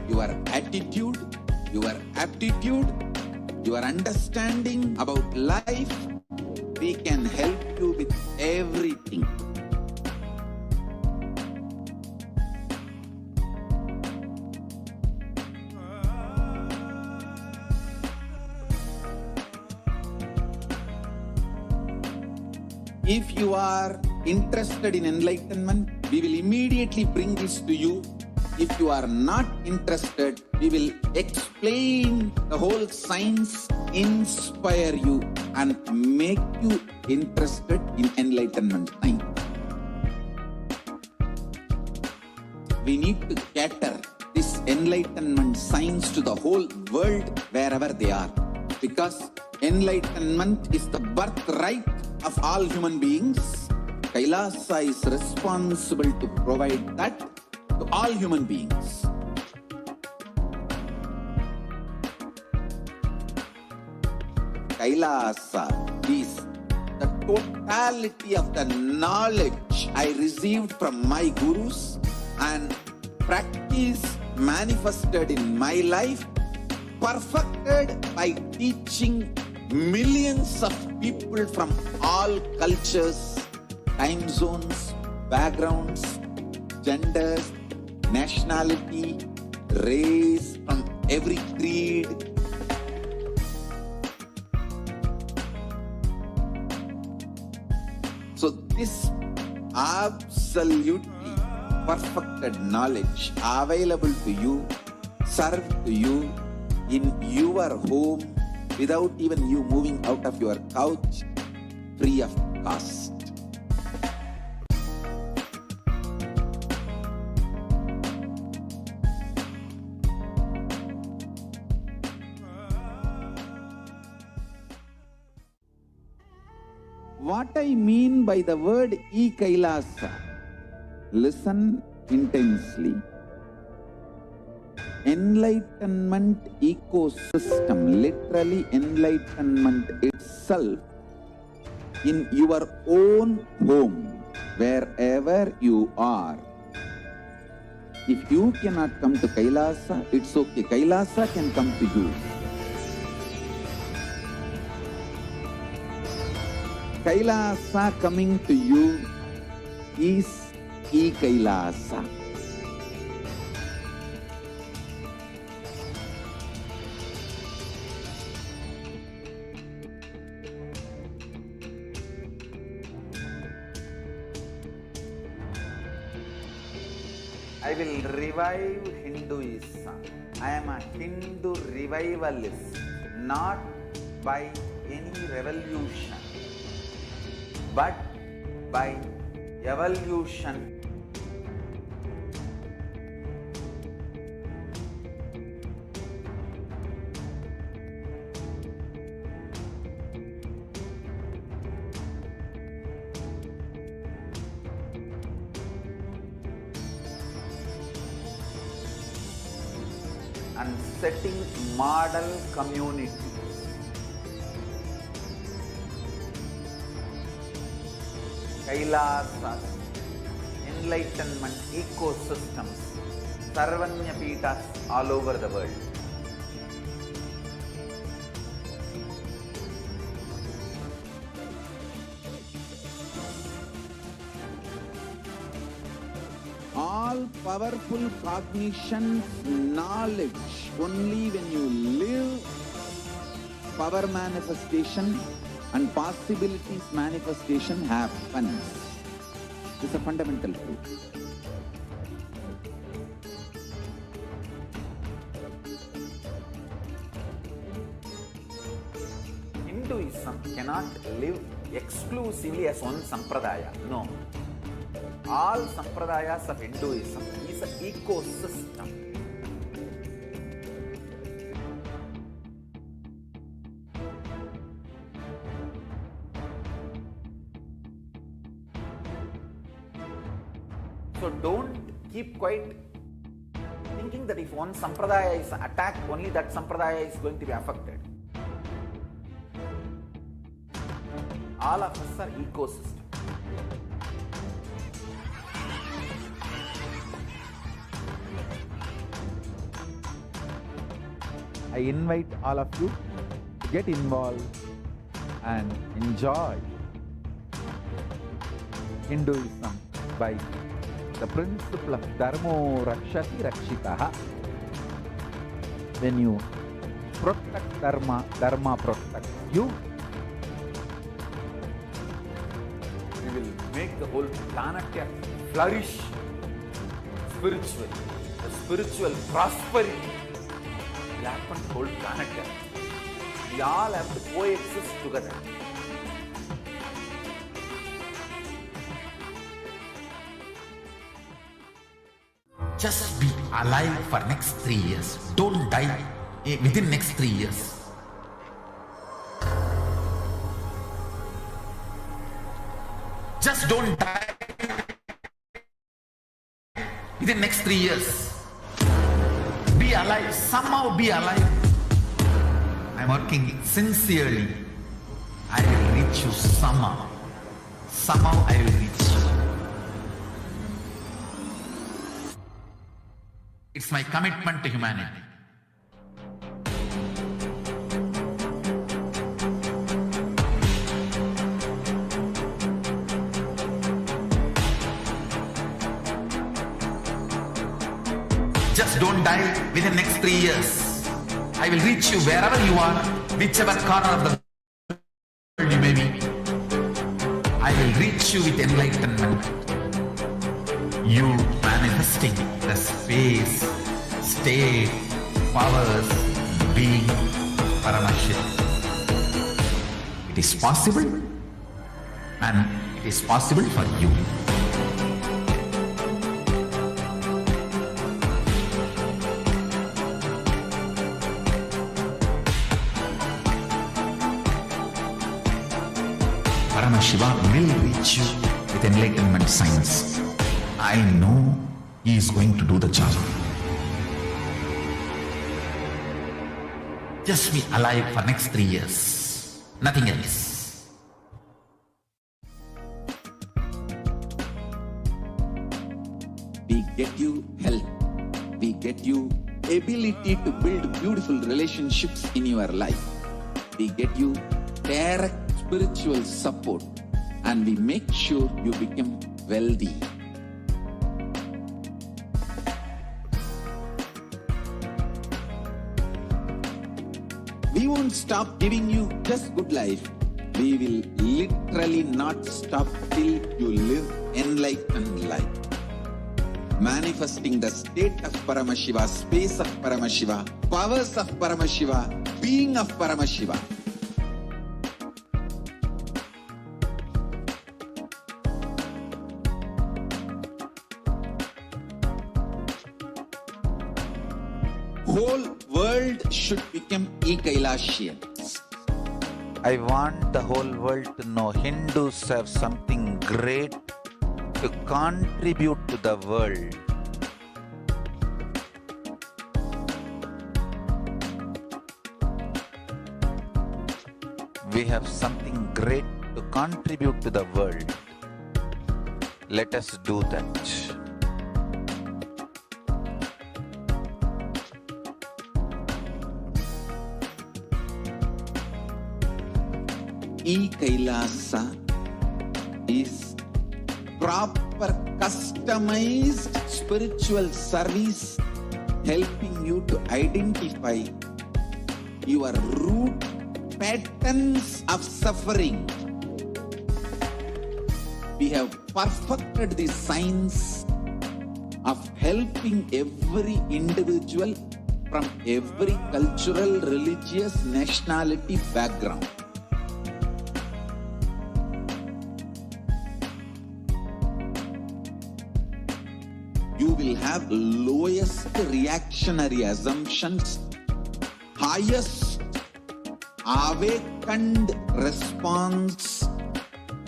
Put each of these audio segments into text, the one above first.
your attitude, your aptitude, your understanding about life, we can help you with everything. If you are interested in enlightenment, we will immediately bring this to you. If you are not interested, we will explain the whole science, inspire you and make you interested in enlightenment science. We need to cater this enlightenment science to the whole world wherever they are, because enlightenment is the birthright of all human beings. Kailasa is responsible to provide that to all human beings. Kailasa is the totality of the knowledge I received from my gurus and practice manifested in my life, perfected by teaching millions of people from all cultures, time zones, backgrounds, genders, nationality, race, from every creed. So this absolutely perfected knowledge available to you, served to you in your home without even you moving out of your couch, free of cost. What I mean by the word e-Kailasa, listen intensely. Enlightenment ecosystem, literally enlightenment itself, in your own home, wherever you are. If you cannot come to Kailasa, it's okay. Kailasa can come to you. Kailasa coming to you is e-Kailasa. I will revive Hinduism. I am a Hindu revivalist, not by any revolution, but by evolution. And setting model communities. Kailasas, enlightenment ecosystems, Sarvanya Pitas all over the world. All powerful cognition, knowledge, only when you live, power manifestation and possibilities manifestation happens. This is a fundamental truth. Hinduism cannot live exclusively as one sampradaya. No. All sampradayas of Hinduism is an ecosystem. So don't keep quiet thinking that if one sampradaya is attacked, only that sampradaya is going to be affected. All of us are ecosystem. I invite all of you to get involved and enjoy Hinduism by the principle of Dharmo Rakshati Rakshitaha. When you protect Dharma, Dharma protects you. We will make the whole planet flourish spiritually. The spiritual prosperity will happen to the whole planet. We all have to coexist together. Just be alive for next 3 years. Don't die within next 3 years. Just don't die within next 3 years. Be alive, somehow be alive. I'm working sincerely. I will reach you somehow. Somehow I will reach you. It's my commitment to humanity. Just don't die within the next 3 years. I will reach you wherever you are, whichever corner of the world you may be. I will reach you with enlightenment. You manifesting the space, state, powers, being, Paramashakti. It is possible, and it is possible for you. Paramashiva will reach you with enlightenment science. I know he is going to do the job. Just be alive for next 3 years. Nothing else. We get you health. We get you ability to build beautiful relationships in your life. We get you direct spiritual support, and we make sure you become wealthy. We won't stop giving you just good life. We will literally not stop till you live enlightened life. Manifesting the state of Paramashiva, space of Paramashiva, powers of Paramashiva, being of Paramashiva. Whole world should become e-Kailashians. I want the whole world to know Hindus have something great to contribute to the world. We have something great to contribute to the world. Let us do that. E-Kailasa is proper customized spiritual service helping you to identify your root patterns of suffering. We have perfected the science of helping every individual from every cultural, religious, nationality background. You will have lowest reactionary assumptions, highest awakened response,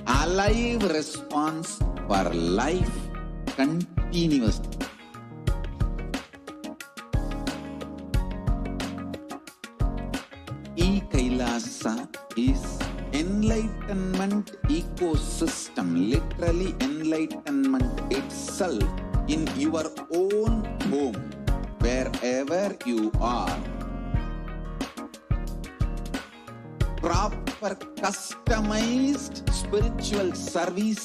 alive response for life continuously. E-Kailasa is enlightenment ecosystem, literally enlightenment itself in your own home, wherever you are. proper customized spiritual service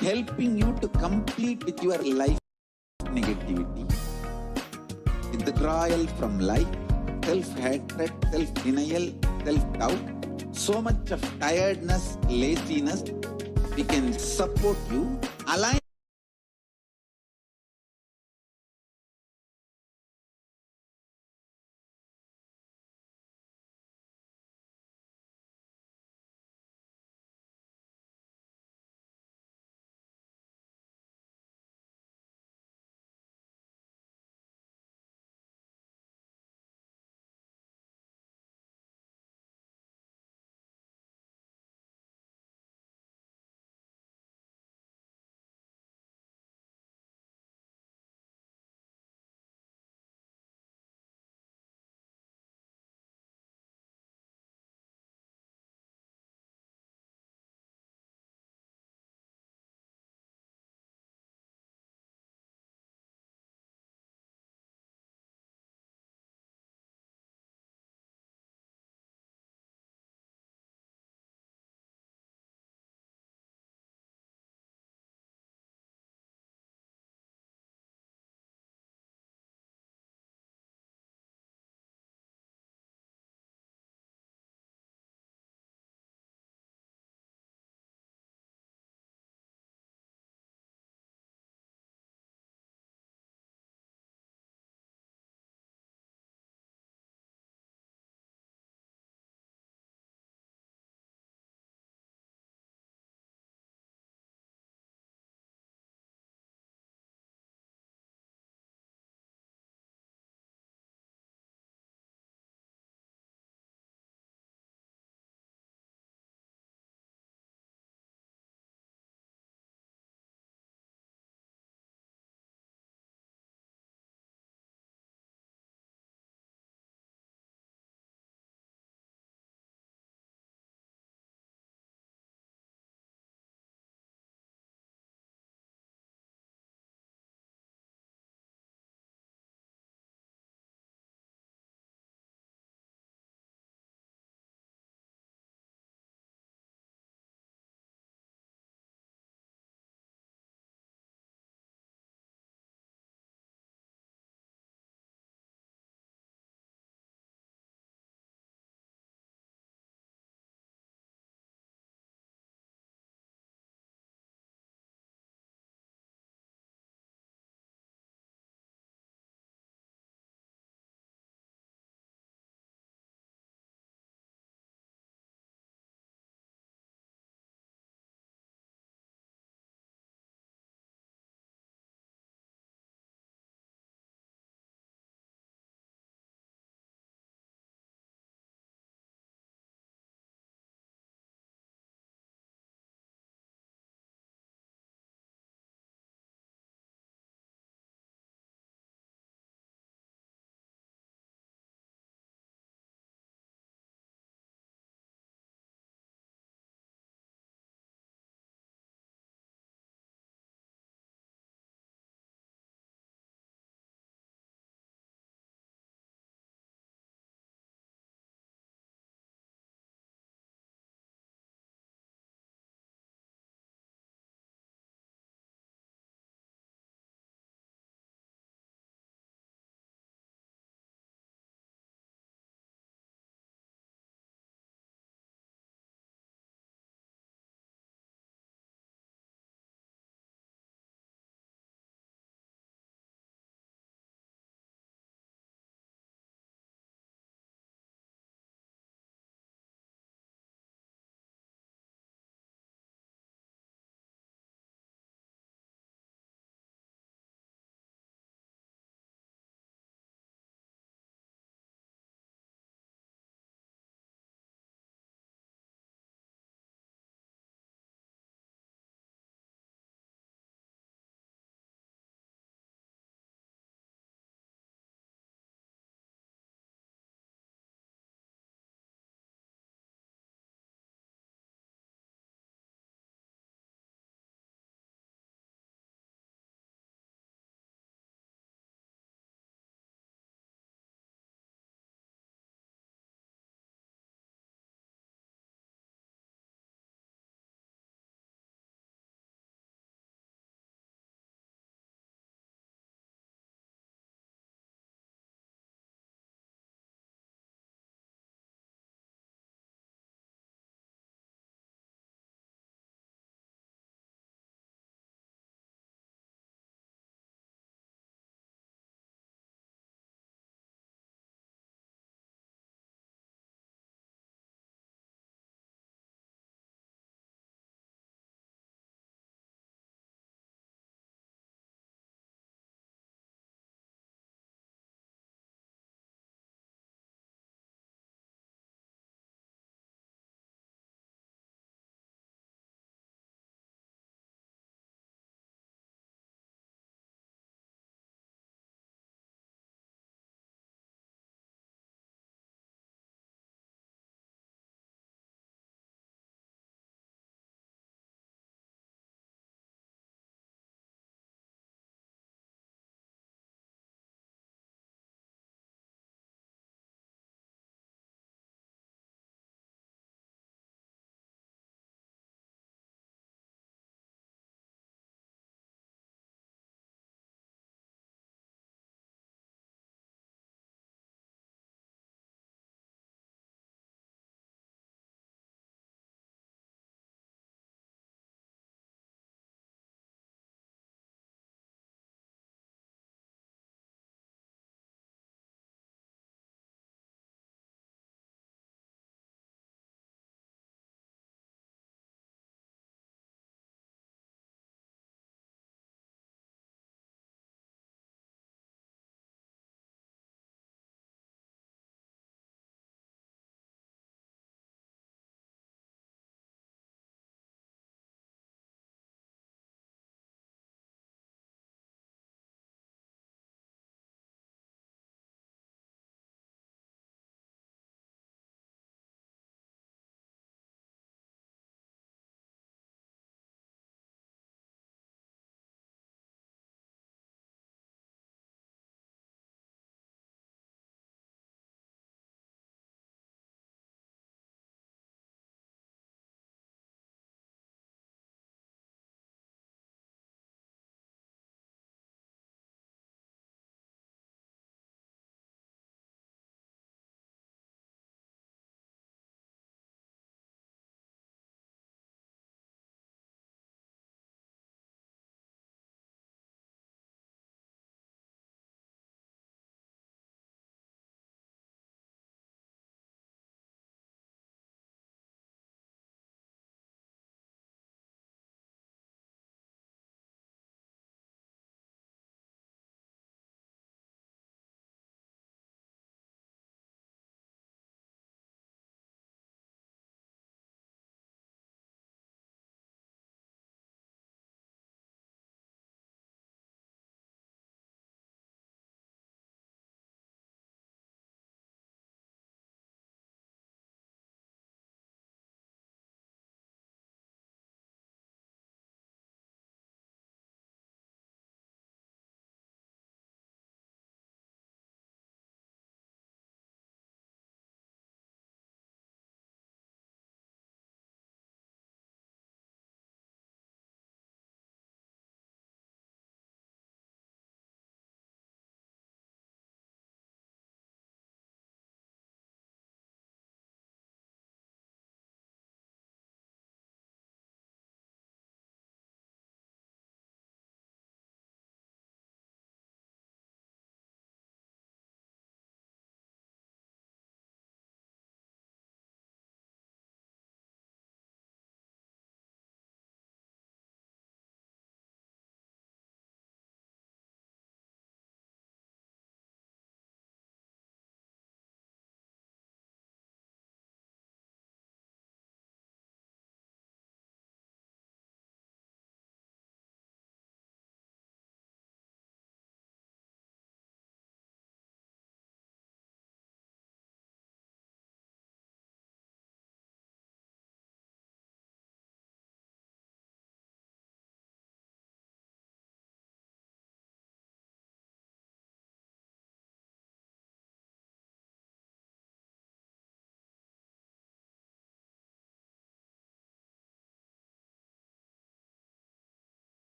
helping you to complete with your life negativity, withdrawal from life, self-hatred, self-denial, self-doubt, so much of tiredness, laziness. We can support you, align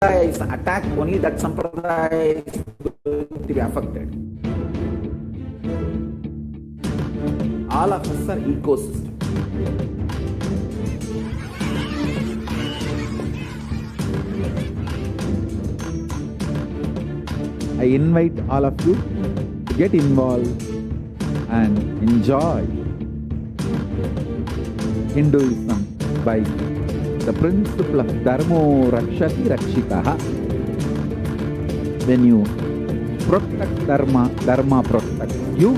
is attacked, only that sampradaya is going to be affected. All of us are ecosystem. I invite all of you to get involved and enjoy Hinduism by the principle of Dharmo Rakshati Rakshitaha. When you protect Dharma, Dharma protects you.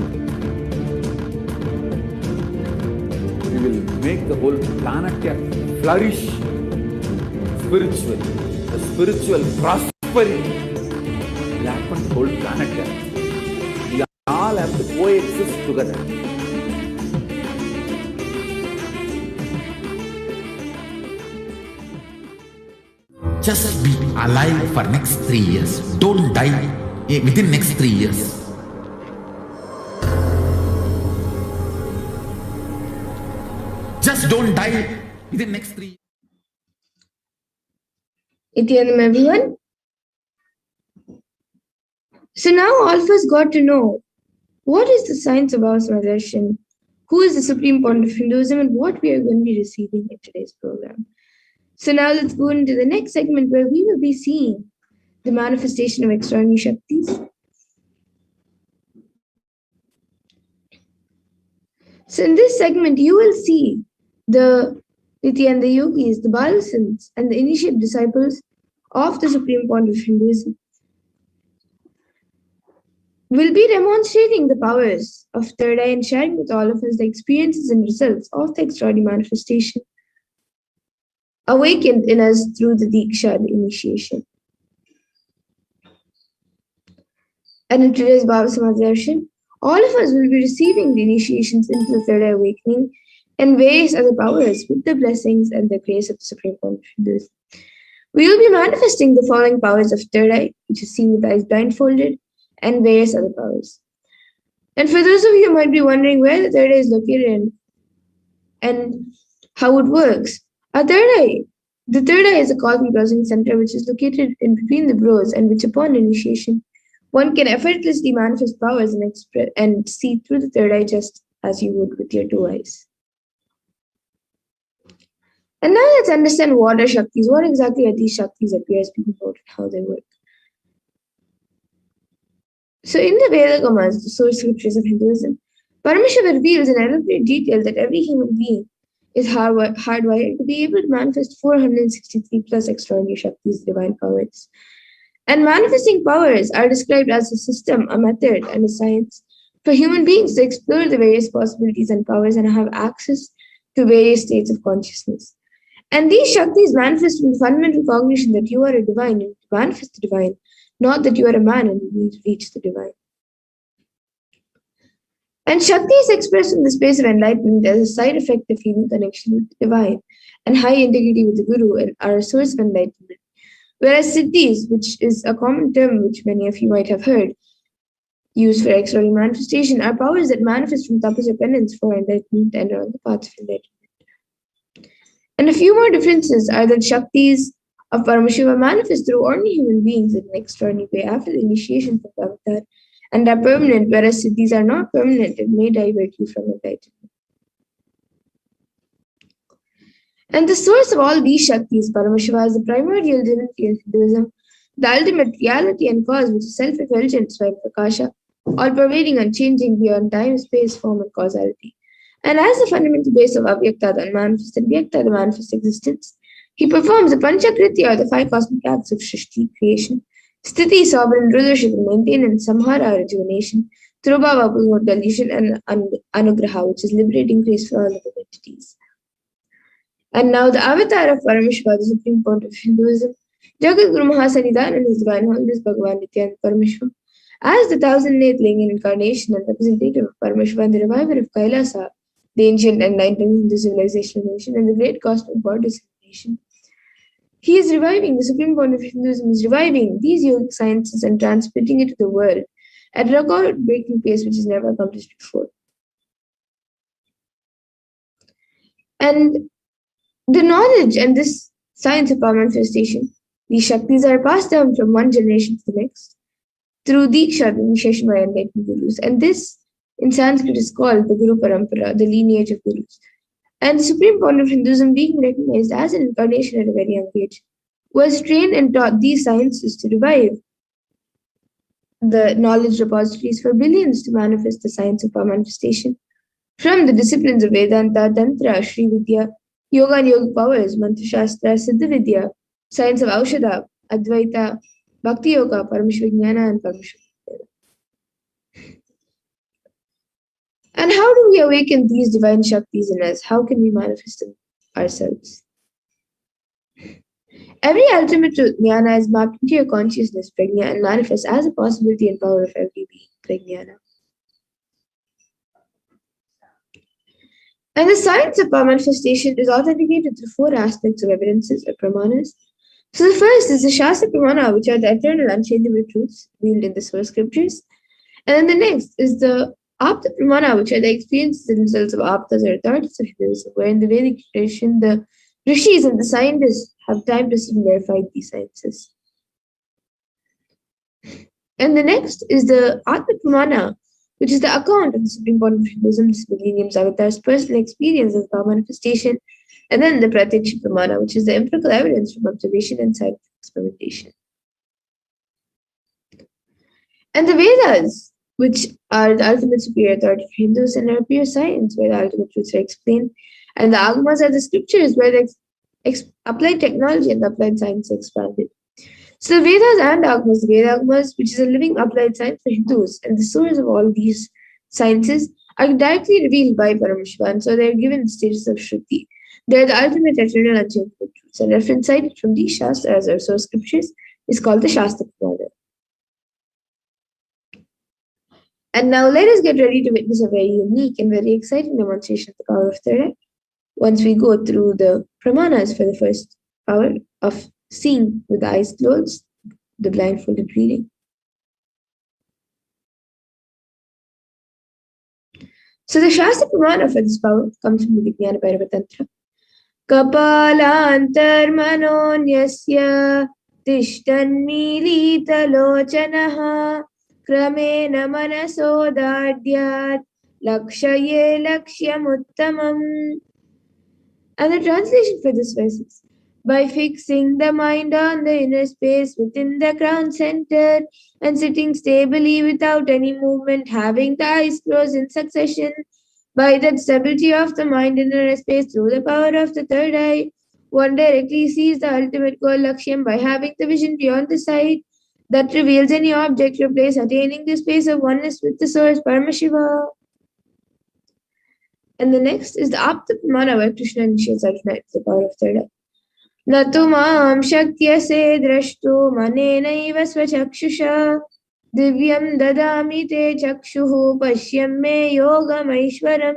We will make the whole planet flourish spiritually. The spiritual prosperity will happen to the whole planet. We all have to coexist together. Just be alive for next 3 years. Don't die within next 3 years. Just don't die within next 3 years. Itiyanam everyone. So now all of us got to know what is the science of our darshan, who is the supreme point of Hinduism, and what we are going to be receiving in today's program. So now let's go into the next segment where we will be seeing the manifestation of extraordinary Shaktis. So in this segment, you will see the Nitya and the yogis, the Balasans, and the initiate disciples of the supreme point of Hinduism will be demonstrating the powers of third eye and sharing with all of us the experiences and results of the extraordinary manifestation awakened in us through the Diksha, the initiation. And in today's Baba Samadhi Darshan, all of us will be receiving the initiations into the third eye awakening and various other powers with the blessings and the grace of the Supreme Point of Hinduism. We will be manifesting the following powers of third eye, which is seen with eyes blindfolded, and various other powers. And for those of you who might be wondering where the third eye is located and how it works, the third eye is a cosmic browsing center which is located in between the brows and which upon initiation, one can effortlessly manifest powers and see through the third eye just as you would with your two eyes. And now let's understand what are Shaktis. What exactly are these Shaktis that we are speaking about and how they work? So in the Vedagas, the source scriptures of Hinduism, Paramashiva reveals in elaborate detail that every human being is hardwired to be able to manifest 463 plus extraordinary Shaktis, divine powers. And manifesting powers are described as a system, a method, and a science for human beings to explore the various possibilities and powers and have access to various states of consciousness. And these Shaktis manifest from the fundamental cognition that you are a divine and to manifest the divine, not that you are a man and you need to reach the divine. And Shakti is expressed in the space of enlightenment as a side effect of human connection with the divine and high integrity with the Guru and are a source of enlightenment. Whereas Siddhis, which is a common term which many of you might have heard, used for extraordinary manifestation, are powers that manifest from tapasya penance for enlightenment and are on the path of enlightenment. And a few more differences are that Shaktis of Paramashiva manifest through ordinary human beings in an extraordinary way after the initiation of the avatar and are permanent, whereas Siddhis are not permanent and may divert you from enlightenment. And the source of all these Shaktis, Paramashiva, is the primordial divinity in Hinduism, the ultimate reality and cause, which is self-effulgent, Svayam-prakasha, all-pervading, unchanging, beyond time, space, form, and causality. And as the fundamental base of Avyakta, the unmanifested, Vyakta, the manifest existence, he performs the Panchakritya, or the 5 cosmic acts of Shrishti, creation, Sthiti, sovereign rulership and maintenance, Samhara, rejuvenation, Trubhava, deletion, and Anugraha, which is liberating grace for all living entities. And now the avatar of Parameshwar, the supreme point of Hinduism, Jagat Guru Mahasanidan and his divine holiness Bhagavan Nityananda Parameshwar, as the 1000th incarnation and representative of Parameshwar and the reviver of Kailasa, the ancient enlightened Hindu civilization nation and the great cosmic goddess nation. He is reviving, the supreme point of Hinduism is reviving these yogic sciences and transmitting it to the world at a record-breaking pace which is never accomplished before. And the knowledge and this science of power manifestation These Shaktis are passed down from one generation to the next through Diksha, the initiation by enlightened gurus. And this, in Sanskrit, is called the Guru Parampara, the lineage of gurus. And the supreme point of Hinduism, being recognized as an incarnation at a very young age, was trained and taught these sciences to revive the knowledge repositories for billions to manifest the science of our manifestation. From the disciplines of Vedanta, Tantra, Sri Vidya, Yoga and Yoga powers, Mantra Shastra, Siddha Vidya, science of Aushadha, Advaita, Bhakti Yoga, Paramashvijnana, and Paramashvijnana. And how do we awaken these divine Shaktis in us? How can we manifest them ourselves? Every ultimate truth, jnana, is mapped into your consciousness, prajna, and manifests as a possibility and power of every being, prajnana. And the science of power manifestation is authenticated through four aspects of evidences or pramanas. So the first is the Shastra Pramana, which are the eternal, unchangeable truths revealed in the source scriptures. And then the next is the Apta Pramana, which are the experiences and results of Aptas or authorities of Hinduism, where in the Vedic tradition, the Rishis and the scientists have time to verify these sciences. And the next is the Atma Pramana, which is the account of the supreme point of Hinduism, this millennium's avatar's personal experience of power manifestation. And then the Pratyaksha Pramana, which is the empirical evidence from observation and scientific experimentation. And the Vedas, which are the ultimate superior authority for Hindus, and are pure science, where the ultimate truths are explained. And the Agamas are the scriptures, where the applied technology and the applied science are expanded. So the Vedas and Agamas, the Veda Agamas, which is a living applied science for Hindus, and the source of all these sciences, are directly revealed by Paramashiva, and so they are given the status of Shruti. They are the ultimate eternal unchangeable truths, and reference cited from these Shastras or source scriptures is called the Shastra Pramana. And now let us get ready to witness a very unique and very exciting demonstration of the power of third eye, once we go through the Pramanas for the first power of seeing with the eyes closed, the blindfolded reading. So the Shastra Pramana for this power comes from the Vijnana Bhairava Tantra. Kapalantar manonyasya tishtanmilita lochanaha kramena manasodhadyat lakshaye lakshyamuttamam. And the translation for this verse is, by fixing the mind on the inner space within the crown center and sitting stably without any movement, having the eyes closed in succession, by the stability of the mind in inner space through the power of the third eye, one directly sees the ultimate goal Lakshyam by having the vision beyond the sight that reveals any object or place, attaining the space of oneness with the source, Paramashiva. And the next is the Apta Pramana, where Krishna initiates Arjuna into the power of third eye. Natumam shakyase drashtu manenaiva svachakshusha divyam dadami te chakshuhu pashyam me yogam aishwaram.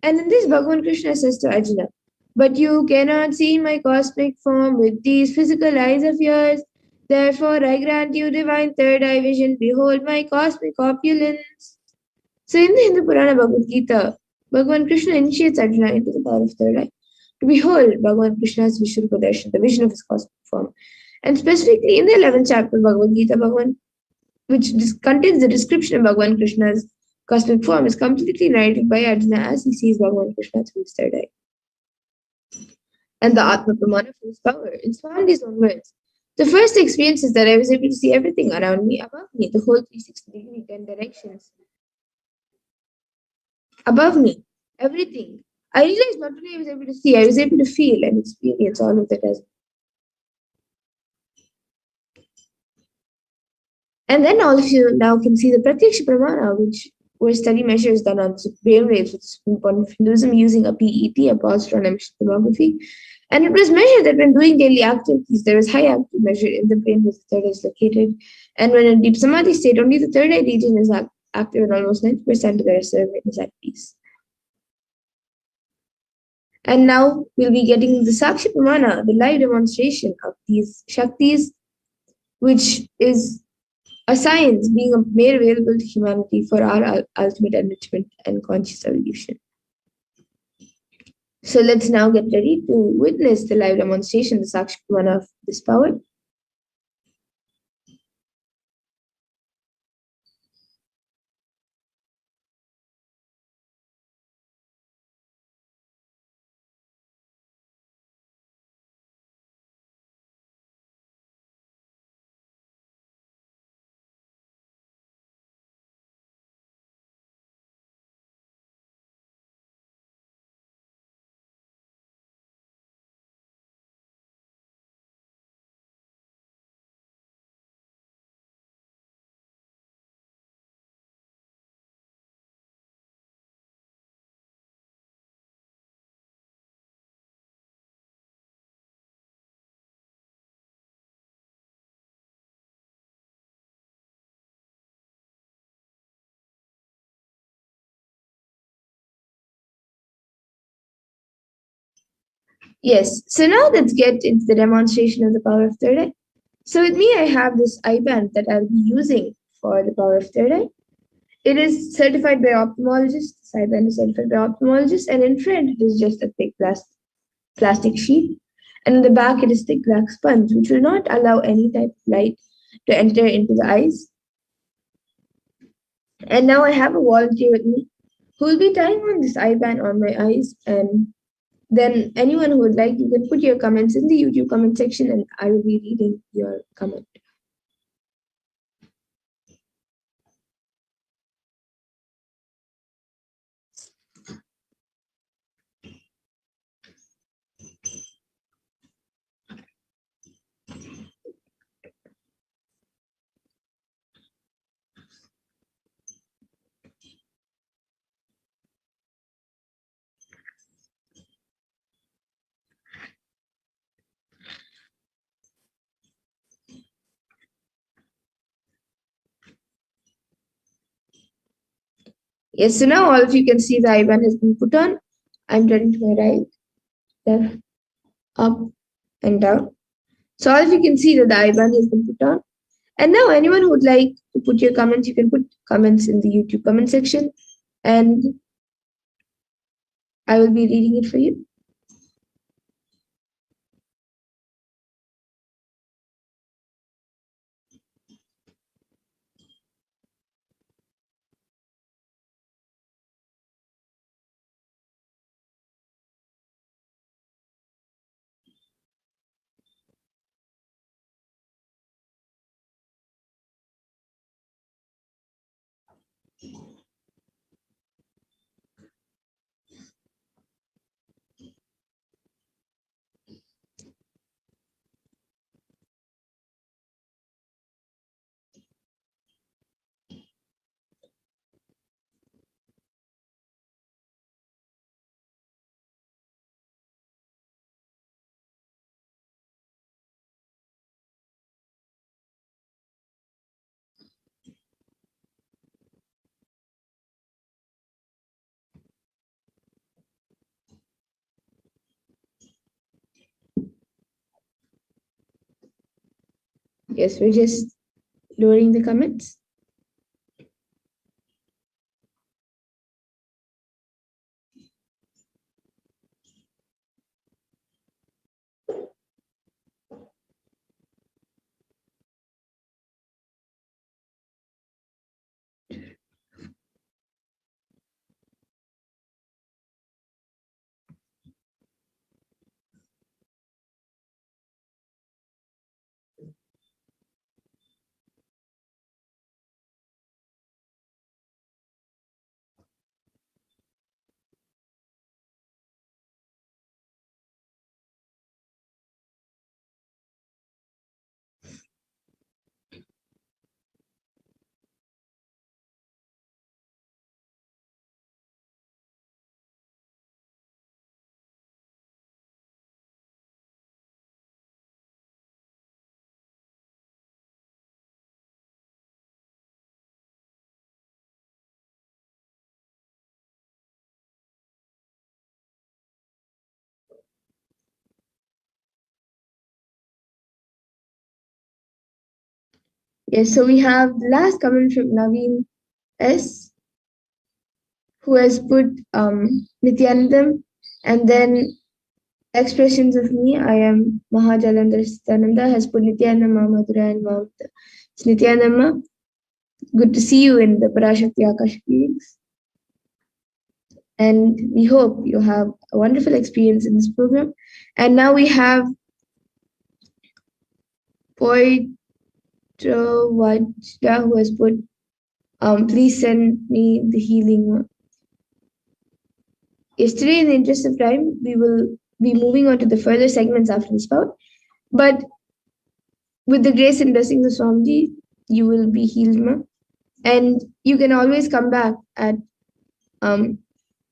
And in this, Bhagavan Krishna says to Arjuna, but you cannot see my cosmic form with these physical eyes of yours. Therefore, I grant you divine third eye vision. Behold my cosmic opulence. So in the Hindu Purana Bhagavad Gita, Bhagavan Krishna initiates Arjuna into the power of third eye to behold Bhagavan Krishna's Vishwarupa Darshan, the vision of his cosmic form. And specifically in the 11th chapter of Bhagavad Gita, which contains the description of Bhagavan Krishna's cosmic form, is completely narrated by Arjuna as he sees Bhagavan Krishna through his third eye. And the Atma Pramana for his power is found these own words. The first experience is that I was able to see everything around me, above me, the whole 360-degree, 10 directions. Above me, everything. I realized not only I was able to see, I was able to feel and experience all of that as well. And then all of you now can see the Pratyaksha Pramana, which were study measures done on brainwaves with the supreme point of Hinduism using a PET, a positron emission tomography. And it was measured that when doing daily activities, there was high activity measured in the brain where the third eye is located. And when in deep samadhi state, only the third eye region is active, and almost 90% of the rest of the brain is at peace. And now we'll be getting the Sakshi Pramana, the live demonstration of these Shaktis, which is a science being made available to humanity for our ultimate enrichment and conscious evolution. So let's now get ready to witness the live demonstration, the Sakshikuman of this power. Yes, so now let's get into the demonstration of the power of third eye. So with me, I have this eye band that I'll be using for the power of third eye. It is certified by ophthalmologists. This eye band is certified by ophthalmologists, and in front it is just a thick plastic sheet, and in the back it is thick black sponge, which will not allow any type of light to enter into the eyes. And now I have a volunteer with me who will be tying on this eye band on my eyes, and then anyone who would like, you can put your comments in the YouTube comment section and I will be reading your comment. Yes, so now all of you can see the eye band has been put on. I'm turning to my right, left, up, and down. So all of you can see that the eye band has been put on. And now anyone who would like to put your comments, you can put comments in the YouTube comment section and I will be reading it for you. Yes, we're just lowering the comments. Yes, so we have the last comment from Naveen S, who has put Nityanandam And then expressions of me, I am Mahajalandra Sitananda, has put Nityanama Madhura and Mamata. It's Nityanama. Good to see you in the PARASHAKTI Akashic readings. And we hope you have a wonderful experience in this program. And now we have Poitra Vajda, who has put, please send me the healing. Yesterday, in the interest of time, we will be moving on to the further segments after this bout. But with the grace and blessings of Swamiji, you will be healed, ma. And you can always come back at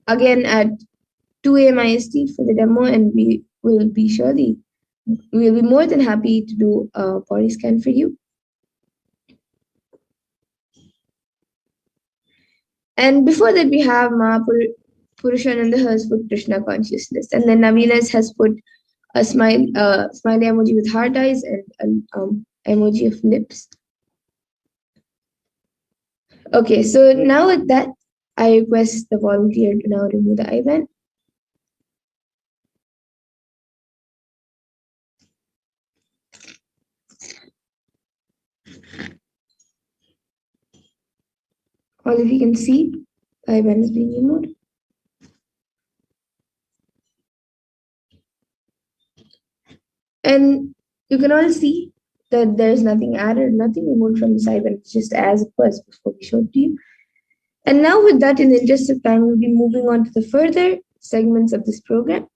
again at 2 a.m. IST for the demo, and we will be more than happy to do a body scan for you. And before that, we have Purushananda has put Krishna consciousness, and then Navinas has put a smiley emoji with heart eyes and an emoji of lips. Okay, so now with that, I request the volunteer to now remove the IBAN. All of you can see, the IBAN is being removed. And you can all see that there is nothing added, nothing removed from the IBAN. It's just as it was before we showed to you. And now with that, in the interest of time, we'll be moving on to the further segments of this program.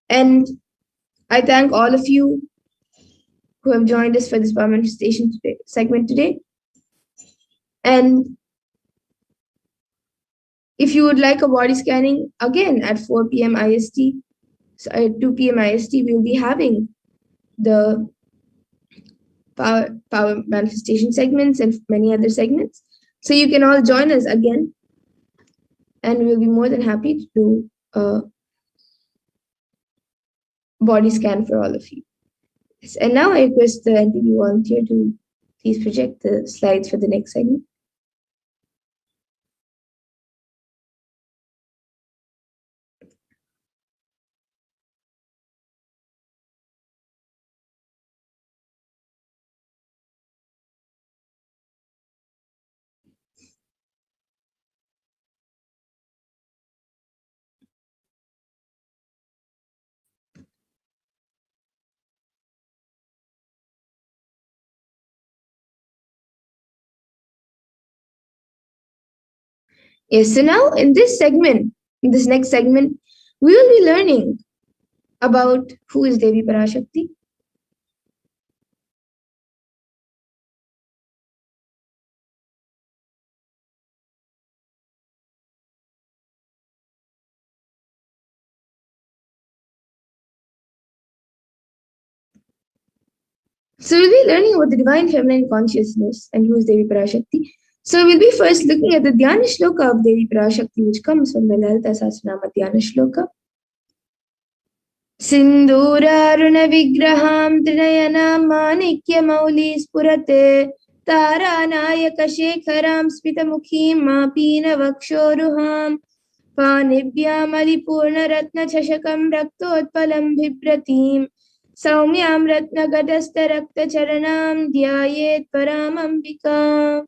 And I thank all of you who have joined us for this Power Manifestation segment today. And if you would like a body scanning, again at 4 p.m. IST, so at 2 p.m. IST, we'll be having the power manifestation segments and many other segments. So you can all join us again, and we'll be more than happy to do a body scan for all of you. Yes, and now I request the NTV volunteer to please project the slides for the next segment. Yes, so now in this next segment, we will be learning about who is Devi PARASHAKTI. So we'll be learning about the divine feminine consciousness and who is Devi PARASHAKTI. So we'll be first looking at the Dhyana Shloka of Devi PARASHAKTI, which comes from the Lalita Sahasranama Dhyana Shloka. Sindhuraruna vigraham trinayana manikya mauli spurate taranayaka shekharam smitamukhim mapina vakshoruham panibhyam alipurna ratna chashakam raktotpalam bhibratim saumyam ratna gadasta rakta charanam dhyayet paramambika.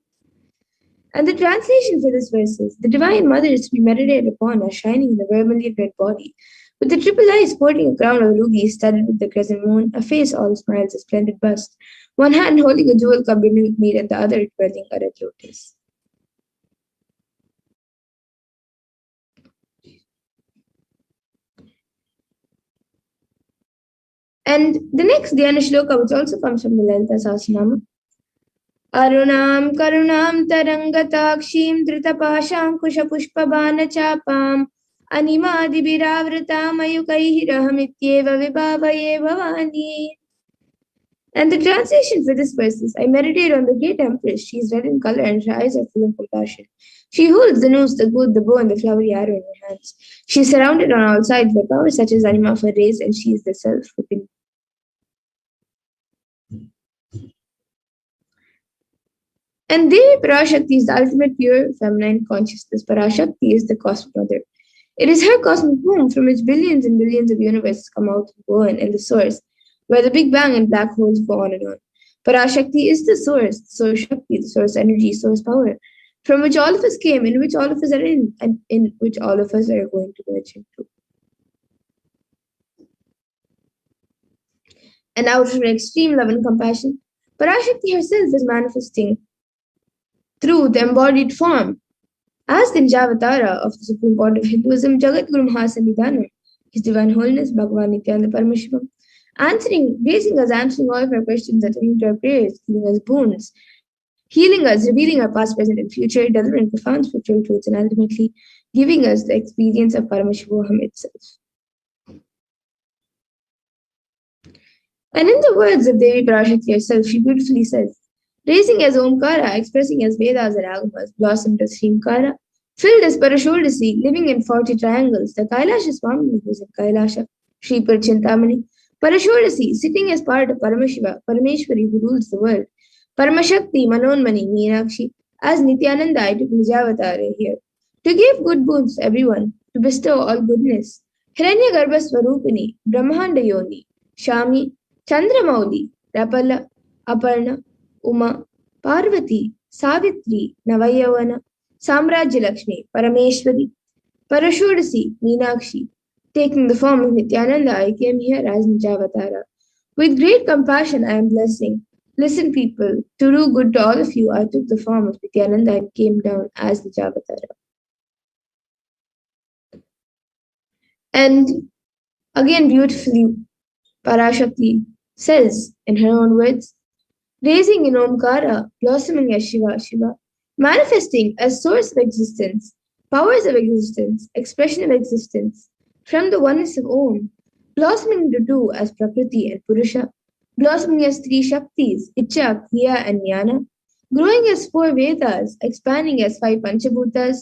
And the translation for this verse is, the Divine Mother is to be meditated upon as shining in the vermilion red body, with the triple eyes sporting a crown of rubies studded with the crescent moon, a face all smiles, a splendid bust, one hand holding a jewel cup beneath meat and the other twirling a red lotus. And the next Dhyana Shloka, which also comes from the Lalita Sahasranama, Arunam karunam tarangatakshim dritapashankusha pushpabana chapam animadi biravrata mayukaihi rahamityeva vibhavaye bhavani. And the translation for this verse is, I meditate on the great empress. She is red in color and her eyes are full of compassion. She holds the noose, the good, the bow, and the flowery arrow in her hands. She is surrounded on all sides by power such as anima of her race, and she is the self within. And Devi Parashakti is the ultimate pure feminine consciousness. Parashakti is the cosmic mother. It is her cosmic womb from which billions and billions of universes come out and born, and the source, where the Big Bang and black holes go on and on. Parashakti is the source Shakti, the source energy, source power, from which all of us came, in which all of us are in, and in which all of us are going to merge into. And out of her extreme love and compassion, Parashakti herself is manifesting through the embodied form as the Nijavatara of the Supreme Court of Hinduism, Jagat Guru Mahasamidhanam, His Divine Holiness, Bhagavan Nityananda Paramashivam, raising us, answering all of our questions, attending to our prayers, giving us boons, healing us, revealing our past, present, and future, delivering profound spiritual truths, and ultimately giving us the experience of Paramashivoham itself. And in the words of Devi Parashakti herself, she beautifully says, raising as Omkara, expressing as Vedas and Agamas, blossomed as Shrimkara, filled as Parashodasi, living in 40 triangles, the Kailasha Swami who is in Kailasha, Shri Parchintamani, Parashodasi, sitting as part of Paramashiva, Parameshwari who rules the world, Paramashakti, Manonmani, Meenakshi, as Nityananda, I took Nijavatara here, to give good boons to everyone, to bestow all goodness, Hiranya Garbha Swarupini, Brahmanda Yoni, Shami, Chandramauli, Rapala, Aparna, Uma, Parvati, Savitri, Navayavana, Samrajya Lakshmi, Parameshwari, Parashodasi, Meenakshi. Taking the form of Nityananda, I came here as Nijavatara. With great compassion, I am blessing. Listen, people, to do good to all of you, I took the form of Nityananda and came down as Nijavatara. And again, beautifully, Parashakti says in her own words, raising in Omkara, blossoming as Shiva, manifesting as source of existence, powers of existence, expression of existence, from the oneness of Om, blossoming into two as Prakriti and Purusha, blossoming as three Shaktis, Icha, Kriya, and Jnana, growing as 4 Vedas, expanding as 5 Panchabhutas,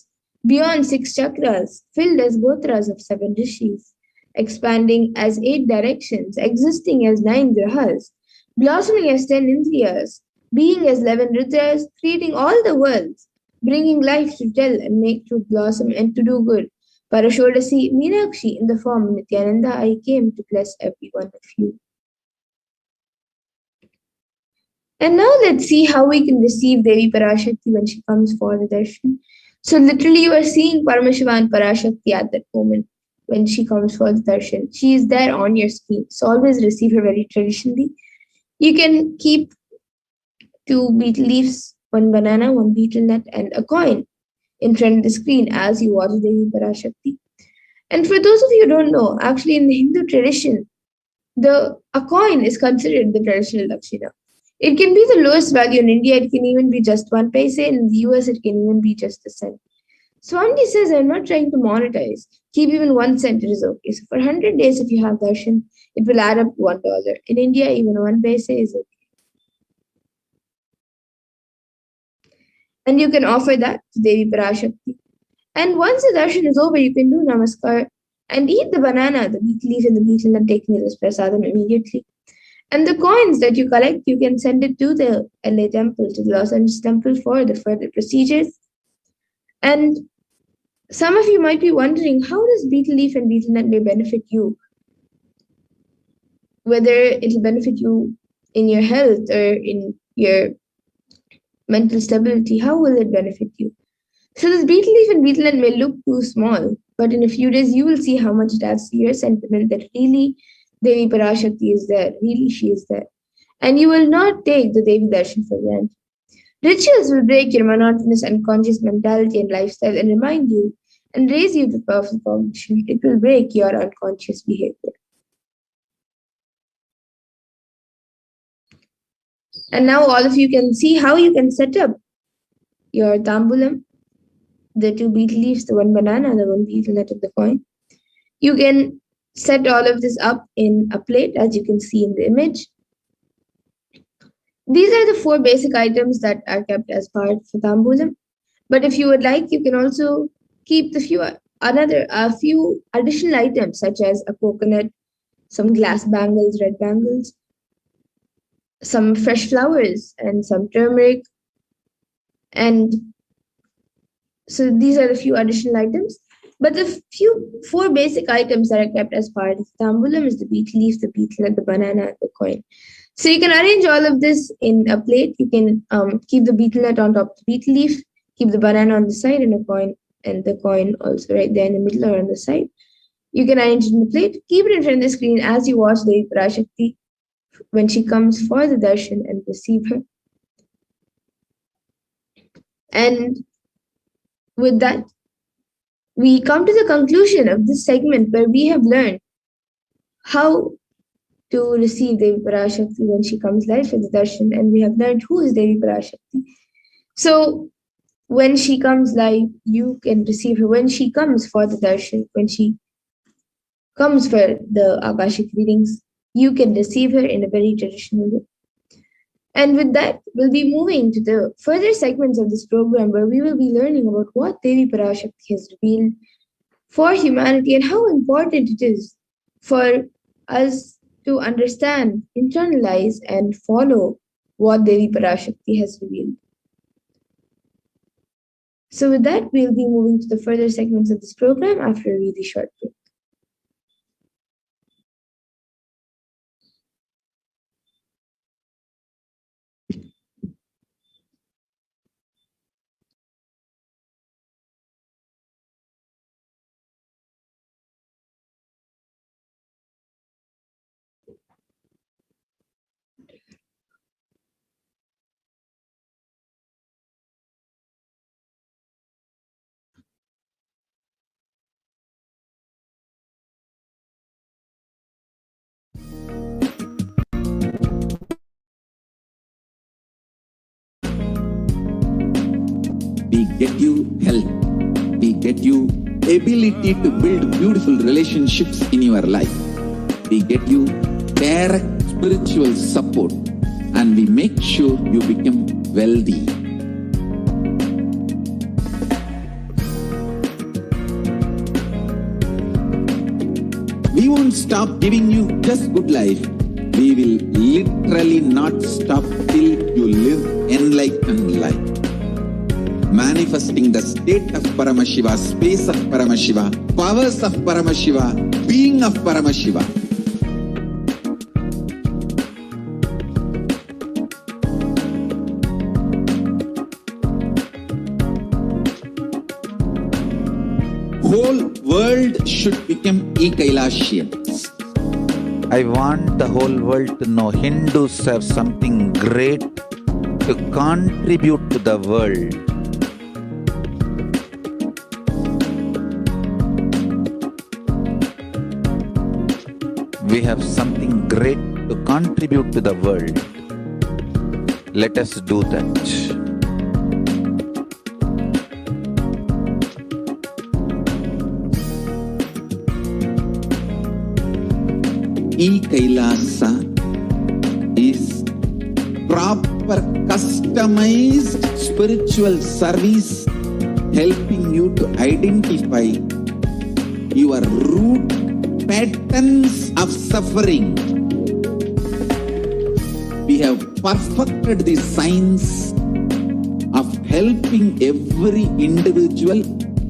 beyond 6 chakras, filled as Gotras of 7 Rishis, expanding as 8 directions, existing as 9 grahas, blossoming as 10 Indriyas, being as 11 Rudras, creating all the worlds, bringing life to tell and make truth blossom and to do good. Parashodasi, Meenakshi, in the form of Nityananda, I came to bless every one of you. And now let's see how we can receive Devi Parashakti when she comes for the darshan. So literally you are seeing Paramashiva and Parashakti at that moment when she comes for the darshan. She is there on your screen. So always receive her very traditionally. You can keep 2 betel leaves, 1 banana, 1 betel nut, and a coin in front of the screen as you watch Devi Parashakti. And for those of you who don't know, actually in the Hindu tradition, a coin is considered the traditional dakshina. It can be the lowest value in India. It can even be just 1 paise. In the US, it can even be just a cent. Swamiji says, I'm not trying to monetize. Keep even 1 cent, it is okay. So for 100 days, if you have darshan, it will add up to $1. In India, even 1 paise is okay. And you can offer that to Devi Parashakti. And once the darshan is over, you can do namaskar and eat the banana, the betel leaf and the betel nut, taking it as prasadam immediately. And the coins that you collect, you can send it to the LA temple, to the Los Angeles temple for the further procedures. And some of you might be wondering, how does betel leaf and betel nut may benefit you? Whether it will benefit you in your health or in your mental stability, how will it benefit you? So this betel leaf and betel nut may look too small, but in a few days, you will see how much it adds to your sentiment that really Devi Parashakti is there, really she is there. And you will not take the Devi darshan for granted. Rituals will break your monotonous unconscious mentality and lifestyle and remind you and raise you to powerful cognition. It will break your unconscious behavior. And now all of you can see how you can set up your tambulam, the 2 betel leaves, the 1 banana, the 1 betel nut, and the coin. You can set all of this up in a plate, as you can see in the image. These are the 4 basic items that are kept as part of the tambulam. But if you would like, you can also keep a few additional items, such as a coconut, some glass bangles, red bangles, some fresh flowers, and some turmeric, And so these are the few additional items. But the four basic items that are kept as part of the tambulam is the betel leaf, the betel, the banana, and the coin. So you can arrange all of this in a plate. You can keep the betel nut on top of the betel leaf, keep the banana on the side, and the coin also right there in the middle or on the side. You can arrange it in the plate. Keep it in front of the screen as you watch Devi PARASHAKTI when she comes for the darshan and receive her. And with that, we come to the conclusion of this segment where we have learned how to receive Devi PARASHAKTI when she comes live for the darshan, and we have learned who is Devi PARASHAKTI. So when she comes live, you can receive her. When she comes for the darshan, when she comes for the Akashic readings, you can receive her in a very traditional way. And with that, we'll be moving to the further segments of this program where we will be learning about what Devi PARASHAKTI has revealed for humanity and how important it is for us to understand, internalize, and follow what Devi PARASHAKTI has revealed. So with that, we'll be moving to the further segments of this program after a really short break. We get you health. We get you ability to build beautiful relationships in your life. We get you direct spiritual support, and we make sure you become wealthy. We won't stop giving you just good life. We will literally not stop till you live enlightened life. Manifesting the state of Paramashiva, space of Paramashiva, powers of Paramashiva, being of Paramashiva. Whole world should become e-Kailashians. I want the whole world to know Hindus have something great to contribute to the world. We have something great to contribute to the world. Let us do that. E-Kailasa is proper customized spiritual service helping you to identify your root patterns of suffering. We have perfected the science of helping every individual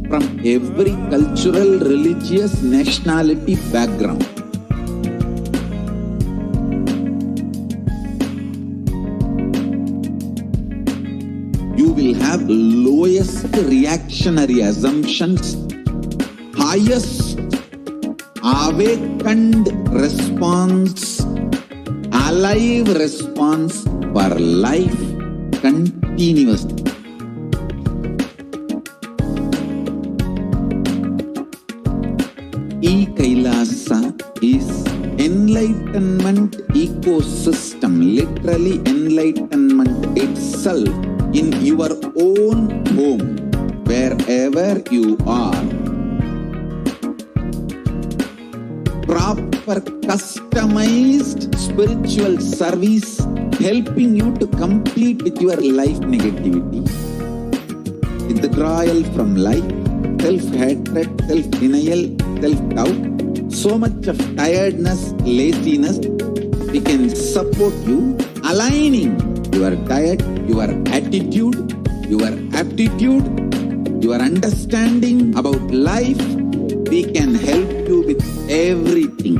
from every cultural, religious, nationality background. You will have lowest reactionary assumptions, highest awakened response, alive response for life continuously. E-Kailasa is enlightenment ecosystem, literally enlightenment itself in your own home, wherever you are. Proper customized spiritual service helping you to complete with your life negativity, withdrawal from life, self-hatred, self-denial, self-doubt, so much of tiredness, laziness. We can support you aligning your diet, your attitude, your aptitude, your understanding about life, we can help you with everything.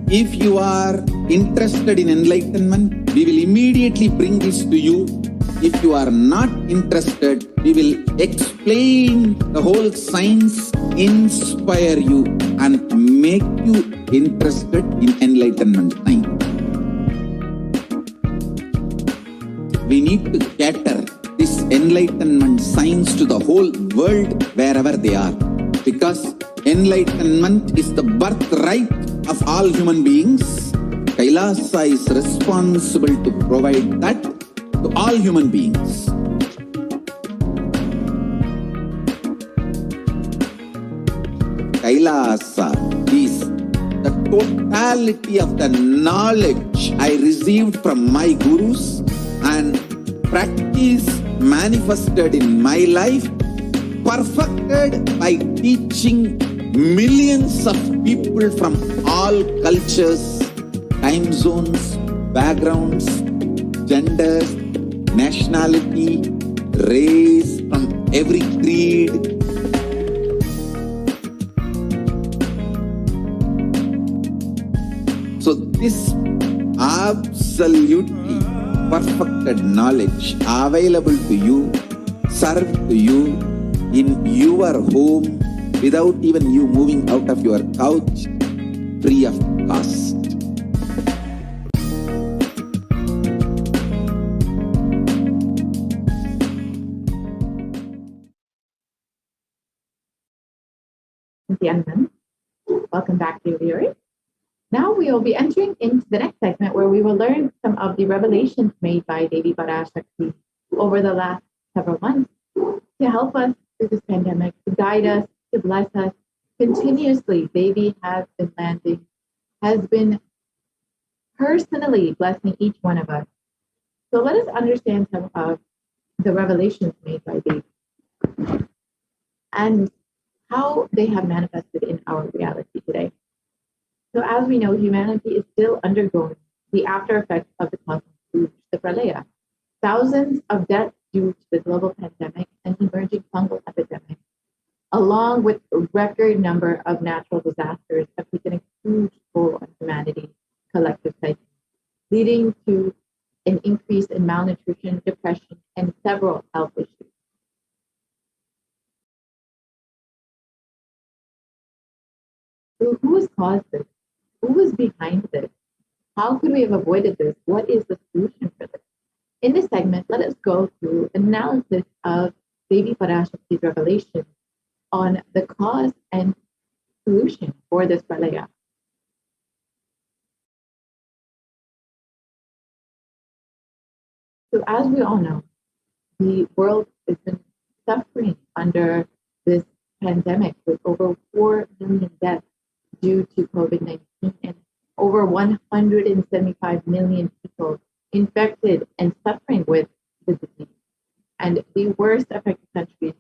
If you are interested in enlightenment, we will immediately bring this to you. If you are not interested, we will explain the whole science, inspire you, and make you interested in enlightenment time. We need to cater this enlightenment science to the whole world wherever they are, because enlightenment is the birthright of all human beings. Kailasa is responsible to provide that to all human beings. Kailasa is the totality of the knowledge I received from my gurus and practice manifested in my life, perfected by teaching millions of people from all cultures, time zones, backgrounds, genders, nationality, race, from every creed. So this absolutely perfected knowledge available to you, served to you in your home without even you moving out of your couch, free of cost. Welcome back, dear viewers. Now we will be entering into the next segment where we will learn some of the revelations made by Devi PARASHAKTI over the last several months to help us through this pandemic, to guide us, to bless us. Continuously, Devi has been personally blessing each one of us. So let us understand some of the revelations made by Devi and how they have manifested in our reality today. So as we know, humanity is still undergoing the after effects of the cosmic scourge, the pralaya. Thousands of deaths due to the global pandemic and emerging fungal epidemic, along with a record number of natural disasters, have taken a huge toll on humanity's collective psyche, leading to an increase in malnutrition, depression, and several health issues. So who has caused this? Who is behind this? How could we have avoided this? What is the solution for this? In this segment, let us go through an analysis of Devi PARASHAKTI's revelation on the cause and solution for this pralaya. So as we all know, the world has been suffering under this pandemic with over 4 million deaths due to COVID-19 and over 175 million people infected and suffering with the disease. And the worst affected countries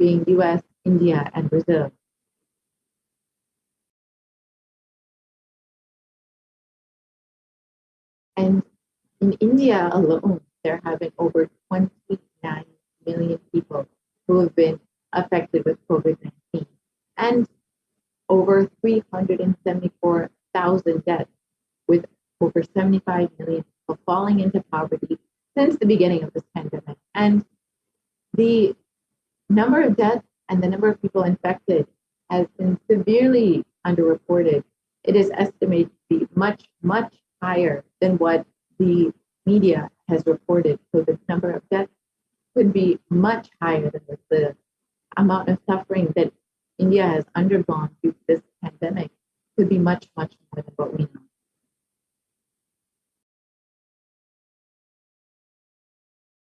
being US, India, and Brazil. And in India alone, there have been over 29 million people who have been affected with COVID-19 and over 374,000 deaths, with over 75 million people falling into poverty since the beginning of this pandemic. And the number of deaths and the number of people infected has been severely underreported. It is estimated to be much, much higher than what the media has reported. So the number of deaths could be much higher than the amount of suffering that India has undergone due to this pandemic could be much, much more than what we know.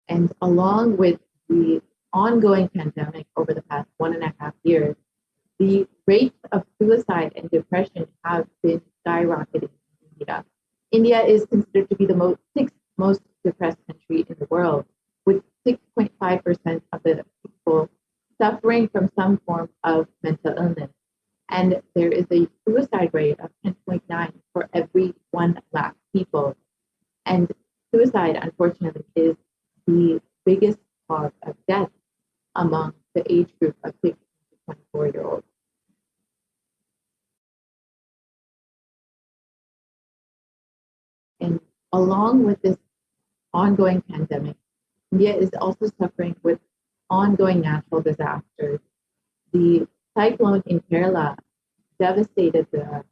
And along with the ongoing pandemic over the past 1.5 years, the rates of suicide and depression have been skyrocketing in India. India is considered to be the sixth most depressed country in the world, with 6.5% of the people suffering suffering from some form of mental illness. And there is a suicide rate of 10.9 for every 1 lakh people. And suicide, unfortunately, is the biggest cause of death among the age group of 16 to 24-year-olds. And along with this ongoing pandemic, India is also suffering with ongoing natural disasters. The cyclone in Kerala devastated the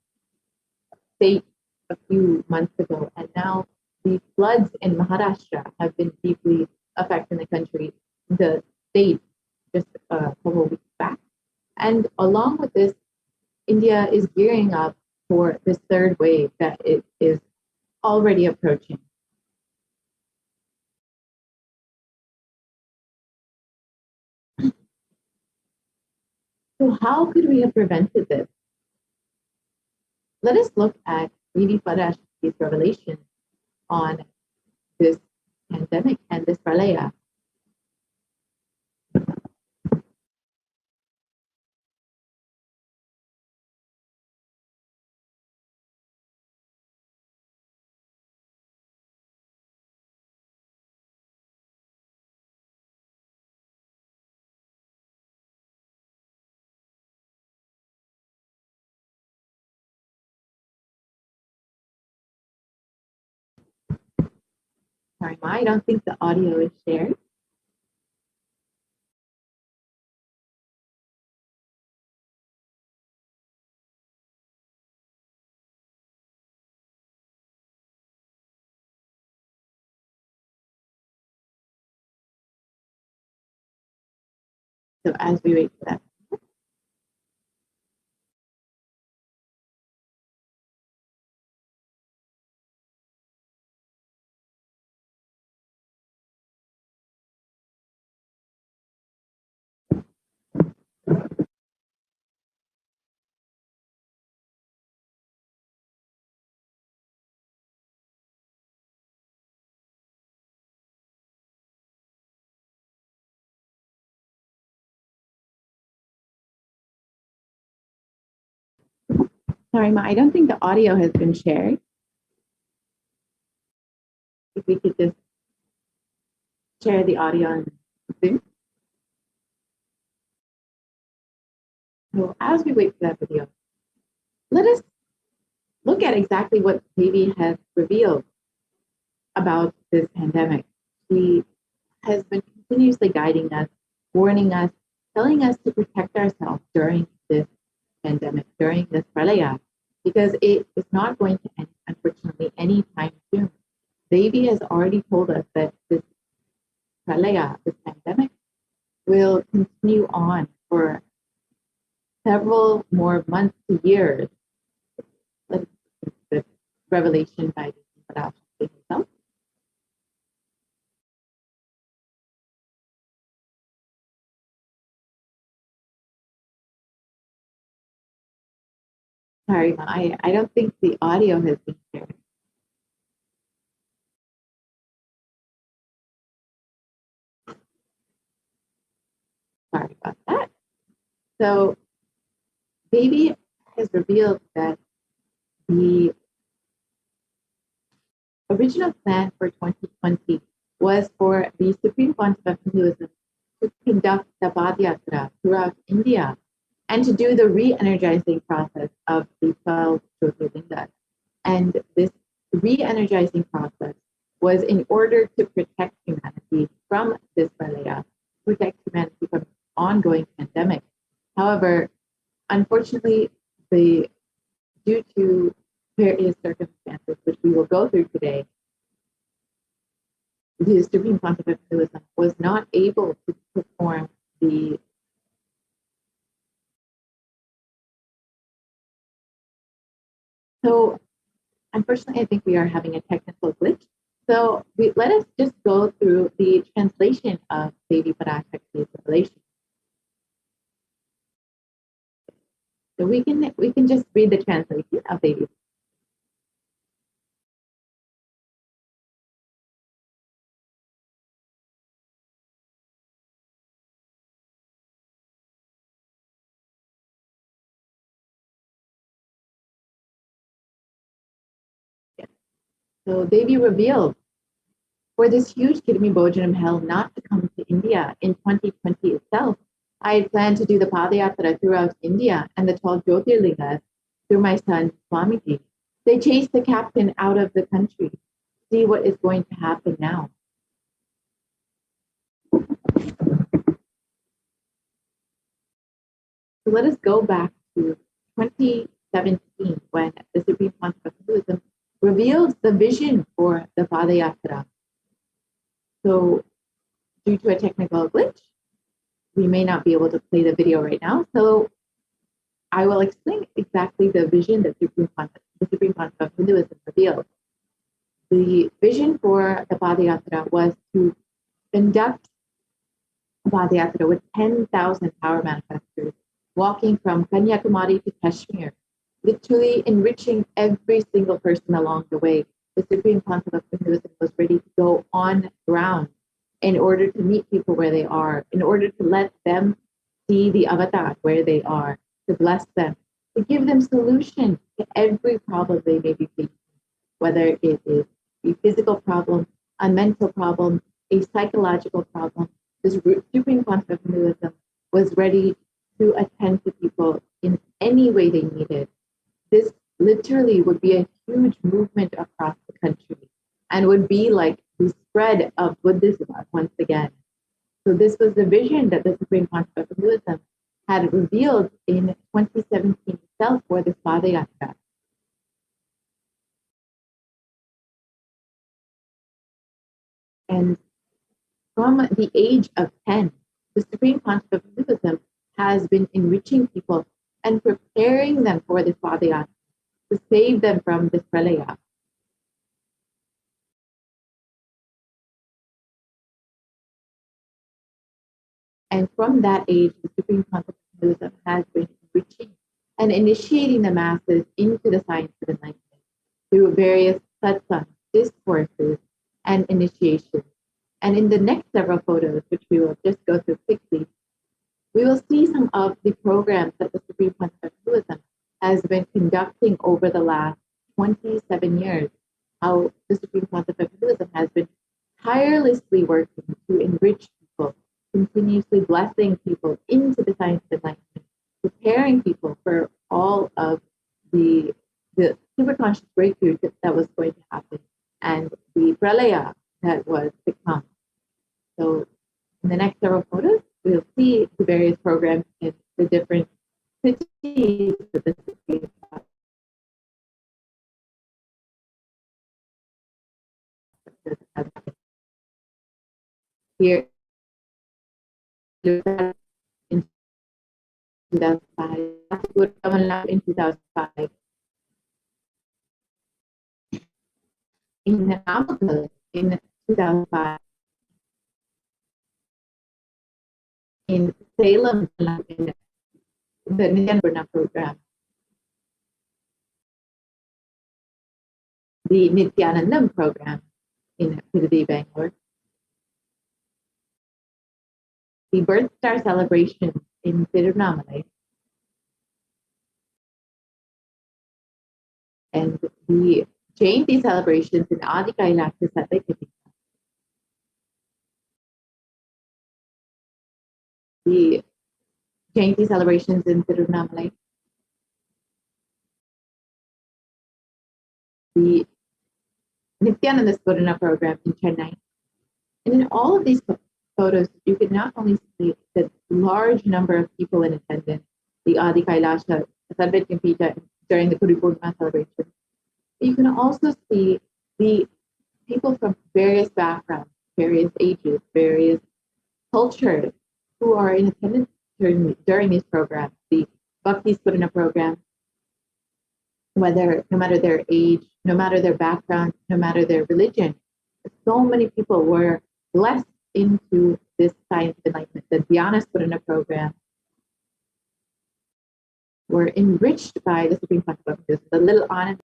state a few months ago, and now the floods in Maharashtra have been deeply affecting the state just a couple of weeks back. And along with this, India is gearing up for this third wave that it is already approaching. So how could we have prevented this? Let us look at Devi Parashakti's revelation on this pandemic and this pralaya. Sorry, Ma, I don't think the audio is shared. So as we wait for that. Sorry, Ma, I don't think the audio has been shared. If we could just share the audio on Zoom. So as we wait for that video, let us look at exactly what Devi has revealed about this pandemic. She has been continuously guiding us, warning us, telling us to protect ourselves during this pandemic, during this pralaya, because it is not going to end, unfortunately, anytime soon. Devi has already told us that this pralaya, this pandemic, will continue on for several more months to years. The revelation by Parashakti himself. Sorry, Ma, I don't think the audio has been shared. Sorry about that. So, Devi has revealed that the original plan for 2020 was for the Supreme Council of Hinduism to conduct the Padayatra throughout India and to do the re-energizing process of the 12 Jyotirlingas. And this re-energizing process was in order to protect humanity from this pralaya, protect humanity from ongoing pandemic. However, unfortunately, due to various circumstances, which we will go through today, the Supreme Council of Hinduism was not able to perform the So, unfortunately, I think we are having a technical glitch. So, let us just go through the translation of Devi Parashakti's revelation. So we can just read the translation of Devi. So Devi revealed for this huge Kirmi Bhojanam held not to come to India in 2020 itself. I had planned to do the Padayatra throughout India and the 12 Jyotirlingas through my son Swamiji. They chased the captain out of the country. See what is going to happen now. So let us go back to 2017 when the Supreme Council of Hinduism revealed the vision for the Padayatra. So due to a technical glitch, we may not be able to play the video right now. So I will explain exactly the vision that the Supreme Council of Hinduism revealed. The vision for the Padayatra was to conduct a Padayatra with 10,000 power manifestors, walking from Kanyakumari to Kashmir, literally enriching every single person along the way. The Supreme Council of Hinduism was ready to go on ground in order to meet people where they are, in order to let them see the avatar where they are, to bless them, to give them solutions to every problem they may be facing, whether it is a physical problem, a mental problem, a psychological problem. The Supreme Council of Hinduism was ready to attend to people in any way they needed. This literally would be a huge movement across the country and would be like the spread of Buddhism once again. So this was the vision that the Supreme Council of Hinduism had revealed in 2017 itself for this Padayatra. And from the age of 10, the Supreme Council of Hinduism has been enriching people and preparing them for this Padayatra to save them from this pralaya. And from that age, the Supreme Council of Hinduism has been enriching and initiating the masses into the science of enlightenment through various satsangs, discourses, and initiations. And in the next several photos, which we will just go through quickly, we will see some of the programs that the Supreme Council of Hinduism has been conducting over the last 27 years, how the Supreme Council of Hinduism has been tirelessly working to enrich people, continuously blessing people into the science of enlightenment, preparing people for all of the superconscious breakthrough that was going to happen and the pralaya that was to come. So in the next several photos, we'll see the various programs in the different cities of the Supreme Council. Here in 2005, in 2005, in Namakkal in 2005, in Salem in the Nityananda program, the Nityanandam program in Tirupati, Bangalore, the Birth Star celebration in Tiruvannamalai, and the Jayanti celebrations in Adi Kailasa Satyakati, the Jayanti celebrations in Tiruvannamalai, the Nityananda Spurana program in Chennai. And in all of these photos, you can not only see the large number of people in attendance, the Adi Kailasa Satyakati during the Guru Purnima celebration, but you can also see the people from various backgrounds, various ages, various cultures who are in attendance during these programs, the Bhakti Spurana program, no matter their age, no matter their background, no matter their religion. So many people were blessed into this science of enlightenment. The Dhyana Spurana program were enriched by the Supreme Council of Hinduism. The little honest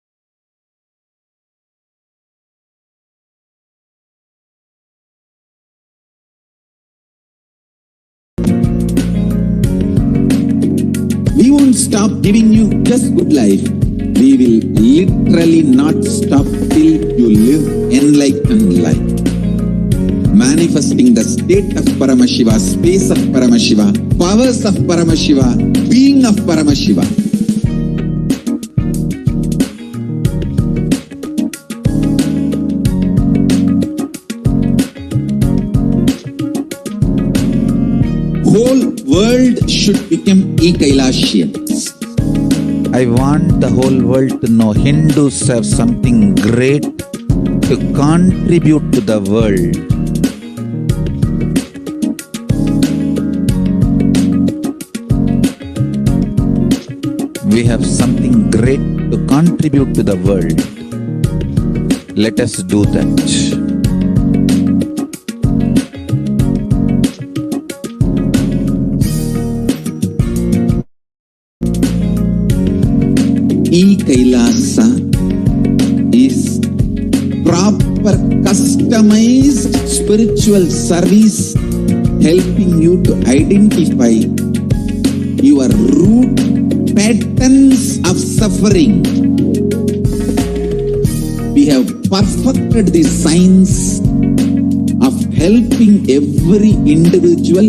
We won't stop giving you just good life. we will literally not stop till you live enlightened life. Manifesting the state of Paramashiva, space of Paramashiva, powers of Paramashiva, being of Paramashiva. Whole world should become e-Kailashians. I want the whole world to know Hindus have something great to contribute to the world. We have something great to contribute to the world. Let us do that. E-Kailasa is proper customized spiritual service helping you to identify your root patterns of suffering. We have perfected the science of helping every individual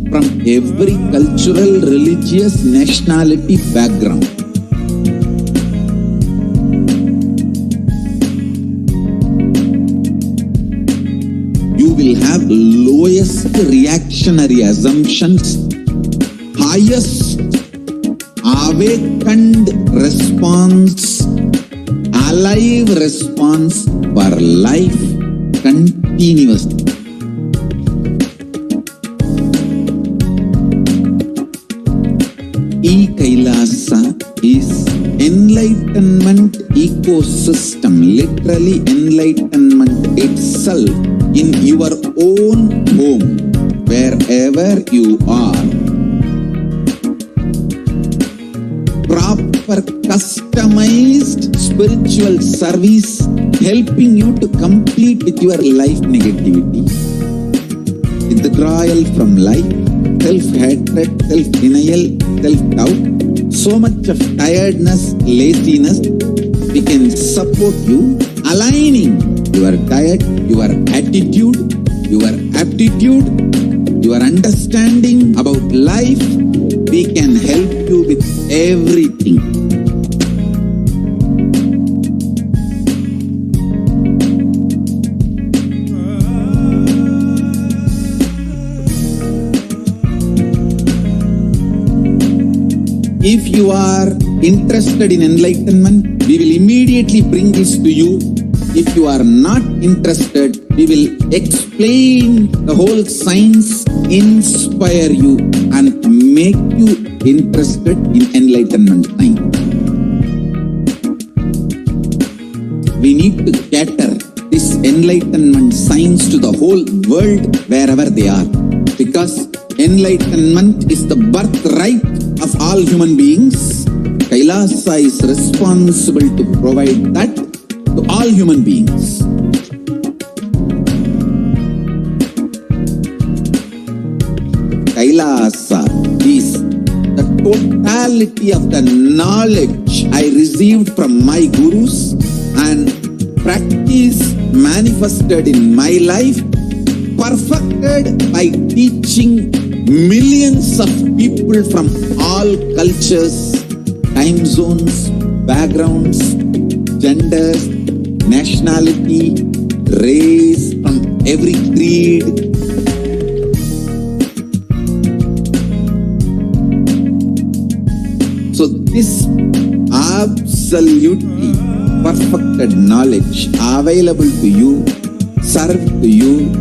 from every cultural, religious, nationality background. You will have lowest reactionary assumptions, highest awakened response, alive response for life continuously. E-Kailasa is enlightenment ecosystem, literally enlightenment itself in your own home, wherever you are. Proper customized spiritual service helping you to complete with your life negativity. Withdrawal from life, self-hatred, self-denial, self-doubt, so much of tiredness, laziness. We can support you aligning your diet, your attitude, your aptitude, your understanding about life. We can help you with everything. If you are interested in enlightenment, we will immediately bring this to you. If you are not interested, we will explain the whole science, inspire you and make you interested in enlightenment time. We need to cater this enlightenment science to the whole world wherever they are, because enlightenment is the birthright of all human beings. Kailasa is responsible to provide that to all human beings. Kailasa is the totality of the knowledge I received from my gurus and practice manifested in my life, perfected by teaching millions of people from all cultures, time zones, backgrounds, genders, nationality, race, from every creed. So this absolutely perfected knowledge available to you, served to you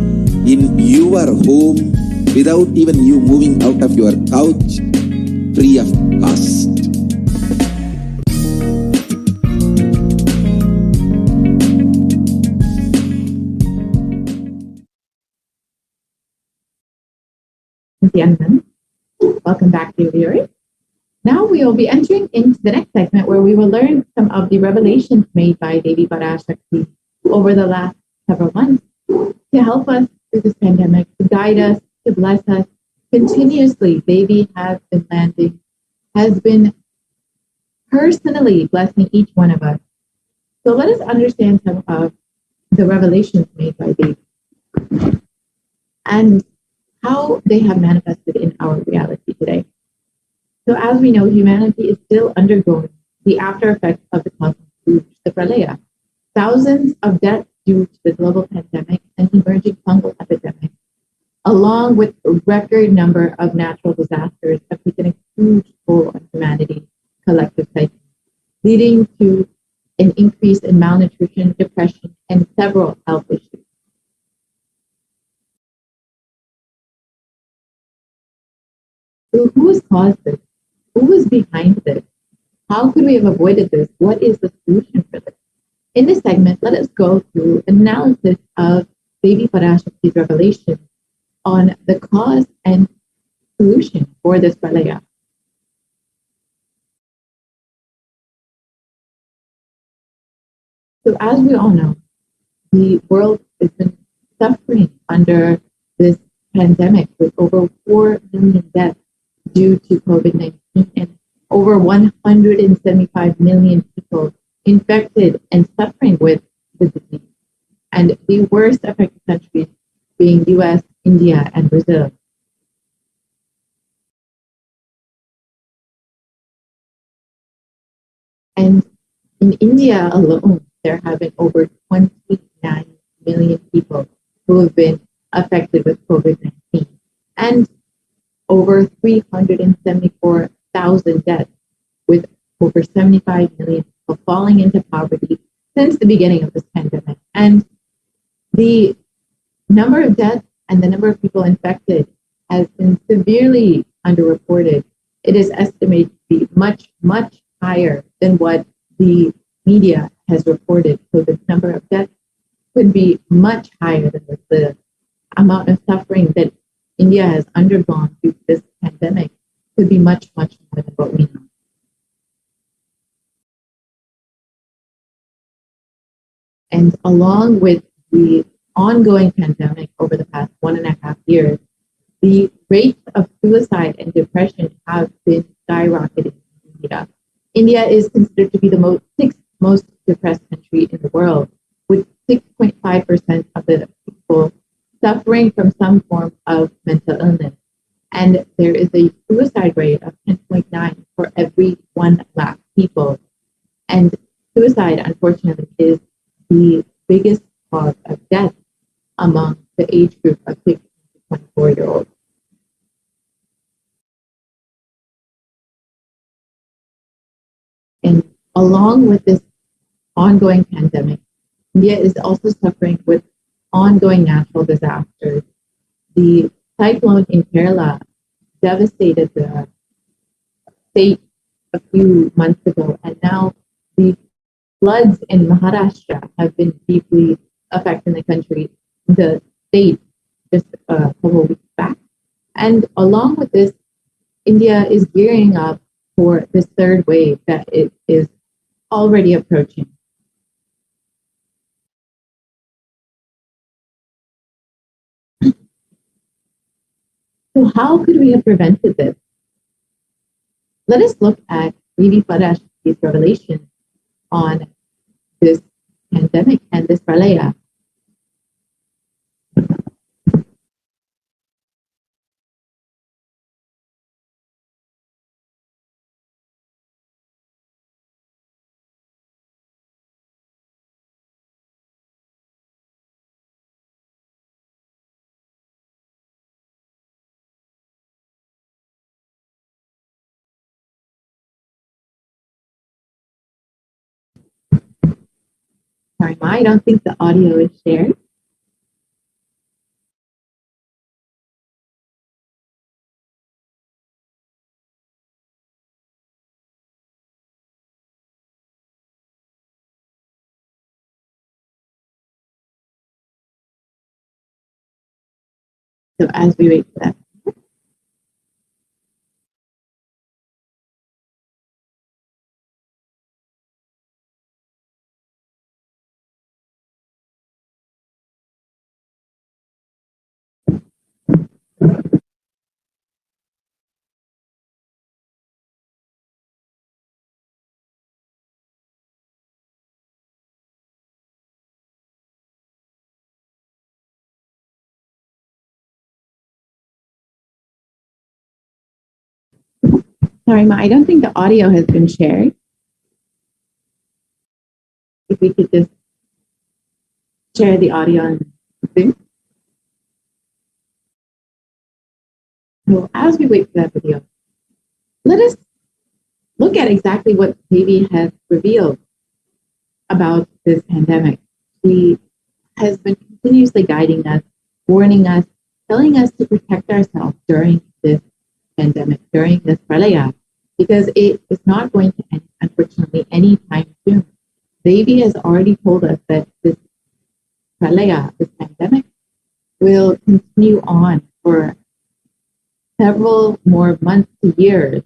in your home without even you moving out of your couch, free of cost. Welcome back, dear viewers. Now we will be entering into the next segment where we will learn some of the revelations made by Devi PARASHAKTI over the last several months to help us through this pandemic, to guide us, to bless us. Continuously, Devi has been landing, has been personally blessing each one of us. So let us understand some of the revelations made by Devi and how they have manifested in our reality today. So as we know, humanity is still undergoing the after effects of the cosmic scourge, the pralaya. Thousands of deaths due to the global pandemic and emerging fungal epidemic, along with a record number of natural disasters, have taken a huge toll on humanity's collective psyche, leading to an increase in malnutrition, depression, and several health issues. So who has caused this? Who is behind this? How could we have avoided this? What is the solution for this? In this segment, let us go through an analysis of Devi PARASHAKTI's revelation on the cause and solution for this pralaya. So as we all know, the world has been suffering under this pandemic with over 4 million deaths due to COVID-19 and over 175 million people infected and suffering with the disease. And the worst affected countries being US, India, and Brazil. And in India alone, there have been over 29 million people who have been affected with COVID-19 and over 374,000 deaths, with over 75 million people falling into poverty since the beginning of this pandemic. And the number of deaths and the number of people infected has been severely underreported. It is estimated to be much, much higher than what the media has reported. So the number of deaths could be much higher than the amount of suffering that India has undergone due to this pandemic could be much, much more than what we know. And along with the ongoing pandemic over the past 1.5 years, the rates of suicide and depression have been skyrocketing in India. India is considered to be the sixth most depressed country in the world, with 6.5% of the people suffering from some form of mental illness. And there is a suicide rate of 10.9 for every 1 lakh people. And suicide, unfortunately, is the biggest cause of death among the age group of 16 to 24-year-olds. And along with this ongoing pandemic, India is also suffering with ongoing natural disasters. The cyclone in Kerala devastated the state a few months ago, and now the floods in Maharashtra have been deeply affecting the country, the state, just a couple of weeks back. And along with this, India is gearing up for this third wave that it is already approaching. So how could we have prevented this? Let us look at Devi PARASHAKTI's revelation on this pandemic and this pralaya. Sorry, Ma, I don't think the audio is shared. So as we wait for that. Sorry, Ma, I don't think the audio has been shared. If we could just share the audio on Zoom. So as we wait for that video, let us look at exactly what Devi has revealed about this pandemic. She has been continuously guiding us, warning us, telling us to protect ourselves during this pandemic, during this pralaya, because it is not going to end, unfortunately, anytime soon. Devi has already told us that this pralaya, this pandemic, will continue on for several more months to years.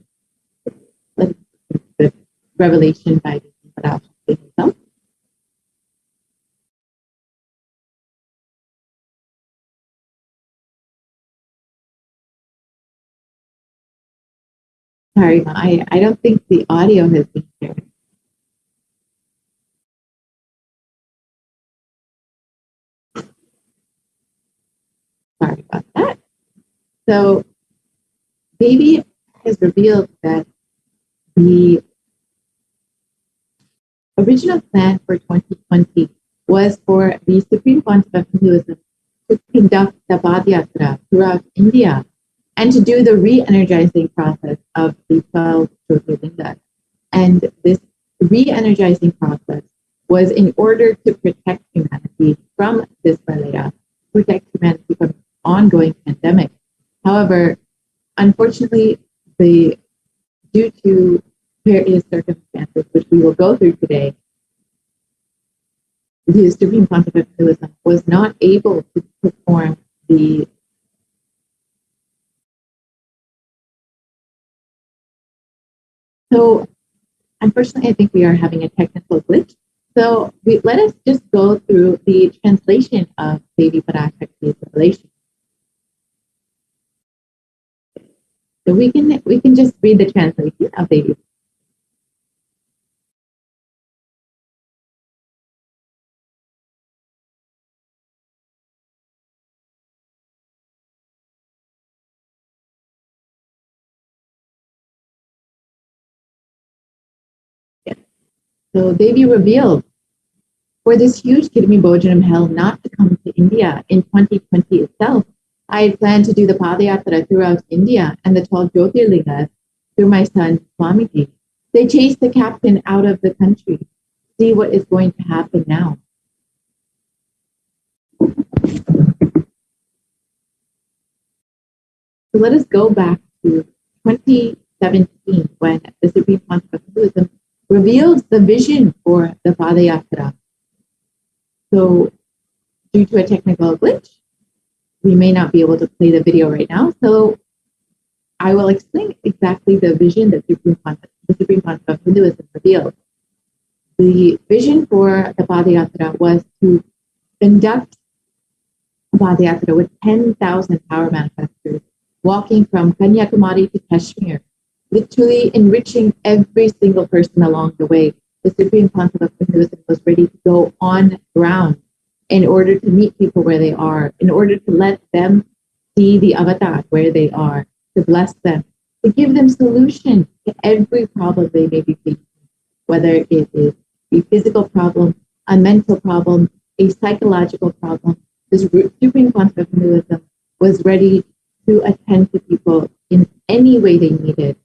The revelation by PARASHAKTI himself. Sorry, Ma, I don't think the audio has been shared. Sorry about that. So, Devi has revealed that the original plan for 2020 was for the Supreme Council of Hinduism to conduct the Padayatra throughout India and to do the re-energizing process of the 12 Jyotirlingas. And this re-energizing process was in order to protect humanity from this pralaya, protect humanity from ongoing pandemic. However, unfortunately, due to various circumstances, which we will go through today, the Supreme Council of Hinduism was not able to perform the So, unfortunately, I think we are having a technical glitch. So, let us just go through the translation of Devi PARASHAKTI's revelation. So we can just read the translation of Devi. So Devi revealed, for this huge Kidmi Bhojanam held not to come to India in 2020 itself, I had planned to do the Padayatra throughout India and the 12 Jyotirlingas through my son Swamiji. They chased the captain out of the country. See what is going to happen now. So let us go back to 2017 when the Supreme Council of Hinduism revealed the vision for the Padayatra. So due to a technical glitch, we may not be able to play the video right now. So I will explain exactly the vision that the Supreme Council of Hinduism revealed. The vision for the Padayatra was to conduct a Padayatra with 10,000 power manifestors, walking from Kanyakumari to Kashmir, literally enriching every single person along the way. The Supreme Council of Hinduism was ready to go on ground in order to meet people where they are, in order to let them see the avatar where they are, to bless them, to give them solutions to every problem they may be facing, whether it is a physical problem, a mental problem, a psychological problem. The Supreme Council of Hinduism was ready to attend to people in any way they needed.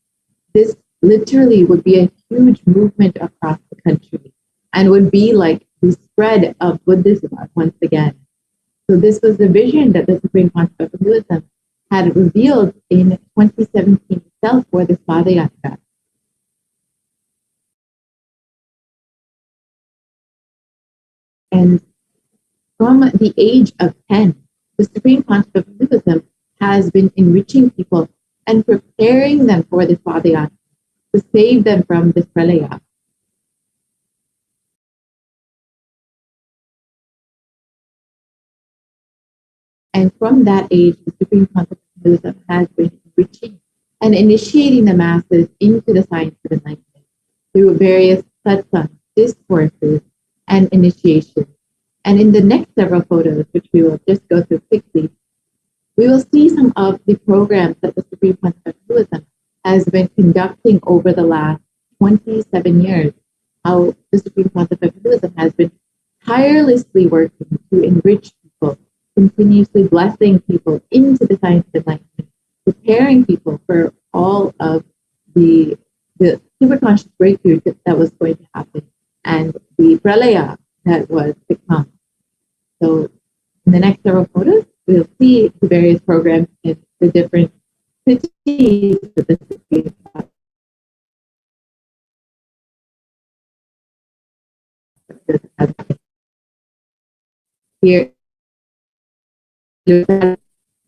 This literally would be a huge movement across the country and would be like the spread of Buddhism once again. So this was the vision that the Supreme Council of Hinduism had revealed in 2017 itself for this Padayatra. And from the age of 10, the Supreme Council of Hinduism has been enriching people and preparing them for this Padayatra to save them from this pralaya. And from that age, the Supreme Council of Hinduism has been enriching and initiating the masses into the science of enlightenment through various satsangs, discourses, and initiations. And in the next several photos, which we will just go through quickly, we will see some of the programs that the Supreme Council of Hinduism has been conducting over the last 27 years, how the Supreme Council of Hinduism has been tirelessly working to enrich people, continuously blessing people into the science of enlightenment, preparing people for all of the superconscious breakthrough that was going to happen and the pralaya that was to come. So in the next several photos, we'll see the various programs in the different cities of the Supreme Council. Here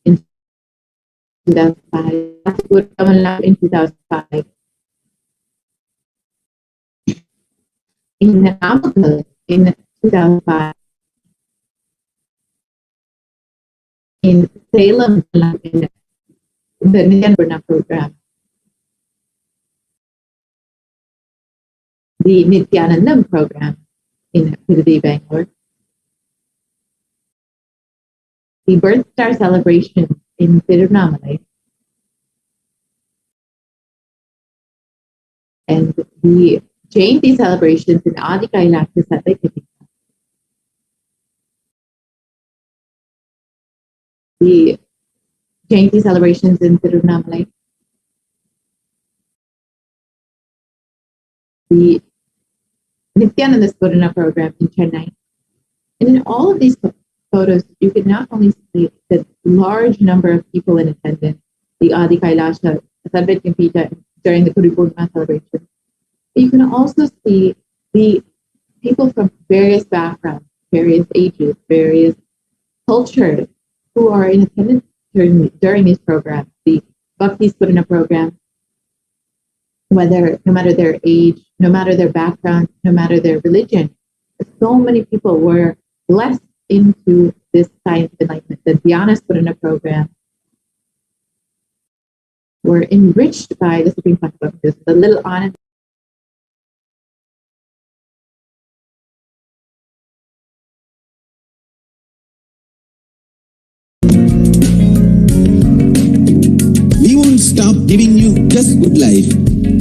in 2005, would come in 2005. In Namakal in 2005. In Salem in the Nityananda program. The Nityanandam program in Tirupati, Bangalore. The Birth Star celebration in Tiruvannamalai. And the Jayanti celebrations in Adi Kailasa Satyakati. The Jayanti celebrations in Tiruvannamalai. The Nityananda Spurana program in Chennai. And in all of these photos, you can not only see the large number of people in attendance, the Adi Kailasa Satyakati during the Puripurna celebration, but you can also see the people from various backgrounds, various ages, various cultures who are in attendance during these programs. The Bhakti Spurana program, no matter their age, no matter their background, no matter their religion, so many people were blessed into this science of enlightenment. The Dhyana Spurana program were enriched by the Supreme Council of Hinduism. The little honest We won't stop giving you just good life.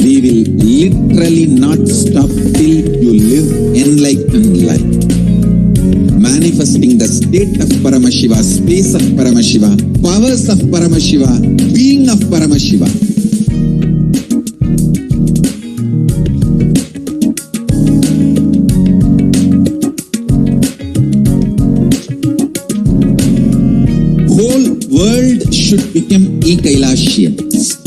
We will literally not stop till you live enlightened life. Manifesting the state of Paramashiva, space of Paramashiva, powers of Paramashiva, being of Paramashiva. Whole world should become e-Kailashians.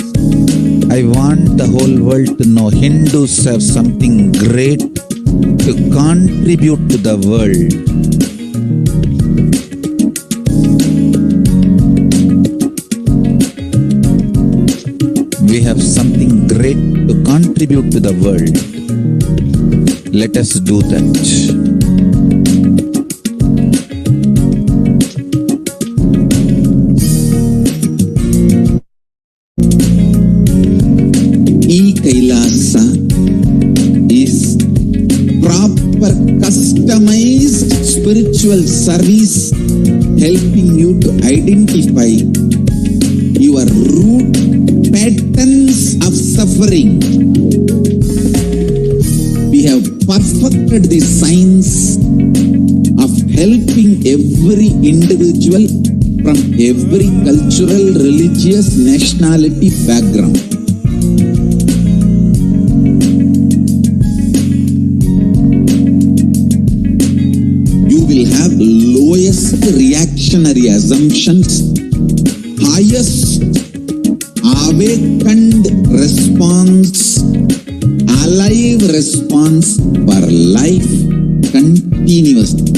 I want the whole world to know Hindus have something great to contribute to the world. We have something great to contribute to the world. Let us do that. E-Kailasa is proper customized spiritual service helping you to identify your root patterns of suffering. We have perfected the science of helping every individual from every cultural, religious, nationality background. You will have lowest reactionary assumptions, highest awakened response, alive response for life continuously.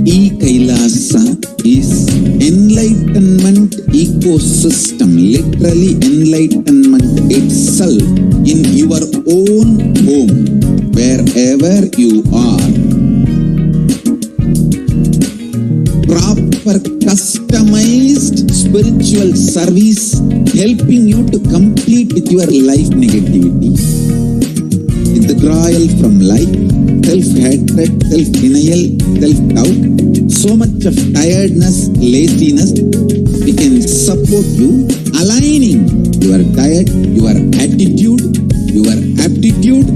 E-Kailasa is enlightenment ecosystem, literally enlightenment itself in your own home, wherever you are. Proper customized spiritual service helping you to complete with your life negativity. Withdrawal from life, self-hatred, self-denial, self-doubt, so much of tiredness, laziness, we can support you, aligning your diet, your attitude, your aptitude,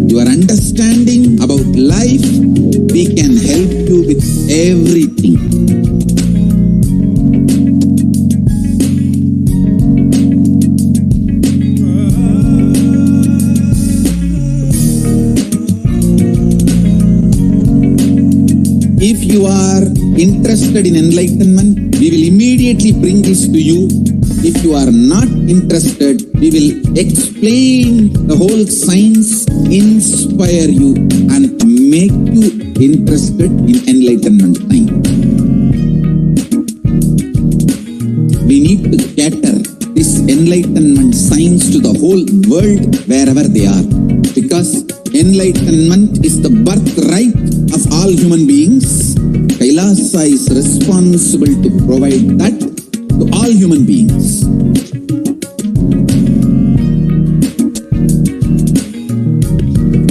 your understanding about life. We can help you with everything. If you are interested in enlightenment, we will immediately bring this to you. If you are not interested, we will explain the whole science, inspire you, and make you interested in enlightenment time. We need to cater this enlightenment science to the whole world wherever they are, because enlightenment is the birthright of all human beings. Kailasa is responsible to provide that to all human beings.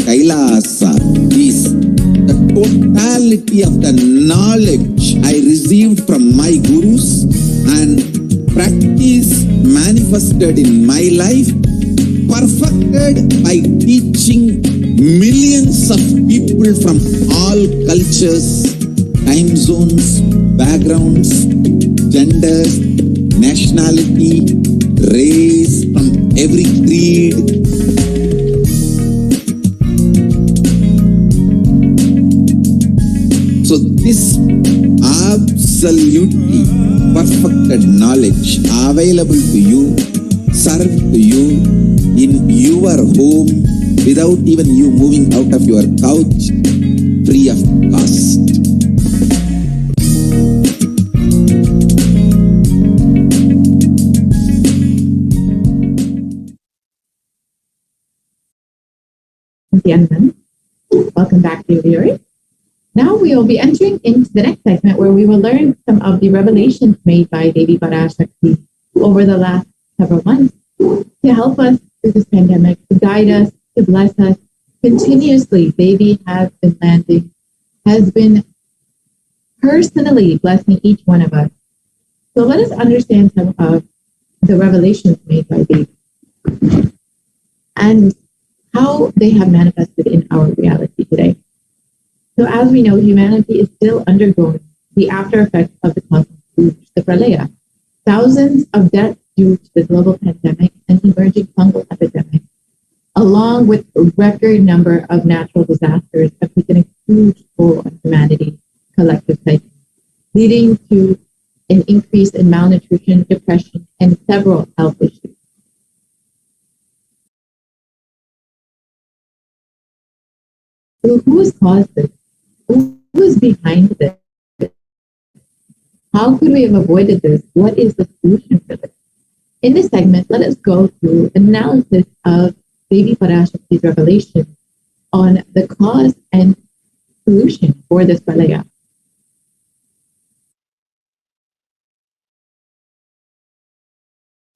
Kailasa is the totality of the knowledge I received from my gurus and practice manifested in my life, perfected by teaching millions of people from all cultures, time zones, backgrounds, genders, nationality, race, from every creed. So this absolutely perfected knowledge available to you, served to you in your home without even you moving out of your couch, free of cost. Welcome back, dear viewers. Now we will be entering into the next segment where we will learn some of the revelations made by Devi PARASHAKTI over the last several months to help us through this pandemic, to guide us, to bless us. Continuously, Devi has been personally blessing each one of us. So let us understand some of the revelations made by Devi and how they have manifested in our reality today. So as we know, humanity is still undergoing the after effects of the cosmic scourge, the pralaya. Thousands of deaths due to the global pandemic and emerging fungal epidemic, along with a record number of natural disasters, have taken a huge toll on humanity's collective psyche, leading to an increase in malnutrition, depression, and several health issues. So who has caused this? Who is behind this? How could we have avoided this? What is the solution for this? In this segment, let us go through an analysis of Devi PARASHAKTI's revelation on the cause and solution for this pralaya.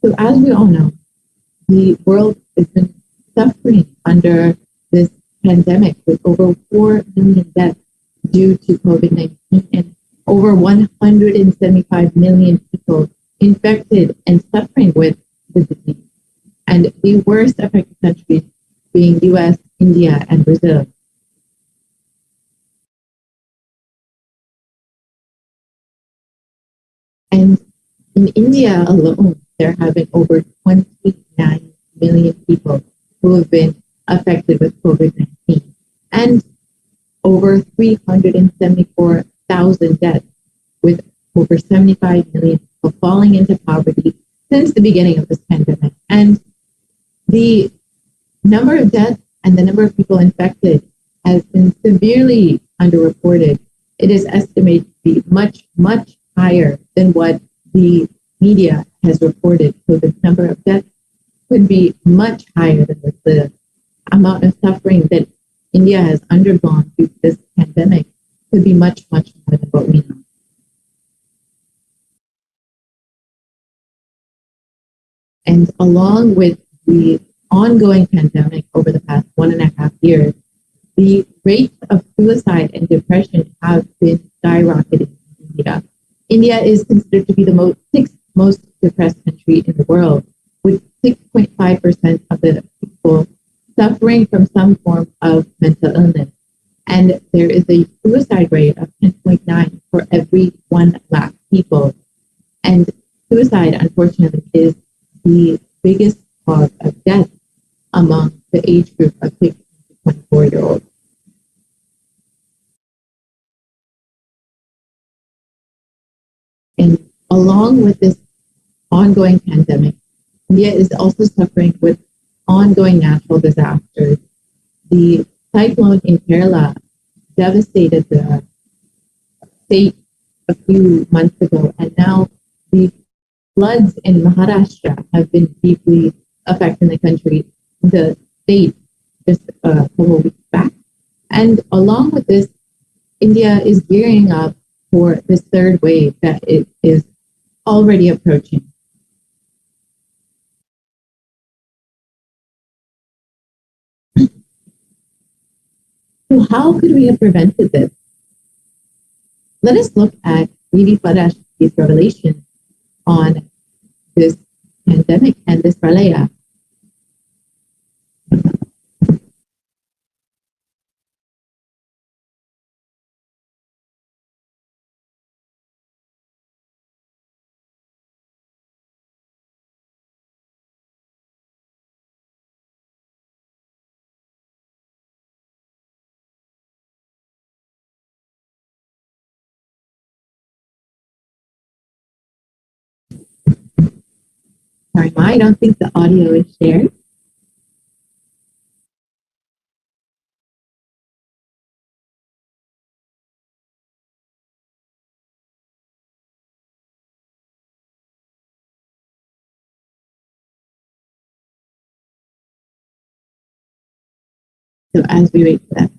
So as we all know, the world has been suffering under this pandemic with over 4 million deaths due to COVID-19 and over 175 million people infected and suffering with the disease. And the worst affected countries being US, India, and Brazil. And in India alone, there have been over 29 million people who have been affected with COVID-19 and over 374,000 deaths, with over 75 million people falling into poverty since the beginning of this pandemic. And the number of deaths and the number of people infected has been severely underreported. It is estimated to be much, much higher than what the media has reported. So the number of deaths could be much higher than the amount of suffering that India has undergone due to this pandemic could be much, much more than what we know. And along with the ongoing pandemic over the past 1.5 years, the rates of suicide and depression have been skyrocketing in India. India is considered to be the sixth most depressed country in the world, with 6.5% of the people suffering from some form of mental illness. And there is a suicide rate of 10.9 for every 1 lakh people. And suicide, unfortunately, is the biggest cause of death among the age group of 16 to 24-year-olds. And along with this ongoing pandemic, India is also suffering with ongoing natural disasters. The cyclone in Kerala devastated the state a few months ago, and now the floods in Maharashtra have been deeply affecting the country, the state, just a couple weeks back. And along with this, India is gearing up for this third wave that it is already approaching. So how could we have prevented this? Let us look at Devi Parashakti's revelation on this pandemic and this pralaya. Sorry, Ma, I don't think the audio is shared. So as we wait for that.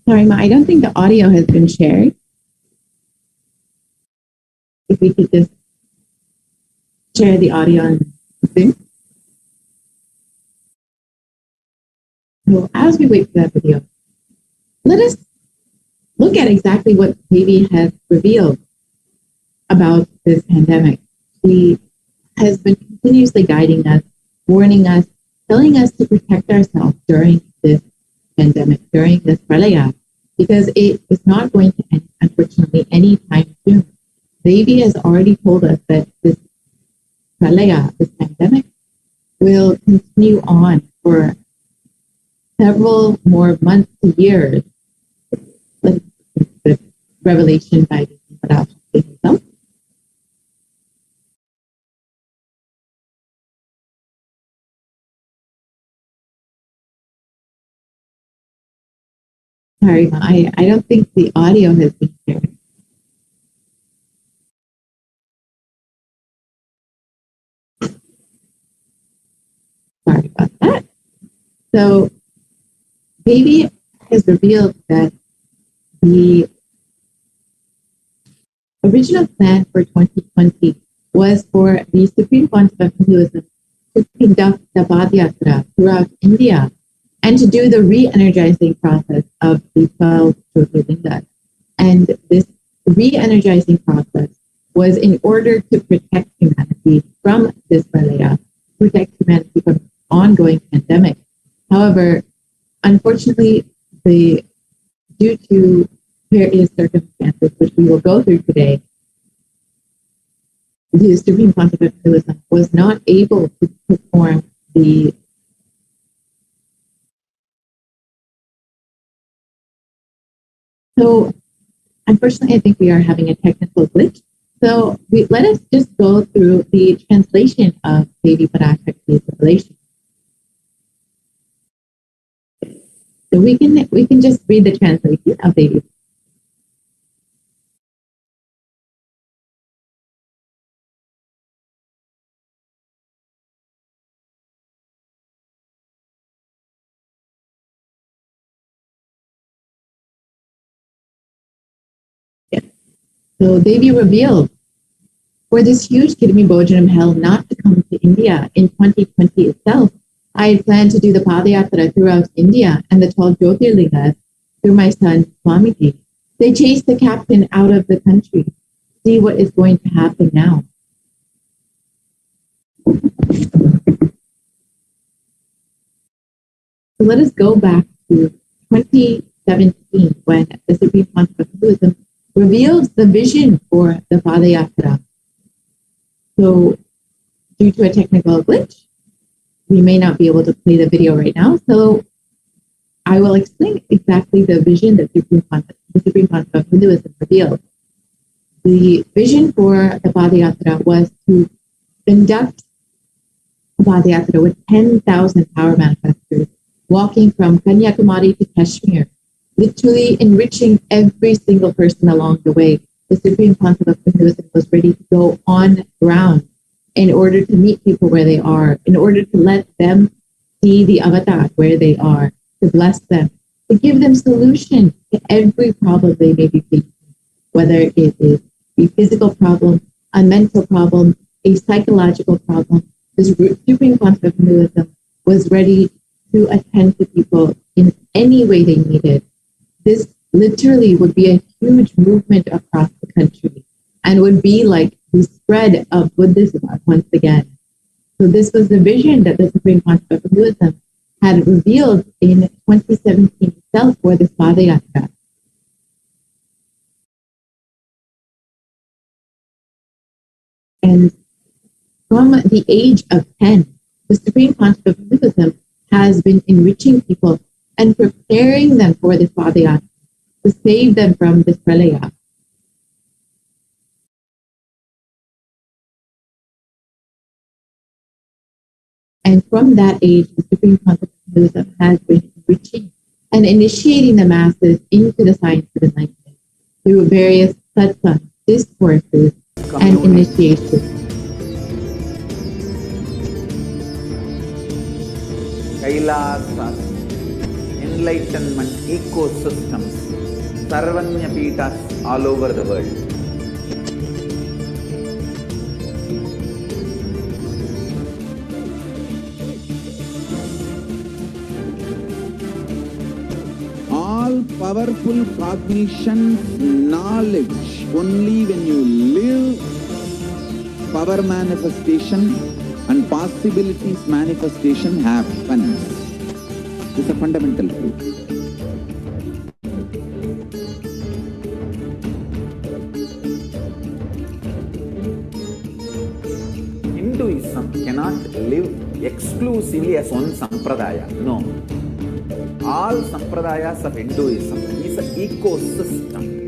Sorry, Ma, I don't think the audio has been shared. If we could just share the audio on Zoom. So as we wait for that video, let us look at exactly what Devi has revealed about this pandemic. She has been continuously guiding us, warning us, telling us to protect ourselves during this pandemic, during this pralaya, because it is not going to end, unfortunately, anytime soon. Devi has already told us that this pralaya, this pandemic, will continue on for several more months to years. The revelation by Parashakti himself. Sorry, Ma, I don't think the audio has been shared. Sorry about that. So, Devi has revealed that the original plan for 2020 was for the Supreme Council of Hinduism to conduct the Padayatra throughout India and to do the re-energizing process of the 12 Jyotirlingas. And this re-energizing process was in order to protect humanity from this pralaya, protect humanity from ongoing pandemic. However, unfortunately, due to various circumstances, which we will go through today, the Supreme Council of Hinduism was not able to perform the So, unfortunately, I think we are having a technical glitch. So, let us just go through the translation of Devi Parashakti's revelation. So we can just read the translation of Devi. So Devi revealed, for this huge Kirmi Bhojanam held not to come to India in 2020 itself, I had planned to do the Padayatra throughout India and the 12 Jyotirlingas through my son Swamiji. They chased the captain out of the country. See what is going to happen now. So let us go back to 2017 when the Supreme Council of Hinduism reveals the vision for the Padayatra. So due to a technical glitch, we may not be able to play the video right now. So I will explain exactly the vision that the Supreme Council of Hinduism revealed. The vision for the Padayatra was to conduct a Padayatra with 10,000 power manifestors, walking from Kanyakumari to Kashmir, literally enriching every single person along the way. The Supreme Council of Hinduism was ready to go on ground in order to meet people where they are, in order to let them see the avatar where they are, to bless them, to give them solutions to every problem they may be facing, whether it is a physical problem, a mental problem, a psychological problem. The Supreme Council of Hinduism was ready to attend to people in any way they needed. This literally would be a huge movement across the country and would be like the spread of Buddhism once again. So this was the vision that the Supreme Council of Hinduism had revealed in 2017 itself for this Padayatra. And from the age of 10, the Supreme Council of Hinduism has been enriching people and preparing them for this Padayatra, to save them from this pralaya. And from that age, the Supreme Council of Hinduism has been enriching and initiating the masses into the science of enlightenment through various satsangs, discourses, and initiations. Kailasas, enlightenment ecosystems, Sarvanya Peethas all over the world. All powerful cognition, knowledge, only when you live, power manifestation and possibilities manifestation happens. This is a fundamental truth. Hinduism cannot live exclusively as one sampradaya. No. All sampradayas of Hinduism is an ecosystem.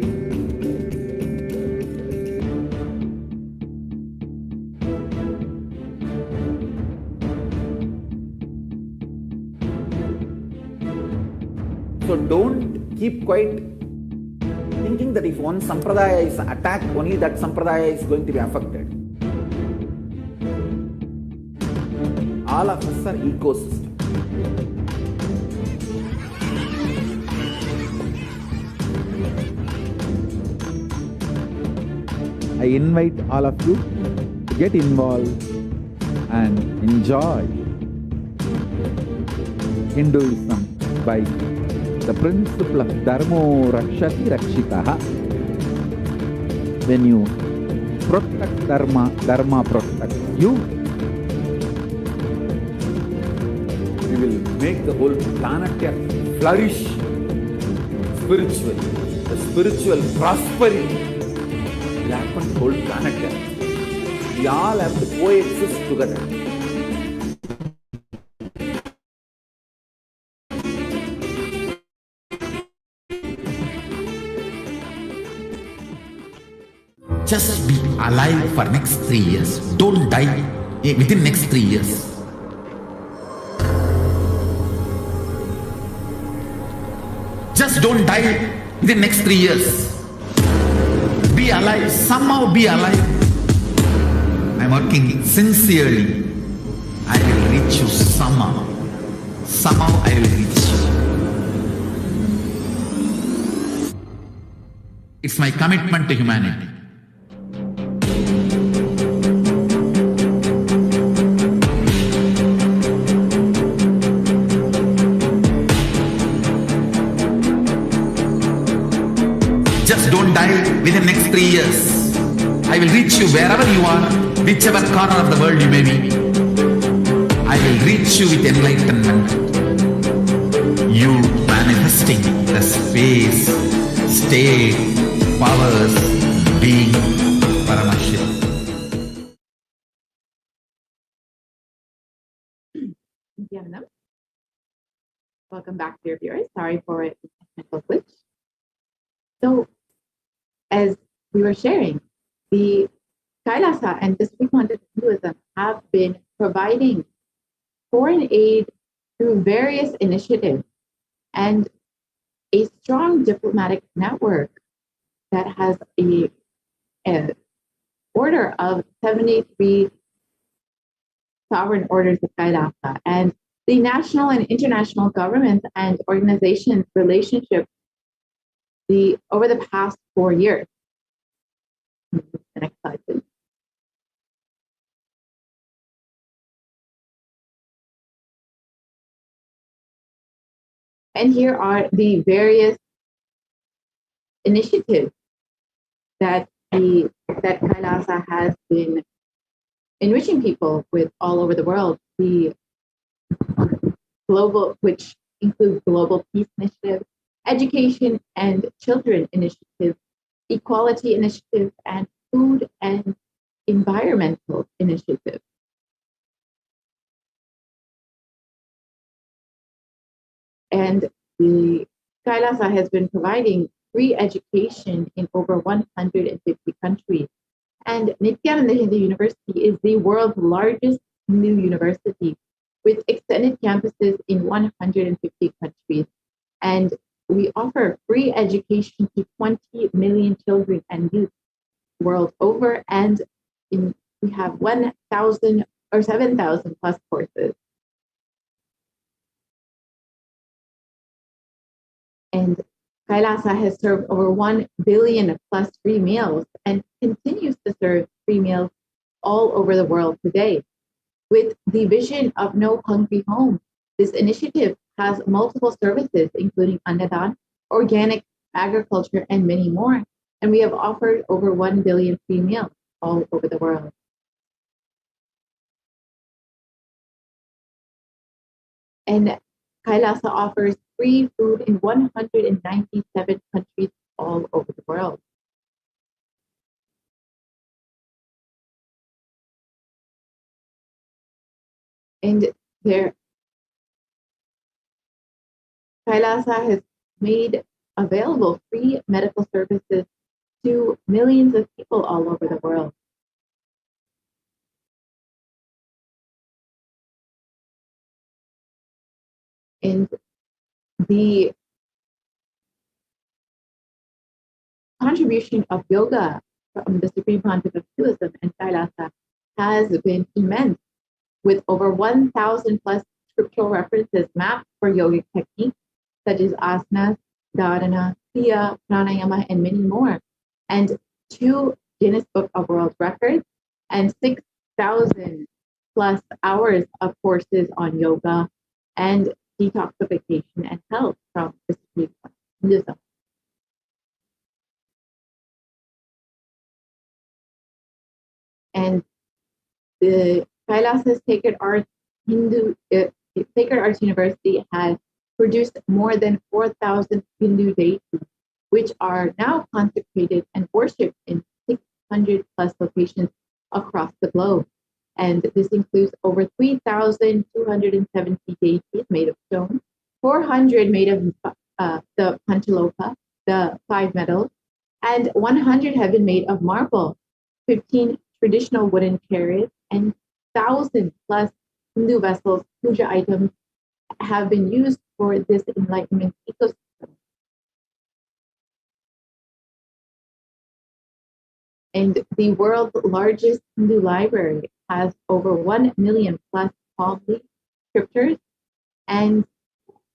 So don't keep quiet thinking that if one sampradaya is attacked, only that sampradaya is going to be affected. All of us are ecosystem. I invite all of you to get involved and enjoy Hinduism by the principle of Dharmo Rakshati Rakshitaha. When you protect Dharma, Dharma protects you. We will make the whole planet flourish spiritually. The spiritual prosperity will happen the whole planet. We all have to coexist together. Just be alive for next 3 years. Don't die within next 3 years. Just don't die within next 3 years. Be alive, somehow be alive. I'm working sincerely. I will reach you somehow. Somehow I will reach you. It's my commitment to humanity. Just don't die within next 3 years. I will reach you wherever you are, whichever corner of the world you may be. I will reach you with enlightenment. You manifesting the space, state, powers, being, Paramashakti. Welcome back, dear viewers. Sorry for a technical glitch. So, as we were sharing, the Kailasa and the Supreme Content of Hinduism have been providing foreign aid through various initiatives and a strong diplomatic network that has a order of 73 sovereign orders of Kailasa, and the national and international governments and organizations' relationship over the past 4 years. The next slide, please. And here are the various initiatives that Kailasa has been enriching people with all over the world. The global, which includes Global Peace Initiative, Education and Children Initiative, Equality Initiative, and Food and Environmental Initiative. And the Kailasa has been providing free education in over 150 countries. And Nityananda Hindu University is the world's largest Hindu university with extended campuses in 150 countries. And we offer free education to 20 million children and youth world over. And we have 1,000 or 7,000 plus courses. And Kailasa has served over 1 billion plus free meals and continues to serve free meals all over the world today. With the vision of no hungry home, this initiative has multiple services, including Annadan, organic agriculture, and many more. And we have offered over 1 billion free meals all over the world. And Kailasa offers free food in 197 countries all over the world. And Kailasa has made available free medical services to millions of people all over the world. And the contribution of yoga from the Supreme Pontiff of Hinduism and Kailasa has been immense, with over 1,000 plus scriptural references mapped for yogic techniques such as asanas, dharana, kriya, pranayama, and many more, and 2 Guinness Book of World Records, and 6,000 plus hours of courses on yoga and detoxification and health from the Supreme Pontiff of Hinduism. And the Kailasa Sacred Arts University has produced more than 4,000 Hindu deities, which are now consecrated and worshipped in 600 plus locations across the globe. And this includes over 3,270 deities made of stone, 400 made of the Panchaloka, the 5 metals, and 100 have been made of marble, 15 traditional wooden chariots, and 1,000 plus Hindu vessels, puja items have been used for this enlightenment ecosystem. And the world's largest Hindu library has over 1 million plus palm leaf scriptures and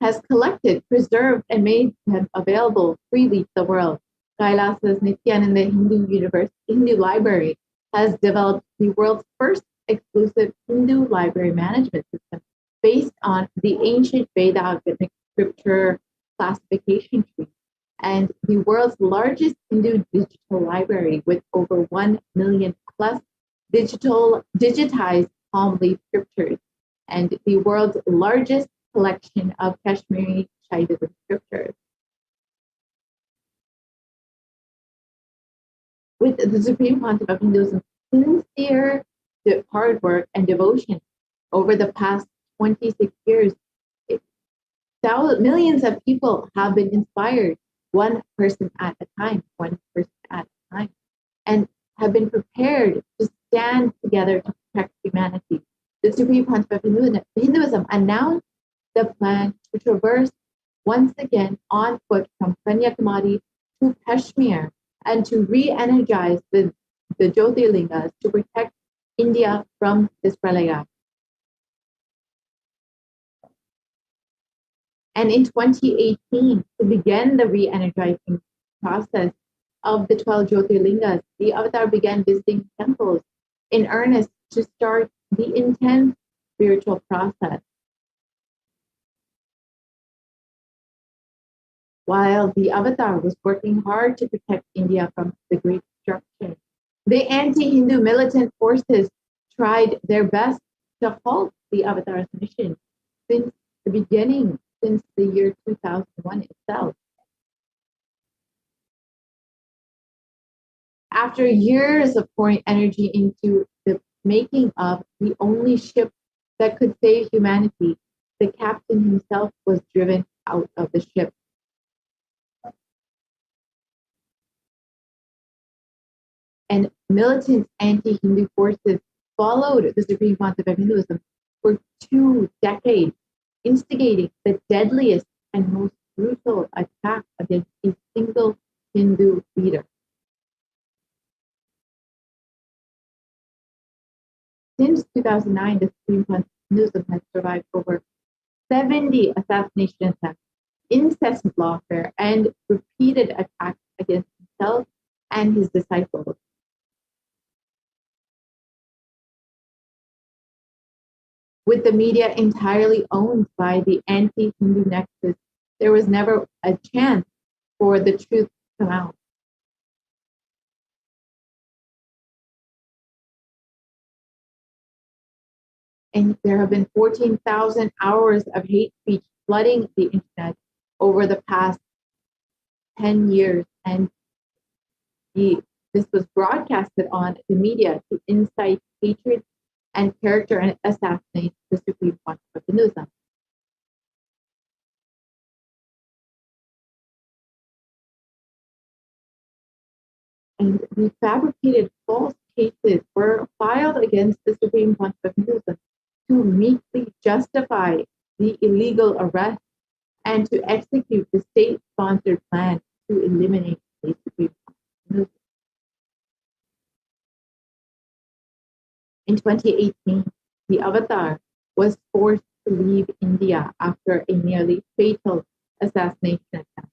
has collected, preserved, and made them available freely to the world. Kailasa's Nityananda Hindu Library has developed the world's first exclusive Hindu library management system based on the ancient Vedic scripture classification tree, and the world's largest Hindu digital library with over 1 million plus digitized palm leaf scriptures, and the world's largest collection of Kashmiri Shaivism scriptures. With the Supreme Pontiff of Hinduism's sincere hard work and devotion over the past 26 years, millions of people have been inspired, one person at a time, and have been prepared to stand together to protect humanity. The Supreme Pontiff of Hinduism announced the plan to traverse once again on foot from Kanyakumari to Kashmir and to re-energize the Jyotirlingas to protect India from this pralaya. And in 2018, to begin the re-energizing process of the 12 Jyotirlingas, the Avatar began visiting temples in earnest to start the intense spiritual process. While the Avatar was working hard to protect India from the Great Destruction, the anti-Hindu militant forces tried their best to halt the Avatar's mission since the beginning, since the year 2001 itself. After years of pouring energy into the making of the only ship that could save humanity, the captain himself was driven out of the ship. And militant anti-Hindu forces followed the Supreme Pontiff of Hinduism for 2 decades, instigating the deadliest and most brutal attack against a single Hindu leader. Since 2009, the Supreme Pontiff of Hinduism has survived over 70 assassination attempts, incessant lawfare, and repeated attacks against himself and his disciples. With the media entirely owned by the anti-Hindu nexus, there was never a chance for the truth to come out. And there have been 14,000 hours of hate speech flooding the internet over the past 10 years. And this was broadcasted on the media to incite hatred and character and assassinate the Supreme Pontiff of Hinduism. And the fabricated false cases were filed against the Supreme Pontiff of Hinduism to meekly justify the illegal arrest and to execute the state-sponsored plan to eliminate the Supreme Pontiff of Hinduism. In 2018, the Avatar was forced to leave India after a nearly fatal assassination attempt.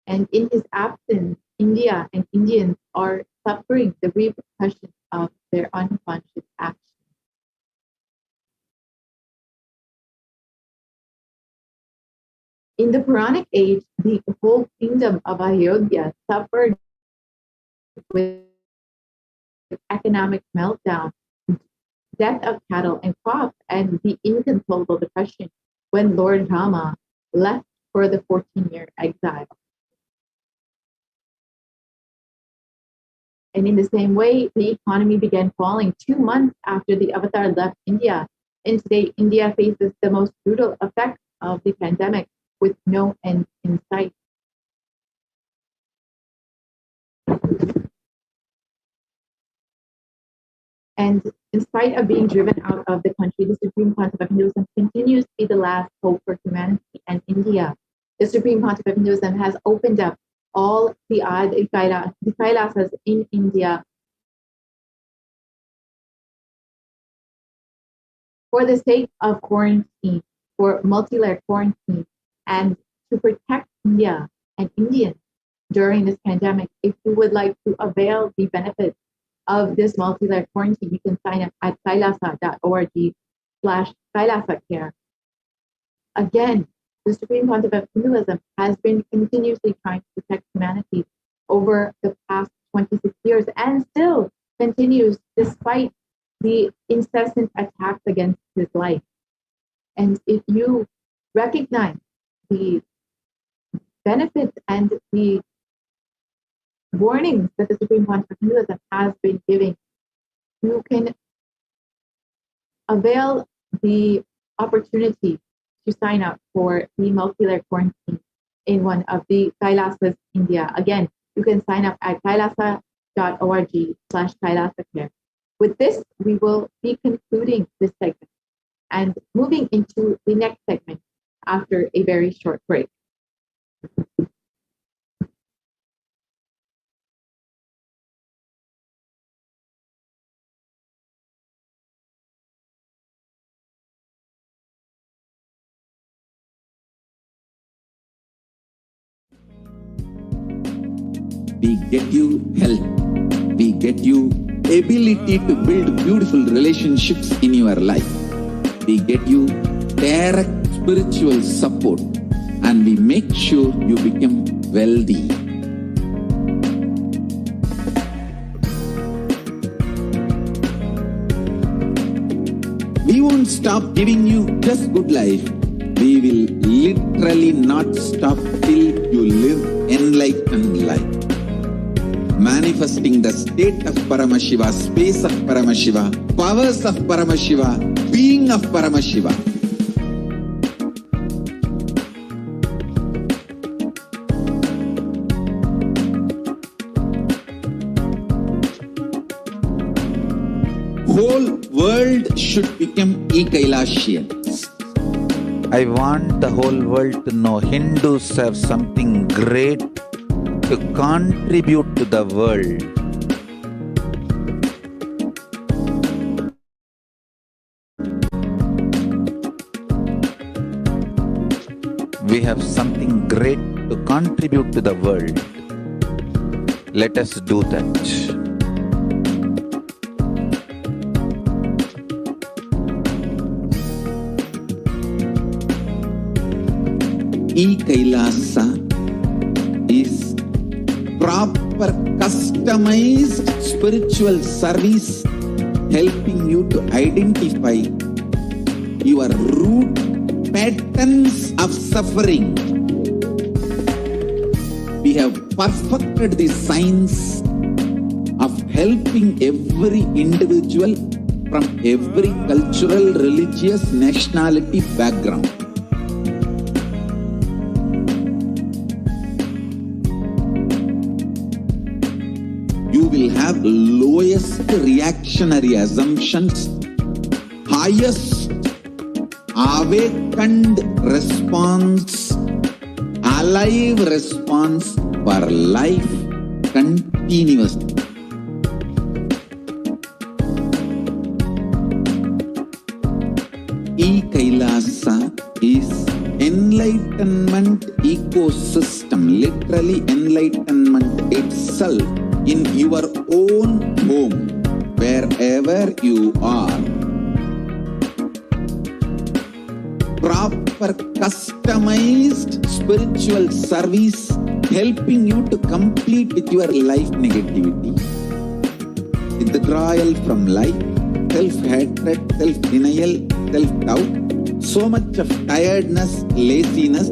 And in his absence, India and Indians are suffering the repercussions of their unconscious actions. In the Puranic age, the whole kingdom of Ayodhya suffered with economic meltdown, death of cattle and crops, and the inconsolable depression when Lord Rama left for the 14-year exile. And in the same way, the economy began falling 2 months after the Avatar left India. And today, India faces the most brutal effects of the pandemic with no end in sight. And in spite of being driven out of the country, the Supreme Pontiff of Hinduism continues to be the last hope for humanity and India. The Supreme Pontiff of Hinduism has opened up all the Kailasas in India for the sake of quarantine, for multi-layer quarantine, and to protect India and Indians during this pandemic. If you would like to avail the benefits of this multi-layer quarantine, you can sign up at kailasa.org/kailasacare. Again, the Supreme Pontiff of Hinduism has been continuously trying to protect humanity over the past 26 years and still continues despite the incessant attacks against his life. And if you recognize the benefits and the warnings that the Supreme Pontiff of Hinduism has been giving, you can avail the opportunity to sign up for the multi-layer quarantine in one of the Kailasas, India. Again, you can sign up at kailasa.org/kailasacare. With this, we will be concluding this segment and moving into the next segment after a very short break. We get you health. We get you ability to build beautiful relationships in your life. We get you direct spiritual support, and we make sure you become wealthy. We won't stop giving you just good life. We will literally not stop till you live enlightened life. Manifesting the state of Paramashiva, space of Paramashiva, powers of Paramashiva, being of Paramashiva. Whole world should become e-Kailashians. I want the whole world to know Hindus have something great to contribute to the world. We have something great to contribute to the world. Let us do that. E-Kailasa is proper customized spiritual service helping you to identify your root patterns of suffering. We have perfected the science of helping every individual from every cultural, religious, nationality background. You will have lowest reactionary assumptions, highest awakened response, alive response for life continuously. E-Kailasa is enlightenment ecosystem, literally enlightenment itself in your own home, wherever you are. Proper customized spiritual service helping you to complete with your life negativity, withdrawal from life, self-hatred, self-denial, self-doubt, so much of tiredness, laziness.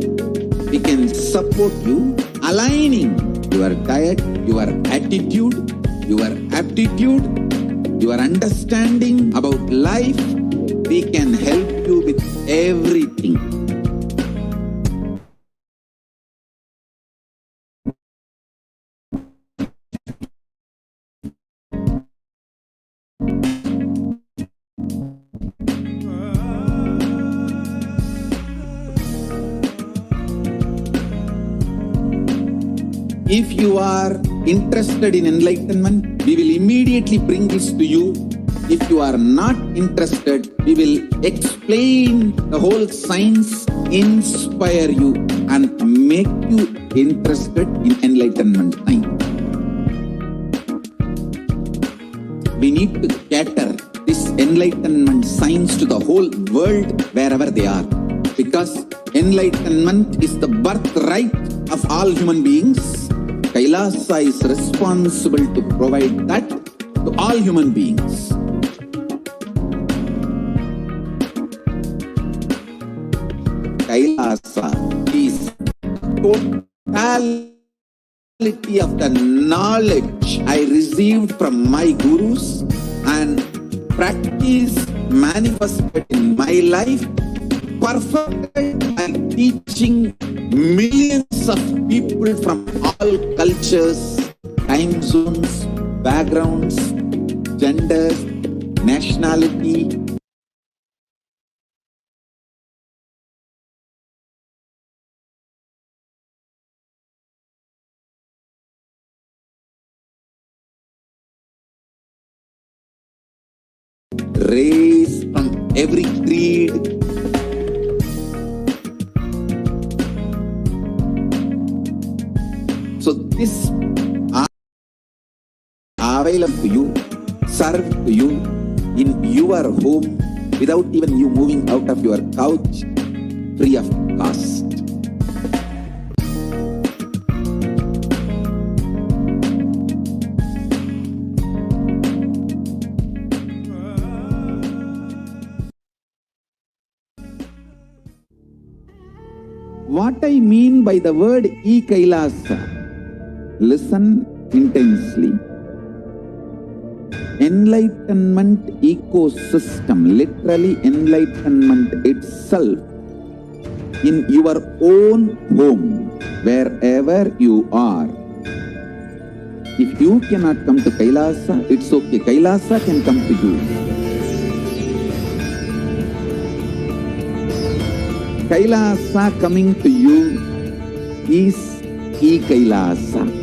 We can support you aligning your diet, your attitude, your aptitude, your understanding about life. We can help you with everything. If you are interested in enlightenment, we will immediately bring this to you. If you are not interested, we will explain the whole science, inspire you, and make you interested in enlightenment time. We need to cater this enlightenment science to the whole world wherever they are. Because enlightenment is the birthright of all human beings. Kailasa is responsible to provide that to all human beings. Kailasa is totality of the knowledge I received from my gurus and practice manifested in my life, perfected and teaching millions of people from all cultures, time zones, backgrounds, genders, nationality. Race from every creed. So this are available to you, served to you in your home without even you moving out of your couch, free of cost. What I mean by the word e-Kailasa, listen intensely. Enlightenment ecosystem, literally enlightenment itself, in your own home, wherever you are. If you cannot come to Kailasa, it's okay. Kailasa can come to you. Kailasa coming to you is e-Kailasa.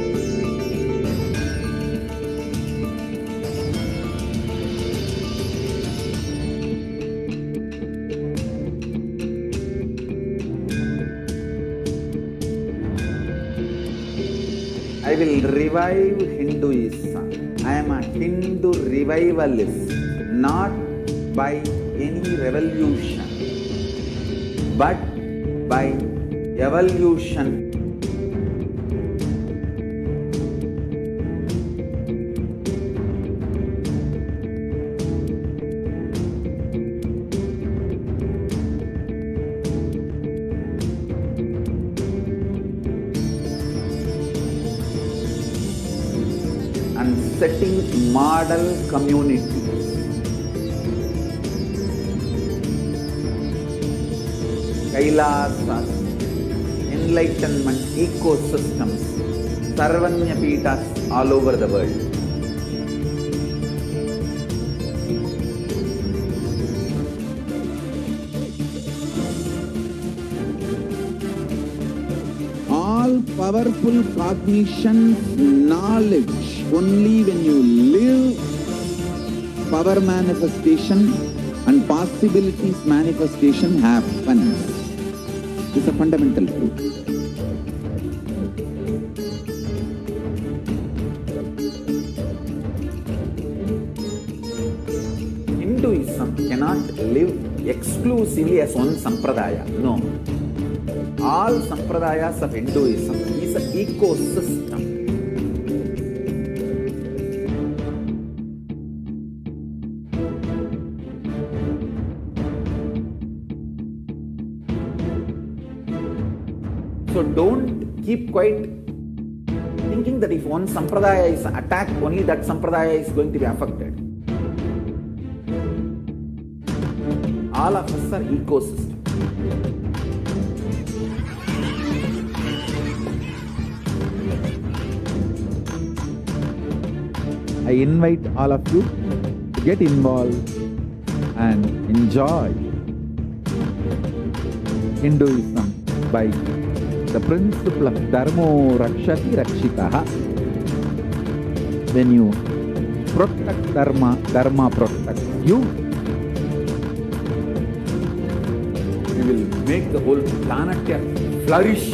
I will revive Hinduism. I am a Hindu revivalist, not by any revolution, but by evolution. And setting model communities. Kailasas, enlightenment ecosystems, Sarvanyapitas all over the world. All powerful cognition, knowledge, only when you live, power manifestation and possibilities manifestation happens. It's a fundamental truth. Hinduism cannot live exclusively as one sampradaya. No. All sampradayas of Hinduism is an ecosystem. So don't keep quiet thinking that if one sampradaya is attacked, only that sampradaya is going to be affected. All of us are ecosystem. I invite all of you to get involved and enjoy Hinduism by The principle of dharmo rakshati rakshitaha. When you protect dharma, dharma protects you. You will make the whole planet flourish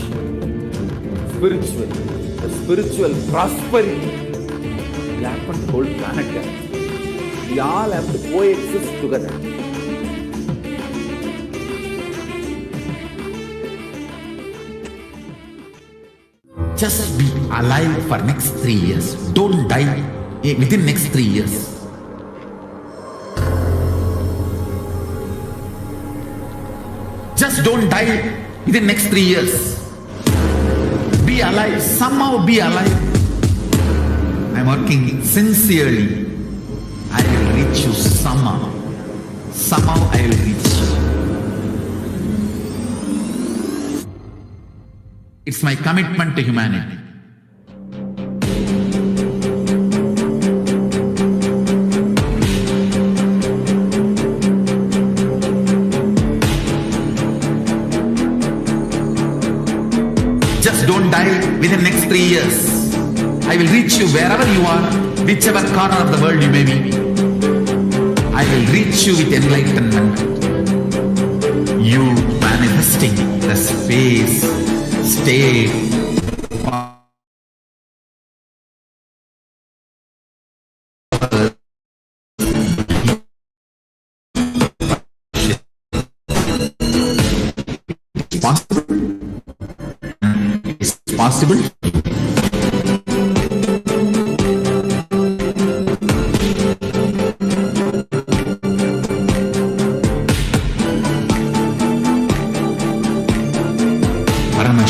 spiritually. The spiritual prosperity will happen to the whole planet. We all have to coexist together. Just be alive for next 3 years. Don't die within next 3 years. Just don't die within next 3 years. Be alive. Somehow be alive. I'm working sincerely. I will reach you somehow. Somehow I will reach you. It's my commitment to humanity. Just don't die within next 3 years. I will reach you wherever you are, whichever corner of the world you may be. I will reach you with enlightenment. You manifesting the space, state, possible. It's possible.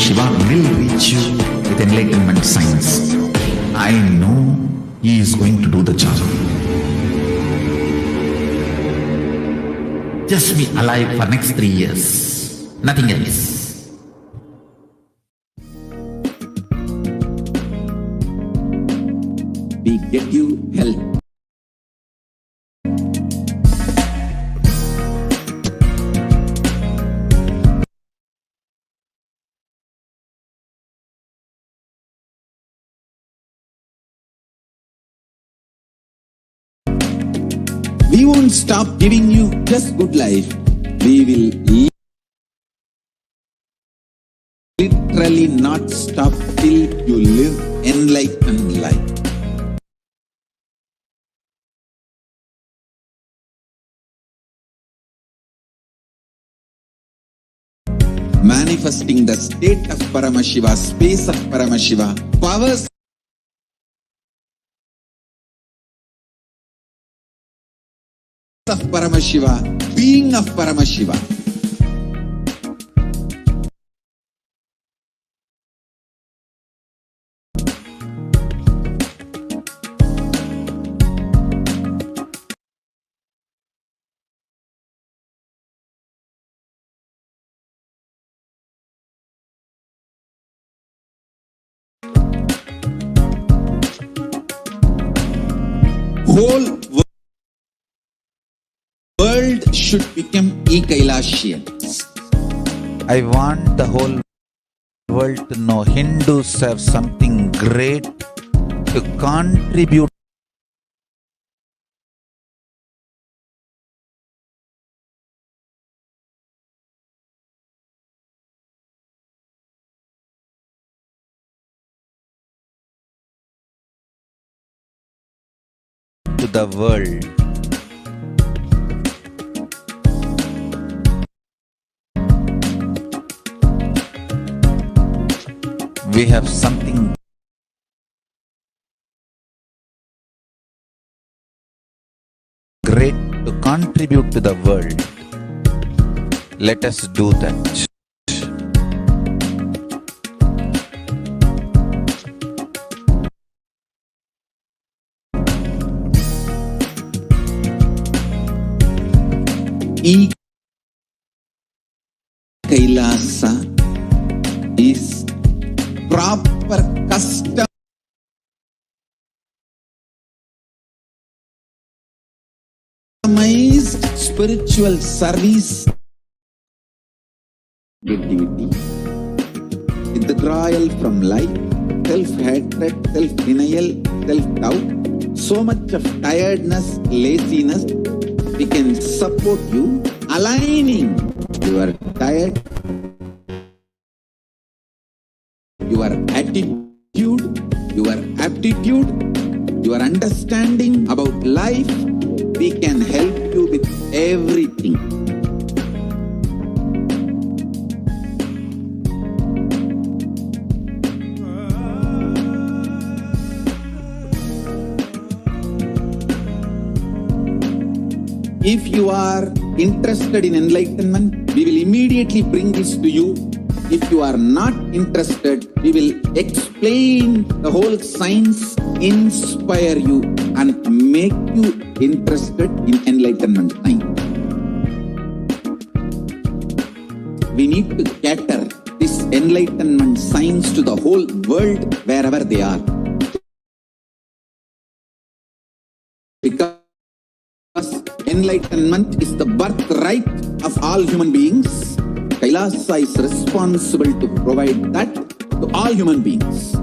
Shiva will reach you with enlightenment science. I know he is going to do the job. Just be alive for next 3 years. Nothing else. We get you help. We won't stop giving you just good life. We will literally not stop till you live enlightened life. Manifesting the state of Paramashiva, space of Paramashiva, powers of Paramashiva, being of Paramashiva. Whole world should become e-Kailashian. I want the whole world to know Hindus have something great to contribute to the world. We have something great to contribute to the world. Let us do that. E-Kailasa is proper customized spiritual service activity. withdrawal from life, self-hatred, self-denial, self-doubt, so much of tiredness, laziness. We can support you aligning your diet, your attitude, your aptitude, your understanding about life. We can help you with everything. If you are interested in enlightenment, we will immediately bring this to you. If you are not interested, we will explain the whole science, inspire you, and make you interested in enlightenment time. We need to cater this enlightenment science to the whole world wherever they are. Because enlightenment is the birthright of all human beings. Kailasa is responsible to provide that to all human beings.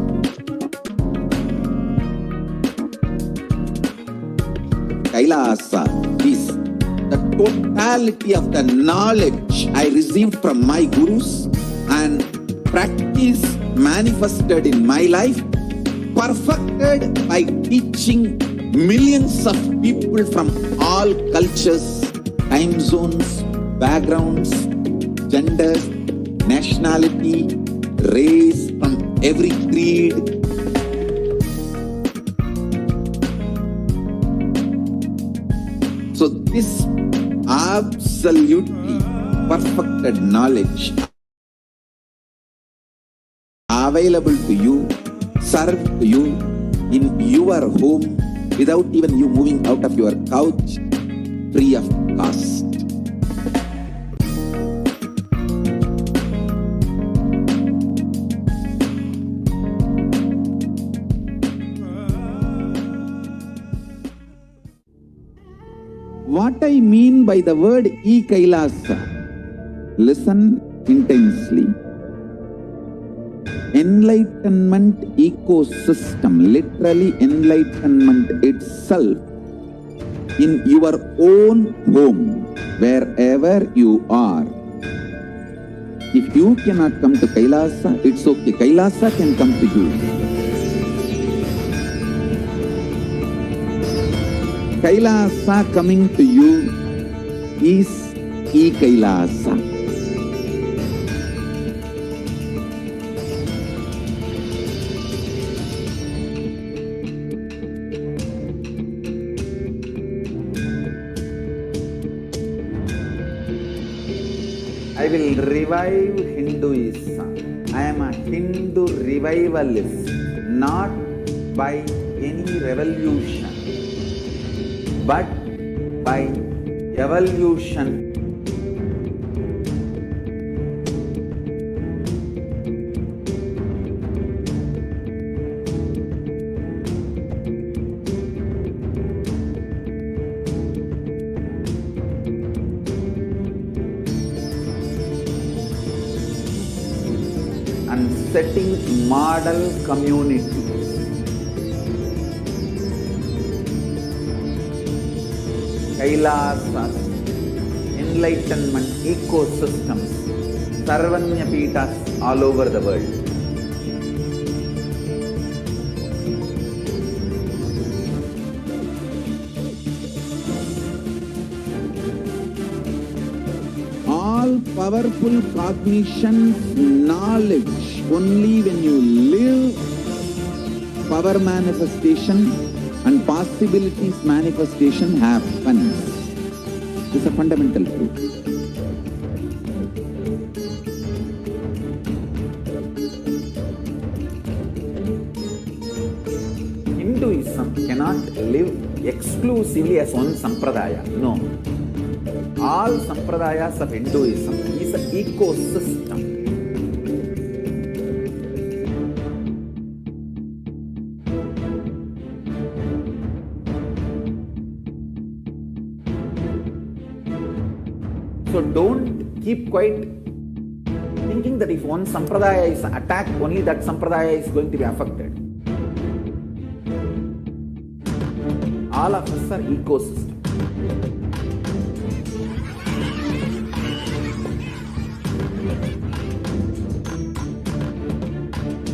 Kailasa is the totality of the knowledge I received from my gurus and practice manifested in my life, perfected by teaching millions of people from all cultures, time zones, backgrounds, genders, nationality, race, from every creed. So this absolutely perfected knowledge available to you, served to you in your home without even you moving out of your couch, free of cost. What I mean by the word e-Kailasa, listen intensely. Enlightenment ecosystem, literally enlightenment itself, in your own home, wherever you are. If you cannot come to Kailasa, it's okay. Kailasa can come to you. Kailasa coming to you is e-Kailasa. I will revive Hinduism. I am a Hindu revivalist, not by any revolution, but by evolution. And setting model communities. Kailasas, enlightenment ecosystems, Sarvanya Pitas all over the world. All powerful cognition, knowledge, only when you live, power manifestation and possibilities manifestation happens. This is a fundamental truth. Hinduism cannot live exclusively as one sampradaya. No. All sampradayas of Hinduism is an ecosystem. So don't keep quiet. Think thinking that if one sampradaya is attacked, only that sampradaya is going to be affected. All of us are ecosystem.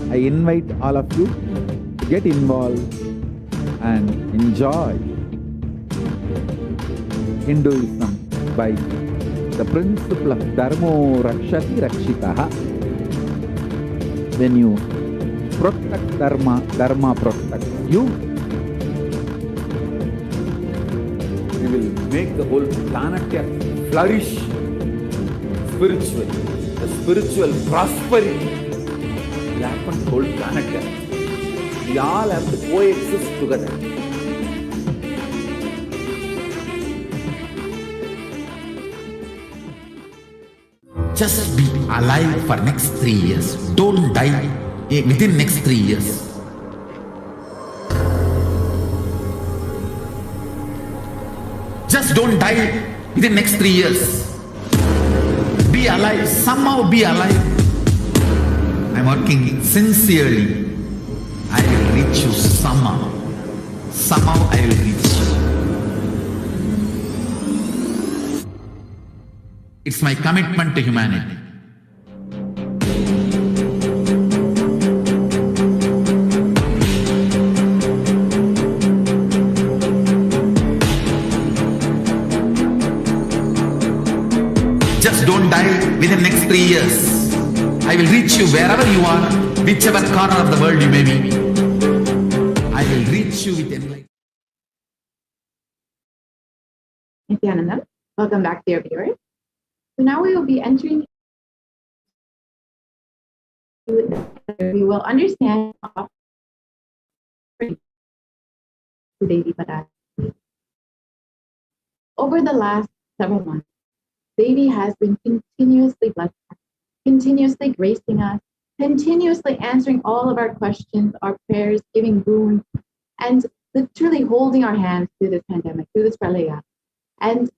I invite all of you to get involved and enjoy Hinduism by the principle of Dharmo Rakshati Rakshitaha. When you protect Dharma, Dharma protects you. We will make the whole planet flourish spiritually. The spiritual prosperity will happen to the whole planet. We all have to coexist together. Just be alive for next 3 years. Don't die within next 3 years. Just don't die within next 3 years. Be alive. Somehow be alive. I'm working sincerely. I will reach you somehow. Somehow I will reach you. It's my commitment to humanity. Just don't die within next 3 years. I will reach you wherever you are, whichever corner of the world you may be. I will reach you with enlightenment. Nityananda, welcome back, dear viewers. So now we will be entering. We will understand Devi Parashakti. Over the last several months, Devi has been continuously blessing us, continuously gracing us, continuously answering all of our questions, our prayers, giving boons, and literally holding our hands through this pandemic, through this pralaya. And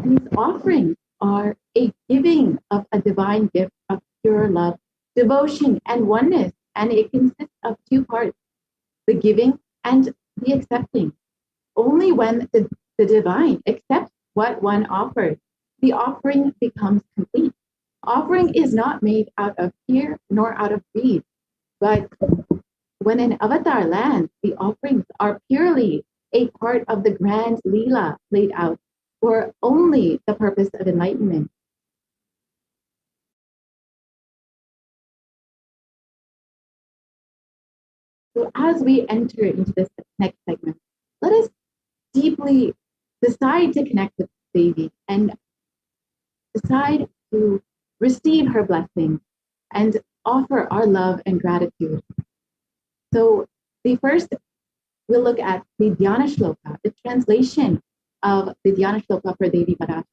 these offerings are a giving of a divine gift of pure love, devotion, and oneness. And it consists of two parts, the giving and the accepting. Only when the divine accepts what one offers, the offering becomes complete. Offering is not made out of fear nor out of greed, but when an avatar lands, the offerings are purely a part of the grand Leela laid out for only the purpose of enlightenment. So as we enter into this next segment, let us deeply decide to connect with Devi and decide to receive her blessing and offer our love and gratitude. So first, we'll look at the Dhyana Shloka, the translation of the Dhyana Shloka for Devi Parashakti.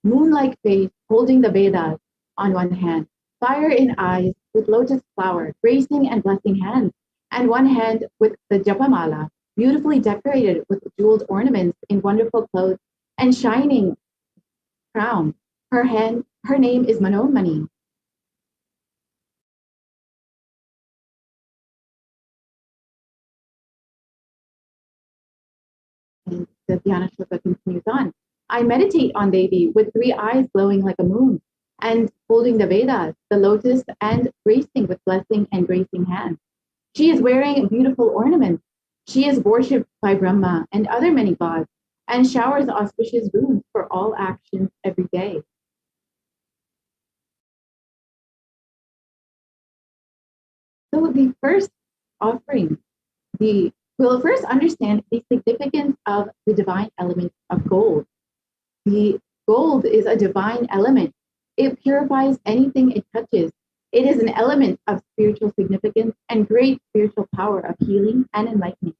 Moon-like face, holding the Vedas on one hand, fire in eyes with lotus flower, gracing and blessing hands, and one hand with the Japamala, beautifully decorated with jeweled ornaments in wonderful clothes and shining crown. Her name is Manomani. And the Dhyana Shloka continues on. I meditate on Devi with 3 eyes glowing like a moon and holding the Vedas, the lotus, and gracing with blessing and gracing hands. She is wearing beautiful ornaments. She is worshipped by Brahma and other many gods and showers auspicious boons for all actions every day. So the first offering, we'll first understand the significance of the divine element of gold. The gold is a divine element. It purifies anything it touches. It is an element of spiritual significance and great spiritual power of healing and enlightenment.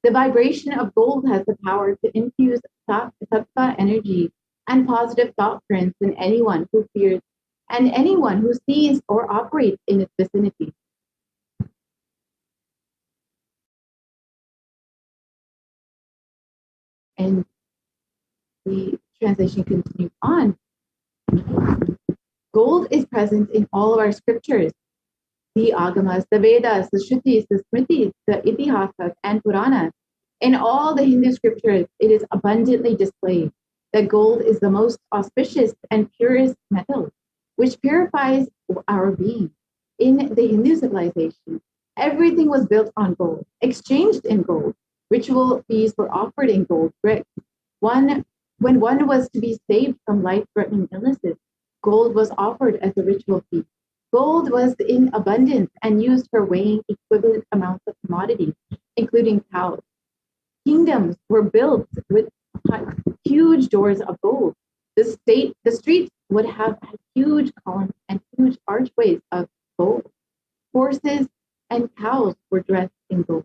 The vibration of gold has the power to infuse sattva energy and positive thought currents in anyone who fears and anyone who sees or operates in its vicinity. And the translation continues on. Gold is present in all of our scriptures, the Agamas, the Vedas, the Shrutis, the Smritis, the Itihasas, and Puranas. In all the Hindu scriptures, it is abundantly displayed that gold is the most auspicious and purest metal, which purifies our being. In the Hindu civilization, everything was built on gold, exchanged in gold. Ritual feasts were offered in gold bricks. When one was to be saved from life-threatening illnesses, gold was offered as a ritual fee. Gold was in abundance and used for weighing equivalent amounts of commodities, including cows. Kingdoms were built with huge doors of gold. The streets would have huge columns and huge archways of gold. Horses and cows were dressed in gold.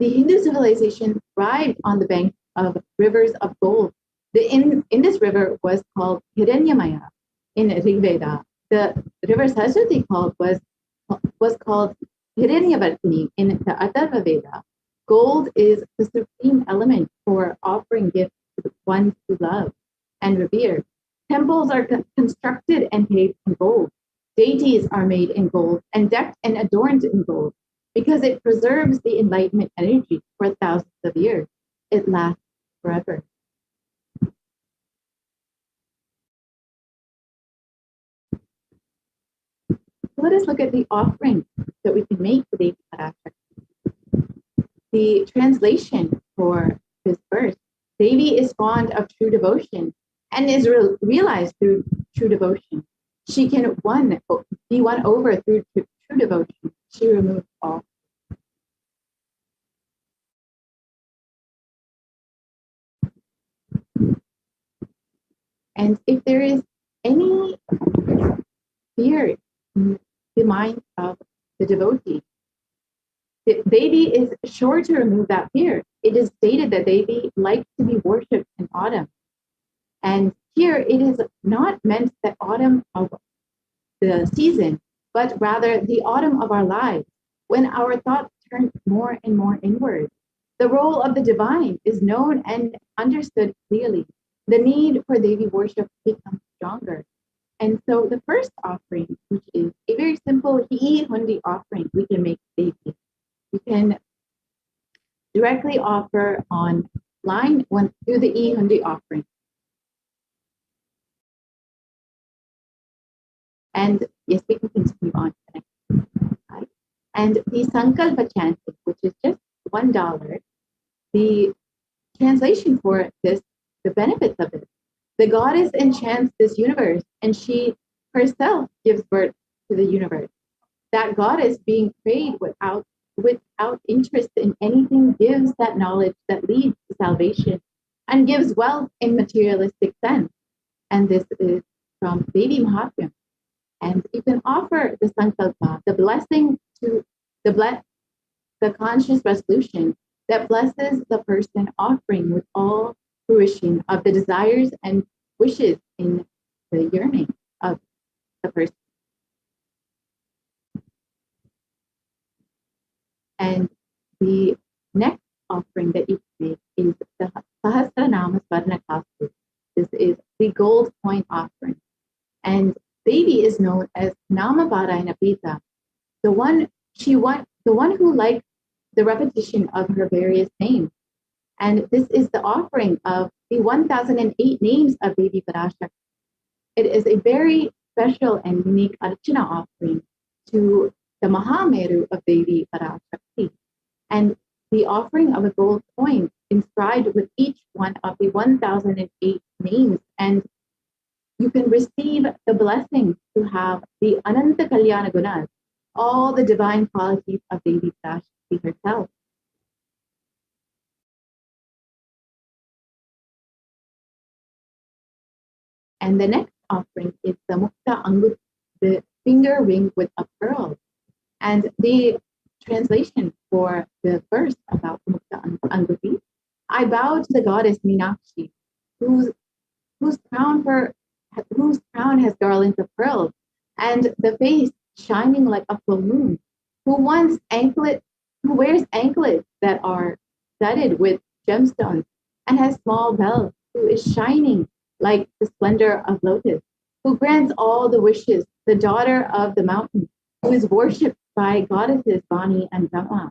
The Hindu civilization thrived on the banks of rivers of gold. The Indus River was called Hiranyamaya in Rig Veda. The river Saraswati was called Hiranyavartini in the Atharva Veda. Gold is the supreme element for offering gifts to the ones who love and revere. Temples are constructed and paved in gold. Deities are made in gold and decked and adorned in gold because it preserves the enlightenment energy for thousands of years. It lasts forever. Let us look at the offerings that we can make for Devi Parashakti. The translation for this verse, Devi is fond of true devotion and is realized through true devotion. She can be won over through true devotion. She removes all. And if there is any fear in the mind of the devotee, the Devi is sure to remove that fear. It is stated that Devi likes to be worshipped in autumn. And here it is not meant that autumn of the season, but rather the autumn of our lives, when our thoughts turn more and more inward. The role of the divine is known and understood clearly. The need for Devi worship becomes stronger. And so the first offering, which is a very simple Hi Hundi offering, we can make Devi. We can directly offer on line one through the Hi Hundi offering. And yes, we can continue on to the next slide. And the Sankalpa chanting, which is just $1, the translation for this, the benefits of it. The goddess enchants this universe, and she herself gives birth to the universe. That goddess being prayed without interest in anything gives that knowledge that leads to salvation and gives wealth in materialistic sense. And this is from Devi Mahatmya. And you can offer the Sankalpa, the blessing to the conscious resolution that blesses the person offering with all fruition of the desires and wishes in the yearning of the person. And the next offering that you can make is the Sahasranama Swarna Kastu. This is the gold coin offering. And Devi is known as Namaparayana Pita, the one who likes the repetition of her various names. And this is the offering of the 1008 names of Devi Parashakti. It is a very special and unique Archana offering to the Mahameru of Devi Parashakti. And the offering of a gold coin inscribed with each one of the 1008 names. And you can receive the blessing to have the Ananta Kalyana Gunas, all the divine qualities of Devi Parashakti herself. And the next offering is the Mukta Angut, the finger ring with a pearl. And the translation for the verse about Mukta Anguti, I bow to the goddess Meenakshi, whose crown has garlands of pearls, and the face shining like a full moon, who wears anklets that are studded with gemstones, and has small bells, who is shining like the splendor of lotus, who grants all the wishes, the daughter of the mountain, who is worshipped by goddesses Vani and Brahma.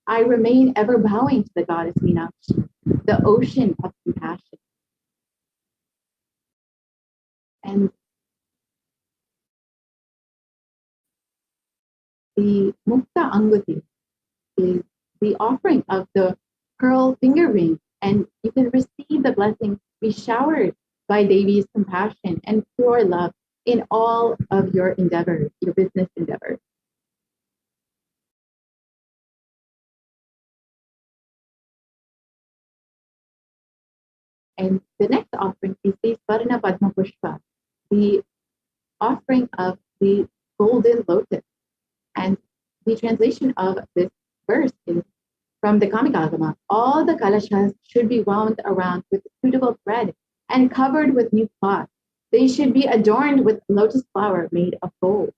I remain ever bowing to the goddess Meenakshi, the ocean of compassion. And the Mukta Anguti is the offering of the pearl finger ring, and you can receive the blessing, be showered by Devi's compassion and pure love in all of your endeavors, your business endeavors. And the next offering is the Svarna Padma Pushpa, the offering of the golden lotus. And the translation of this verse is from the Kamikagama. All the kalashas should be wound around with suitable thread and covered with new cloth. They should be adorned with lotus flower made of gold.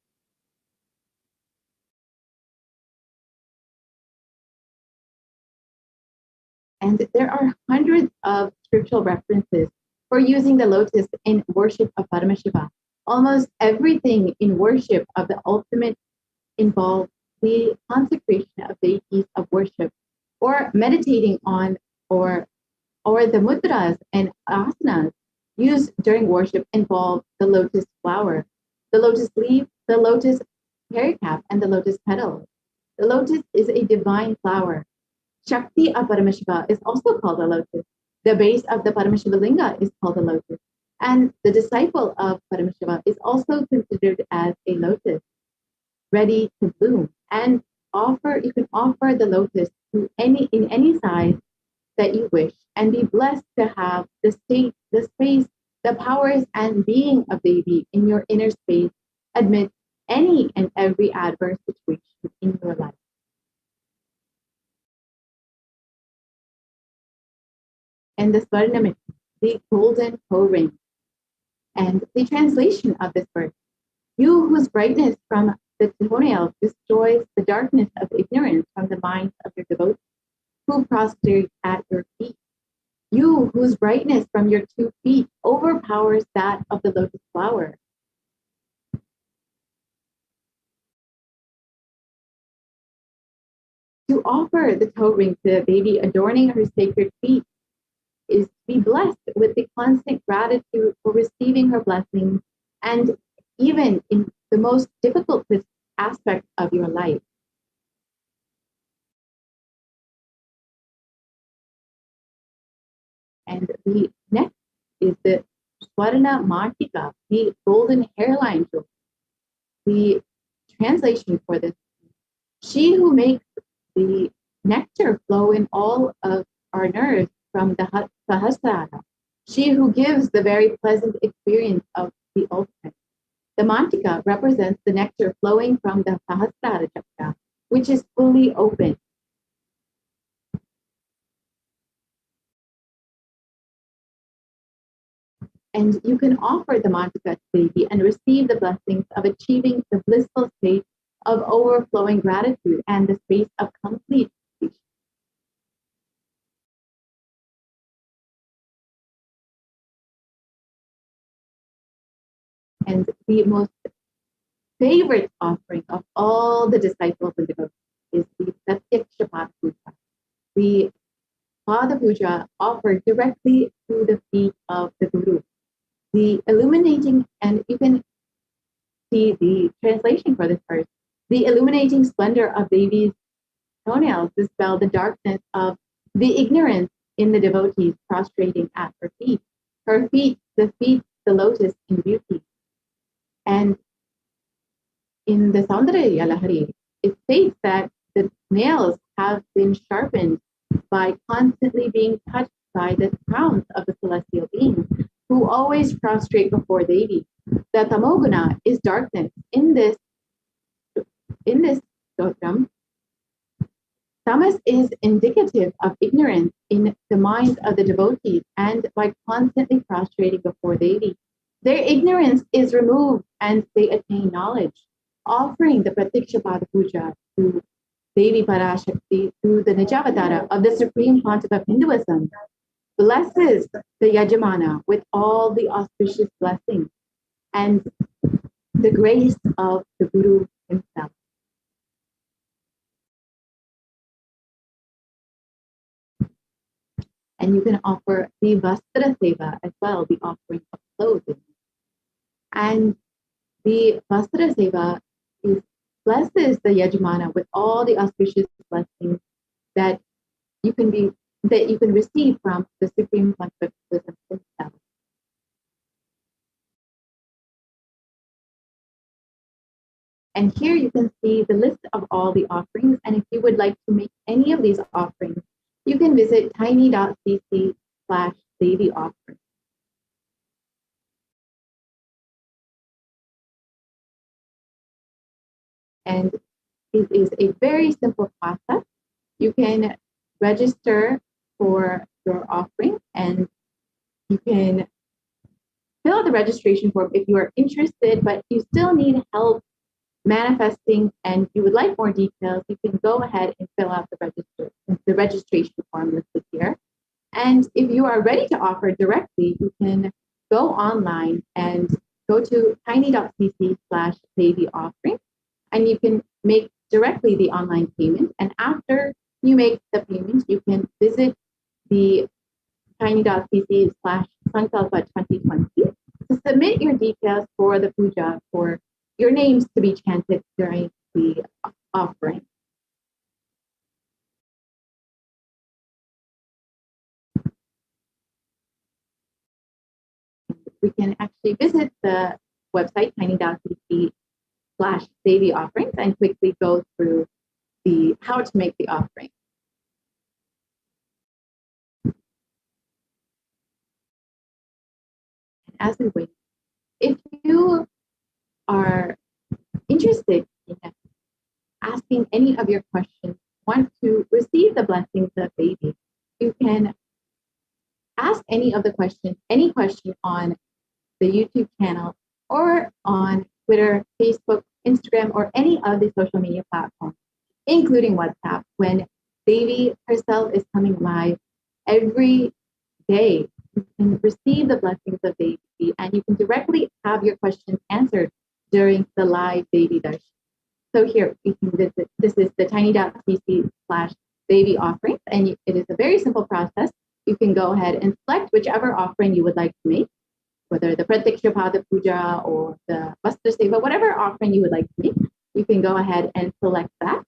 And there are hundreds of scriptural references for using the lotus in worship of Paramashiva. Almost everything in worship of the ultimate involves the consecration of deities of worship, or meditating on, or the mudras and asanas used during worship involve the lotus flower, the lotus leaf, the lotus pericarp, and the lotus petal. The lotus is a divine flower. Shakti of Paramashiva is also called a lotus. The base of the Paramashiva Linga is called a lotus. And the disciple of Paramashiva is also considered as a lotus, ready to bloom. And you can offer the lotus in any size that you wish, and be blessed to have the state, the space, the powers and being of Devi in your inner space amid any and every adverse situation in your life. And the Swarnamit, the golden toe ring. And the translation of this verse: you whose brightness from the toenails destroys the darkness of ignorance from the minds of your devotees, who prostrate at your feet. You whose brightness from your 2 feet overpowers that of the lotus flower. To offer the toe ring to the baby adorning her sacred feet is to be blessed with the constant gratitude for receiving her blessings, and even in the most difficult aspects of your life. And the next is the Swarna Martika, the golden hairline jewel. The translation for this: she who makes the nectar flow in all of our nerves from the Sahasrara, she who gives the very pleasant experience of the ultimate. The Mantika represents the nectar flowing from the Sahasrara chakra, which is fully open. And you can offer the Mantika to Devi and receive the blessings of achieving the blissful state of overflowing gratitude and the space of complete completion. And the most favorite offering of all the disciples and devotees is the Pratyaksha Pada Puja, the Pada Puja offered directly to the feet of the Guru. The illuminating, and you can see the translation for this verse: the illuminating splendor of Devi's toenails dispel the darkness of the ignorance in the devotees prostrating at her feet. Her feet, the lotus in beauty. And in the Saundarya Lahari, it states that the nails have been sharpened by constantly being touched by the crowns of the celestial beings, who always prostrate before Devi. The Tamoguna is darkness. In this stotram, tamas is indicative of ignorance in the minds of the devotees, and by constantly prostrating before Devi, their ignorance is removed and they attain knowledge. Offering the Pratiksha Pada Puja to Devi PARASHAKTI, to the Nijavatara of the Supreme Pontiff of Hinduism, blesses the Yajamana with all the auspicious blessings and the grace of the Guru himself. And you can offer the Vastra Seva as well, the offering of clothing. And the Vastra Seva blesses the Yajamana with all the auspicious blessings that you can receive from the Supreme Concept Wisdom himself. And here you can see the list of all the offerings. And if you would like to make any of these offerings, you can visit tiny.cc/Devi offering. And it is a very simple process. You can register for your offering and you can fill out the registration form if you are interested, but you still need help manifesting and you would like more details. You can go ahead and fill out the registration form listed here. And if you are ready to offer directly, you can go online and go to tiny.cc/Devi offering, and you can make directly the online payment. And after you make the payment, you can visit the tiny.cc/Sankalpa 2020 to submit your details for the puja, for your names to be chanted during the offering. We can actually visit the website tiny.cc/Devi offerings and quickly go through how to make the offering. As we wait, if you are interested in asking any of your questions, want to receive the blessings of Devi, you can ask any question on the YouTube channel or on Twitter, Facebook, Instagram, or any of the social media platforms, including WhatsApp, when Devi herself is coming live every day. You can receive the blessings of Devi and you can directly have your questions answered during the live Devi Darshan. So here you can visit, this is the tiny.cc/Devi offerings, and it is a very simple process. You can go ahead and select whichever offering you would like to make, whether the Pratiksha Pada Puja or the Vastra Seva, whatever offering you would like to make, you can go ahead and select that.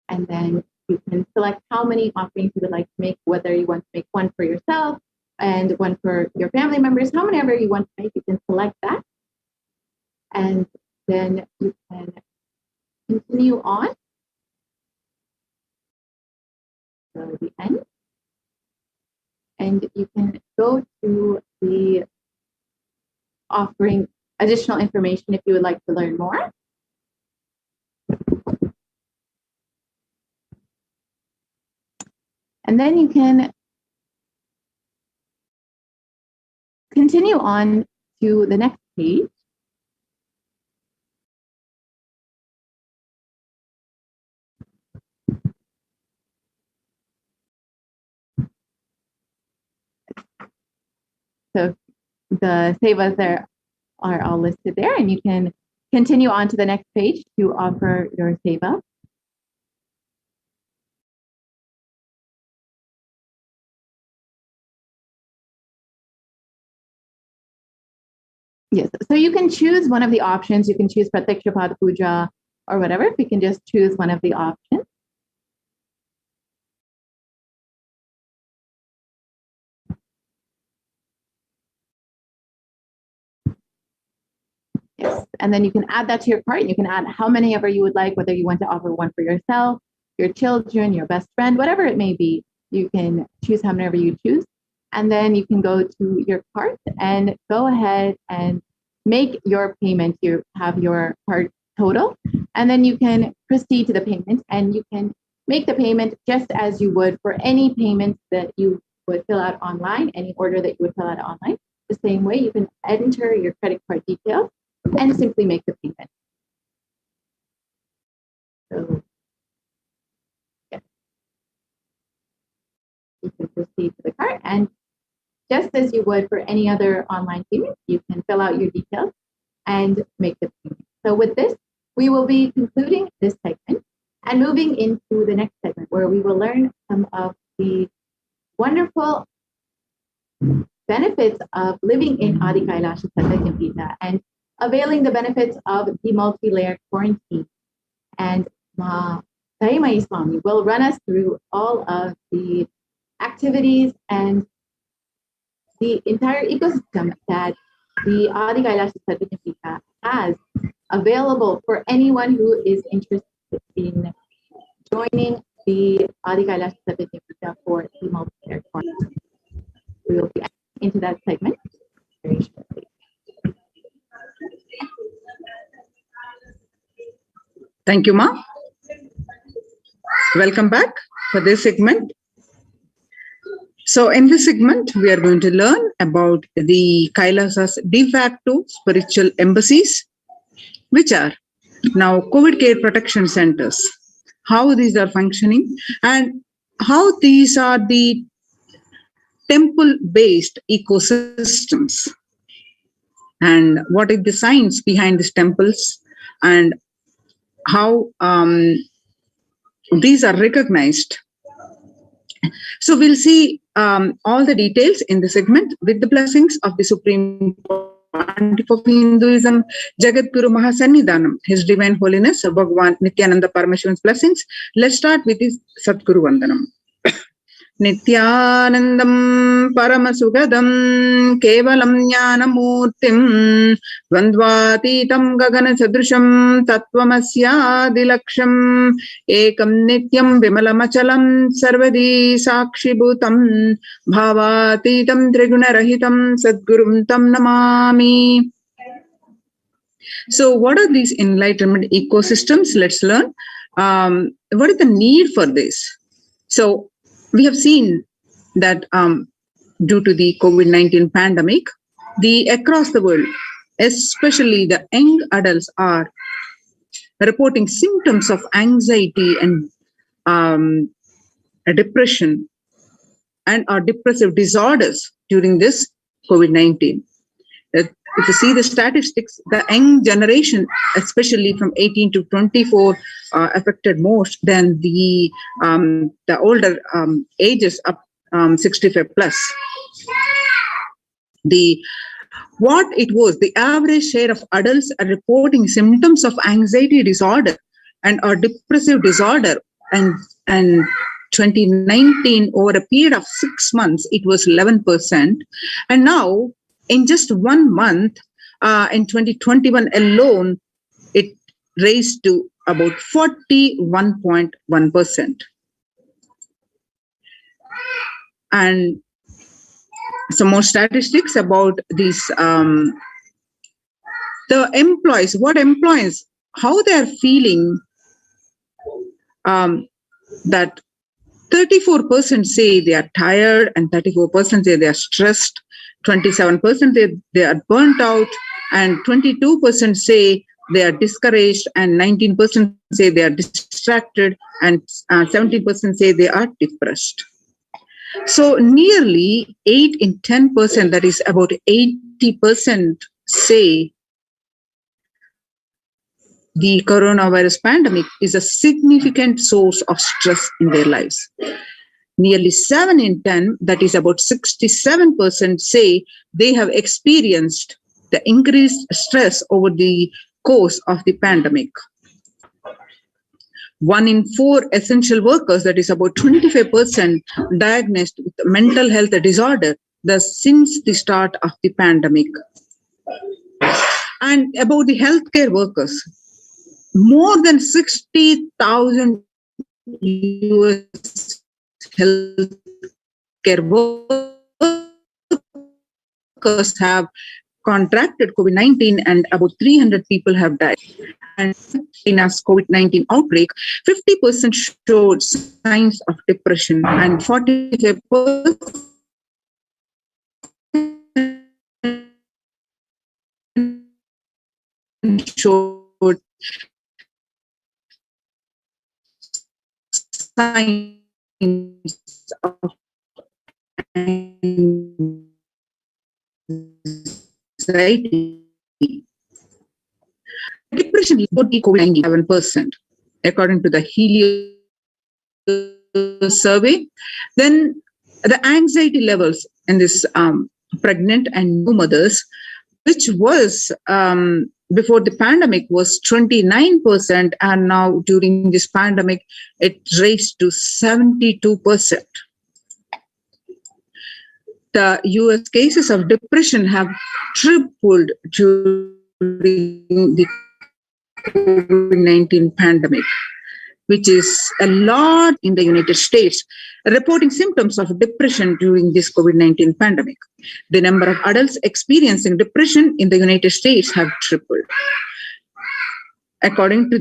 And then you can select how many offerings you would like to make, whether you want to make one for yourself and one for your family members, how many ever you want to make, you can select that. And then you can continue on to the end. And you can go to the offering additional information if you would like to learn more. And then you can continue on to the next page. So the sevas there are all listed there, and you can continue on to the next page to offer your seva. Yes, so you can choose one of the options. You can choose Pratiksha Pada Puja or whatever. You can just choose one of the options. Yes, and then you can add that to your cart. You can add how many ever you would like, whether you want to offer one for yourself, your children, your best friend, whatever it may be. You can choose how many ever you choose. And then you can go to your cart and go ahead and make your payment. You have your cart total, and then you can proceed to the payment, and you can make the payment just as you would for any payment that you would fill out online, any order that you would fill out online. The same way, you can enter your credit card details and simply make the payment. So proceed to the cart. And just as you would for any other online payment, you can fill out your details and make the payment. So with this, we will be concluding this segment and moving into the next segment where we will learn some of the wonderful benefits of living in Adi Kailasha Satyajamrita and availing the benefits of the multi-layered quarantine. And Taima Islami will run us through all of the activities and the entire ecosystem that the Adi Kailasha Satyajamrita has available for anyone who is interested in joining the Adi Kailasha Satyajamrita for the multi-layered quarantine. We will be into that segment very shortly. Thank you, Ma. Welcome back for this segment. So in this segment, we are going to learn about the Kailasa's de facto spiritual embassies, which are now COVID care protection centers, how these are functioning, and how these are the temple-based ecosystems, and what is the science behind these temples, and how these are recognized. So we'll see all the details in the segment with the blessings of the Supreme Pontiff of Hinduism, Jagadguru Mahasannidhanam, His Divine Holiness Bhagavan Nityananda Parameshwaran's blessings. Let's start with his Sadguru Vandanam. Nityanandam Paramasugadam Kevalam Jnanamurtim Dvandvatitam Gagana Sadrusham Tattvamasya Dilaksham Ekam Nityam Vimalamachalam Sarvadi Sakshibhutam Bhavatitam Triguna-rahitam Sadgurum Tam Namami. So what are these enlightenment ecosystems? Let's learn. What is the need for this? So we have seen that due to the COVID-19 pandemic, across the world, especially the young adults, are reporting symptoms of anxiety and depression and or depressive disorders during this COVID-19. If you see the statistics, the young generation, especially from 18 to 24, affected most than the older ages up 65 plus. The average share of adults are reporting symptoms of anxiety disorder and or depressive disorder, and 2019 over a period of 6 months it was 11%, and now in just 1 month, in 2021 alone, it raised to about 41.1%. And some more statistics about these, the employees, how they are feeling, that 34% say they are tired and 34% say they are stressed. 27% they are burnt out, and 22% say they are discouraged, and 19% say they are distracted, and 70% say they are depressed. So nearly 8 in 10%, that is about 80%, say the coronavirus pandemic is a significant source of stress in their lives. Nearly 7 in 10, that is about 67%, say they have experienced the increased stress over the course of the pandemic. 1 in 4 essential workers, that is about 25%, diagnosed with mental health disorder since the start of the pandemic. And about the healthcare workers, more than 60,000 US healthcare workers have contracted COVID-19, and about 300 people have died. And in China's COVID-19 outbreak, 50% showed signs of depression, and 45% showed signs of anxiety. Depression is 47%, according to the Helio survey. Then the anxiety levels in this pregnant and new mothers, which was before the pandemic was 29%, and now during this pandemic it raised to 72%. The US cases of depression have tripled during the COVID-19 pandemic, which is a lot in the United States, reporting symptoms of depression during this COVID-19 pandemic. The number of adults experiencing depression in the United States have tripled. According to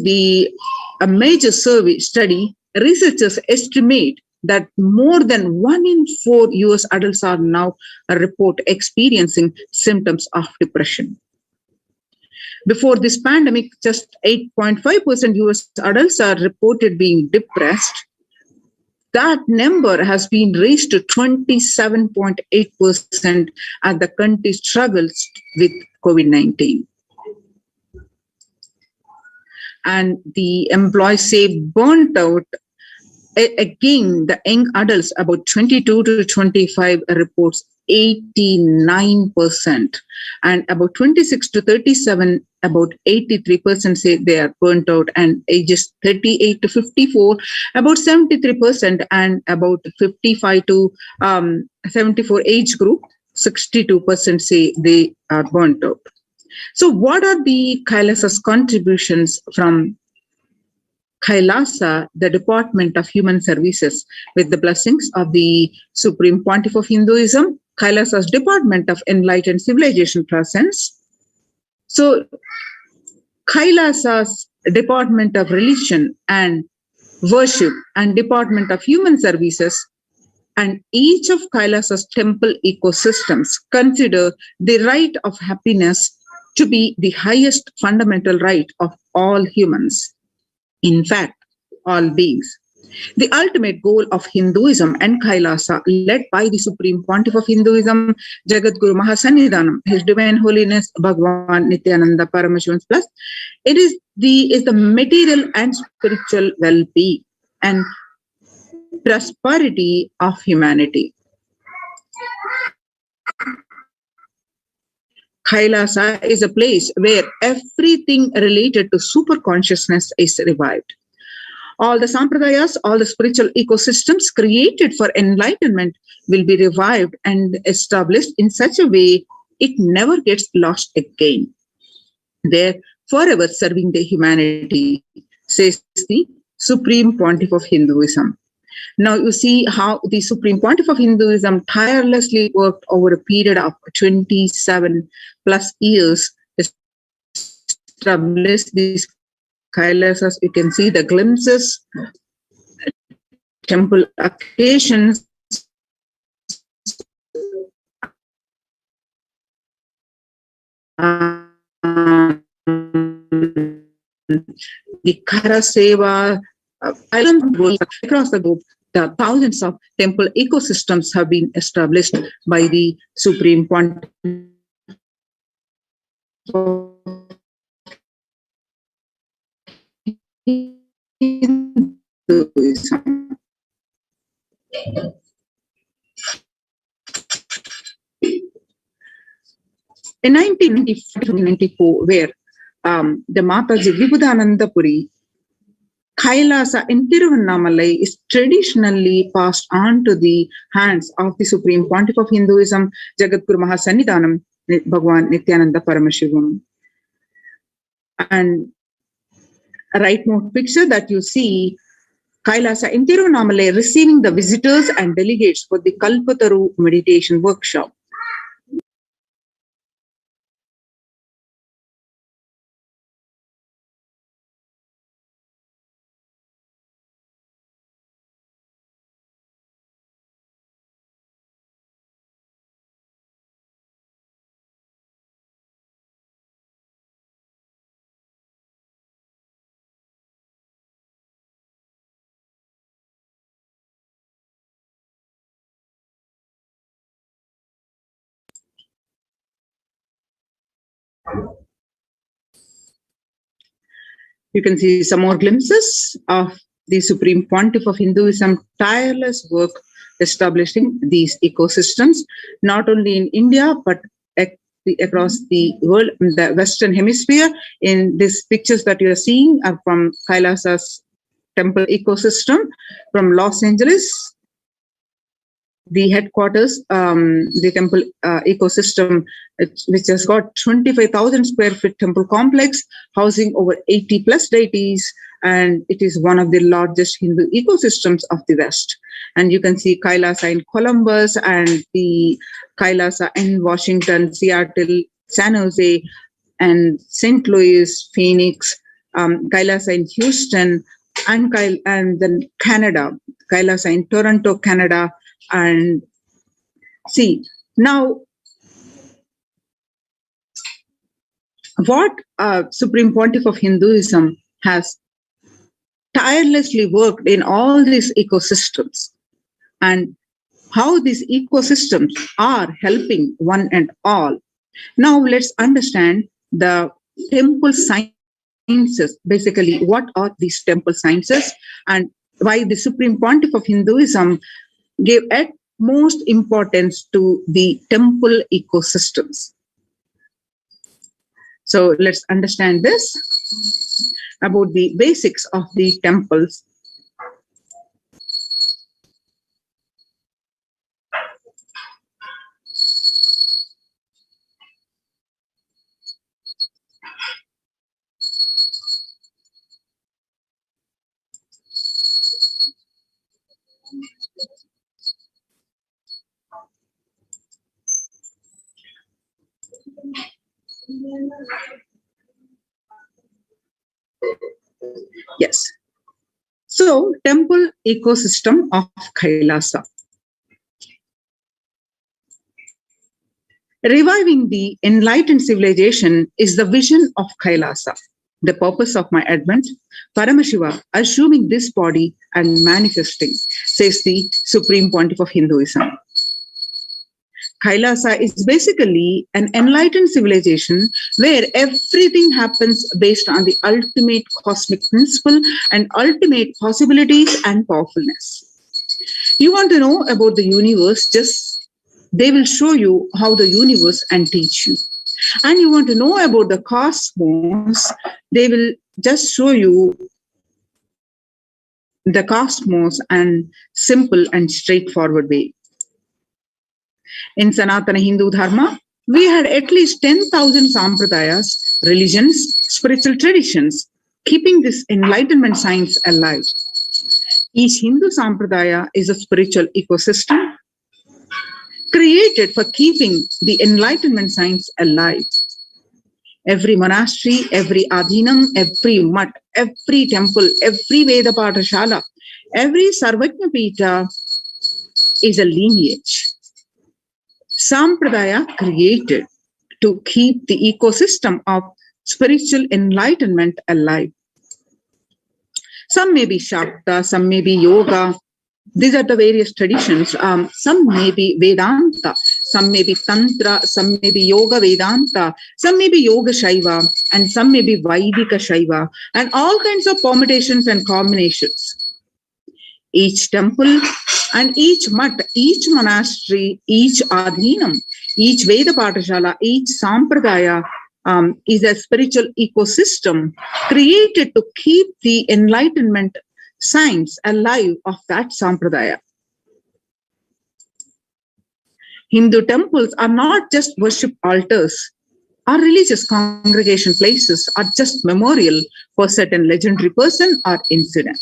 a major survey study, researchers estimate that more than 1 in 4 US adults are now report experiencing symptoms of depression. Before this pandemic, just 8.5% US adults are reported being depressed. That number has been raised to 27.8% as the country struggles with COVID-19. And the employees say burnt out. Again, the young adults about 22 to 25 reports 89%, and about 26 to 37, about 83% say they are burnt out, and ages 38 to 54, about 73%, and about 55 to 74 age group, 62% say they are burnt out. So what are the Kailasa's contributions from Kailasa, the Department of Human Services, with the blessings of the Supreme Pontiff of Hinduism, Kailasa's Department of Enlightened Civilization presents. So Kailasa's Department of Religion and Worship and Department of Human Services and each of Kailasa's temple ecosystems consider the right of happiness to be the highest fundamental right of all humans. In fact, all beings. The ultimate goal of Hinduism and Kailasa, led by the Supreme Pontiff of Hinduism, Jagadguru Mahasannidhanam, His Divine Holiness Bhagavan Nityananda Paramashivan Plus, is the material and spiritual well-being and prosperity of humanity. Kailasa is a place where everything related to super consciousness is revived. All the sampradayas, all the spiritual ecosystems created for enlightenment will be revived and established in such a way it never gets lost again. They're forever serving the humanity, says the Supreme Pontiff of Hinduism. Now you see how the Supreme Pontiff of Hinduism tirelessly worked over a period of 27 plus years to establish these Kailasas. You can see the glimpses, temple occasions, the Karaseva, across the globe. The thousands of temple ecosystems have been established by the Supreme Pontiff of Hinduism. In 1994, where the Mataji Vibhudananda Puri, Kailasa in Tiruvannamalai is traditionally passed on to the hands of the Supreme Pontiff of Hinduism, Jagadguru Mahasannidhanam, Bhagavan Nityananda Paramashivam. And right now picture that you see Kailasa in Tiruvannamalai receiving the visitors and delegates for the Kalpataru meditation workshop. You can see some more glimpses of the Supreme Pontiff of Hinduism, tireless work establishing these ecosystems, not only in India, but across the world, the Western Hemisphere. In these pictures that you are seeing are from Kailasa's temple ecosystem from Los Angeles. The headquarters, the temple ecosystem, which has got 25,000 square feet temple complex, housing over 80 plus deities, and it is one of the largest Hindu ecosystems of the West. And you can see Kailasa in Columbus and the Kailasa in Washington, Seattle, San Jose, and St. Louis, Phoenix, Kailasa in Houston, and then Canada, Kailasa in Toronto, Canada. And see, now what Supreme Pontiff of Hinduism has tirelessly worked in all these ecosystems, and how these ecosystems are helping one and all. Now let's understand the temple sciences. Basically, what are these temple sciences, and why the Supreme Pontiff of Hinduism gave utmost importance to the temple ecosystems. So let's understand this about the basics of the temples. Yes. So, temple ecosystem of Kailasa. Reviving the enlightened civilization is the vision of Kailasa. The purpose of my advent, Paramashiva assuming this body and manifesting, says the Supreme Pontiff of Hinduism. Kailasa is basically an enlightened civilization where everything happens based on the ultimate cosmic principle and ultimate possibilities and powerfulness. You want to know about the universe, they will show you how the universe and teach you. And you want to know about the cosmos, they will just show you the cosmos and simple and straightforward way. In Sanatana Hindu Dharma, we had at least 10,000 sampradayas, religions, spiritual traditions, keeping this enlightenment science alive. Each Hindu sampradaya is a spiritual ecosystem created for keeping the enlightenment science alive. Every monastery, every adhinam, every mutt, every temple, every Veda Pathashala, every Sarvajna Pita is a lineage. Sampradaya created to keep the ecosystem of spiritual enlightenment alive. Some may be Shakta, some may be Yoga. These are the various traditions. Some may be Vedanta, some may be Tantra, some may be Yoga Vedanta, some may be Yoga Shaiva, and some may be Vaidika Shaiva, and all kinds of permutations and combinations. Each temple and each mutt, each monastery, each adhinam, each Veda Pathashala, each sampradaya is a spiritual ecosystem created to keep the enlightenment science alive of that sampradaya. Hindu temples are not just worship altars or religious congregation places, or just memorial for certain legendary person or incident.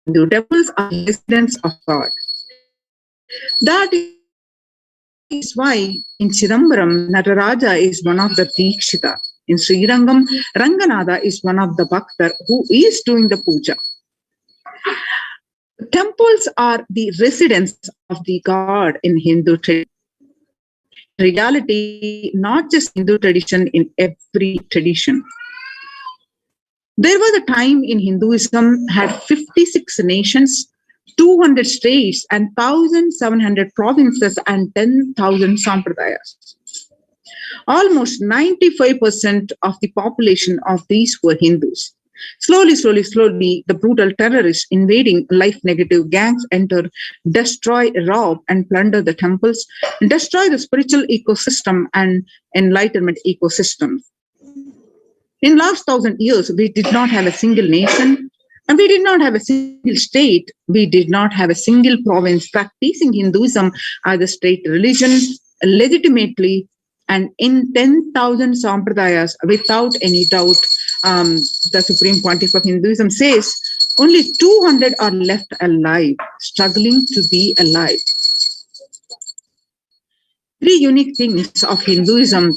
Hindu temples are residents of God. That is why in Chidambaram, Nataraja is one of the Dikshita. In Srirangam, Ranganatha is one of the Bhaktar who is doing the puja. Temples are the residence of the God in Hindu tradition. Reality, not just Hindu tradition, in every tradition. There was a time in Hinduism had 56 nations, 200 states and 1,700 provinces and 10,000 sampradayas. Almost 95% of the population of these were Hindus. Slowly, the brutal terrorists invading life-negative gangs enter, destroy, rob, and plunder the temples, destroy the spiritual ecosystem and enlightenment ecosystem. In last 1,000 years, we did not have a single nation, and we did not have a single state. We did not have a single province practicing Hinduism as a state religion legitimately, and in 10,000 sampradayas, without any doubt, the Supreme Pontiff of Hinduism says only 200 are left alive, struggling to be alive. Three unique things of Hinduism: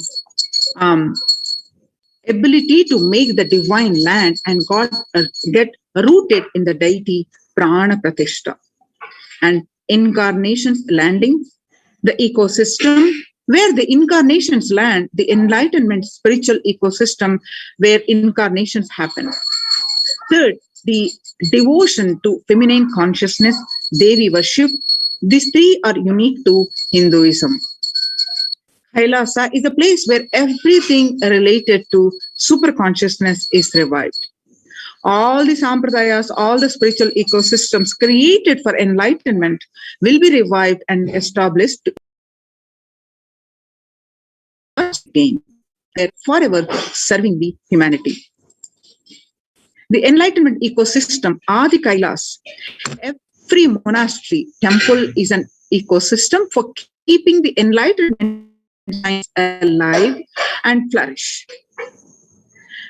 ability to make the divine land and God get rooted in the deity Prana Pratishta, and incarnations landing, the ecosystem where the incarnations land, the enlightenment spiritual ecosystem where incarnations happen. Third, the devotion to feminine consciousness, Devi worship. These three are unique to Hinduism. Kailasa is a place where everything related to superconsciousness is revived. All the sampradayas, all the spiritual ecosystems created for enlightenment will be revived and established again, forever serving the humanity. The enlightenment ecosystem, Adi Kailas, every monastery, temple is an ecosystem for keeping the enlightenment alive and flourish,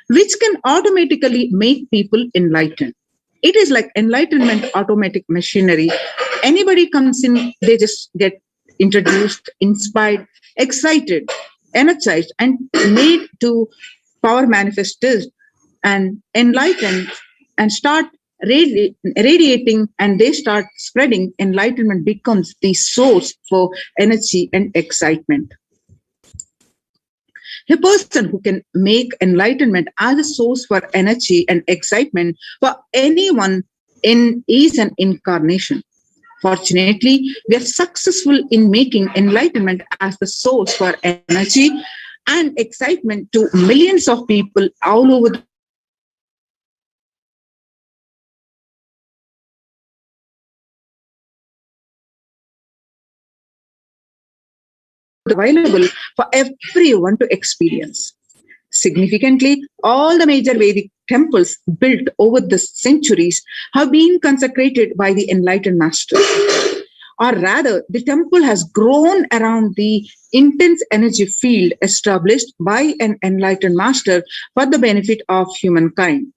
which can automatically make people enlightened. It is like enlightenment automatic machinery. Anybody comes in, they just get introduced, inspired, excited, energized, and made to power manifestors and enlightened and start radiating, and they start spreading. Enlightenment becomes the source for energy and excitement. A person who can make enlightenment as a source for energy and excitement for anyone is an incarnation. Fortunately, we are successful in making enlightenment as the source for energy and excitement to millions of people all over available for everyone to experience. Significantly, all the major Vedic temples built over the centuries have been consecrated by the enlightened master. Or rather, the temple has grown around the intense energy field established by an enlightened master for the benefit of humankind.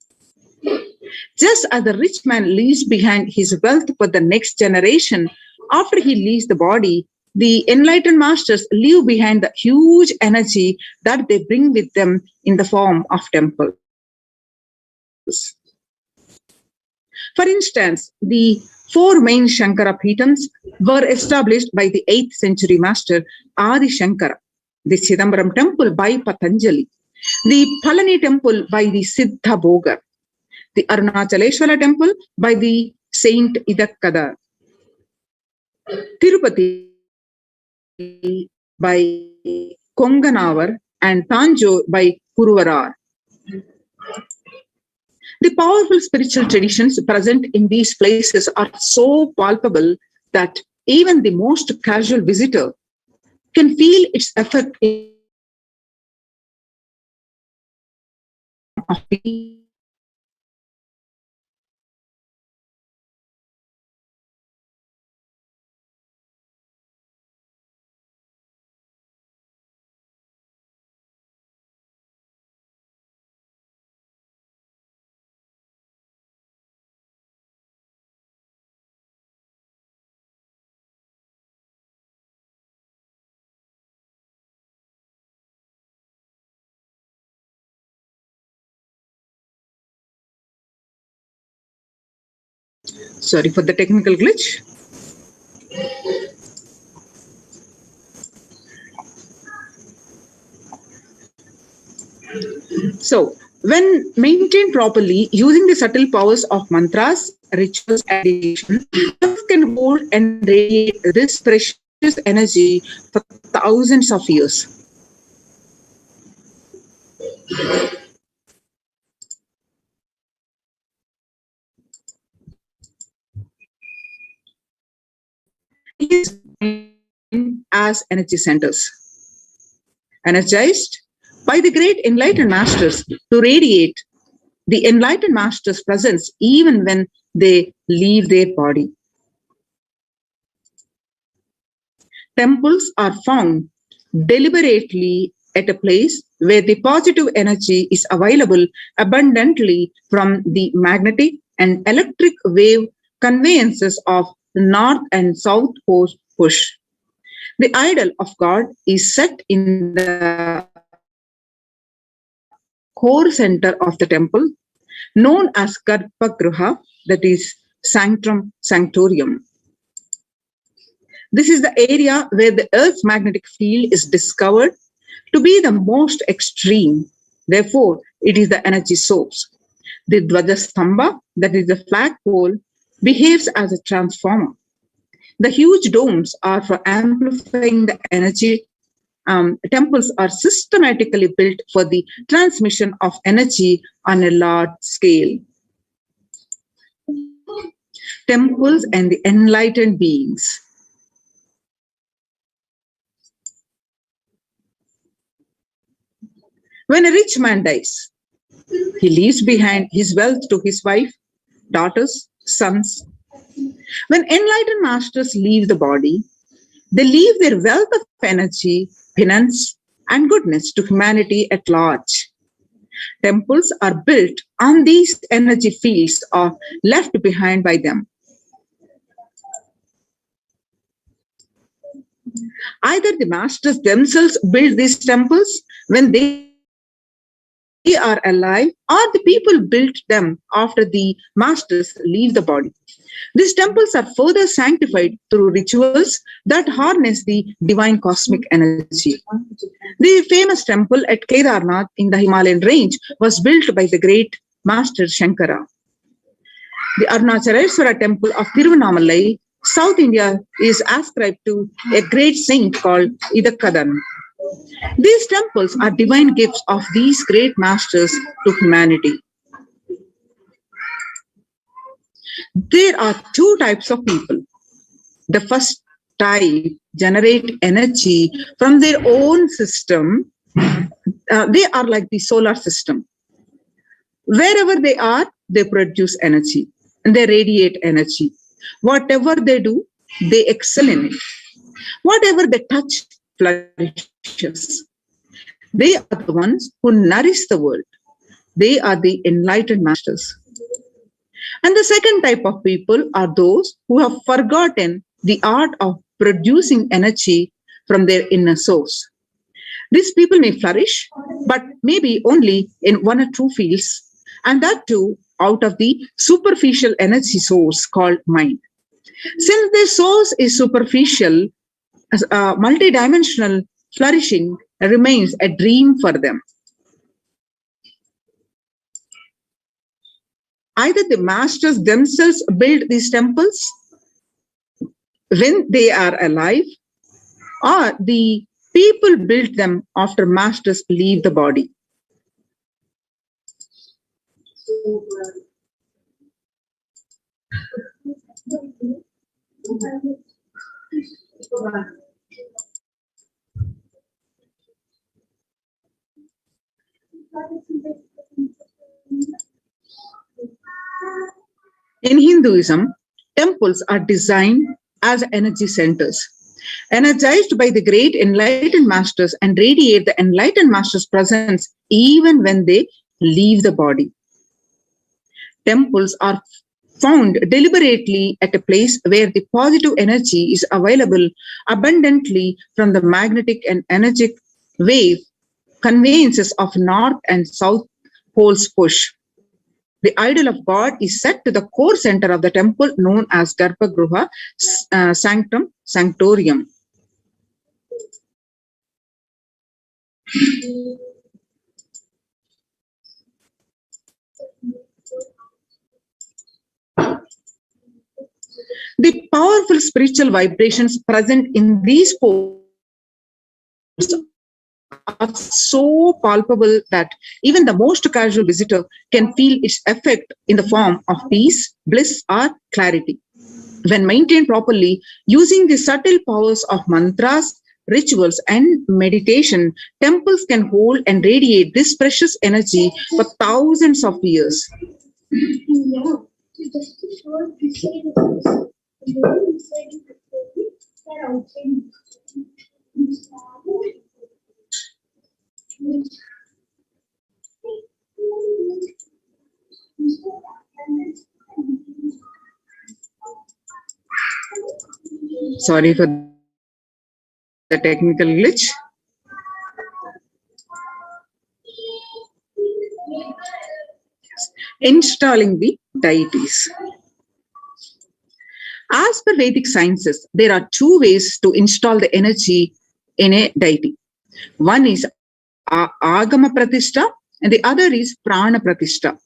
Just as the rich man leaves behind his wealth for the next generation, after he leaves the body, the enlightened masters leave behind the huge energy that they bring with them in the form of temples. For instance, the four main Shankara Pitams were established by the 8th century master Adi Shankara, the Chidambaram temple by Patanjali, the Palani temple by the Siddha Bhogar, the Arunachaleshwara temple by the Saint Idakkada, Tirupati by Konganavar, and Tanjore by Kuruvarar. The powerful spiritual traditions present in these places are so palpable that even the most casual visitor can feel its effect of sorry for the technical glitch. So When maintained properly, using the subtle powers of mantras, rituals, and devotion, can hold and radiate this precious energy for thousands of years. As energy centers, energized by the great enlightened masters to radiate the enlightened master's presence even when they leave their body. Temples are found deliberately at a place where the positive energy is available abundantly from the magnetic and electric wave conveyances of north and south pole push. The idol of God is set in the core center of the temple, known as Garbhagriha, that is Sanctum Sanctorium. This is the area where the Earth's magnetic field is discovered to be the most extreme. Therefore, it is the energy source. The Dvajastambha, that is the flagpole, behaves as a transformer. The huge domes are for amplifying the energy. Temples are systematically built for the transmission of energy on a large scale. Temples and the enlightened beings. When a rich man dies, he leaves behind his wealth to his wife, daughters, sons. When enlightened masters leave the body, they leave their wealth of energy, penance, and goodness to humanity at large. Temples are built on these energy fields or left behind by them. Either the masters themselves build these temples when they are alive, or the people built them after the masters leave the body. These temples are further sanctified through rituals that harness the divine cosmic energy. The famous temple at Kedarnath in the Himalayan range was built by the great master Shankara. The Arunachaleswara temple of Tiruvannamalai, South India, is ascribed to a great saint called Idakkadan. These temples are divine gifts of these great masters to humanity. There are two types of people. The first type generate energy from their own system. They are like the solar system. Wherever they are, they produce energy and they radiate energy. Whatever they do, they excel in it. Whatever they touch flourishes. They are the ones who nourish the world. They are the enlightened masters. And the second type of people are those who have forgotten the art of producing energy from their inner source. These people may flourish, but maybe only in one or two fields, and that too out of the superficial energy source called mind. Since their source is superficial, multidimensional flourishing remains a dream for them. Either the masters themselves build these temples when they are alive, or the people build them after masters leave the body. In Hinduism, temples are designed as energy centers, energized by the great enlightened masters and radiate the enlightened masters' presence even when they leave the body. Temples are found deliberately at a place where the positive energy is available abundantly from the magnetic and energetic wave conveyances of north and south poles push. The idol of God is set to the core center of the temple known as Garbhagriha, Sanctum Sanctorium. The powerful spiritual vibrations present in these poles are so palpable that even the most casual visitor can feel its effect in the form of peace, bliss, or clarity. When maintained properly, using the subtle powers of mantras, rituals, and meditation, temples can hold and radiate this precious energy for thousands of years. Sorry for the technical glitch. Installing the deities. As per Vedic sciences, there are two ways to install the energy in a deity. One is Agama Pratishta and the other is Prana Pratishta.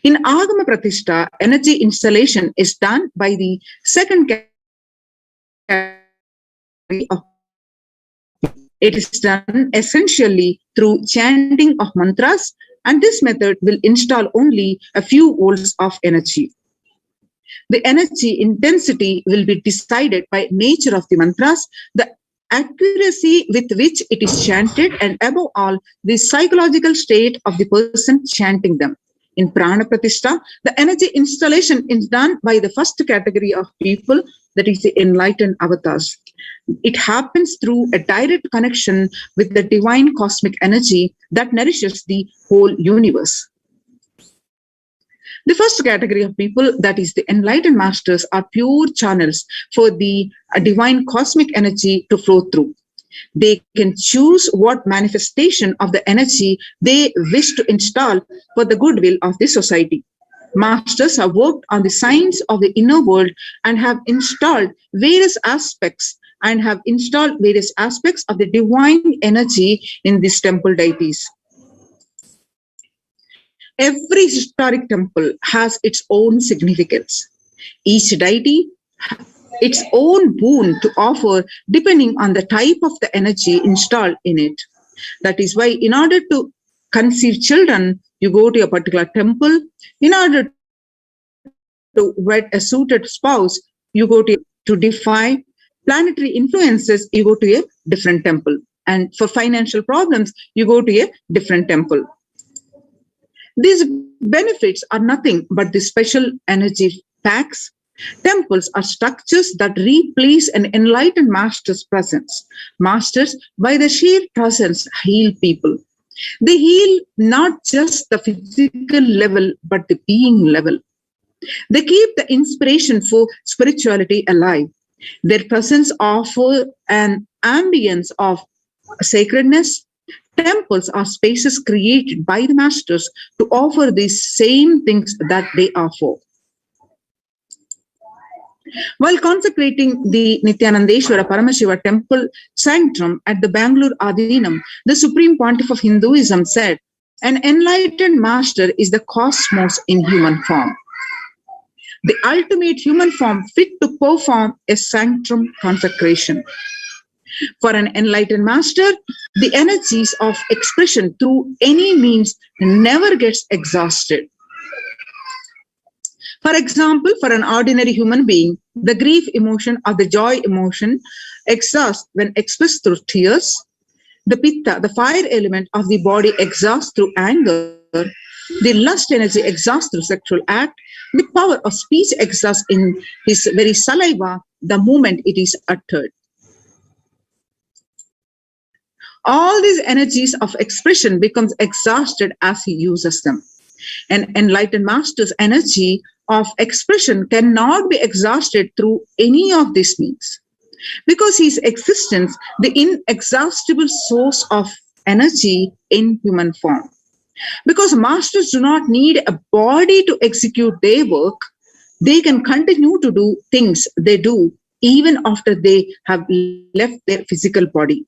In Agama Pratishta, energy installation is done by the second category of. It is done essentially through chanting of mantras, and this method will install only a few volts of energy. The energy intensity will be decided by nature of the mantras, the accuracy with which it is chanted, and above all, the psychological state of the person chanting them. In Prana Pratishta, the energy installation is done by the first category of people, that is the enlightened avatars. It happens through a direct connection with the divine cosmic energy that nourishes the whole universe. The first category of people, that is the enlightened masters, are pure channels for the divine cosmic energy to flow through. They can choose what manifestation of the energy they wish to install for the goodwill of the society. Masters have worked on the science of the inner world and have installed various aspects of the divine energy in these temple deities. Every historic temple has its own significance. Each deity has its own boon to offer depending on the type of the energy installed in it. That is why in order to conceive children, you go to a particular temple. In order to wed a suited spouse, you go to defy planetary influences, you go to a different temple. And for financial problems, you go to a different temple. These benefits are nothing but the special energy packs. Temples are structures that replace an enlightened master's presence. Masters, by the sheer presence, heal people. They heal not just the physical level, but the being level. They keep the inspiration for spirituality alive. Their presence offers an ambience of sacredness. Temples are spaces created by the masters to offer these same things that they offer. While consecrating the Nityanandeshwara Paramashiva temple sanctum at the Bangalore Adinam, the Supreme Pontiff of Hinduism said, "An enlightened master is the cosmos in human form, the ultimate human form fit to perform a sanctum consecration." For an enlightened master, the energies of expression through any means never gets exhausted. For example, for an ordinary human being, the grief emotion or the joy emotion exhausts when expressed through tears. The pitta, the fire element of the body, exhausts through anger. The lust energy exhausts through sexual act. The power of speech exhausts in his very saliva the moment it is uttered. All these energies of expression becomes exhausted as he uses them. An enlightened master's energy of expression cannot be exhausted through any of these means, because his existence, the inexhaustible source of energy in human form. Because masters do not need a body to execute their work, they can continue to do things they do even after they have left their physical body.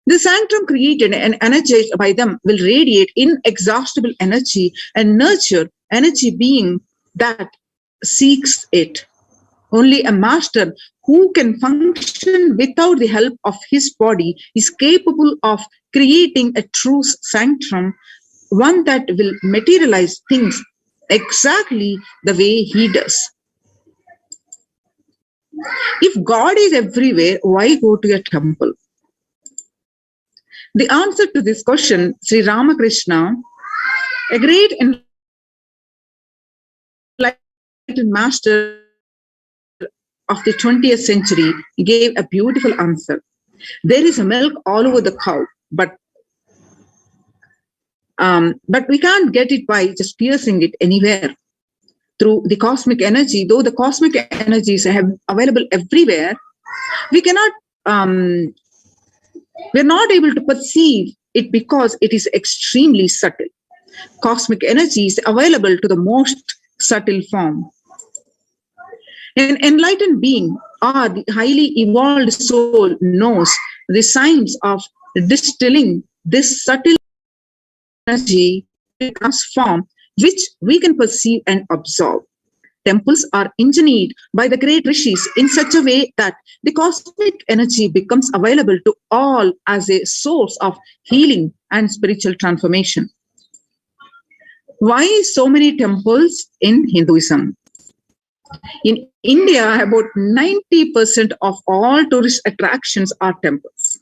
The sanctum created and energized by them will radiate inexhaustible energy and nurture energy being that seeks it. Only a master who can function without the help of his body is capable of creating a true sanctum, one that will materialize things exactly the way he does. If God is everywhere, why go to a temple? The answer to this question, Sri Ramakrishna, a great enlightened master of the 20th century, gave a beautiful answer. There is milk all over the cow, but we can't get it by just piercing it anywhere. Through the cosmic energy, though the cosmic energies are available everywhere, we're not able to perceive it because it is extremely subtle. Cosmic energy is available to the most subtle form. An enlightened being or the highly evolved soul knows the science of distilling this subtle energy to transform, which we can perceive and absorb. Temples are engineered by the great rishis in such a way that the cosmic energy becomes available to all as a source of healing and spiritual transformation. Why so many temples in Hinduism? In India, about 90% of all tourist attractions are temples.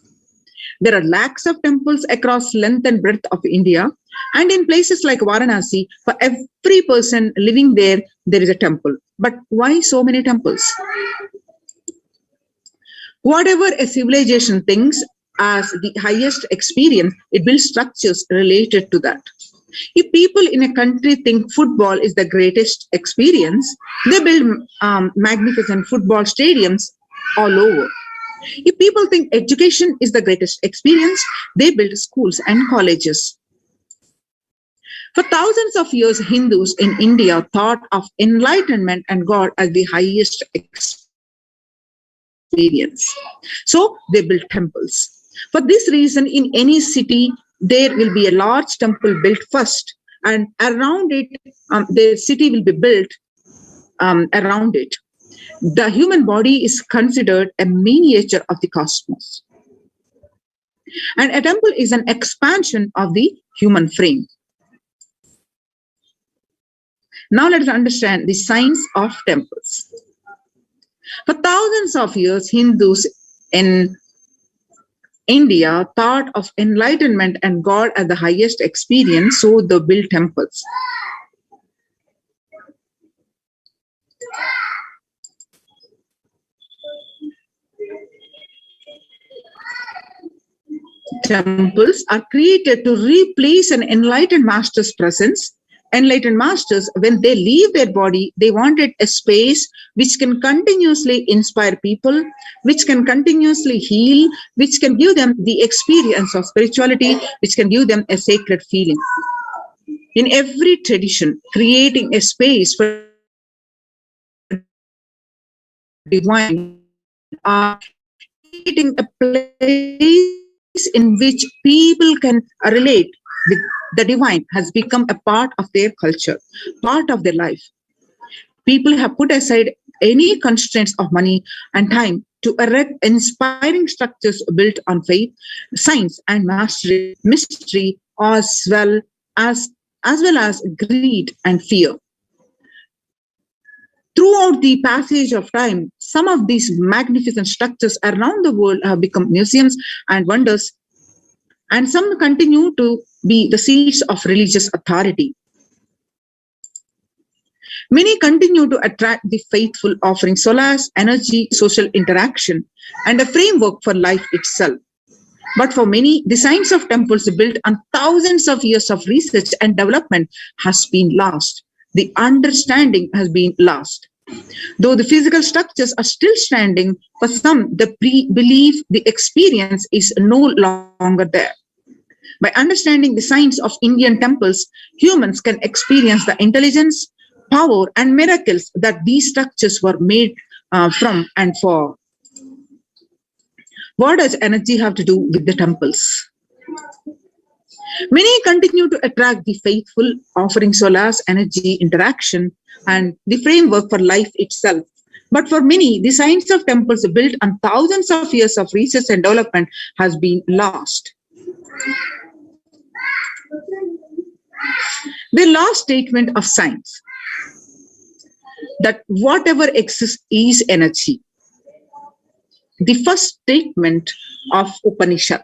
There are lakhs of temples across length and breadth of India, and in places like Varanasi, for every person living there, there is a temple. But why so many temples? Whatever a civilization thinks as the highest experience, it builds structures related to that. If people in a country think football is the greatest experience, they build magnificent football stadiums all over. If people think education is the greatest experience, they build schools and colleges. For thousands of years, Hindus in India thought of enlightenment and God as the highest experience. So they built temples. For this reason, in any city, there will be a large temple built first, and around it, the city will be built around it. The human body is considered a miniature of the cosmos. And a temple is an expansion of the human frame. Now let us understand the science of temples. For thousands of years, Hindus in India thought of enlightenment and God as the highest experience, so they built temples. Temples are created to replace an enlightened master's presence. Enlightened masters, when they leave their body, they wanted a space which can continuously inspire people, which can continuously heal, which can give them the experience of spirituality, which can give them a sacred feeling. In every tradition, creating a space for divine, creating a place in which people can relate with the divine has become a part of their culture, part of their life. People have put aside any constraints of money and time to erect inspiring structures built on faith, science, and mystery, as well as greed and fear. Throughout the passage of time, some of these magnificent structures around the world have become museums and wonders, and some continue to be the seats of religious authority. Many continue to attract the faithful, offering solace, energy, social interaction, and a framework for life itself. But for many, the science of temples built on thousands of years of research and development has been lost. The understanding has been lost. Though the physical structures are still standing, for some, the belief, the experience is no longer there. By understanding the science of Indian temples, humans can experience the intelligence, power, and miracles that these structures were made from and for. What does energy have to do with the temples? Many continue to attract the faithful, offering solace, energy, interaction, and the framework for life itself. But for many, the science of temples built on thousands of years of research and development has been lost. The last statement of science, that whatever exists is energy. The first statement of Upanishad.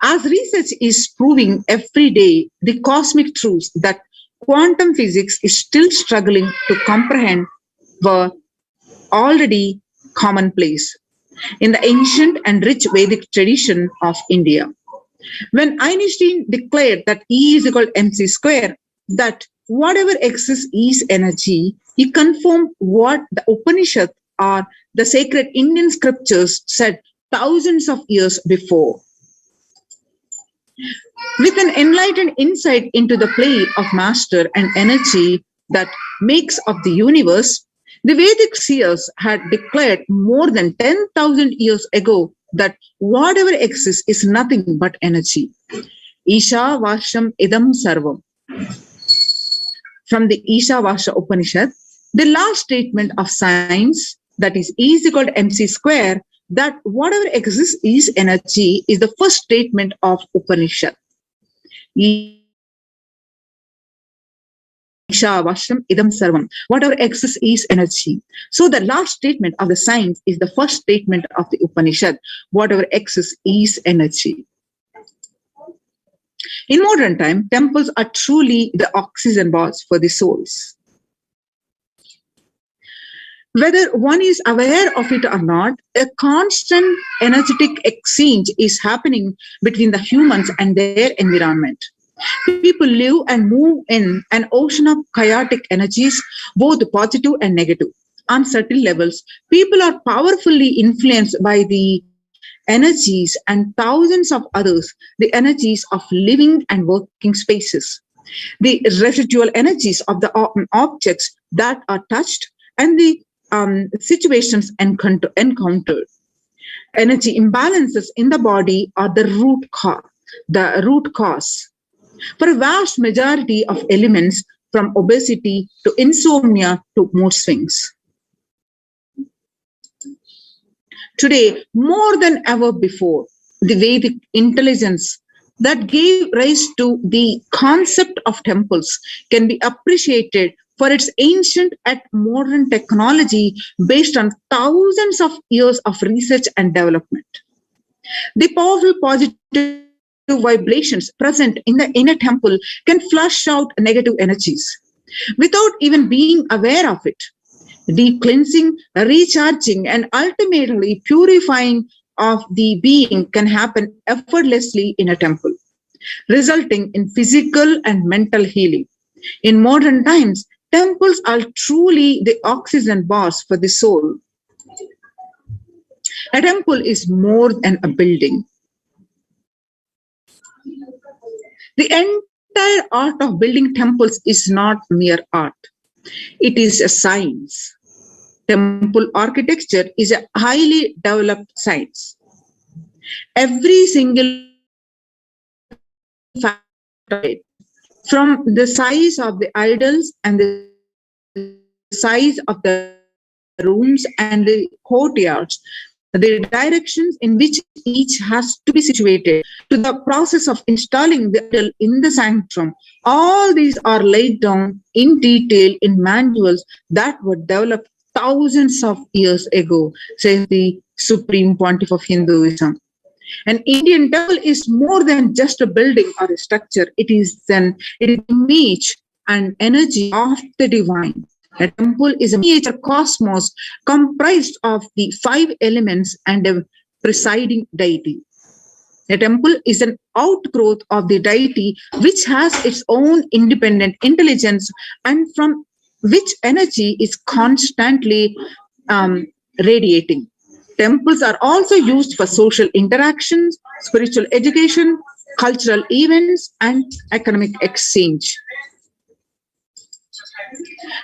As research is proving every day the cosmic truths that quantum physics is still struggling to comprehend were already commonplace in the ancient and rich Vedic tradition of India. When Einstein declared that E is equal to mc square, that whatever exists is energy, he confirmed what the Upanishad or the sacred Indian scriptures said thousands of years before. With an enlightened insight into the play of matter and energy that makes up the universe, the Vedic seers had declared more than 10,000 years ago that whatever exists is nothing but energy. Isha Vasham Idam Sarvam. From the Isha Vasha Upanishad, the last statement of science, that is E is equal to mc square, that whatever exists is energy, is the first statement of Upanishad. Isha Vasham Idam Sarvam. Whatever exists is energy. So the last statement of the science is the first statement of the Upanishad. Whatever exists is energy. In modern time, temples are truly the oxygen baths for the souls. Whether one is aware of it or not, a constant energetic exchange is happening between the humans and their environment. People live and move in an ocean of chaotic energies, both positive and negative. On certain levels, people are powerfully influenced by the energies, and thousands of others, the energies of living and working spaces. The residual energies of the objects that are touched and the situations encountered. Energy imbalances in the body are the root cause. For a vast majority of ailments, from obesity to insomnia to mood swings. Today, more than ever before, the Vedic intelligence that gave rise to the concept of temples can be appreciated for its ancient and modern technology based on thousands of years of research and development. The powerful positive vibrations present in the inner temple can flush out negative energies without even being aware of it. The cleansing, recharging, and ultimately purifying of the being can happen effortlessly in a temple, resulting in physical and mental healing. In modern times, temples are truly the oxygen baths for the soul. A temple is more than a building. The entire art of building temples is not mere art. It is a science. Temple architecture is a highly developed science. Every single factor, from the size of the idols and the size of the rooms and the courtyards, the directions in which each has to be situated, to the process of installing the idol in the sanctum, all these are laid down in detail in manuals that were developed thousands of years ago, says the Supreme Pontiff of Hinduism. An Indian temple is more than just a building or a structure. It is an image and energy of the divine. A temple is a miniature cosmos comprised of the 5 elements and a presiding deity. A temple is an outgrowth of the deity which has its own independent intelligence and from which energy is constantly radiating. Temples are also used for social interactions, spiritual education, cultural events, and economic exchange.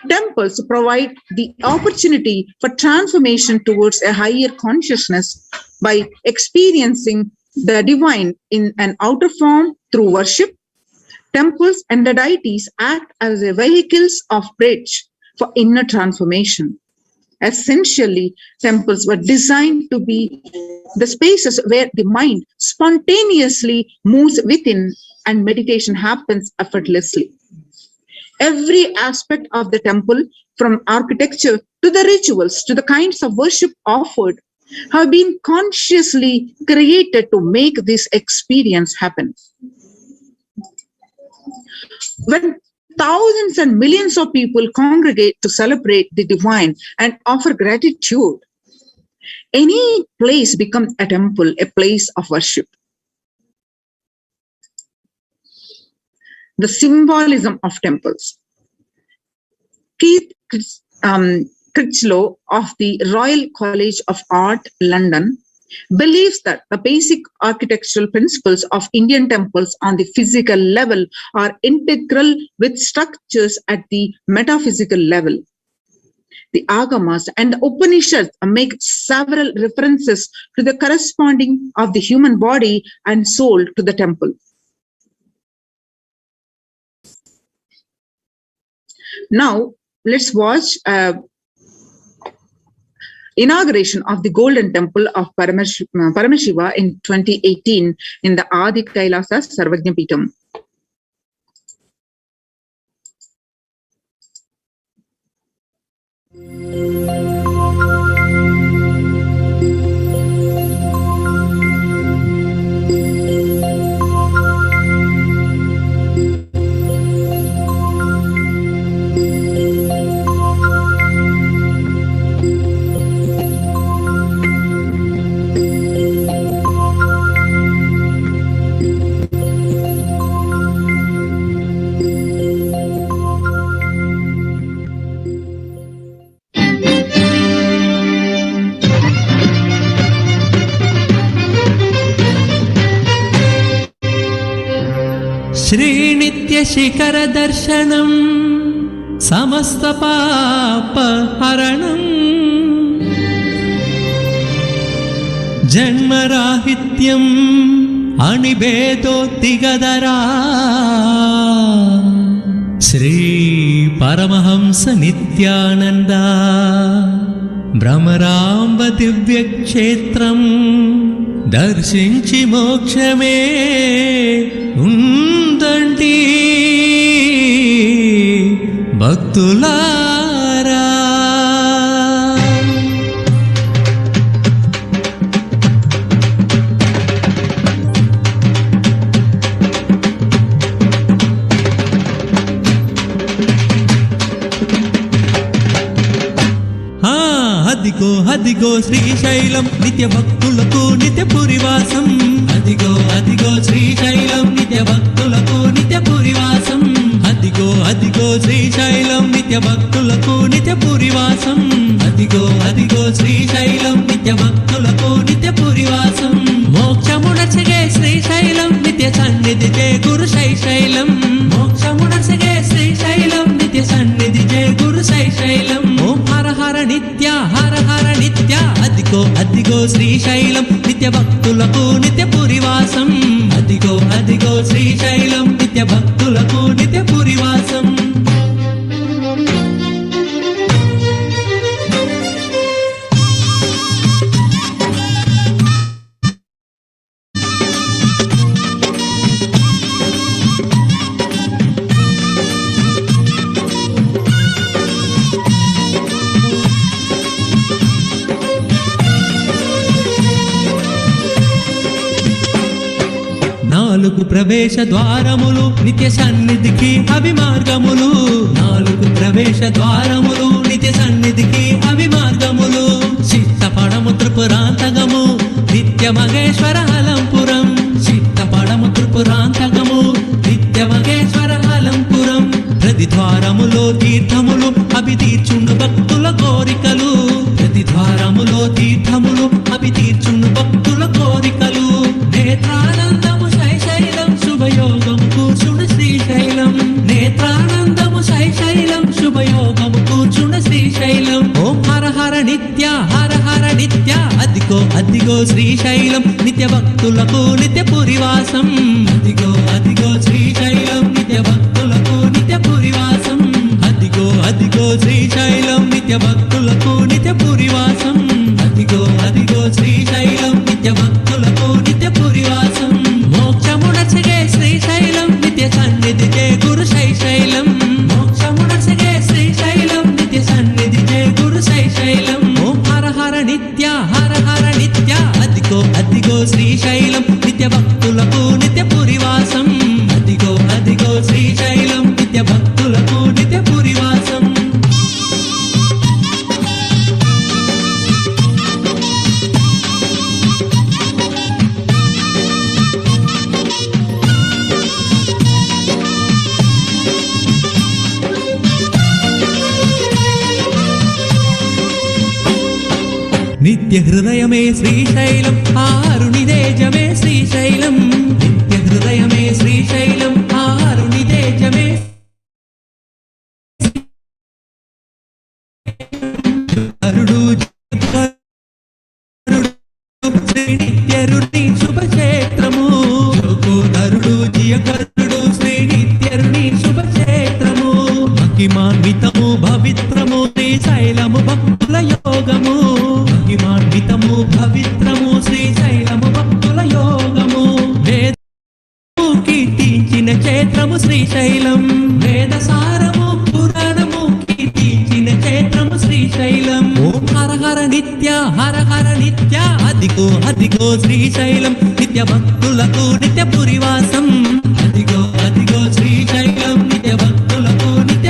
Temples provide the opportunity for transformation towards a higher consciousness by experiencing the divine in an outer form through worship. Temples and the deities act as a vehicles of bridge for inner transformation. essentially, temples were designed to be the spaces where the mind spontaneously moves within and meditation happens effortlessly. Every aspect of the temple, from architecture to the rituals to the kinds of worship offered, have been consciously created to make this experience happen. When thousands and millions of people congregate to celebrate the divine and offer gratitude, any place becomes a temple, a place of worship. The symbolism of temples. Keith Critchlow of the Royal College of Art, London, believes that the basic architectural principles of Indian temples on the physical level are integral with structures at the metaphysical level. The Agamas and the Upanishads make several references to the corresponding of the human body and soul to the temple. Now, let's watch inauguration of the Golden Temple of Paramashiva in 2018 in the Adi Kailasa Sarvajna Peetham. शिखर दर्शनम समस्त पाप हरणम जन्मराहित्यम अनिभेदोत्तिगदरा श्री परमहंस नित्यानंद भ्रमरांब दिव्य क्षेत्रम दर्शिंచి మోక్షమే ఉందండి భక్తులారా. అదిగో అదిగో శ్రీశైలం నిత్య భక్తులకు నిత్య పురివాసం. అదిగో అదిగో శ్రీశైలం నిత్య భక్తులకు నిత్య పురివాసం. అదిగో అదిగో శ్రీశైలం నిత్య భక్తులకు నిత్య పురివాసం. అదిగో అదిగో శ్రీశైలం నిత్య భక్తులకు నిత్య పురివాసం. మోక్షమునర్చగే శ్రీశైలం నిత్య సన్నిధి జయ గురు శైశైలం. మోక్షమునర్చగే శ్రీశైలం నిత్య సన్నిధి జయ గురు శైశైలం. ఓం హర హర నిత్య హర హర నిత్య. అదిగో అదిగో శ్రీశైలం నిత్య భక్తులకు నిత్య పురివాసం. అదిగో అదిగో శ్రీశైలం నిత్య భక్తులకు నిత్య పురివాసం. నాలుగు ప్రవేశ ద్వారములు నిత్య సన్నిధికి అవి మార్గములు. నాలుగు ప్రవేశ ద్వారములు నిత్య సన్నిధికి అవి మార్గములు. చిత్తపడము త్రిపురాంతకము నిత్య మగేశ్వర హలంపురం. చిత్తపడము త్రిపురాంతకము నిత్య మగేశ్వర హలంపురం. ప్రతి ద్వారములో తీర్థములు అవి తీర్చుండు భక్తుల కోరికలు. ప్రతి ద్వారములో తీర్థములు అవి తీర్చుండు భక్తుల కోరికలు. నేత్రానందము శైశైలం శుభయోగము కూర్చుండు శ్రీశైలం. నేత్రానందము శైశైలం శుభయోగము కూర్చుండు శ్రీశైలం. ఓం హర హర నిత్య హర హర నిత్య. అదిగో అదిగో శ్రీశైలం నిత్య భక్తులకు నిత్య పురివాసం. అదిగో అదిగో శ్రీశైలం నిత్య భక్తులకు నిత్య పురివాసం. అదిగో అదిగో శ్రీశైలం నిత్య భక్తులకు నిత్య పురివాసం అదిగో అదిగో శ్రీశైలం నిత్య భక్తులకు నిత్య పురివాసం మోక్షమునసగే శ్రీశైలం నిత్య సన్నిధి జయ గురు శైశైలం మోక్షమునసగే శ్రీశైలం నిత్య సన్నిధి జయ గురు శైశైలం ఓం హర హర నిత్య అదిగో అదిగో శ్రీశైలం నిత్య భక్తులకు నిత్య పురివాసం అదిగో అదిగో శ్రీశైలం నిత్య భక్తులకు నిత్య పురివాసం నిత్య హృదయమే శ్రీశైలం ఆరునిదేజమే శ్రీశైలం నిత్య హృదయమే శ్రీశైలం ఆరునిదేజమే అరుడు శ్రీ నిత్యరుని శుభక్షేత్రము నరుడు జియకరుడు శ్రీ నిత్యరుని శుభక్షేత్రము మహిమాన్వితము పవిత్రము శ్రీశైలము భక్తుల యోగము మహిమాన్వితము పవిత్రము శ్రీశైలము భక్తుల యోగము వేదము కీర్తించిన క్షేత్రము శ్రీశైలం వేదసారము పురాణము కీర్తించిన క్షేత్రము శ్రీశైలం ఓం హర హర నిత్య అదిగో అదిగో శ్రీశైలం నిత్య భక్తులకు నిత్య పురివాసం అదిగో అదిగో శ్రీశైలం నిత్య భక్తులకు నిత్య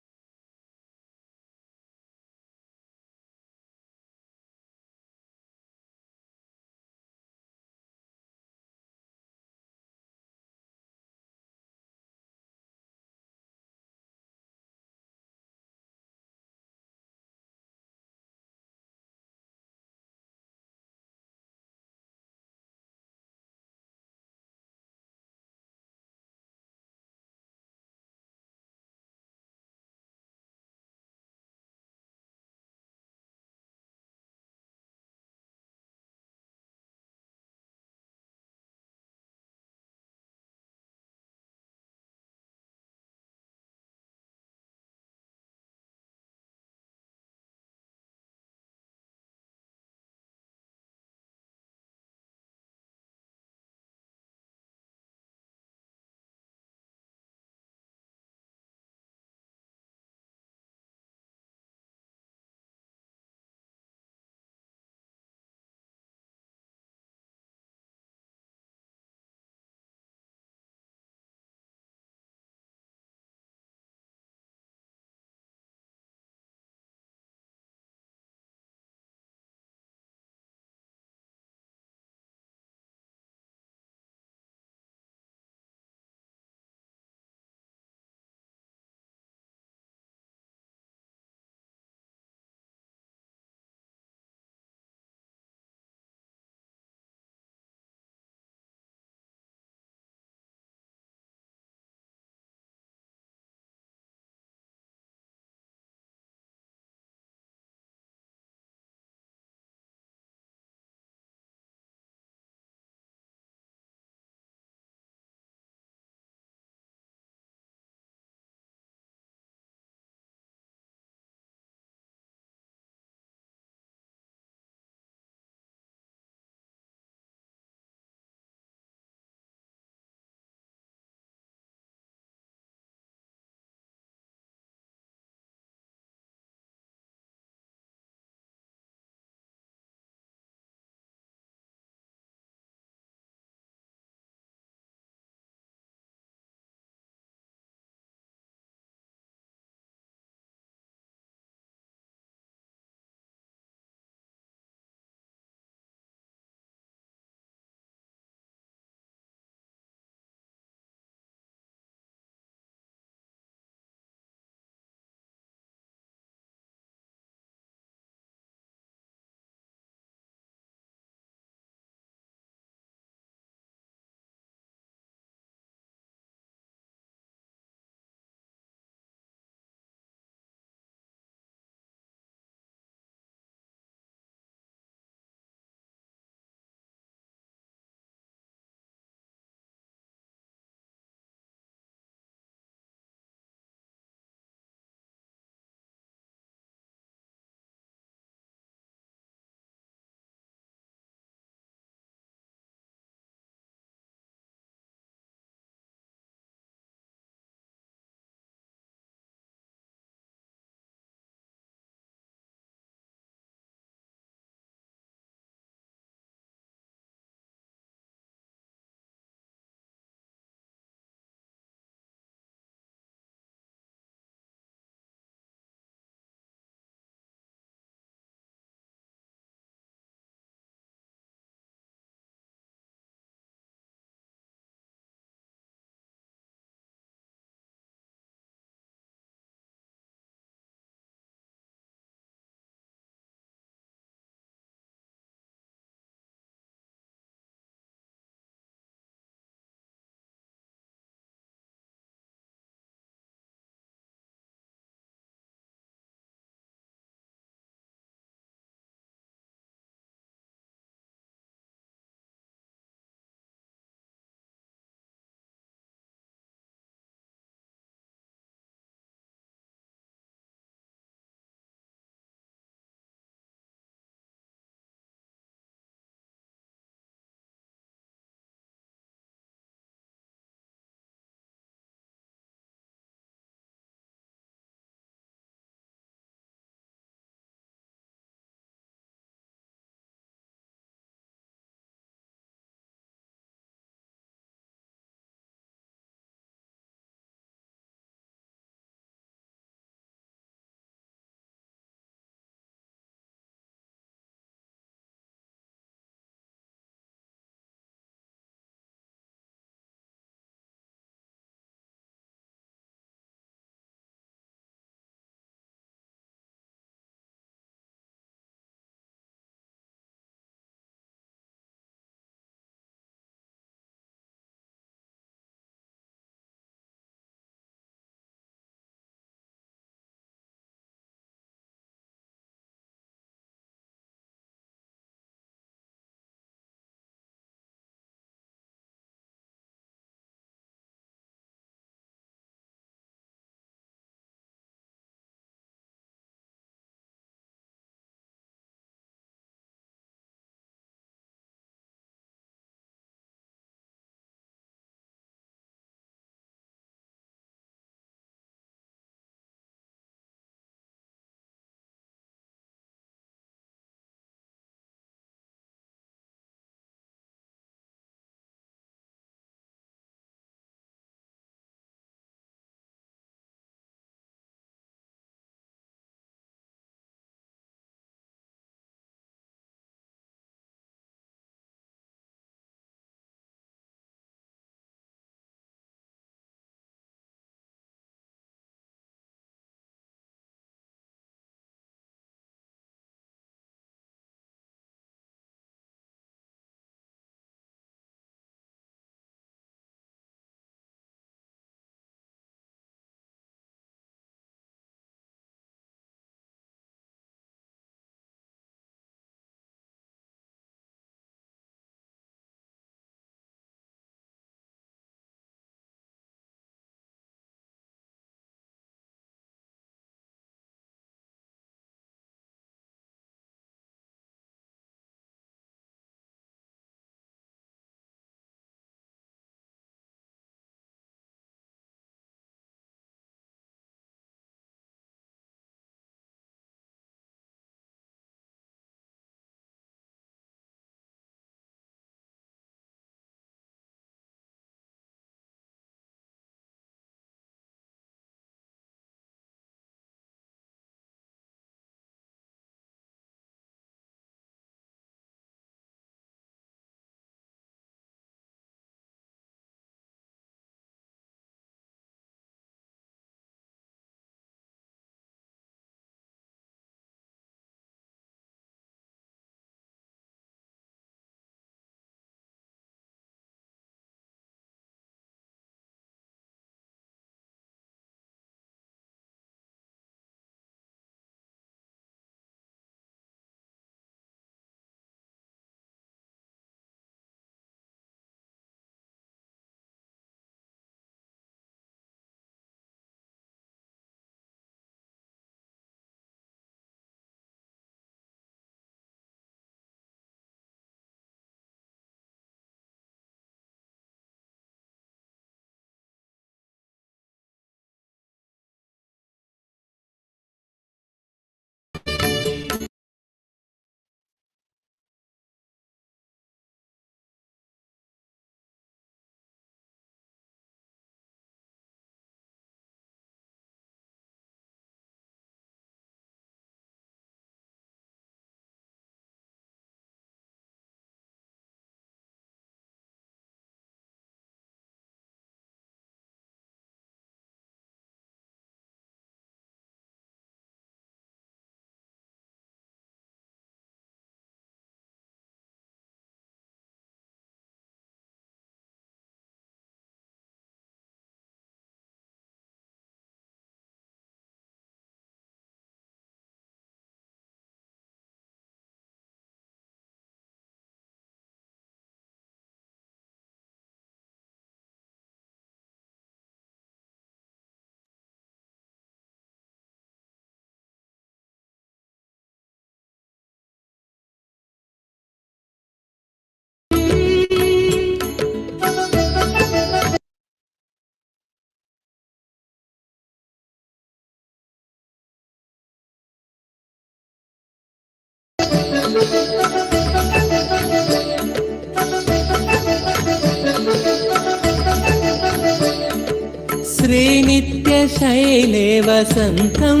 नित्यशैले वसन्तं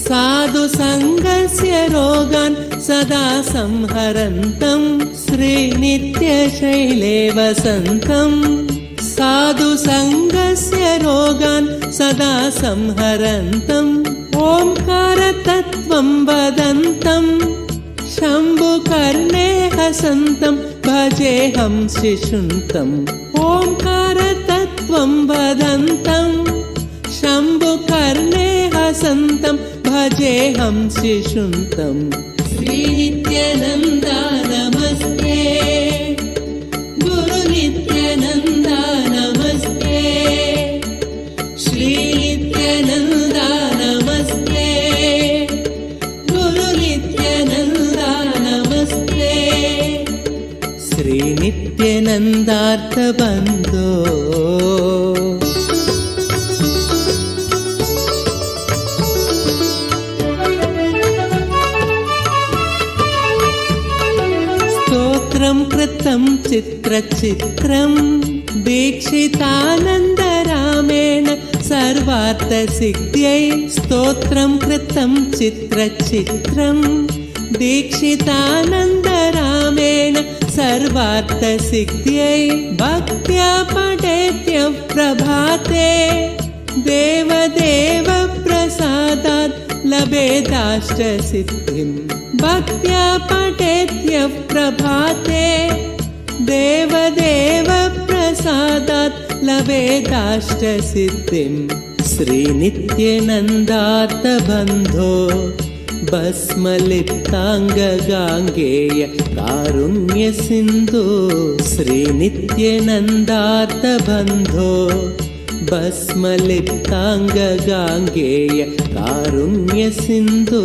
साधु सङ्गस्य रोगान् सदा संहरन्तं श्रीनित्यशैले वसन्तं साधु सङ्गस्य रोगान् सदा संहरन्तम् ओंकारतत्त्वं वदन्तं शम्भुकर्णे हसन्तं भजेऽहं शिशुन्तं ओंकारतत्त्वं वदन्तं शम्भुकर्णे हसन्तं भजेऽहं शिशुन्तं श्रीनित्यानन्दा नमस्ते गुरुनित्यानन्दा नमस्ते श्रीनित्यानन्दा नमस्ते गुरुनित्यानन्दा नमस्ते श्रीनित्यानन्दार्थबन्धो स्तोत्रं कृतं चित्रचित्रं दीक्षितानन्दरामेण सर्वार्थसिद्ध्यै स्तोत्रं कृतं चित्रचित्रं दीक्षितानन्दरामेण सर्वार्थसिद्ध्यै भक्त्या पठेत्यः प्रभाते देवदेव प्रसादात् लभेदाष्टसिद्धिं भक्त्या पठेत्यः प्रभाते देवदेव प्रसादात् लभेदाष्टसिद्धिं श्रीनित्यानन्दार्थबन्धो भस्मलिप्ताङ्गगाङ्गेय कारुण्यसिन्धु श्रीनित्यानन्दार्थबन्धो भस्मलिप्ताङ्गगाङ्गेय कारुण्यसिन्धु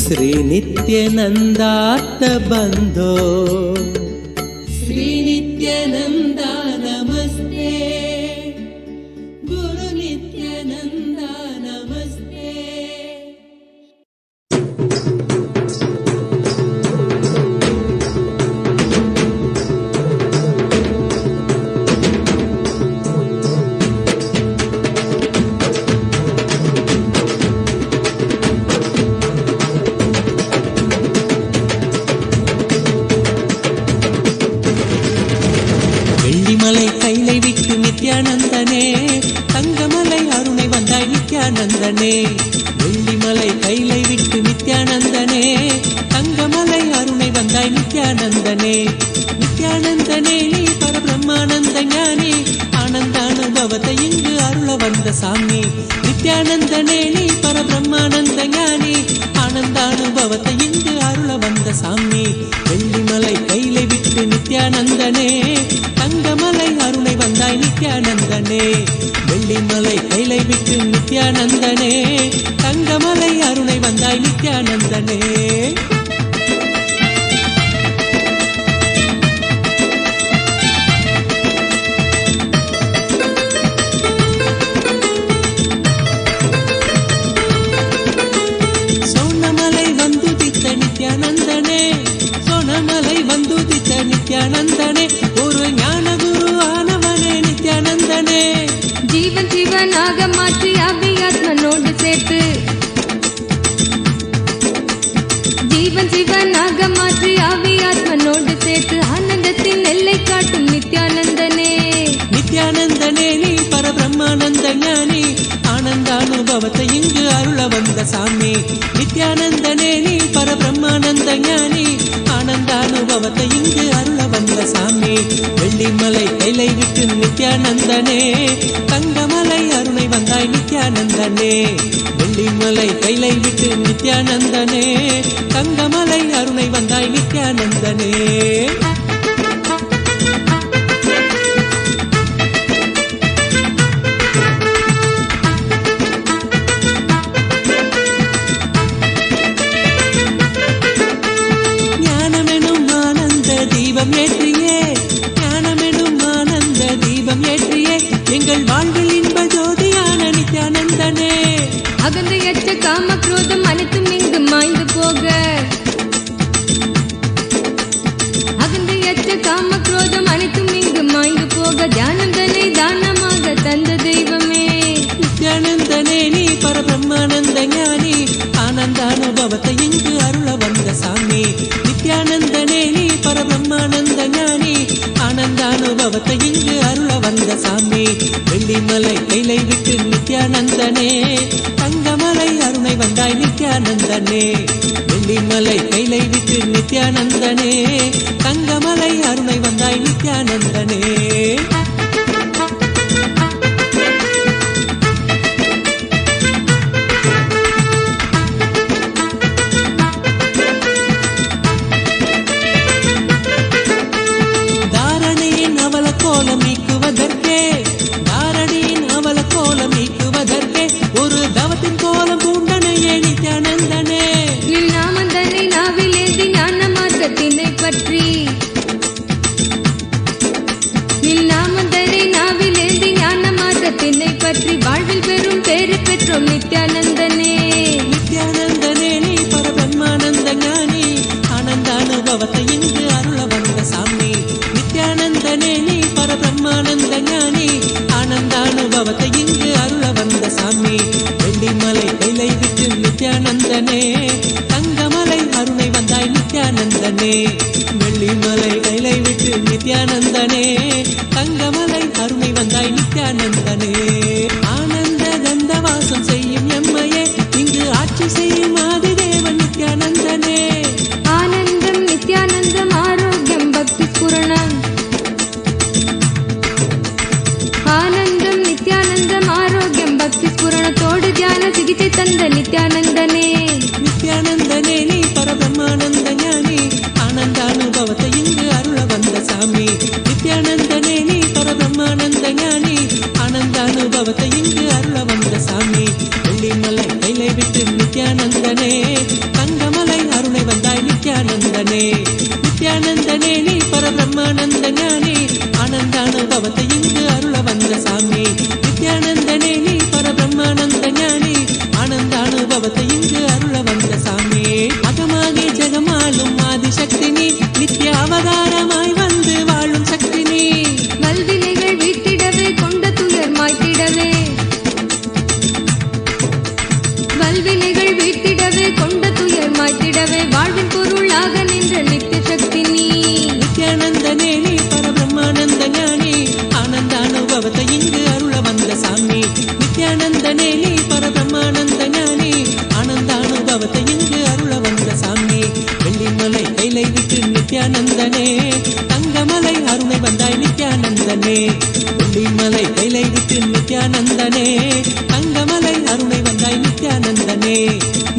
श्रीनित्यानन्दार्थबन्धो श्रीनित्यानन्दा नमस्ते गुरुनित्यानन्दा नमस्ते வெள்ளிமலை கைலை விட்டு நித்யானந்தனே தங்கமலை அருணை வந்தாய் நித்யானந்தனே வெள்ளிமலை கைலை விட்டு நித்யானந்தனே தங்கமலை அருணை வந்தாய் நித்யானந்தனே நித்யானந்தனே நீ பரபிரம்மானந்த ஞானி ஆனந்த அனுபவத்தை இங்கு அருள வந்த சாமி நித்யானந்தனே நீ பரபிரம்மானந்த ஞானி ஆனந்த அனுபவத்தை இங்கு அருள வந்த சாமி வெள்ளிமலை கைலை விட்டு நித்யானந்தனே தங்கமலை அருணை வந்தாய் நித்யானந்தனே வெள்ளிமலை கைலை விட்டு நித்யானந்தனே தங்கமலை அருணை வந்தாய் நித்யானந்தனே சோனமலை வந்துதித்த நித்யானந்தனே சோனமலை வந்துதித்த நித்யானந்தனே ஒரு ஞான குரு ஆனவனே நித்யானந்தனே ஜீவன் சிவனாக மாற்றி அவ்வியாத்மனோடு சேர்த்து ஜீவன் சிவனாக மாற்றி அவ்வியாத்மனோடு சேர்த்து ஆனந்தத்தின் எல்லை காட்டும் நித்யானந்தனே நித்யானந்தனே நீ பரபிரம்மானந்த ஞானி ஆனந்த அனுபவத்தை இங்கு அருள வந்த சாமி நித்யானந்தனே நீ பரபிரம்மானந்த ஞானி ஆனந்த அனுபவத்தை இங்கு அருள வந்த சாமி வெள்ளிமலை கைலை விட்டு நித்யானந்தனே தங்கமலை அருணை வந்தாய் நித்யானந்தனே வெள்ளிமலை கைலை விட்டு நித்யானந்தனே தங்கமலை அருணை வந்தாய் நித்யானந்தனே ஞானமெனும் ஆனந்த தீபம் ஏற்றியே ஞானமெனும் ஆனந்த தீபம் ஏற்றியே எங்கள் வாழ்வில் இன்ப ஜோதியான நித்யானந்தனே அகந்தையற்ற காம குரோதம் அனைத்தும் இங்கு மாய்ந்து போக அகந்தையற்ற காம குரோதம் அனைத்தும் இங்கு மாய்ந்து போக தியானந்தனை தானமாக தந்த தெய்வமே நித்யானந்த நித்யானந்தனே. தாரணியின் அவல கோலம் நீக்குவதற்கே ஒரு தவத்தின் கோலம் பூண்டனையே நித்யானந்தனே. நாமந்தனை நாவிலேந்தி ஞான மார்க்கத்தினை பற்றி நாமந்தனை நாவிலேந்தி ஞான மார்க்கத்தினை பற்றி வாழ்வில் பெறும் பேறு பெற்றோம் நித்யானந்தனே. நித்யானந்தனே நீ பரபிரம்மானந்த ஞானி ஆனந்த அனுபவத்தை இங்கு அருள வந்த சாமி. நித்யானந்தனே நீ பரபிரம்மானந்த ஞானி ஆனந்த அனுபவத்தை இங்கு அருள வந்த சாமி. வெள்ளிமலை கைலை விட்டு நித்யானந்தனே தங்கமலை அருணை வந்தாய் நித்யானந்தனே. வெள்ளிமலை கைலை விட்டு நித்யானந்தனே தங்கமலை அருணை வந்தாய் நித்யானந்தனே. ஆனந்த கந்த வாசம் செய்யும் எம்மையே இங்கு ஆட்சி செய்யும் ஆதிதேவன் நித்யானந்தனே. ஆனந்தம் நித்யானந்தம் ஆரோக்கியம் பக்தி ஸ்புரணம். ஆனந்தம் நித்யானந்தம் ஆரோக்கியம் பக்தி ஸ்புரணத்தோடு தியான சிகிச்சை தந்த நித்யானந்தனே. நித்யானந்தனே நீ பரபிரம்மானந்த ஞானி ஆனந்த அனுபவத்தை இங்கு அருள வந்த சாமி. நித்யானந்தனே நீ பரபிரம்மானந்த ஞானி ஆனந்த அனுபவத்தை இங்கு அருள வந்த சாமி. வெள்ளிமலை கைலை விட்டு நித்யானந்தனே தங்கமலை அருளை வந்தாய் நித்யானந்தனே. நித்யானந்தனே நீ பரபிரம்மானந்த ஞானி ஆனந்த அனுபவத்தை இங்கு அருள வந்த சாமி. நித்யானந்தனே நீ பரபிரம்மானந்த ஞானி ஆனந்த அனுபவத்தை இங்கு அருள வந்த சாமி. அகமாகி ஜெகமாளும் ஆதிசக்தி நீ நித்ய அவதாரமாய் வந்து வாழும் சக்தி நீ. வல்வினைகள் வீட்டிடவே கொண்ட துயர் மாய்த்திடவே வல்வினைகள் வீட்டிடவே கொண்ட துயர் மாய்த்திடவே வாழ்வின் பொருளாக நின்ற நித்திய சக்தி நீ. நித்யானந்தனே நீ பரபிரம்மானந்த ஞானி ஆனந்த அனுபவத்தை இங்கு அருள வந்த சாமி. நித்யானந்தனே நீ பரபிரம்மானந்த ஞானி ஆனந்த அனுபவத்தை இங்கு அருள வந்த சாமி. வெள்ளிமலை கைலை விட்டு நித்யானந்தனே தங்கமலை அருணை வந்தாய் நித்யானந்தனே. வெள்ளிமலை கைலை விட்டு நித்யானந்தனே தங்கமலை அருணை வந்தாய் நித்யானந்தனே.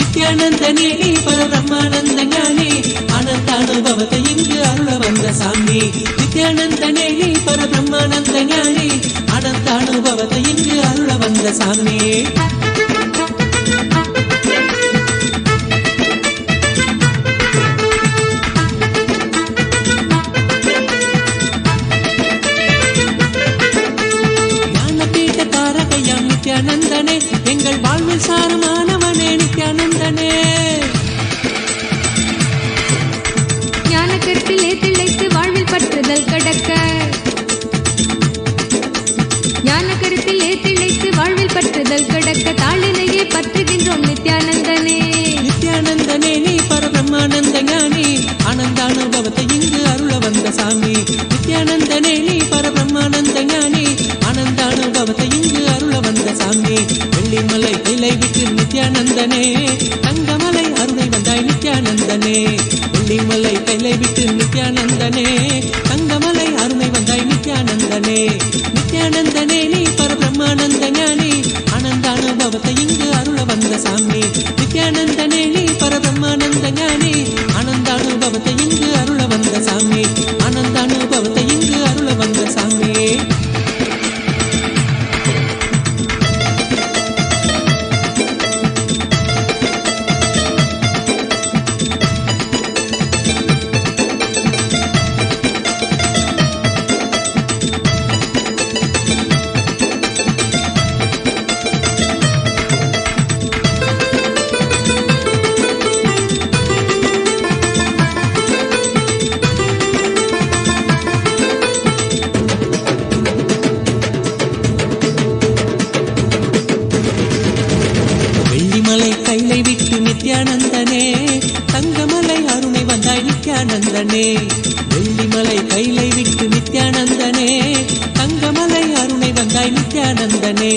நித்யானந்தனே நீ பரபிரம்மானந்த ஞானி ஆனந்த அனுபவத்தை இங்கு அருள வந்த சாமி. நித்யானந்தனே நீ பரபிரம்மானந்த ஞானி ஆனந்த அனுபவத்தை இங்கு அருள வந்த சாமி. ஞானபீட தாரகையாம் நித்யானந்தனே எங்கள் வாழ்வில் சாரமானவனே நித்யானந்தனே. ஞான கற்பிலே திளைத்து வாழ்வில் பற்றுதல் கடக்க ஞான கருத்திலே திளைத்து வாழ்வில் பற்றுதல் கடக்க தாளினையே பற்றுகின்றோம் நித்யானந்தனே. நித்யானந்தனே நீ பரபிரம்மானந்த ஞானி ஆனந்த அனுபவத்தை இங்கு அருள வந்த சாமி. நித்யானந்தனே நீ பரபிரம்மானந்த ஞானி ஆனந்த அனுபவத்தை இங்கு அருள வந்த சாமி. வெள்ளிமலை கைலை விட்டு நித்யானந்தனே தங்கமலை அருணை வந்தாய் நித்யானந்தனே. வெள்ளிமலை கைலை விட்டு நித்யானந்தனே தங்கமலை அருணை வந்தாய் நித்யானந்தனே. நித்யானந்தனே நீ பரபிரம்மானந்த ஞானி ஆனந்த அனுபவத்தை இங்கு அருள வந்த சாமி. நித்யானந்தனே நீ பரபிரம்மானந்த ஞானி ஆனந்த அனுபவத்தை இங்கு அருள வந்த சாமி. ஆனந்த அனுபவத்தை இங்கு அருள வந்த சாமி. நித்யானந்தனே தங்கமலை அருணை வந்தாய் நித்யானந்தனே. வெள்ளிமலை கைலை விட்டு நித்யானந்தனே தங்கமலை அருணை வந்தாய் நித்யானந்தனே.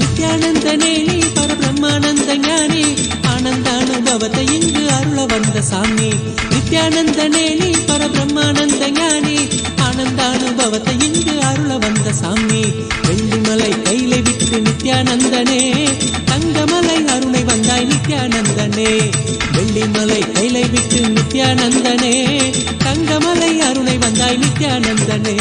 நித்யானந்தனே நீ பரபிரம்மானந்த ஞானி ஆனந்த அனுபவத்தை இங்கு அருள வந்த சாமி. நித்யானந்தனே நீ பரபிரம்மானந்த ஞானி ஆனந்த அனுபவ அனுபவத்தை இங்கு அருள வந்த சாமி. வெள்ளிமலை கையிலை விட்டு நித்யானந்தனே, தங்கமலை அருளை வந்தாய் நித்யானந்தனே. வெள்ளிமலை கையிலை விட்டு நித்யானந்தனே, தங்கமலை அருளை வந்தாய் நித்யானந்தனே.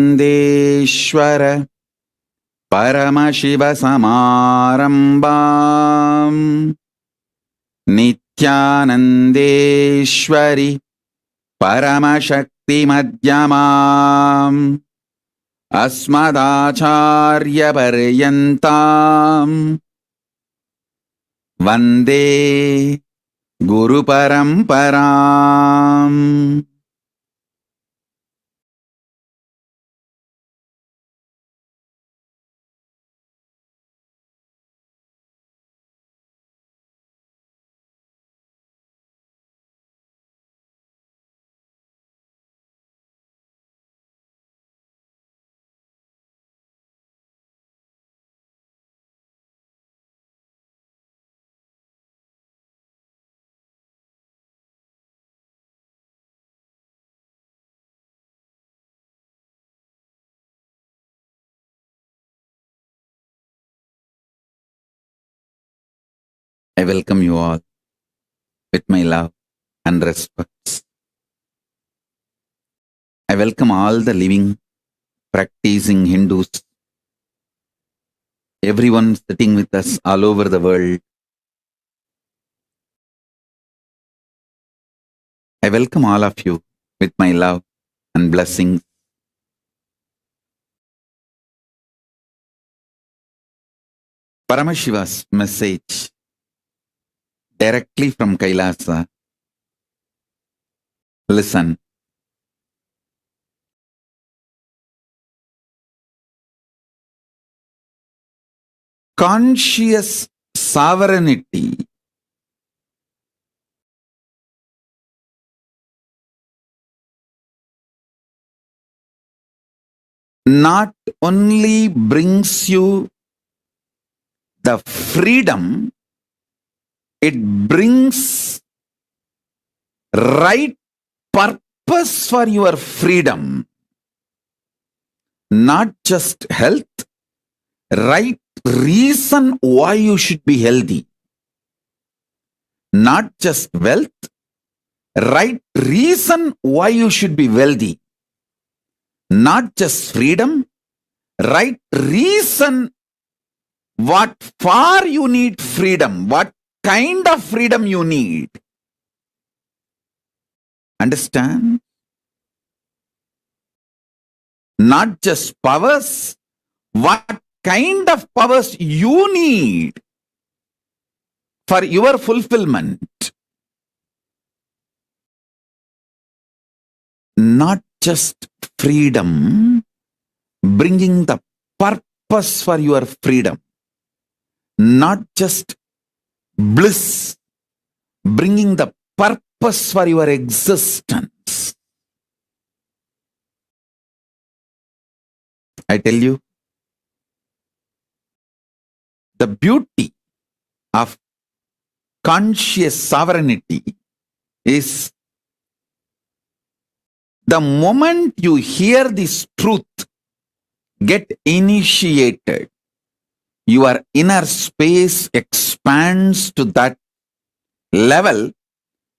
नित्यानन्देश्वर परमशिवसमारम्भाम् नित्यानन्देश्वरि परमशक्तिमध्यमाम् अस्मदाचार्यपर्यन्ताम् वन्दे गुरुपरम्पराम्. I welcome you all with my love and respect. I welcome all the living, practicing Hindus, everyone sitting with us all over the world. I welcome all of you with my love and blessings. Paramashiva's message directly from Kailasa. Listen. Conscious sovereignty not only brings you the freedom, it brings right purpose for your freedom. Not just health, right reason why you should be healthy. Not just wealth, right reason why you should be wealthy. Not just freedom, right reason what for you need freedom, what kind of freedom you need. Understand? Not just powers, what kind of powers you need for your fulfillment. Not just freedom, bringing the purpose for your freedom. Not just bliss, bringing the purpose for your existence. I tell you, the beauty of conscious sovereignty is the moment you hear this truth, get initiated, your inner space expands to that level,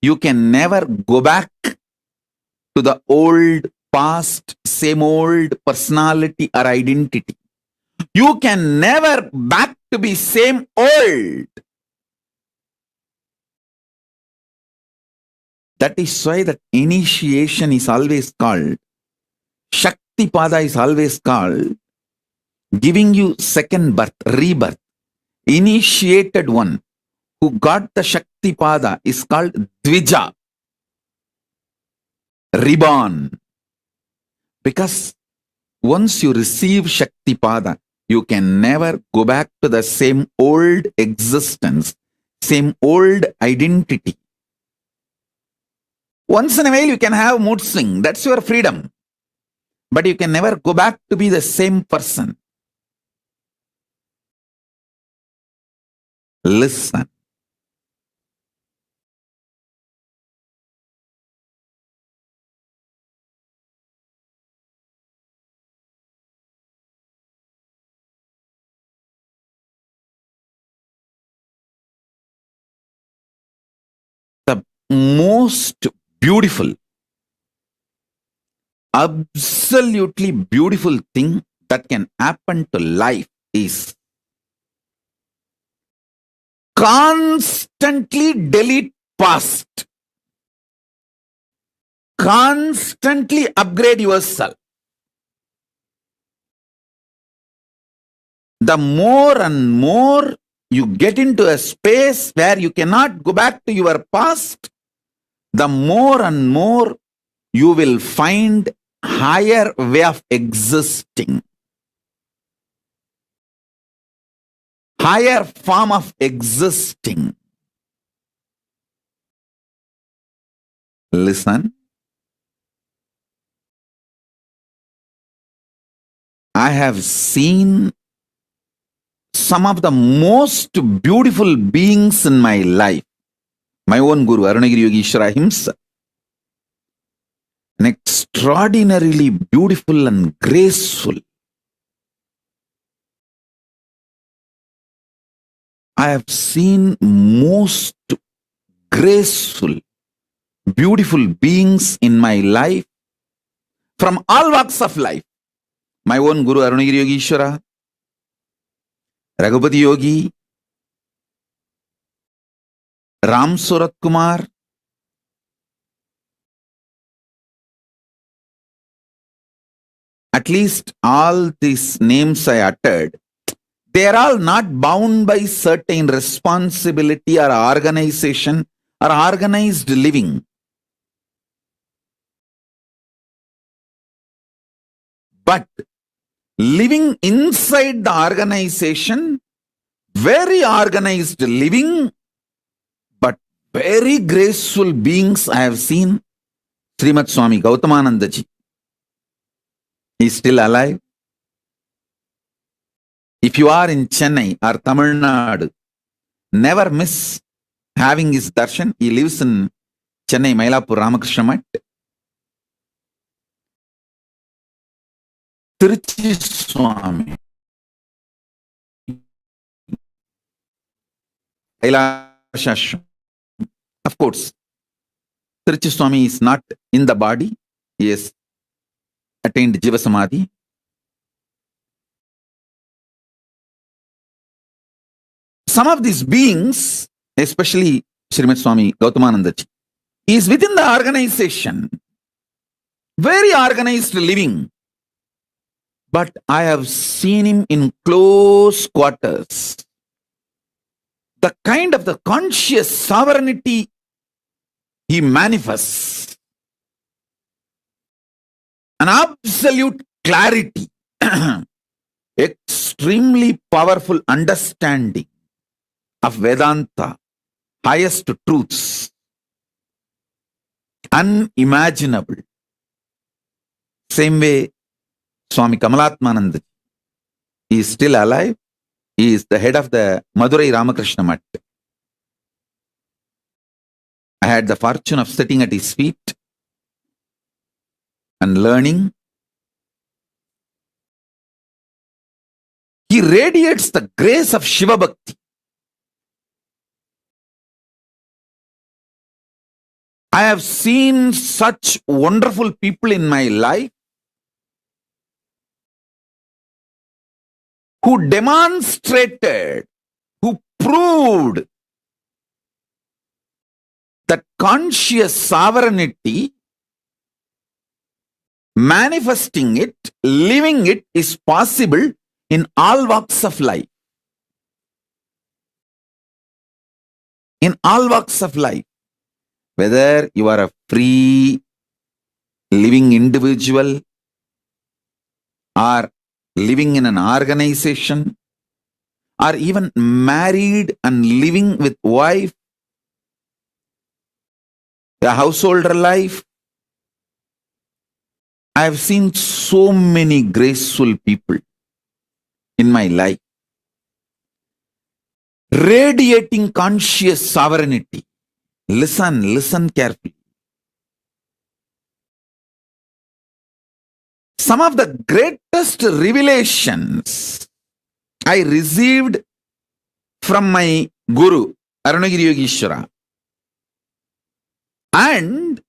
you can never go back to the old past, same old personality or identity. You can never back to be same old. That is why that initiation is always called, Shakti Pada is always called, giving you second birth, rebirth. Initiated one who got the Shakti Pada is called Dvija, reborn. Because once you receive Shakti Pada, you can never go back to the same old existence, same old identity. Once in a while you can have mood swing, that's your freedom. But you can never go back to be the same person. Listen. The most beautiful, absolutely beautiful thing that can happen to life is constantly delete past, constantly upgrade yourself. The more and more you get into a space where you cannot go back to your past, the more and more you will find higher way of existing, higher form of existing. Listen. I have seen some of the most beautiful beings in my life. My own Guru, Arunagiri Yogeshwara himself. An extraordinarily beautiful and graceful. I have seen most graceful, beautiful beings in my life from all walks of life. My own Guru, Arunagiri Yogeshwara, Raghupati Yogi, Ram Surat Kumar, at least all these names I uttered, they are all not bound by certain responsibility or organization or organized living. But living inside the organization, very organized living, but very graceful beings I have seen. Srimad Swami Gautamananda ji. He is still alive. If you are in Chennai or Tamil Nadu, never miss having his darshan. He lives in Chennai, Mailapur, Ramakrishna Mat. Tiruchi Swami. Of course, Tiruchi Swami is not in the body. He has attained Jiva Samadhi. Some of these beings, especially Srimad Swami Gautamananda ji, is within the organization. Very organized living. But I have seen him in close quarters. The kind of the conscious sovereignty he manifests. An absolute clarity. Extremely powerful understanding of Vedanta, highest truths. Unimaginable. Same way, Swami Kamalatmananda, he is still alive. He is the head of the Madurai Ramakrishna Mat. I had the fortune of sitting at his feet and learning. He radiates the grace of Shiva Bhakti. I have seen such wonderful people in my life who demonstrated, who proved that conscious sovereignty, manifesting it, living it is possible in all walks of life. In all walks of life. Whether you are a free living individual or living in an organization or even married and living with wife, a householder life. I have seen so many graceful people in my life radiating conscious sovereignty. Listen carefully. Some of the greatest revelations I received from my Guru, Arunagiri Yogeshwara. And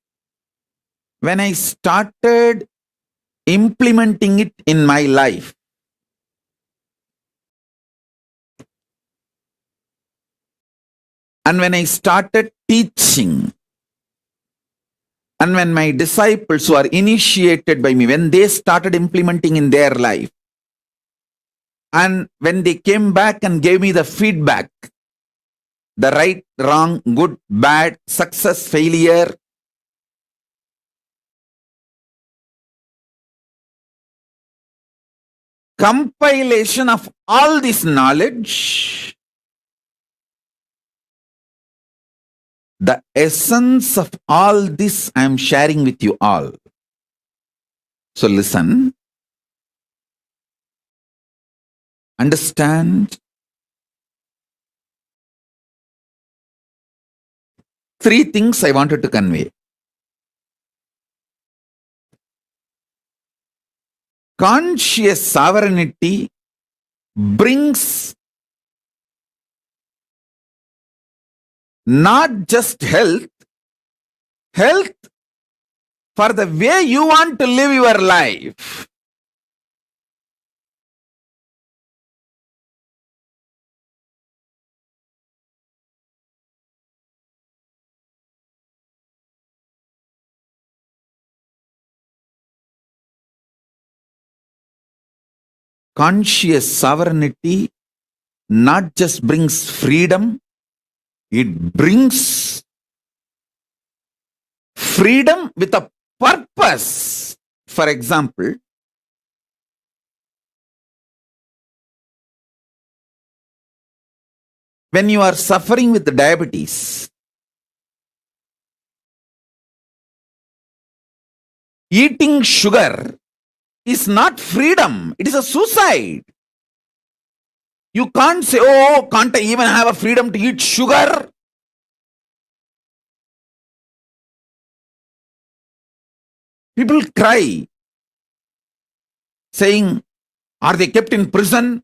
when I started implementing it in my life, and when I started teaching, and when my disciples who are initiated by me, when they started implementing in their life, and when they came back and gave me the feedback, the right, wrong, good, bad, success, failure, compilation of all this knowledge, the essence of all this I am sharing with you all. So listen, understand. Three things I wanted to convey. Conscious sovereignty brings not just health for the way you want to live your life. Conscious sovereignty not just brings freedom, it brings freedom with a purpose. For example, when you are suffering with diabetes, eating sugar is not freedom, it is a suicide. You can't say, oh, can't I even have a freedom to eat sugar? People cry, saying, are they kept in prison?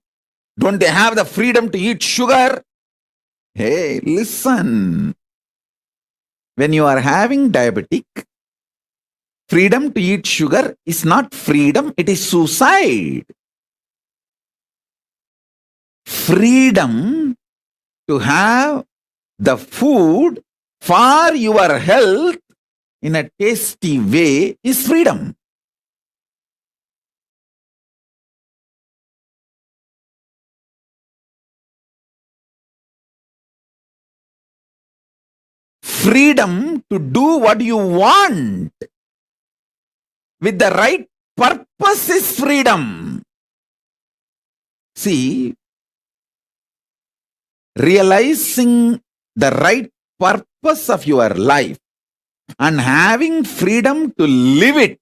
Don't they have the freedom to eat sugar? Hey, listen. When you are having diabetic, freedom to eat sugar is not freedom, it is suicide. Freedom to have the food for your health in a tasty way is freedom. Freedom to do what you want with the right purpose is freedom. See, realizing the right purpose of your life and having freedom to live it,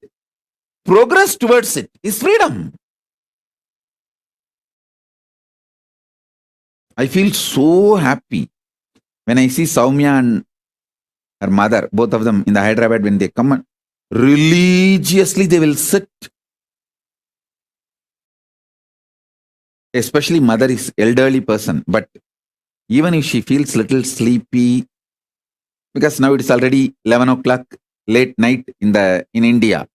progress towards it is freedom. I feel so happy when I see Soumya and her mother, both of them in the Hyderabad, when they come and religiously they will sit especially mother is elderly person, but even if she feels little sleepy, because now it is already 11 o'clock late night in India,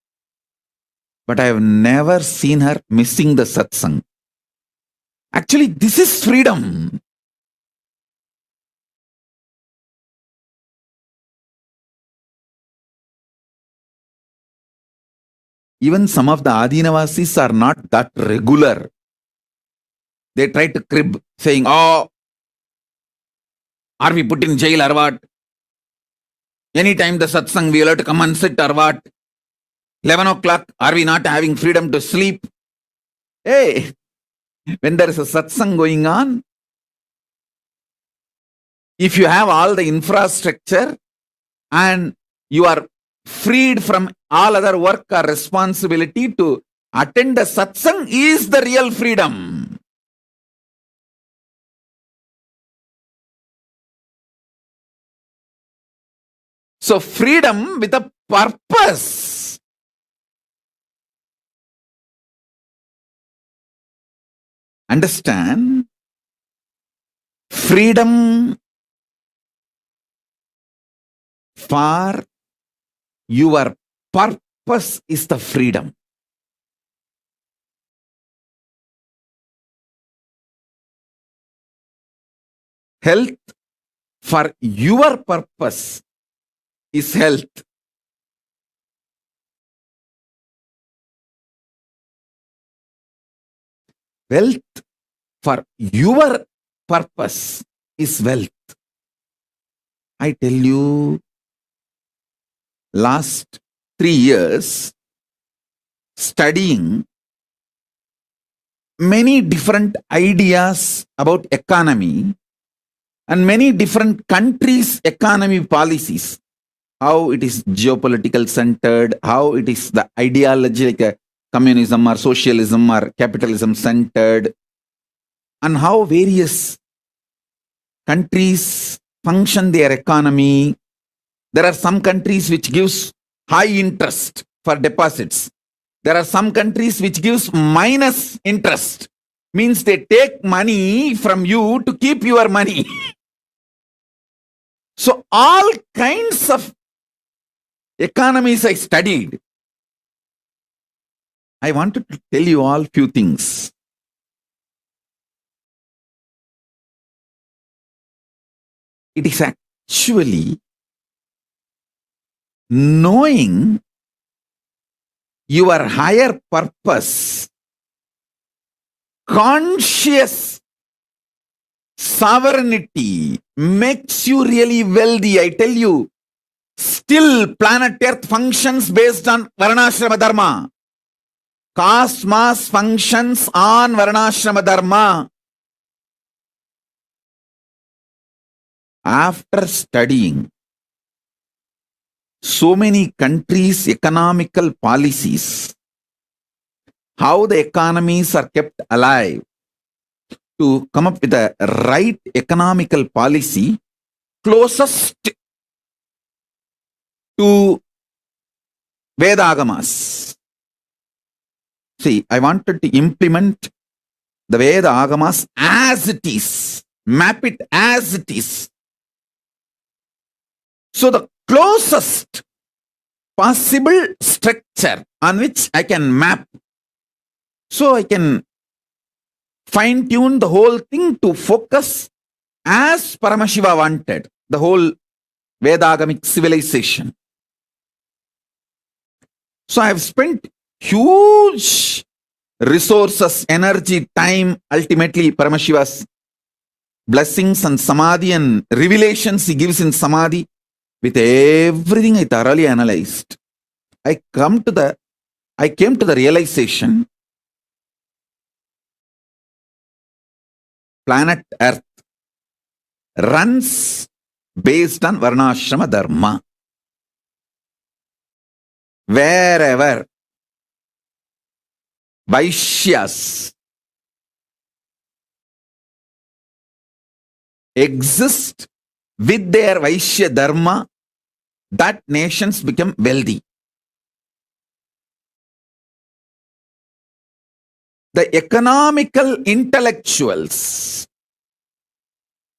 but I have never seen her missing the satsang. Actually, this is freedom. Even some of the Adinavasis are not that regular. They try to crib, saying, oh, are we put in jail or what? Anytime the satsang, we will have to come and sit or what? 11 o'clock, are we not having freedom to sleep? Hey, when there is a satsang going on, if you have all the infrastructure and you are freed from all other work or responsibility to attend the satsang is the real freedom. So freedom with a purpose. Understand? Freedom for your purpose is the freedom. Health for your purpose is health. Wealth for your purpose is wealth. I tell you, last 3 years studying many different ideas about economy and many different countries' economy policies, how it is geopolitical centered, how it is the ideology like communism or socialism or capitalism centered, and how various countries function their economy. There are some countries which gives high interest for deposits. There are some countries which gives minus interest. Means they take money from you to keep your money. So all kinds of economies I studied. I wanted to tell you all few things. It is actually knowing your higher purpose, conscious sovereignty makes you really wealthy. I tell you, still planet Earth functions based on Varnashrama Dharma. Cosmos functions on Varnashrama Dharma. After studying so many countries' economical policies, how the economies are kept alive, to come up with a right economical policy closest to Veda-agamas. See, I wanted to implement the Veda-agamas as it is, map it as it is. So the closest possible structure on which I can map, so I can fine-tune the whole thing to focus as Paramashiva wanted, the whole Vedagamic civilization. So I have spent huge resources, energy, time, ultimately Paramashiva's blessings and samadhi and revelations he gives in samadhi. With everything I thoroughly analyzed, I came to the realization, planet Earth runs based on Varnashrama Dharma. Wherever Vaishyas exist with their Vaishya Dharma, that nations become wealthy. the economical intellectuals,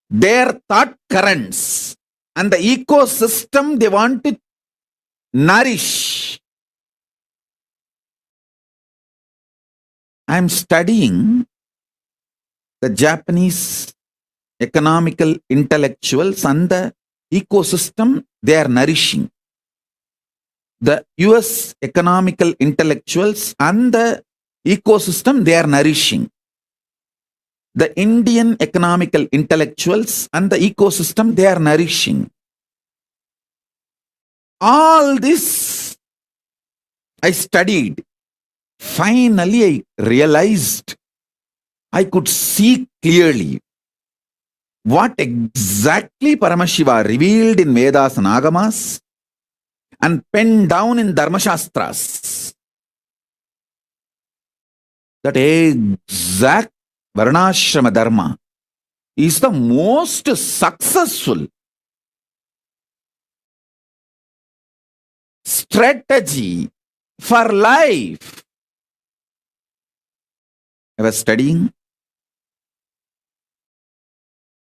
their thought currents, and the ecosystem they want to nourish. I am studying the Japanese economical intellectuals and the ecosystem they are nourishing. The US economical intellectuals and the ecosystem they are nourishing. The Indian economical intellectuals and the ecosystem they are nourishing. All this I studied. Finally, I realized, I could see clearly what exactly Paramashiva revealed in Vedas and Agamas and penned down in Dharmashastras. That exact Varnashrama Dharma is the most successful strategy for life. I was studying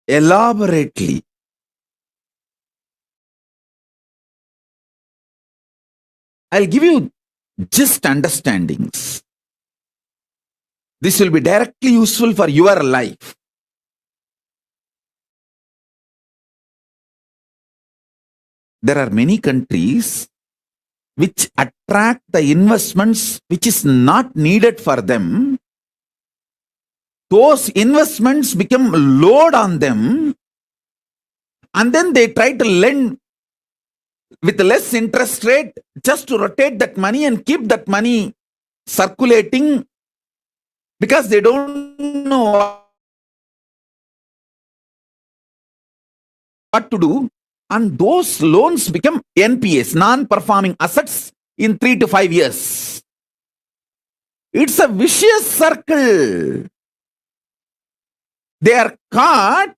elaborately. I'll give you just understandings. This will be directly useful for your life. There are many countries which attract the investments which is not needed for them. Those investments become load on them, and then they try to lend with less interest rate just to rotate that money and keep that money circulating, because they don't know what to do, and those loans become NPAs, non-performing assets, in 3 to 5 years. It's a vicious circle. They are caught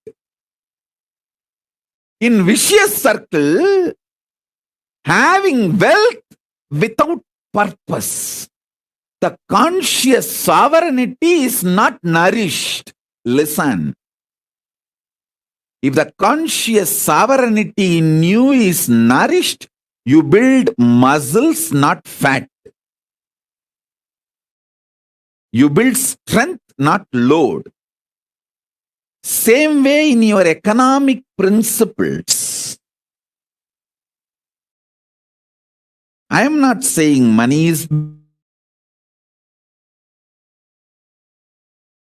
in vicious circle, having wealth without purpose. The conscious sovereignty is not nourished. Listen. If the conscious sovereignty in you is nourished, you build muscles, not fat. You build strength, not load. Same way in your economic principles. I am not saying money is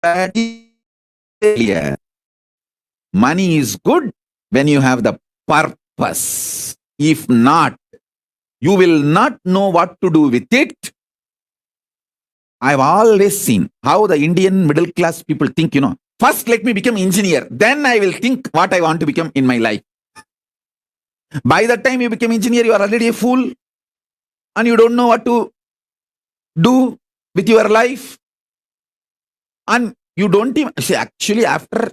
bad. Money is good when you have the purpose. If not, you will not know what to do with it. I've always seen how the Indian middle class people think, first let me become engineer, then I will think what I want to become in my life. By the time you become engineer, you are already a fool and you don't know what to do with your life. And you don't even, see, actually after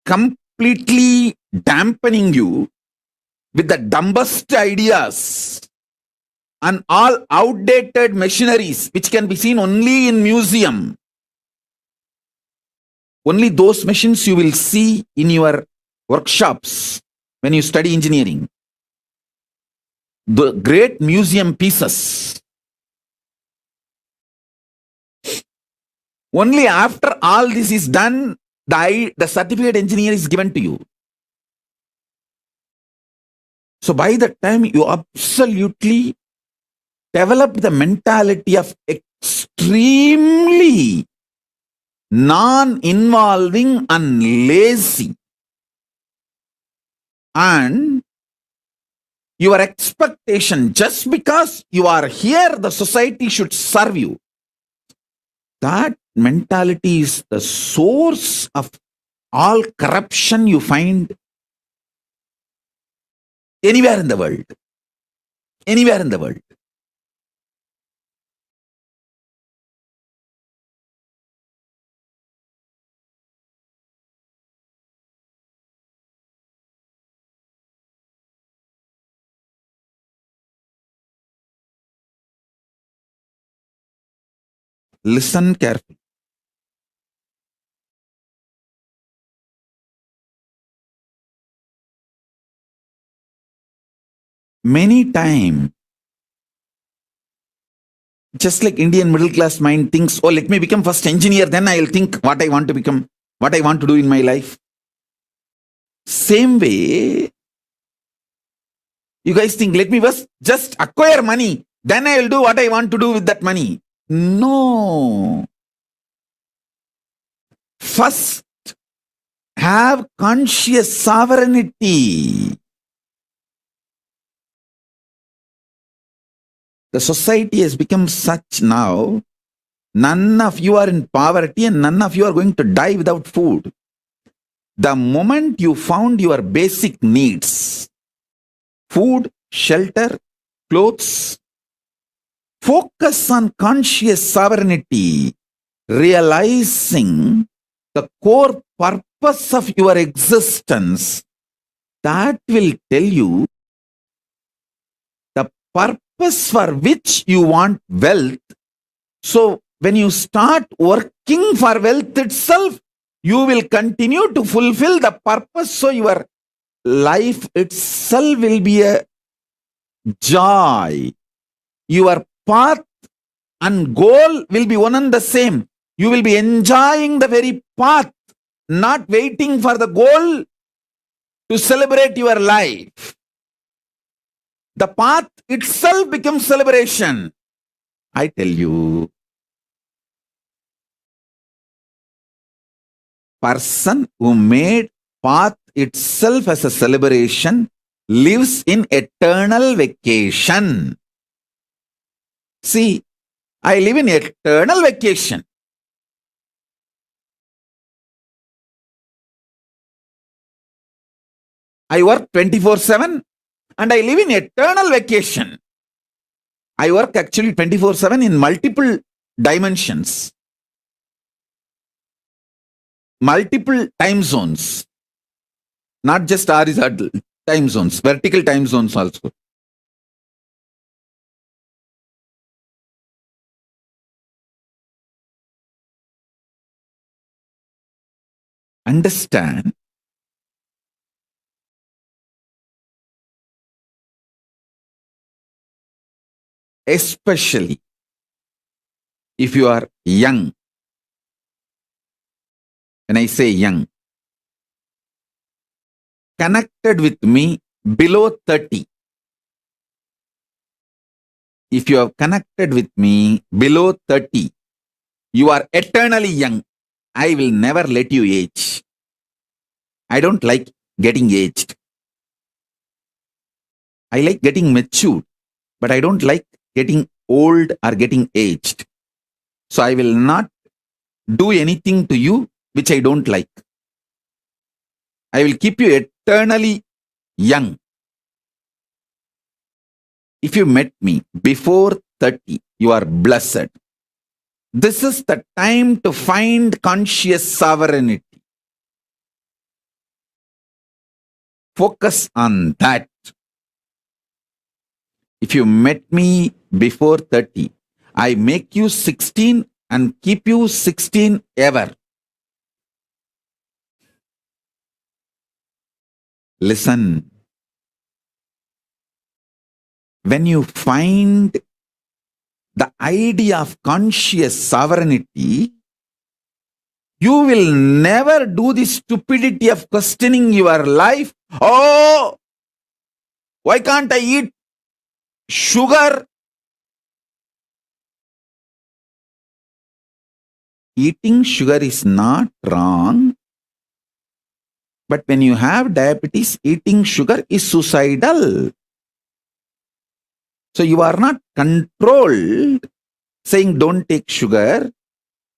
completely dampening you with the dumbest ideas and all outdated machineries which can be seen only in museum. Only those machines you will see in your workshops when you study engineering. The great museum pieces. Only after all this is done, the certificate engineer is given to you. So by the time you absolutely develop the mentality of extremely non-involving and lazy, and your expectation, just because you are here, the society should serve you. That mentality is the source of all corruption you find anywhere in the world. Anywhere in the world. Listen carefully. Many times, just like Indian middle class mind thinks, oh, let me become first engineer, then I'll think what I want to become, what I want to do in my life. Same way, you guys think, let me first just acquire money, then I will do what I want to do with that money. No. First, have conscious sovereignty. The society has become such now, none of you are in poverty and none of you are going to die without food. The moment you found your basic needs, food, shelter, clothes, focus on conscious sovereignty, realizing the core purpose of your existence. That will tell you the purpose for which you want wealth. So when you start working for wealth itself, you will continue to fulfill the purpose. So your life itself will be a joy. Your path and goal will be one and the same. You will be enjoying the very path, not waiting for the goal to celebrate your life. The path itself becomes celebration. I tell you, person who made path itself as a celebration lives in eternal vacation. See, I live in eternal vacation. I work 24/7 and I live in eternal vacation. I work actually 24/7 in multiple dimensions, multiple time zones, not just horizontal time zones, vertical time zones also. Understand, especially if you are young. When I say young, connected with me below 30. If you have connected with me below 30, you are eternally young. I will never let you age. I don't like getting aged. I like getting matured, but I don't like getting old or getting aged. So I will not do anything to you which I don't like. I will keep you eternally young. If you met me before 30, you are blessed. This is the time to find conscious sovereignty. Focus on that. If you met me before 30, I make you 16 and keep you 16 ever. Listen. When you find the idea of conscious sovereignty, you will never do the stupidity of questioning your life. Oh, why can't I eat sugar? Eating sugar is not wrong. But when you have diabetes, eating sugar is suicidal. So you are not controlled saying don't take sugar.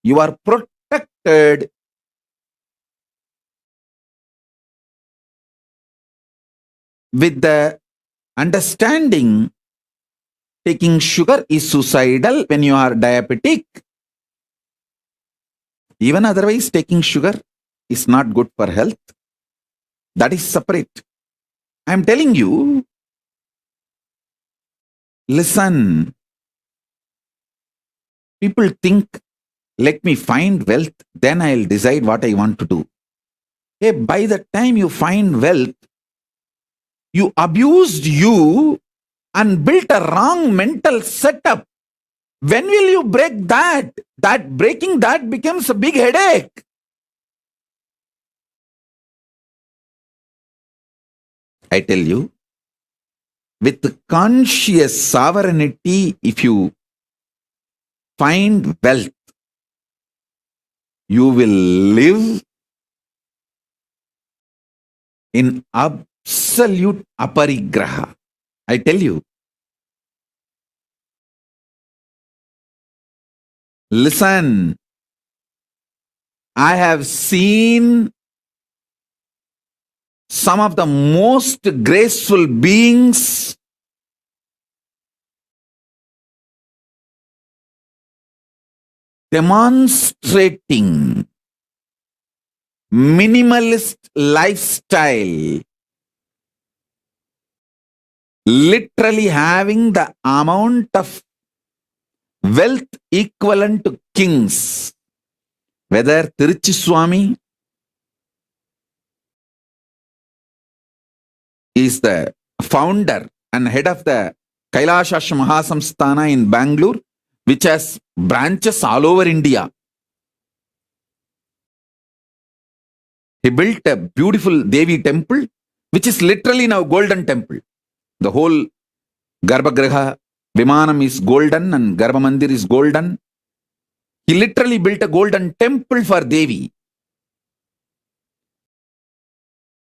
You are protected. With the understanding taking sugar is suicidal when you are diabetic. Even otherwise, taking sugar is not good for health. That is separate. I am telling you, listen. People think let me find wealth, then I'll decide what I want to do. Hey, by the time you find wealth, you abused you and built a wrong mental setup. When will you break that? Breaking that becomes a big headache. I tell you, with conscious sovereignty, if you find wealth, you will live in absolute aparigraha. I tell you. Listen, I have seen some of the most graceful beings demonstrating minimalist lifestyle, literally having the amount of wealth equivalent to kings, whether Tiruchi Swami is the founder and head of the Kailasha Mahasamsthana in Bangalore, which has branches all over India. He built a beautiful Devi temple, which is literally now golden temple. The whole Garbhagriha, Vimanam is golden and Garbha Mandir is golden. He literally built a golden temple for Devi.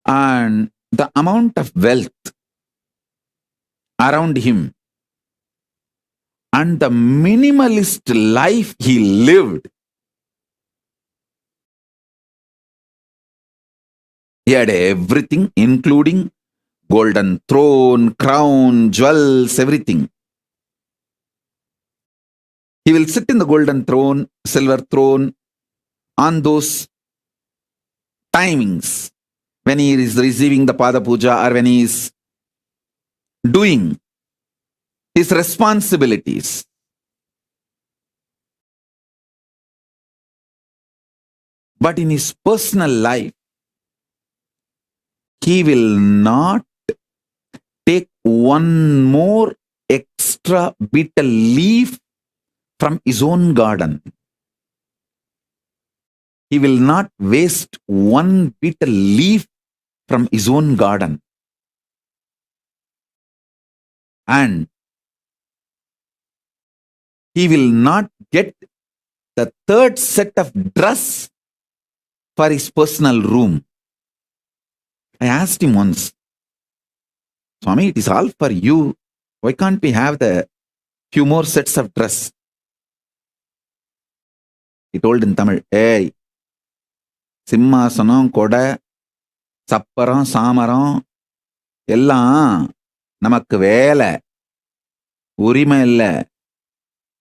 And the amount of wealth around him and the minimalist life he lived. He had everything, including golden throne, crown, jewels, everything. He will sit in the golden throne, silver throne, on those timings when he is receiving the Pada Puja or when he is doing his responsibilities. But in his personal life, he will not take one more extra betel leaf from his own garden. He will not waste one betel leaf from his own garden. And he will not get the third set of dress for his personal room. I asked him once, Swami, it is all for you. Why can't we have the few more sets of dress? He told in Tamil, hey, Simmasanam, Koda, Sapparam, Samaram, Ella, Namakku Vela, Urima illa,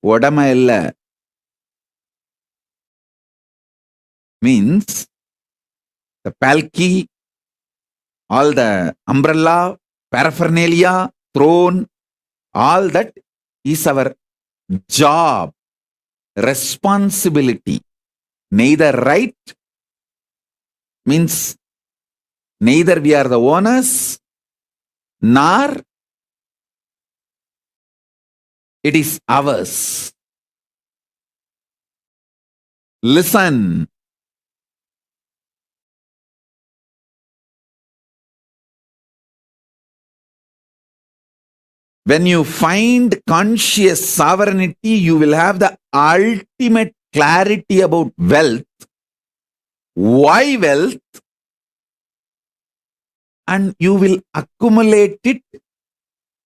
Odama illa. Means the palki, all the umbrella, paraphernalia, throne, all that is our job, responsibility. Neither right means neither we are the owners, nor it is ours. Listen. When you find conscious sovereignty, you will have the ultimate clarity about wealth. Why wealth? And you will accumulate it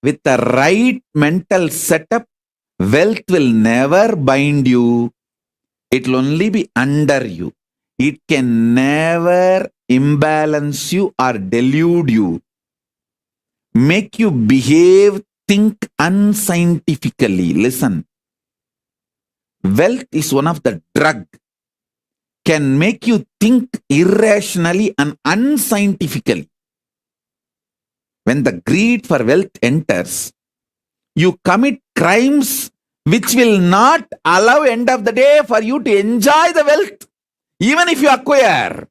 with the right mental setup. Wealth will never bind you. It will only be under you. It can never imbalance you or delude you. Make you behave, think unscientifically. Listen. Wealth is one of the drug. Can make you think irrationally and unscientifically. When the greed for wealth enters, you commit crimes which will not allow end of the day for you to enjoy the wealth, even if you acquire.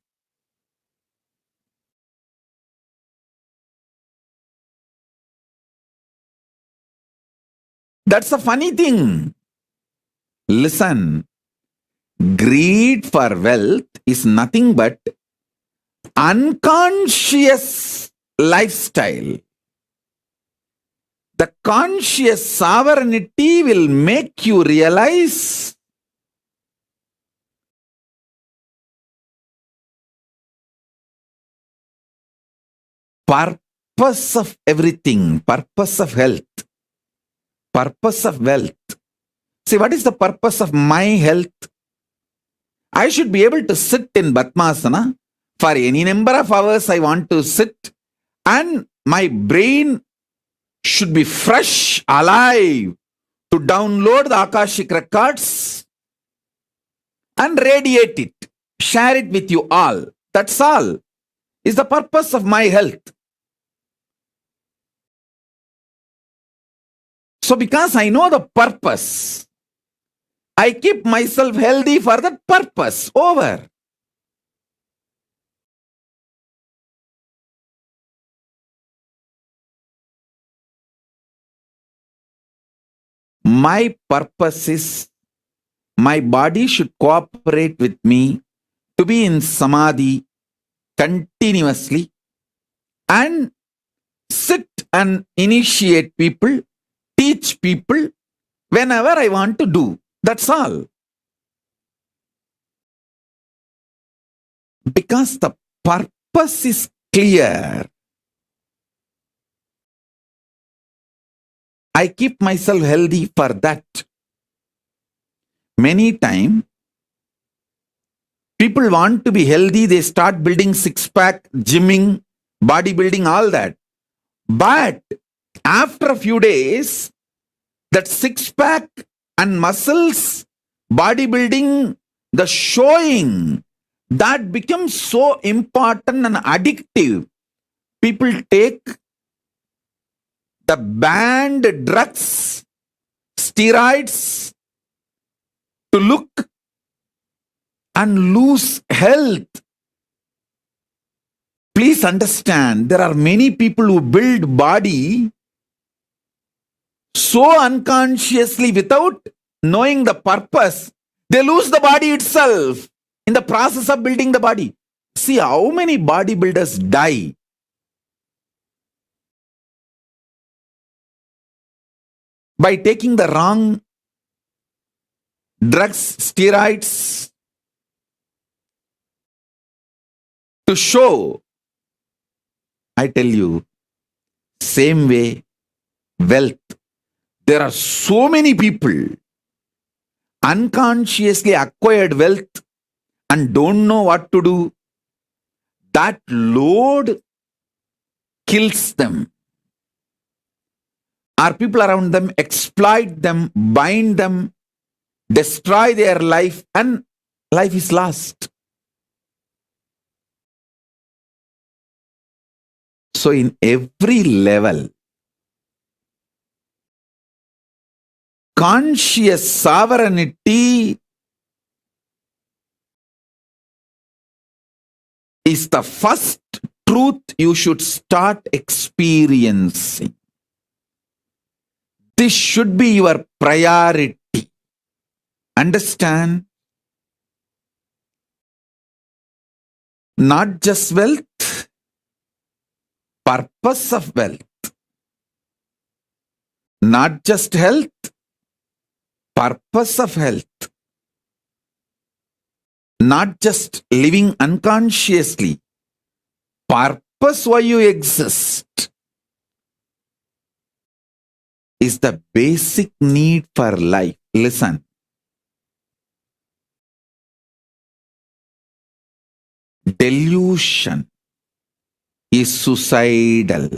That's the funny thing. Listen, greed for wealth is nothing but unconscious lifestyle. The conscious sovereignty will make you realize purpose of everything, purpose of health, purpose of wealth. See, what is the purpose of my health? I should be able to sit in Padmasana for any number of hours I want to sit, and my brain should be fresh, alive, to download the Akashic records and radiate it, share it with you all. That's all is the purpose of my health. So because I know the purpose, I keep myself healthy for that purpose. Over. My purpose is my body should cooperate with me to be in samadhi continuously and sit and initiate people, teach people whenever I want to do. That's all. Because the purpose is clear, I keep myself healthy for that. Many times, people want to be healthy, they start building six-pack, gymming, bodybuilding, all that. But after a few days, that six-pack and muscles, bodybuilding, the showing, that becomes so important and addictive. People take the banned drugs, steroids to look and lose health. Please understand, there are many people who build body so unconsciously without knowing the purpose, they lose the body itself in the process of building the body. See how many bodybuilders die. By taking the wrong drugs, steroids to show. I tell you, same way, wealth. There are so many people unconsciously acquired wealth and don't know what to do. That load kills them. Our people around them exploit them, bind them, destroy their life, and life is lost. So in every level, conscious sovereignty is the first truth you should start experiencing. This should be your priority. Understand? Not just wealth, purpose of wealth. Not just health, purpose of health. Not just living unconsciously, purpose why you exist is the basic need for life. Listen. Delusion is suicidal.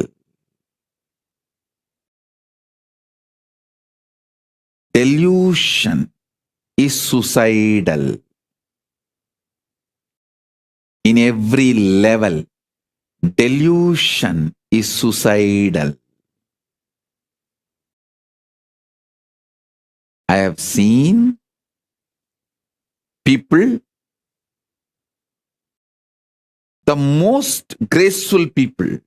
Delusion is suicidal. In every level, delusion is suicidal. I have seen people, the most graceful people,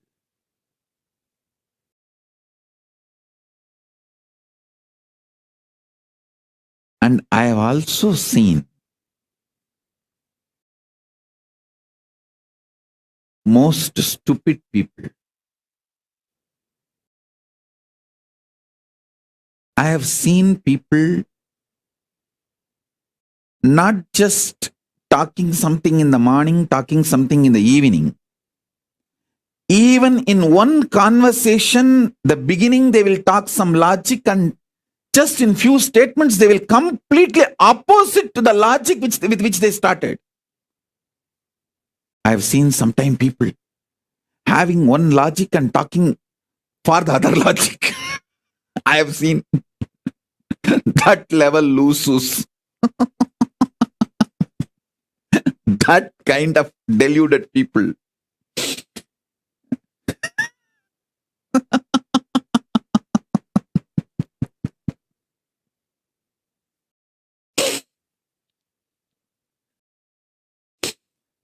and I have also seen most stupid people. I have seen people not just talking something in the morning, talking something in the evening. Even in one conversation, the beginning they will talk some logic, and just in few statements they will completely opposite to the logic with which they started. I have seen sometimes people having one logic and talking for the other logic. I have seen that level lose. That kind of deluded people.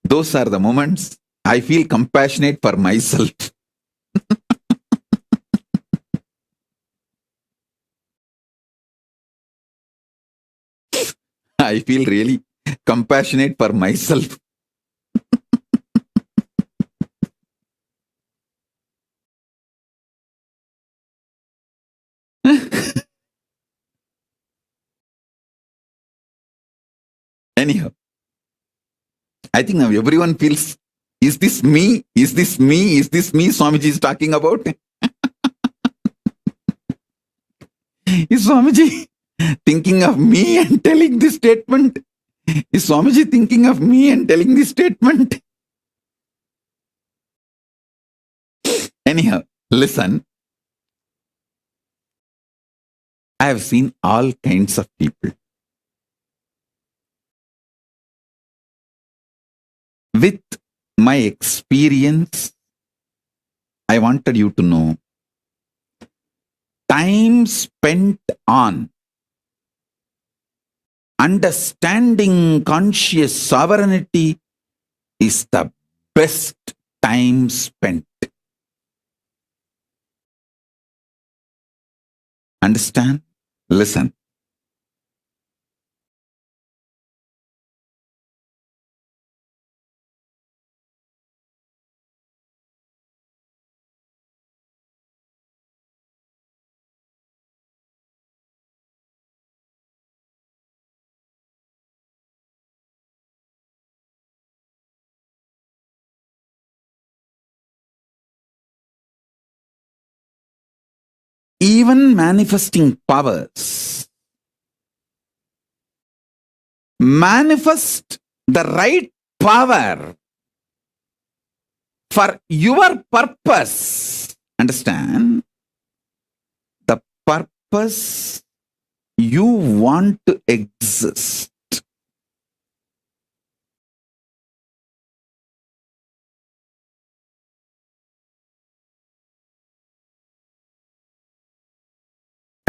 Those are the moments I feel compassionate for myself. I feel really compassionate for myself. Anyhow, I think now everyone feels, is this me? Is this me? Is this me Swamiji is talking about? Is Swamiji thinking of me and telling this statement? Is Swamiji thinking of me and telling this statement? Anyhow, listen. I have seen all kinds of people. With my experience, I wanted you to know, time spent on understanding conscious sovereignty is the best time spent. Understand? Listen. Even manifesting powers, manifest the right power for your purpose. Understand? The purpose you want to exist.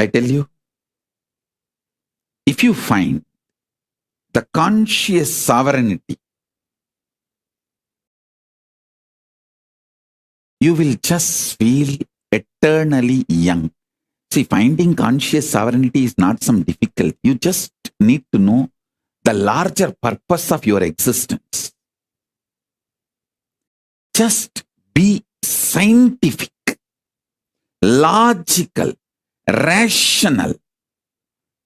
I tell you, if you find the conscious sovereignty, you will just feel eternally young. See, finding conscious sovereignty is not some difficult. You just need to know the larger purpose of your existence. Just be scientific, logical, rational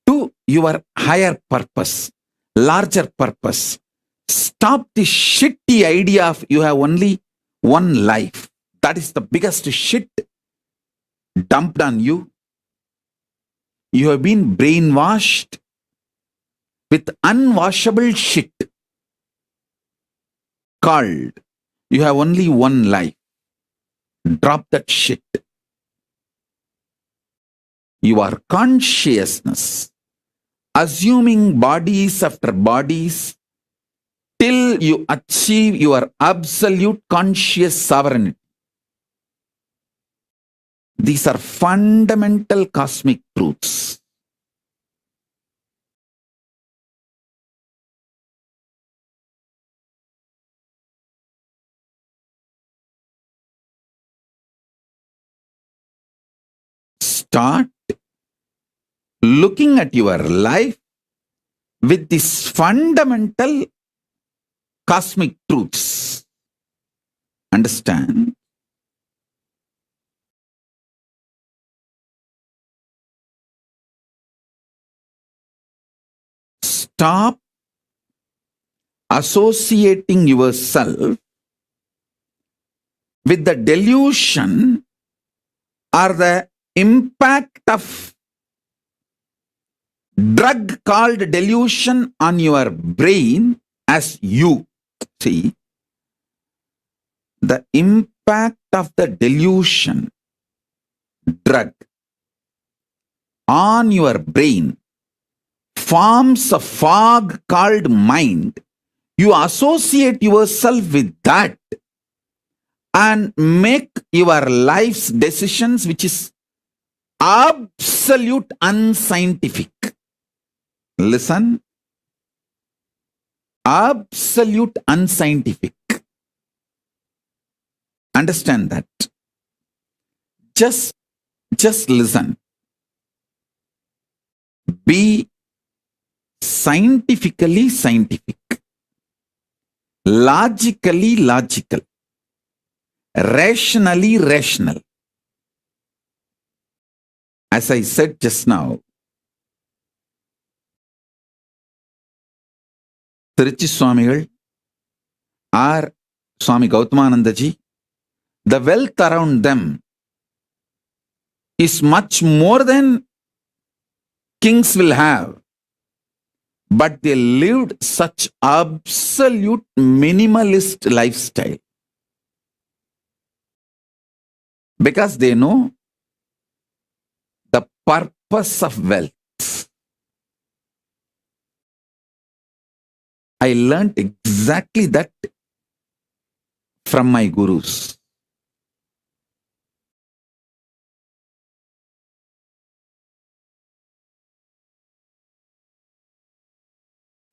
to your higher purpose, larger purpose. Stop the shitty idea of you have only one life. That is the biggest shit dumped on you. You have been brainwashed with unwashable shit called you have only one life. Drop that shit. Your consciousness, assuming bodies after bodies, till you achieve your absolute conscious sovereignty. These are fundamental cosmic truths. start looking at your life with these fundamental cosmic truths. Understand? Stop associating yourself with the delusion or the impact of drug called delusion on your brain as you. See, the impact of the delusion drug on your brain forms a fog called mind. You associate yourself with that and make your life's decisions, which is absolute unscientific. Listen. Absolute unscientific. Understand that. Just listen. Be scientifically scientific. Logically logical. Rationally rational. As I said just now, Tiruchi Swamigal or Swami Gautamanandaji, the wealth around them is much more than kings will have. But they lived such absolute minimalist lifestyle. Because they know the purpose of wealth. I learned exactly that from my gurus.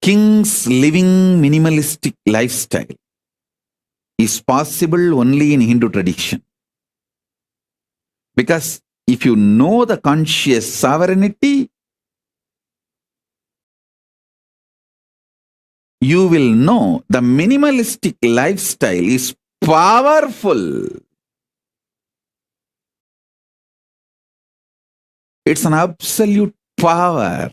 King's living minimalistic lifestyle is possible only in Hindu tradition. Because if you know the conscious sovereignty, you will know the minimalistic lifestyle is powerful. It's an absolute power.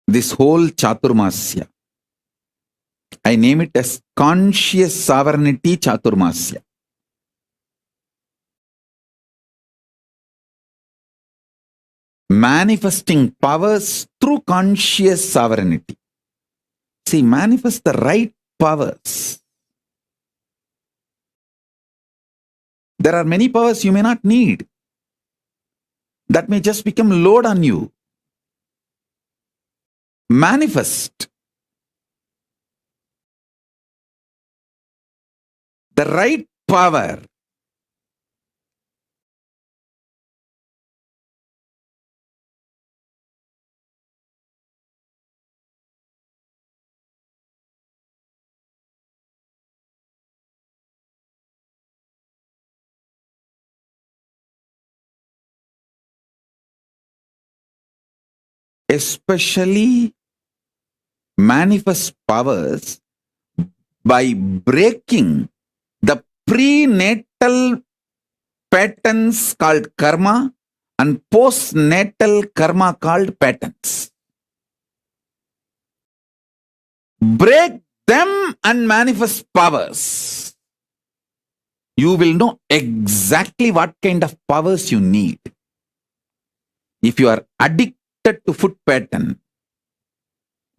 This whole Chaturmasya, I name it as conscious sovereignty Chaturmasya. Manifesting powers through conscious sovereignty. See, manifest the right powers. There are many powers you may not need. That may just become load on you. Manifest the right power. Especially manifest powers by breaking the prenatal patterns called karma and postnatal karma called patterns. Break them and manifest powers. You will know exactly what kind of powers you need. If you are addicted to foot pattern,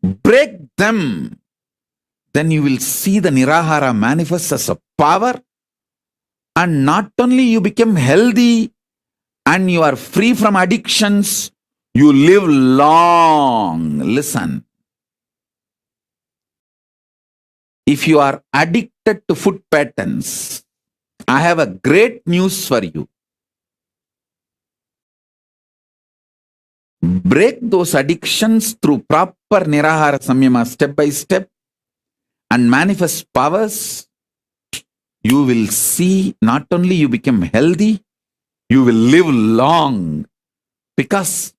break them, then you will see the Nirahara manifest as a power And not only you become healthy and you are free from addictions, you live long. Listen. If you are addicted to food patterns, I have a great news for you. Break those addictions through proper Nirahara Samyama step by step and manifest powers. You will see not only you become healthy, you will live long. Because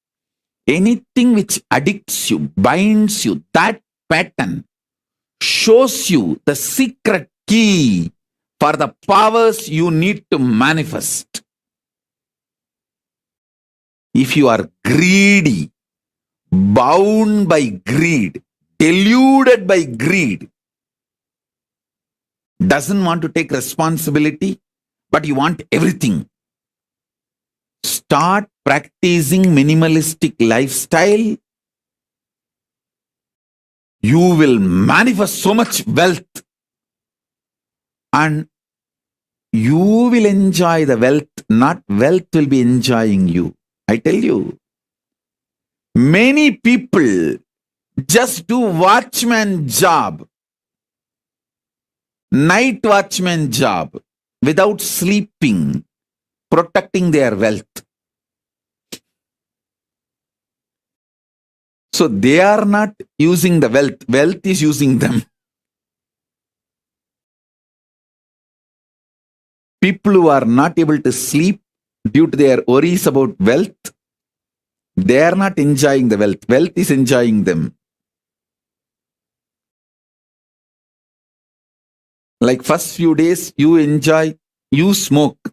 anything which addicts you, binds you, that pattern shows you the secret key for the powers you need to manifest. If you are greedy, bound by greed, deluded by greed, doesn't want to take responsibility, but you want everything, start practicing minimalistic lifestyle. You will manifest so much wealth and you will enjoy the wealth, not wealth will be enjoying you. I tell you, many people just do watchman job, night watchman job without sleeping, protecting their wealth. So they are not using the wealth, wealth is using them. People who are not able to sleep due to their worries about wealth, they are not enjoying the wealth, wealth is enjoying them. Like first few days you enjoy, you smoke,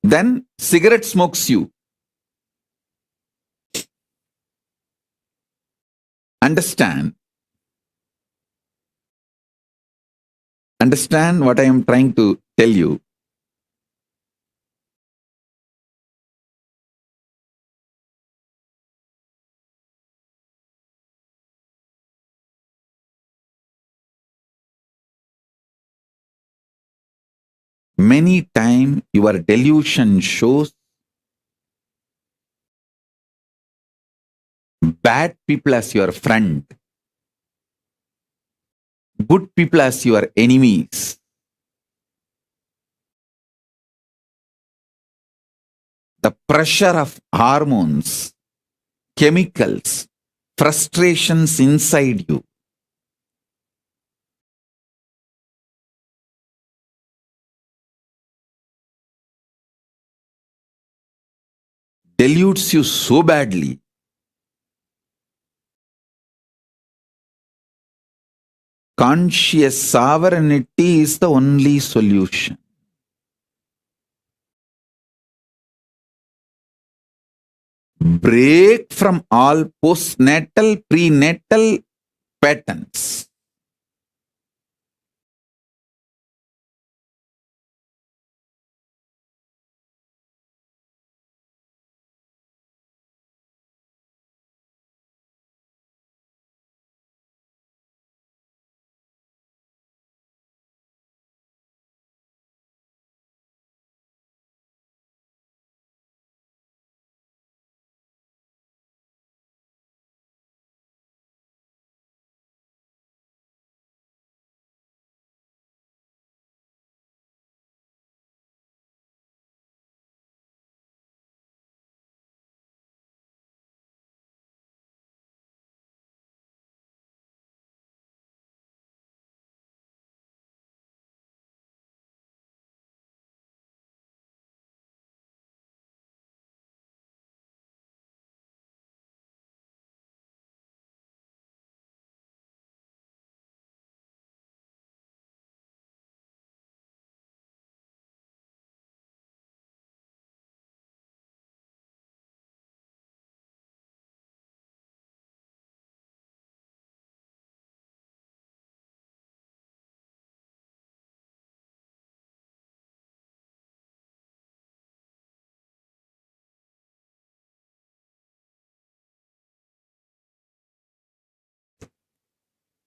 then cigarette smokes you. Understand what I am trying to tell you. Many times your delusion shows bad people as your friend, good people as your enemies. The pressure of hormones, chemicals, frustrations inside you, deludes you so badly. Conscious sovereignty is the only solution. Break from all postnatal, prenatal patterns.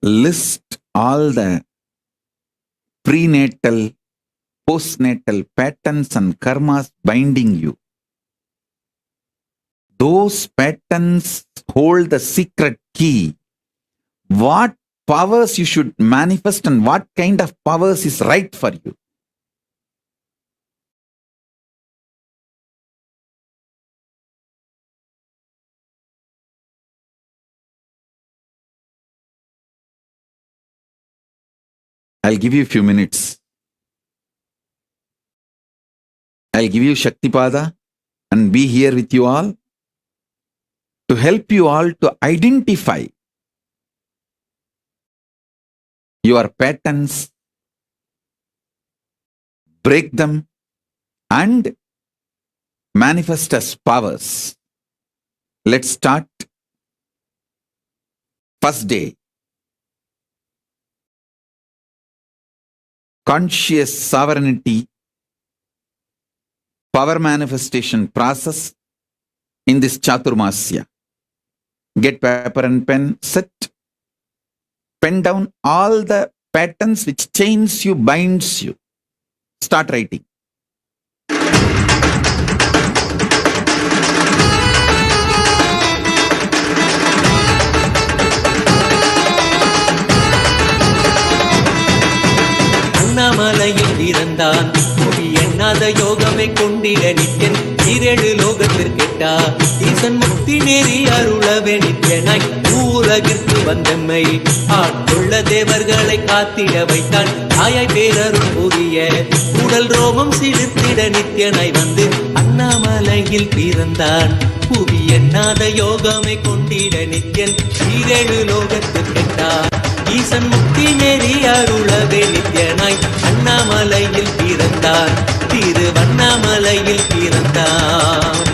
List all the prenatal, postnatal patterns and karmas binding you. Those patterns hold the secret key. What powers you should manifest and what kind of powers is right for you. I'll give you a few minutes. I'll give you Shaktipada and be here with you all to help you all to identify your patterns, break them, and manifest as powers. Let's start. First day. Conscious sovereignty, power manifestation process in this Chaturmasya. Get paper and pen, set. Pen down all the patterns which chains you, binds you. Start writing. அண்ணாமலையில் பிறந்தான் புவி எண்ணாத யோகமை கொண்டிட நித்யன் ஈரேழு லோகத்திற்கெட்டா ஈசன் முக்தி நெறி அருளவே நித்யனாய் ஊரகிற்கு வந்தம்மை ஆட்கொள்ள தேவர்களை காத்திட வைத்தான் தாயாய் பேரருள் புரிய உடல் ரோமம் சிலிர்த்திட நித்யனாய் வந்து அண்ணாமலையில் பிறந்தான் புவி எண்ணாத யோகமை கொண்டிட நித்யன் ஈரேழு லோகத்திற்கெட்டா ஈசன் முக்தி நெறி அருளவே நித்யனாய் அண்ணாமலையில் பிறந்தான் திருவண்ணாமலையில் பிறந்தான்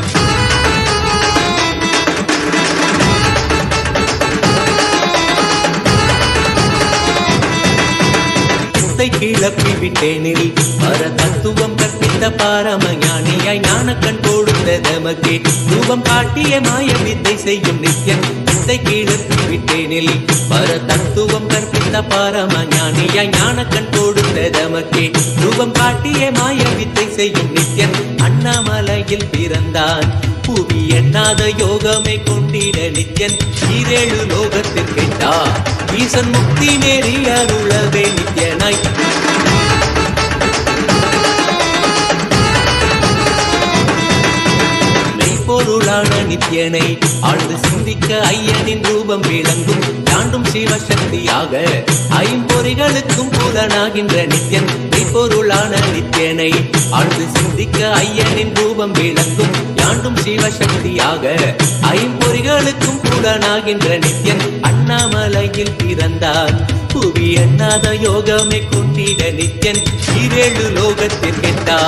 கிளப்பி விட்டேனில் பர தத்துவம் கற்பித்த பாரம ஞானியாய் ஞானக்கண் கொடுத்த தமக்கே ரூபம் காட்டிய மாய வித்தை செய்யும் நித்யன் வித்தை கிளப்பி விட்டேனில் பர தத்துவம் கற்பித்த பாரம ஞானியாய் ஞானக்கண் கொடுத்த தமக்கே ரூபம் காட்டிய மாய வித்தை செய்யும் நித்யன் அண்ணாமலையில் பிறந்தான் புவி எண்ணாத யோகமை கொண்டிட நித்யன் ஈரேழு லோகத்திற்கெட்டா ஈசன் முக்தி நெறி அருளவே நித்யனாய் மெய்ப்பொருளான நித்யனை ஆழ்ந்து சிந்திக்க ஐயனின் ரூபம் விளங்கும் தாண்டும் சிவசக்தியாக ஐம்பொறிகளுக்கும் புலனாகின்ற நித்யன் மெய்ப்பொருளான நித்யனை ஆழ்ந்து சிந்திக்க ஐயனின் ரூபம் விளங்கும் யாண்டும் சிவசக்தியாக ஐம்பொறிகளுக்கும் புலனாகின்ற நித்யன் அண்ணாமலையில் பிறந்தான் புவி எண்ணாத யோகமை கொண்டிட நித்யன் ஈரேழு லோகத்திற்கெட்டா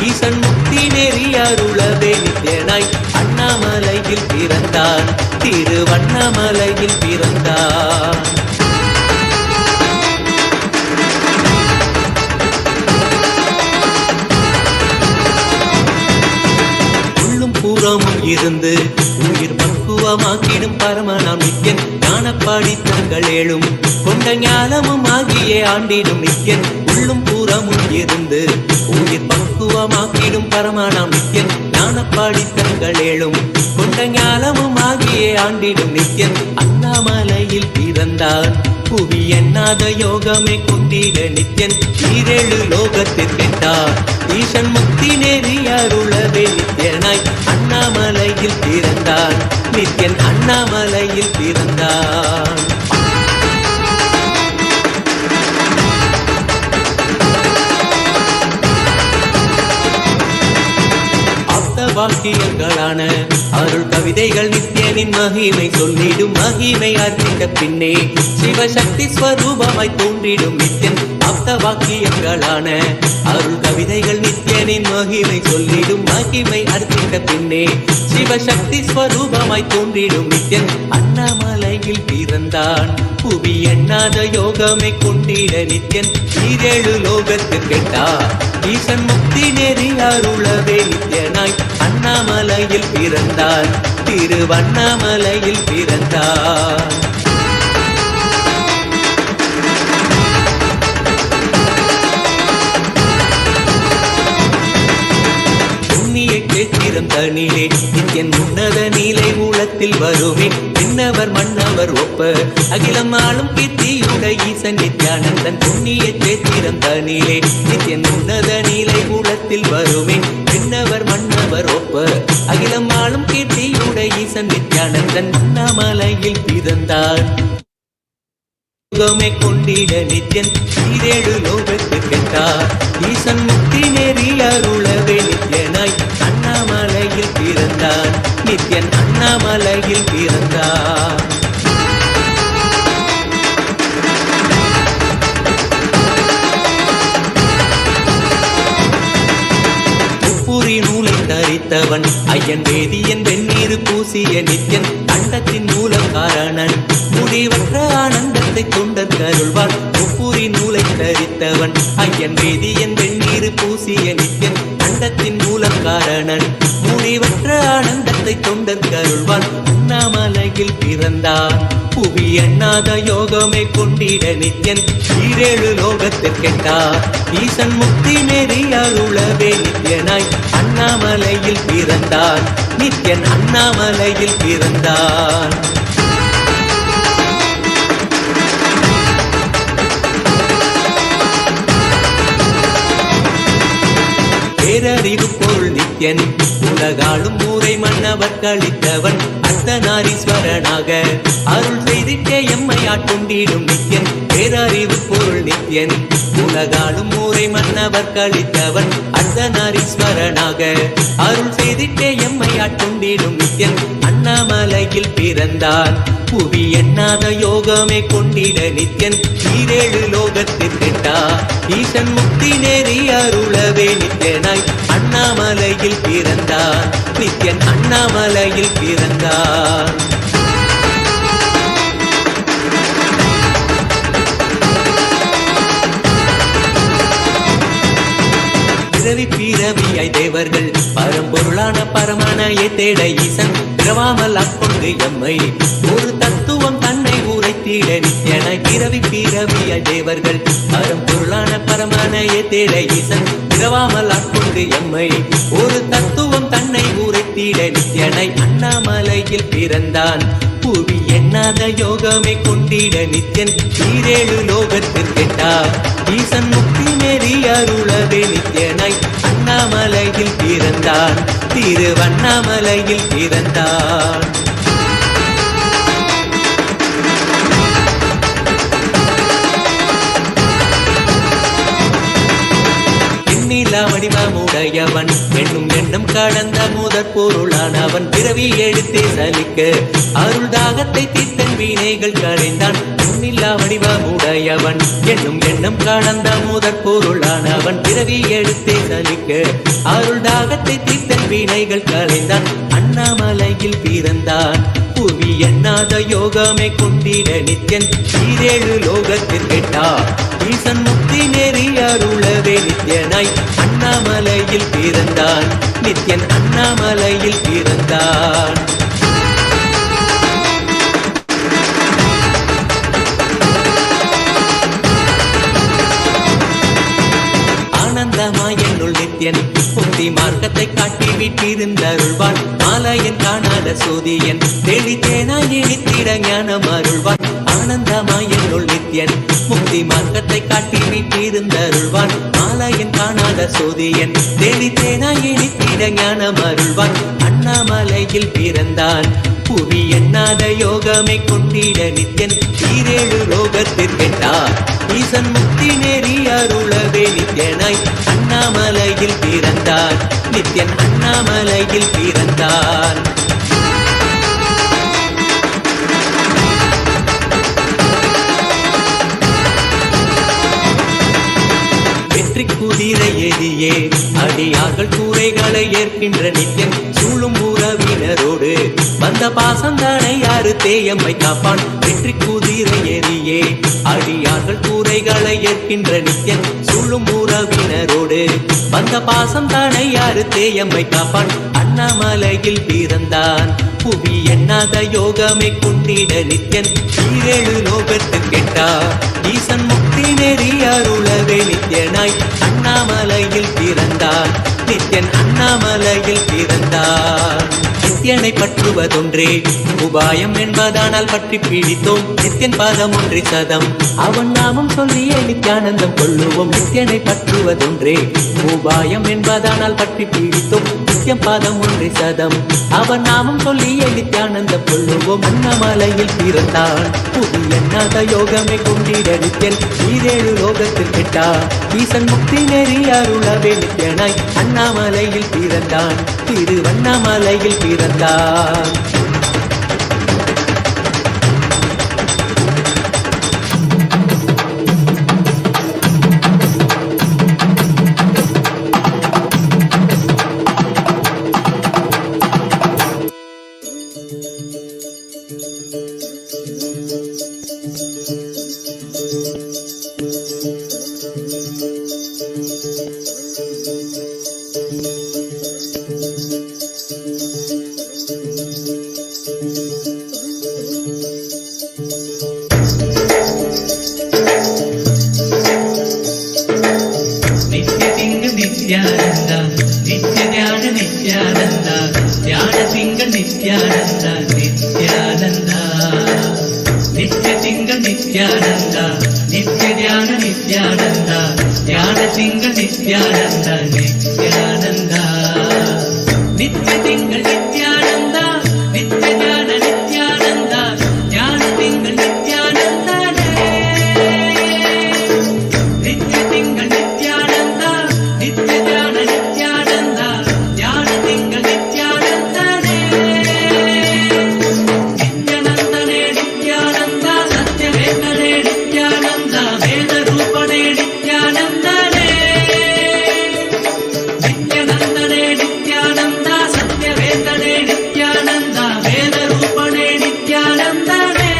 ஈசன் முக்தி நெறி அருளவே நித்யனாய் அண்ணாமலையில் பிறந்தான் திருவண்ணாமலையில் பிறந்தான் பூரமும் இருந்து உயிர் பக்குவமாக்கிடும் பரமனாம் நித்யன் ஞானப்பாடித்தங்கள் ஏழும் கொண்ட ஞானமும் ஆகிய ஆண்டிடும் நித்யன் உள்ளும் பூரமும் இருந்து உயிர் பக்குவமாக்கிடும் பரமனாம் நித்யன் ஞானப்பாடித்தங்கள் ஏழும் கொண்ட ஞானமும் ஆகிய ஆண்டிடும் நித்யன் அண்ணாமலையில் பிறந்தான் புவி எண்ணாத யோகமை கொண்டிட நித்யன் ஈரேழு லோகத்திற்கெட்டா ஈசன் முக்தி நெறி அருளவே நித்யனாய் அண்ணாமலையில் பிறந்தான் நித்யன் அண்ணாமலையில் பிறந்தான் வாக்கியங்களான அருள் கவிதைகள் நித்யனின் மகிமை சொல்லிடும் மகிமை அர்ப்பித்த பின்னே சிவசக்தி ஸ்வரூபமாய் தோன்றிடும் நித்யன் ஆப்த வாக்கியங்களான அருள் கவிதைகள் நித்யனின் மகிமை சொல்லிடும் மகிமை அர்ப்பித்த பின்னே சிவசக்தி ஸ்வரூபமாய் தோன்றிடும் நித்யன் அண்ணாமலையில் பிறந்தான் புவி எண்ணாத யோகமை கொண்டிட நித்யன் ஈரேழு லோகத்திற்கெட்டா ஈசன் முக்தி நெறி அருளவே நித்யனாய் அண்ணாமலையில் பிறந்தான் திருவண்ணாமலையில் பிறந்தான் சேத்திரம் தனிலே நித்தியன் உன்னத நீலை ஊழத்தில் வருமே விண்ணவர் மன்னவர் ஒப்ப அகிலம் ஆளும் கீர்த்தியுட ஈசன் நித்யானந்தன் புண்ணிய சேத்திரம் தனிலே நித்தியன் உன்னத நீலை ஊழத்தில் வருமே விண்ணவர் மன்னவர் ஒப்ப அகிலம் ஆளும் கீர்த்தியுட ஈசன் நித்யானந்தன் அண்ணாமலையில் பிறந்தார் யோகமே கொண்டிட நித்யன் ஈரேழு லோகத்து கெட்டார் ஈசன் முக்தி நெறி அருளவே நித்யனாய் அண்ணாமலையில் பிறந்தார் நித்யன் அண்ணாமலையில் பிறந்தார் முப்புரி நூலை தரித்தவன் ஐயன் வேதியன் வெந்நீர் பூசிய நித்யன் அண்டத்தின் மூல காரணன் முடிவற்ற ஆனந்தத்தை தொண்டர் கருள்வார் முப்புரி நூலை தரித்தவன் ஐயன் வேதியன் வெந்நீர் பூசிய நித்யன் அண்டத்தின் மூல காரணன் முடிவற்ற ஆனந்தத்தை தொண்டர் கருள்வார் அண்ணாமலையில் பிறந்தார் புவி எண்ணாத யோகமே கொண்டிட நித்யன் ஈரேழு லோகத்திற்கெட்டார் ஈசன் முக்தி நெறி அருளவே நித்யனாய் அண்ணாமலையில் பிறந்தார் நித்யன் அண்ணாமலையில் பிறந்தார் பேரறிவு பொருள் நித்யன் உலகாளும் ஊரை மன்னவர் கழித்தவன் அர்த்தநாரீஸ்வரனாக அருள் செய்திட்டே எம்மை ஆட்கொண்டிடும் நித்யன் பேரறிவு பொருள் நித்யன் உலகாளும் ஊரை மன்னவர் கழித்தவன் அர்த்தநாரீஸ்வரனாக அருள் செய்திட்டே எம்மை ஆட்கொண்டிடும் நித்யன் அண்ணாமலையில் பிறந்தார் புவி எண்ணாத யோகமே கொண்டிட நித்யன் ஈரேழு லோகத்திற்கெட்டார் ஈசன் முக்தி நெறி அருளவே நித்யனாய் அண்ணாமலையில் பிறந்தார் நித்யன் அண்ணாமலையில் பிறந்தார் பிறவி பிறவியாய் தேவர்கள் பரம்பொருளான பரமானையை தேட ஈசன் பிறவாமல் ஆட்கொண்டு எம்மை ஒரு தத்துவம் தன்னை உரைத்திட நித்யனாய் பிறவி பிறவியாய் தேவர்கள் பரம்பொருளான பரமானையை தேட ஈசன் பிறவாமல் ஆட்கொண்டு எம்மை ஒரு தத்துவம் தன்னை உரைத்திட நித்யனாய் அண்ணாமலையில் பிறந்தான் புவி எண்ணாத யோகமே கொண்டிட நித்யன் ஈரேழு லோகத்திற்கெட்டார் ஈசன் முக்தி நெறி அருளவே நித்யனாய் அண்ணாமலையில் பிறந்தார் திருவண்ணாமலையில் பிறந்தார் வடிவமுடையவன் எண்ணும் எண்ணம் கடந்த முதற் பொருளானவன் பிறவி எடுத்தே சலிக்க அருள் தாகத்தை தீர்த்தன் வீணைகள் களைந்தான் எண்ணில்லா வடிவமுடையவன் எண்ணும் எண்ணம் கடந்த முதற் பொருளானவன் பிறவி எடுத்தே சலிக்க அருள் தாகத்தை தீர்த்தன் வீணைகள் களைந்தான் அண்ணாமலையில் பிறந்தான் புவி எண்ணாத யோகமே கொண்டிட நித்யன் ஈரேழு லோகத்திற்கெட்டார் ஈசன் முக்தி நெறி அருளவே நித்யனாய் அண்ணாமலையில் பிறந்தான் நித்யன் அண்ணாமலையில் பிறந்தான் ஆனந்தமாய் என்னுள் நித்யன் முக்தி மார்க்கத்தை காட்டி விட்டிருந்தருள்வான் மாலையன் காணாத சோதியன் தெளித்தேனாய் இனித்திட ஞானம் அருள்வான் ஆனந்தமாய் என்னுள் நித்யன் முக்தி மார்க்கத்தை காட்டி விட்டிருந்தருள்வான் மாலையன் காணாத சோதியன் தெளித்தேனாய் இனித்திட ஞானம் அருள்வான் அண்ணாமலையில் பிறந்தான் புவி எண்ணாத யோகமே கொண்டிட நித்யன் ஈரேழு லோகத்திற்கெட்டார் ஈசன் முக்தி நெறி அருளவே நித்யனாய் அண்ணாமலையில் பிறந்தான் நித்யன் அண்ணாமலையில் பிறந்தான் வெற்றி குதிரை எதியே அடியார்கள் கூரைகளை ஏற்கின்ற நித்யன் சூழும் உறவினரோடு வந்த பாசந்தானை யாரு தேயம்மை காப்பான் வெற்றி குதிரை எதியே அடியார்கள் கூரைகளை ஏற்கின்ற நித்யன் சூழும் உறவினரோடு வந்த பாசம் தானை யாரு தேயம்மை காப்பான் அண்ணாமலையில் பிறந்தான் புவி எண்ணாத யோகமை கொண்டிட நித்யன் ஈரேழு லோகத்து கெட்டார் ஈசன் முக்தி நெறி அருளவே நித்யனாய் அண்ணாமலையில் பிறந்தார் நித்யன் அண்ணாமலையில் பிறந்தார் நித்யனை பற்றுவதொன்றே உபாயம் என்பதானால் பற்றி பிடித்தோம் நித்யன் பாதம் ஒன்றே சதம் அவன் நாமம் சொல்லியே நித்யானந்தம் கொள்ளுவோம் நித்யனை பற்றுவதொன்றே உபாயம் என்பதானால் பற்றி பிடித்தோம் நித்யம் பாதம் ஒன்றே சதம் அவன் நாமம் சொல்லியே நித்யானந்தம் கொள்ளுவோம் அண்ணாமலையில் பிறந்தான் புவி எண்ணாத யோகமே கொண்டிட நித்யன் ஈரேழு லோகத்தில் கெட்டார் ஈசன் முக்தி நெறி அருளவே நித்யனாய் அண்ணாமலையில் பிறந்தான் திருவண்ணாமலையில் பிறந்தான் நித்யானந்த நித்ய ஞான நித்யானந்த ஞான திங்கள் நித்யானந்த நித்யானந்த நித்ய திங்கள் நித்யானந்த நித்ய ஞான நித்யானந்த ஞான திங்கள் நித்யானந்த நித்யானந்த நித்ய திங்கள் நித்யானந்த நித்ய ஞான நித்யானந்த ஞான திங்கள் நித்யானந்த நித்ய திங்கள் நித்யானந்த நித்ய ஞான நித்யானந்த ஞான திங்கள் நித்யானந்தனே நித்யானந்தனே நித்யானந்த சத்யவேதனே நித்யானந்த வேத ரூபனே நித்யானந்தனே நித்யானந்தனே நித்யானந்த சத்யவேதனே நித்யானந்த வேத ரூபனே நித்யானந்தனே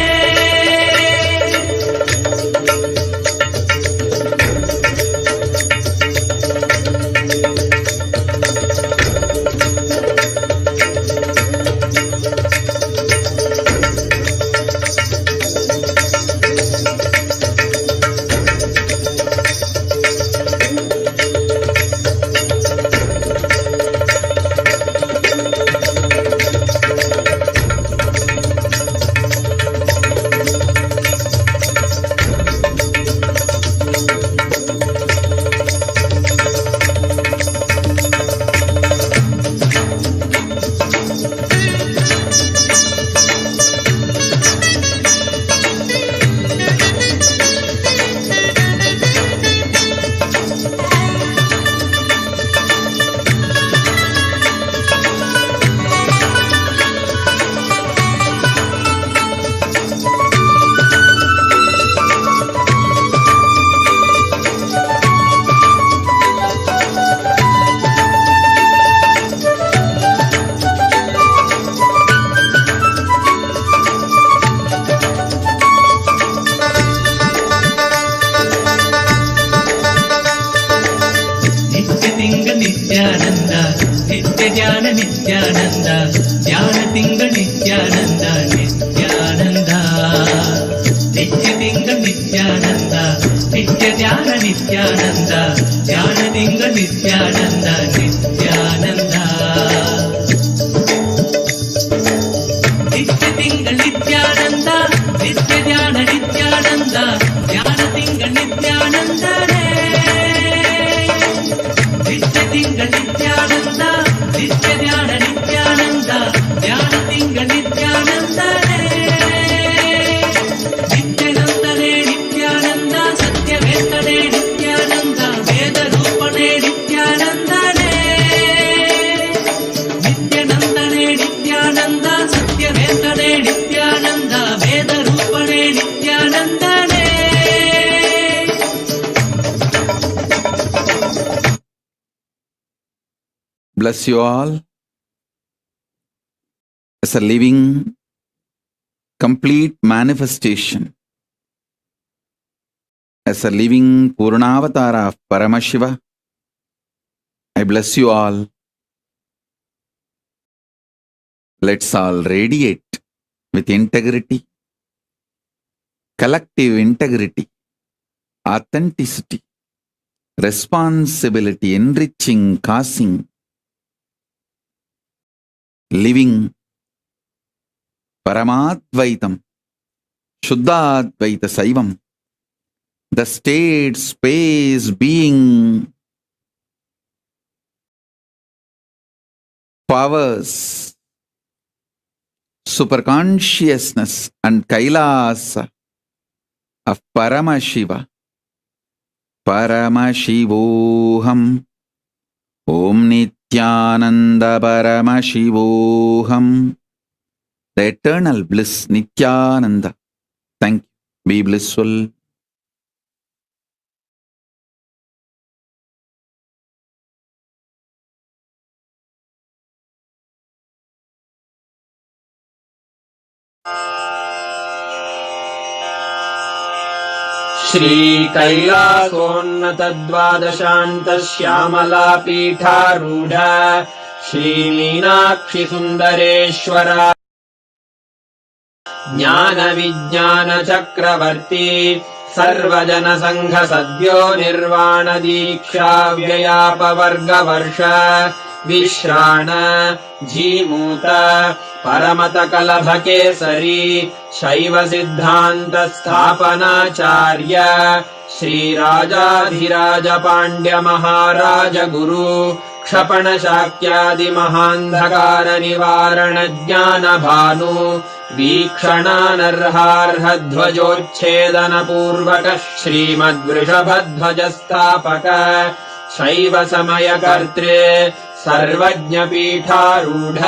நித்யானந்த நித்ய ஞான நித்யானந்த ஞான திங்கள் நித்யானந்த நித்யானந்த நித்ய திங்கள் நித்யானந்த நித்ய ஞான நித்யானந்த ஞான திங்கள் நித்யானந்த நித்யானந்த நித்ய திங்கள் நித்யானந்த நித்ய ஞான நித்யானந்த ஞான திங்கள் நித்யானந்தனே நித்ய திங்கள் நித்யானந்த நித்ய ஞான நித்யானந்த ஞான திங்கள் நித்யானந்தனே நித்யானந்தனே நித்யானந்த சத்யவேதனே நித்யானந்த வேத ரூபனே நித்யானந்தனே நித்யானந்தனே நித்யானந்த சத்யவேதனே நித்யானந்த வேத ரூபனே நித்யானந்தனே. Bless you all as a living, complete manifestation, as a living Purnavatara of Paramashiva. I bless you all. Let's all radiate with integrity, collective integrity, authenticity, responsibility, enriching, causing, living Paramadvaitam, Shuddhadvaita Saivam, the state, space, being, powers, superconsciousness and Kailasa of Paramashiva. Paramashivoham, Om Nityananda Paramashivoham, the eternal bliss Nityananda. Thank you. Be blissful. श्रीकैलासोन्नतद्वादशान्तश्यामला पीठारूढ श्रीमीनाक्षि सुन्दरेश्वरा ज्ञानविज्ञानचक्रवर्ती सर्वजनसङ्घसद्यो निर्वाणदीक्षा व्ययापवर्गवर्ष विश्राण Jimuta परमतकलभकेसरी शैव सिद्धान्तस्थापनाचार्य श्रीराजाधिराज पाण्ड्य महाराज गुरु क्षपणशाक्यादिमहान्धकार निवारण ज्ञानभानु वीक्षणानर्हार्हध्वजोच्छेदन पूर्वक श्रीमद्वृषभध्वजस्थापक शैव समयकर्त्रे सर्वज्ञपीठारूढ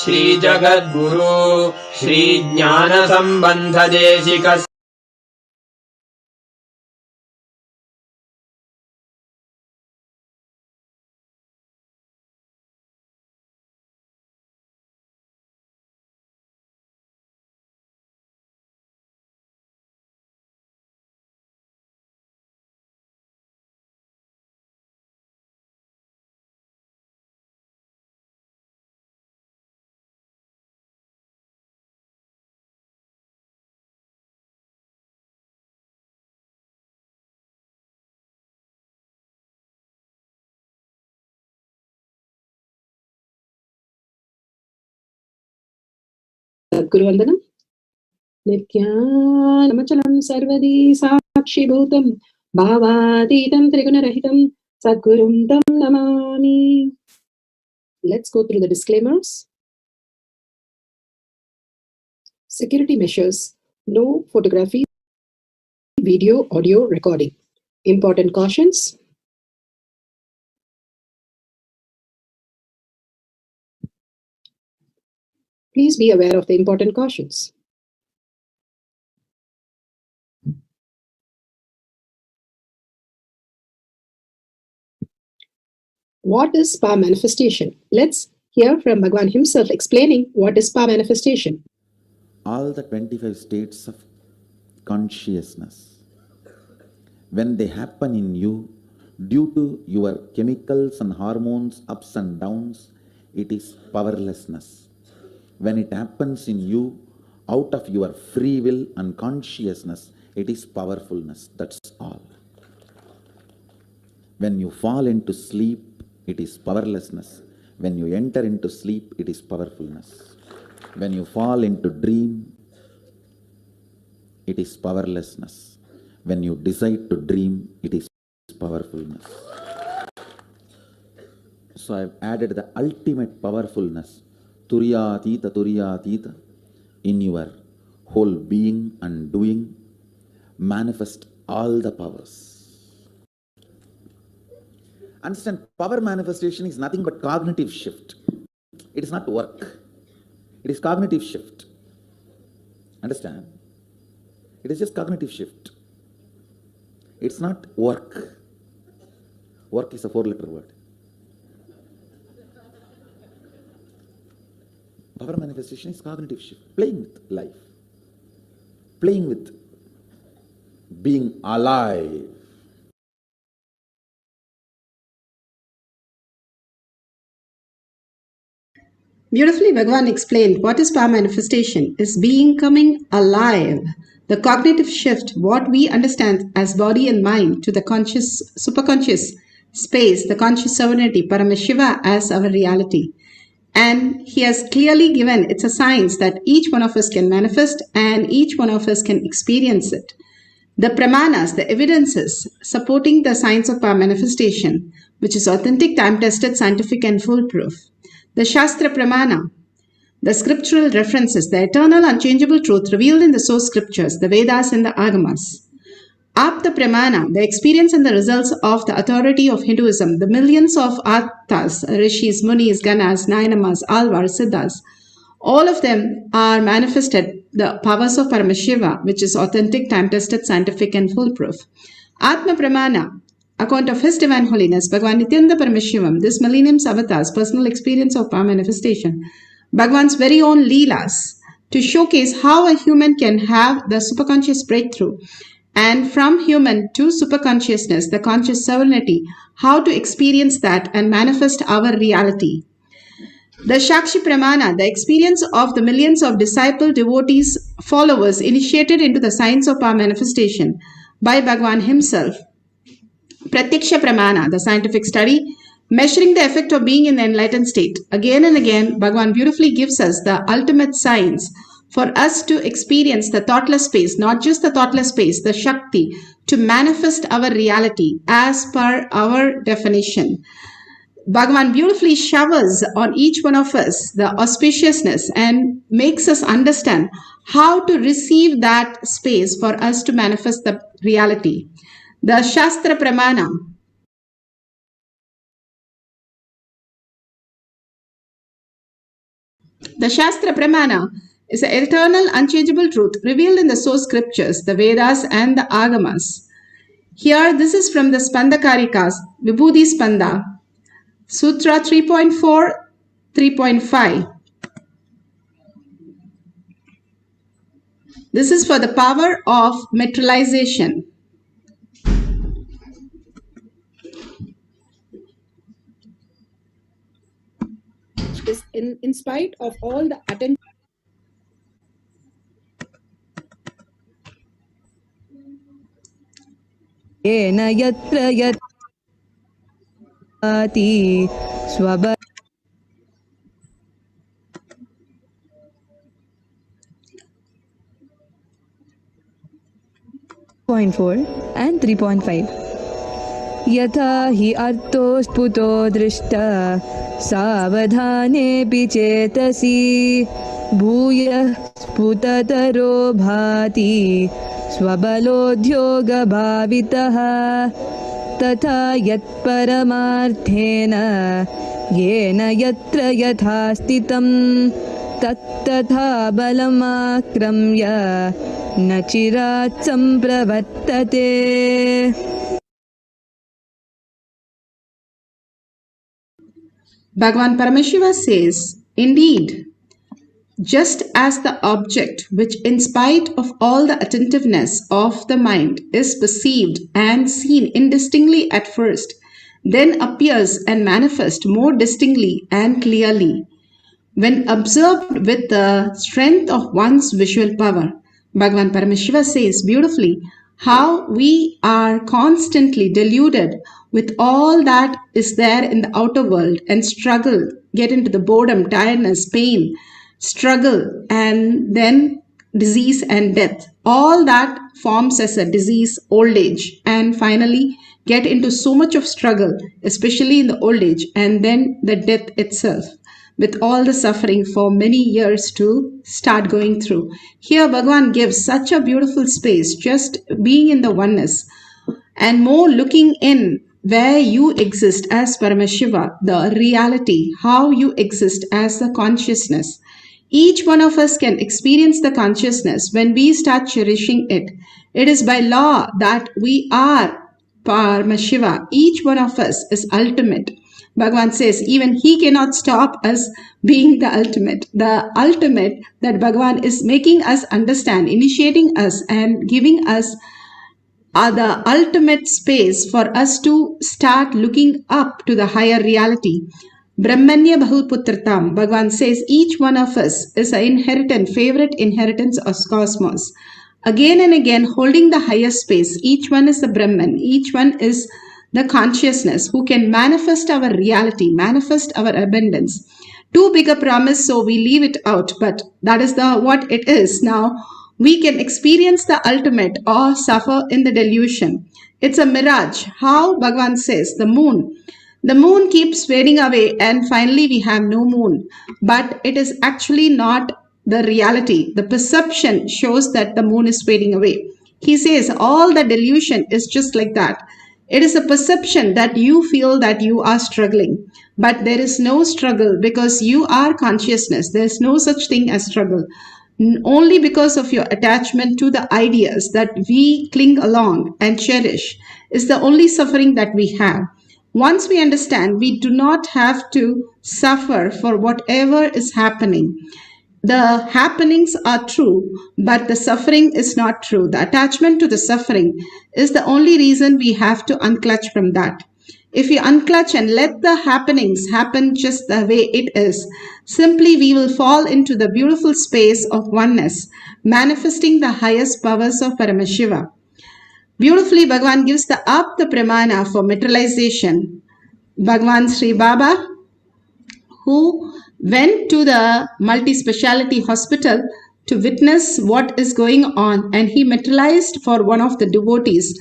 श्रीजगद्गुरु श्रीज्ञानसम्बन्धदेशिक Guruvandhanam. Nityanamachalam sarvadi sakshibhutam bhavaditam trigunarahitam sadgurum tam namami. Let's go through the disclaimers. Security measures. No photography, video, audio recording. Important cautions. Please be aware of the important cautions. What is spa manifestation? Let's hear from Bhagwan himself explaining what is spa manifestation. All the 25 states of consciousness, when they happen in you, due to your chemicals and hormones, ups and downs, it is powerlessness. When it happens in you, out of your free will and consciousness, it is powerfulness. That's all. When you fall into sleep, it is powerlessness. When you enter into sleep, it is powerfulness. When you fall into dream, it is powerlessness. When you decide to dream, it is powerfulness. So I have added the ultimate powerfulness, Turiyatita, in your whole being and doing, manifest all the powers. Understand, power manifestation is nothing but cognitive shift. It is not work. It is cognitive shift. Understand? It is just cognitive shift. It's not work. Work is a 4-letter word. Power manifestation is cognitive shift, playing with life, playing with being alive. Beautifully, Bhagavan explained what is power manifestation is being coming alive. The cognitive shift, what we understand as body and mind, to the conscious, superconscious space, the conscious sovereignty, Paramashiva as our reality. And he has clearly given it's a science that each one of us can manifest and each one of us can experience it. The pramanas, the evidences supporting the science of power manifestation, which is authentic, time-tested, scientific and foolproof. The Shastra Pramana, the scriptural references, the eternal unchangeable truth revealed in the source scriptures, the Vedas and the Agamas. Apta Pramana, the experience and the results of the authority of Hinduism, the millions of Attas, Rishis, Munis, Ganas, Nainamas, Alvars, Siddhas, all of them are manifested the powers of Paramashiva, which is authentic, time-tested, scientific and foolproof. Atma Pramana, account of His Divine Holiness, Bhagavan Nityananda Paramashivam, this millennium's avatars, personal experience of power manifestation, Bhagavan's very own Leelas, to showcase how a human can have the superconscious breakthrough, and from human to superconsciousness, the conscious sovereignty, how to experience that and manifest our reality. The Shakshi Pramana, the experience of the millions of disciple, devotees, followers initiated into the science of power manifestation by Bhagavan himself. Pratyaksha Pramana, the scientific study, measuring the effect of being in the enlightened state. Again and again, Bhagavan beautifully gives us the ultimate science for us to experience the thoughtless space, not just the thoughtless space, the Shakti, to manifest our reality as per our definition. Bhagavan beautifully showers on each one of us the auspiciousness and makes us understand how to receive that space for us to manifest the reality. The Shastra Pramana, is the eternal, unchangeable truth revealed in the source scriptures, the Vedas and the Agamas. Here, this is from the Spanda Karikas, Vibhuti Spanda, Sutra 3.4, 3.5. This is for the power of materialization. Is in spite of all the attention. येन यत्र यति swab 3.4 and 3.5. यथा हि अर्थो स्फुतो दृष्टा सावधानेऽपि चेतसि भूयः स्फुटतरो भाति स्वबलोद्योगभावितः तथा यत्परमार्थेन येन यत्र यथा स्थितं तत्तथा बलमाक्रम्य न चिरात् सम्प्रवर्तते. Bhagavan Paramashiva says, indeed, just as the object which in spite of all the attentiveness of the mind is perceived and seen indistinctly at first, then appears and manifests more distinctly and clearly when observed with the strength of one's visual power. Bhagavan Paramashiva says beautifully how we are constantly deluded with all that is there in the outer world and struggle, get into the boredom, tiredness, pain, struggle, and then disease and death. All that forms as a disease, old age, and finally get into so much of struggle, especially in the old age, and then the death itself, with all the suffering for many years to start going through. Here Bhagavan gives such a beautiful space, just being in the oneness and more looking in where you exist as Paramashiva, the reality, how you exist as the consciousness. Each one of us can experience the consciousness when we start cherishing it. It is by law that we are Paramashiva. Each one of us is ultimate. Bhagavan says even he cannot stop us being the ultimate. The ultimate that Bhagavan is making us understand, initiating us and giving us the ultimate space for us to start looking up to the higher reality. Brahmanya Bahulputratam. Bhagavan says each one of us is an inheritance, favorite inheritance of cosmos. Again and again, holding the higher space. Each one is the Brahman. Each one is the consciousness who can manifest our reality, manifest our abundance. Too big a promise, so we leave it out. But that is what it is. Now, we can experience the ultimate or suffer in the delusion. It's a mirage. How Bhagavan says, the moon keeps fading away and finally we have no moon. But it is actually not the reality. The perception shows that the moon is fading away. He says all the delusion is just like that. It is a perception that you feel that you are struggling. But there is no struggle because you are consciousness. There is no such thing as struggle. Only because of your attachment to the ideas that we cling along and cherish is the only suffering that we have. Once we understand, we do not have to suffer for whatever is happening. The happenings are true, but the suffering is not true. The attachment to the suffering is the only reason we have to unclutch from that. If we unclutch and let the happenings happen just the way it is, simply we will fall into the beautiful space of oneness, manifesting the highest powers of Paramashiva. Beautifully, Bhagavan gives the pramana for materialization. Bhagavan Sri Baba, who went to the multi-speciality hospital to witness what is going on, and he materialized for one of the devotees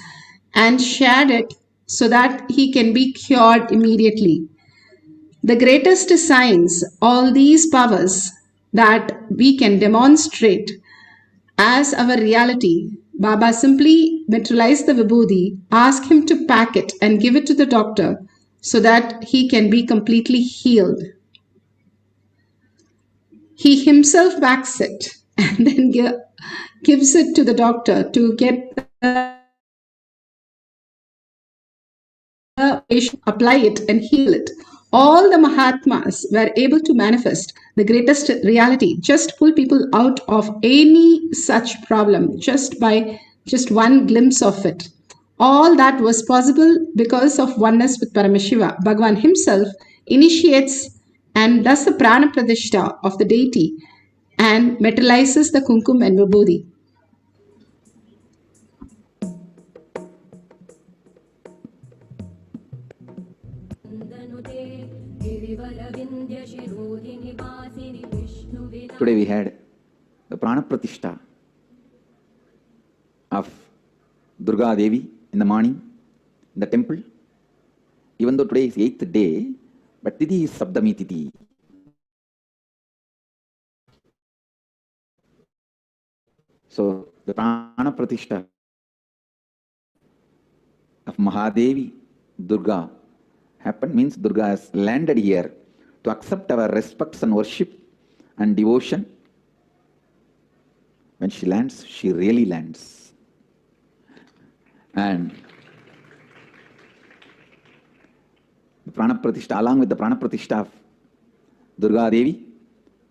and shared it so that he can be cured immediately. The greatest signs, all these powers that we can demonstrate as our reality, Baba simply materialized the vibhuti, asked him to pack it and give it to the doctor so that he can be completely healed. He himself packs it and then gives it to the doctor to get the patient, apply it and heal it. All the Mahatmas were able to manifest the greatest reality, just pull people out of any such problem just by just one glimpse of it. All that was possible because of oneness with Paramashiva. Bhagavan himself initiates and does the prana pradishta of the deity and materializes the kumkum and vibhuti. Today we had the Prana Pratishtha of Durga Devi in the morning in the temple. Even though today is 8th day, but Tithi is Sabdami Tithi. So the Prana Pratishtha of Mahadevi Durga happened, means Durga has landed here to accept our respects and worship and devotion. When she lands, she really lands. And the Prana Pratishtha, along with the Prana Pratishtha of Durga Devi,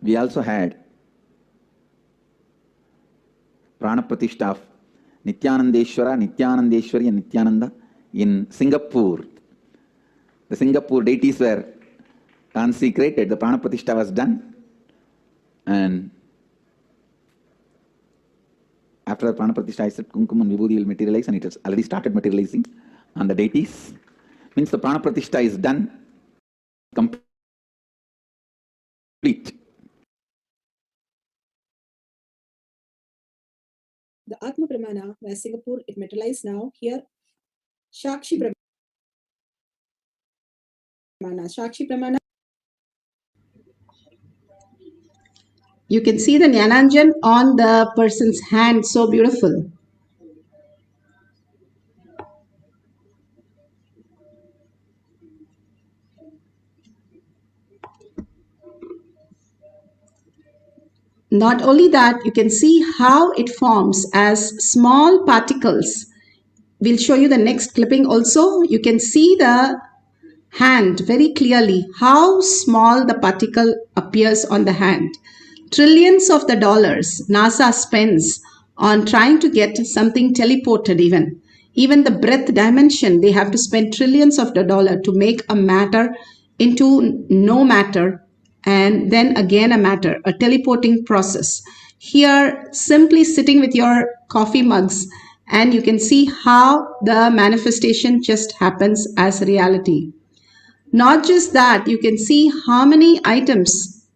we also had Prana Pratishtha of Nityanandeshwara, Nityanandeshwari and Nityananda in Singapore. The Singapore deities were consecrated, the Prana Pratishtha was done. And after the Prana Pratishtha, I said Kumkum and Vibhuti will materialize, and it has already started materializing on the deities. Means the Prana Pratishtha is done, complete. The Atma Pramana, where Singapore, it materialized now. Here, Shakshi Pramana. Shakshi Pramana. You can see the Jnananjan on the person's hand, so beautiful. Not only that, you can see how it forms as small particles. We'll show you the next clipping also. You can see the hand very clearly, how small the particle appears on the hand. Trillions of the dollars NASA spends on trying to get something teleported even the breadth dimension, they have to spend trillions of the dollar to make a matter into no matter, and then again a matter, a teleporting process. Here, simply sitting with your coffee mugs, and you can see how the manifestation just happens as reality. Not just that, you can see how many items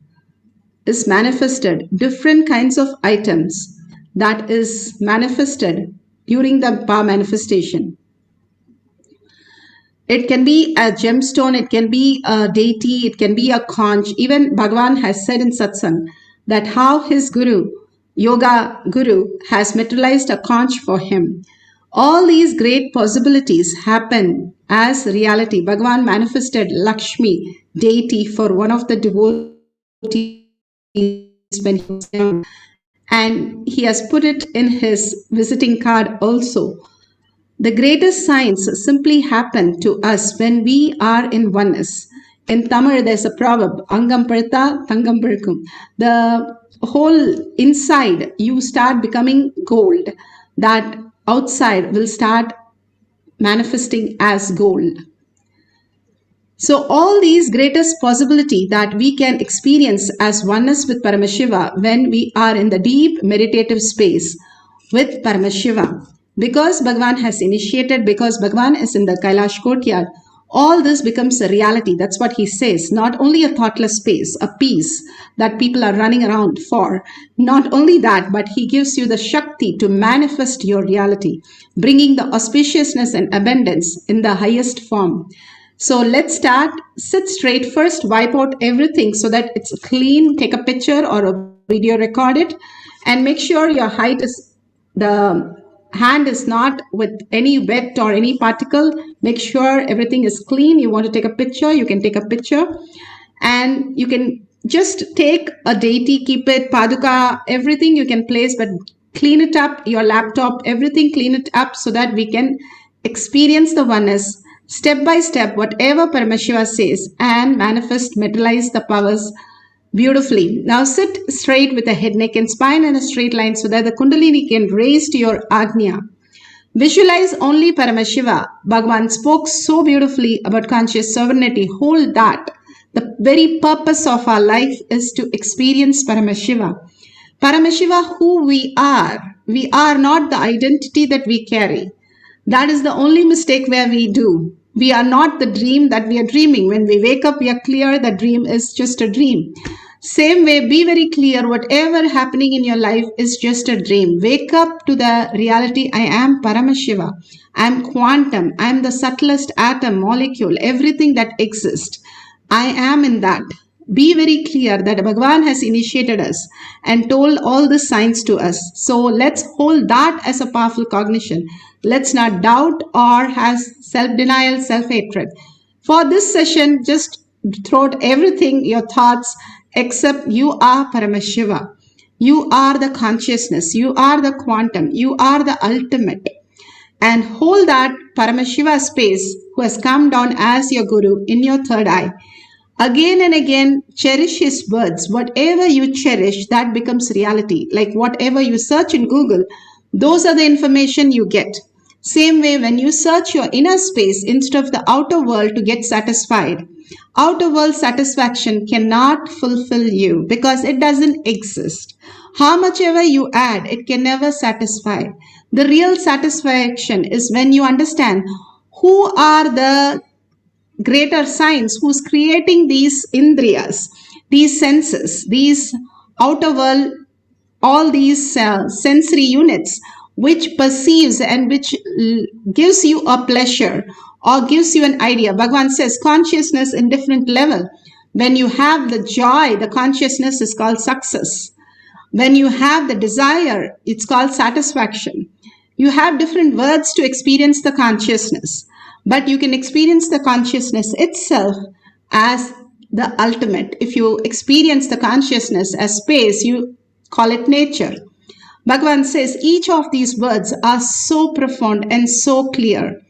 is manifested, different kinds of items that is manifested during the power manifestation. It can be a gemstone, it can be a deity, it can be a conch. Even Bhagavan has said in satsang that how his guru, yoga guru, has materialized a conch for him. All these great possibilities happen as reality. Bhagavan manifested Lakshmi, deity, for one of the devotees when he was young. And he has put it in his visiting card also. The greatest signs simply happen to us when we are in oneness. In Tamil, there's a proverb, Angam Partha, Tangam Parkum. The whole inside, you start becoming gold. That outside will start manifesting as gold. So all these greatest possibility that we can experience as oneness with Paramashiva when we are in the deep meditative space with Paramashiva. Because Bhagavan has initiated, because Bhagavan is in the Kailash courtyard, all this becomes a reality. That's what he says. Not only a thoughtless space, a peace that people are running around for. Not only that, but he gives you the Shakti to manifest your reality, bringing the auspiciousness and abundance in the highest form. So let's start. Sit straight first, wipe out everything so that it's clean. Take a picture or a video, record it, and make sure your height is, the hand is not with any wet or any particle. Make sure everything is clean. You want to take a picture, you can take a picture, and you can just take a deity, keep it, paduka, everything you can place, but clean it up, your laptop, everything, clean it up so that we can experience the oneness step by step, whatever Paramashiva says, and manifest, materialize the powers beautifully. Now sit straight with the head, neck and spine in a straight line so that the Kundalini can raise to your Agnya. Visualize only Paramashiva. Bhagavan spoke so beautifully about conscious sovereignty. Hold that. The very purpose of our life is to experience Paramashiva. Paramashiva, who we are. We are not the identity that we carry. That is the only mistake where we do. We are not the dream that we are dreaming. When we wake up, we are clear the dream is just a dream. Same way, be very clear, whatever happening in your life is just a dream. Wake up to the reality, I am Paramashiva. I am quantum. I am the subtlest atom, molecule, everything that exists. I am in that. Be very clear that Bhagavan has initiated us and told all the signs to us. So let's hold that as a powerful cognition. Let's not doubt or have self-denial, self-hatred. For this session, just throw out everything, your thoughts, except you are Paramashiva. You are the consciousness. You are the quantum. You are the ultimate. And hold that Paramashiva space who has come down as your guru in your third eye. Again and again, cherish his words. Whatever you cherish, that becomes reality. Like whatever you search in Google, those are the information you get. Same way, when you search your inner space instead of the outer world to get satisfied, outer world satisfaction cannot fulfill you because it doesn't exist. How much ever you add, it can never satisfy. The real satisfaction is when you understand who are the greater science who's creating these indriyas, these senses, these outer world, all these sensory units which perceives and which gives you a pleasure or gives you an idea. Bhagavan says consciousness in different level. When you have the joy, the consciousness is called success. When you have the desire, it's called satisfaction. You have different words to experience the consciousness, but you can experience the consciousness itself as the ultimate. If you experience the consciousness as space, you call it nature. Bhagavan says each of these words are so profound and so clear.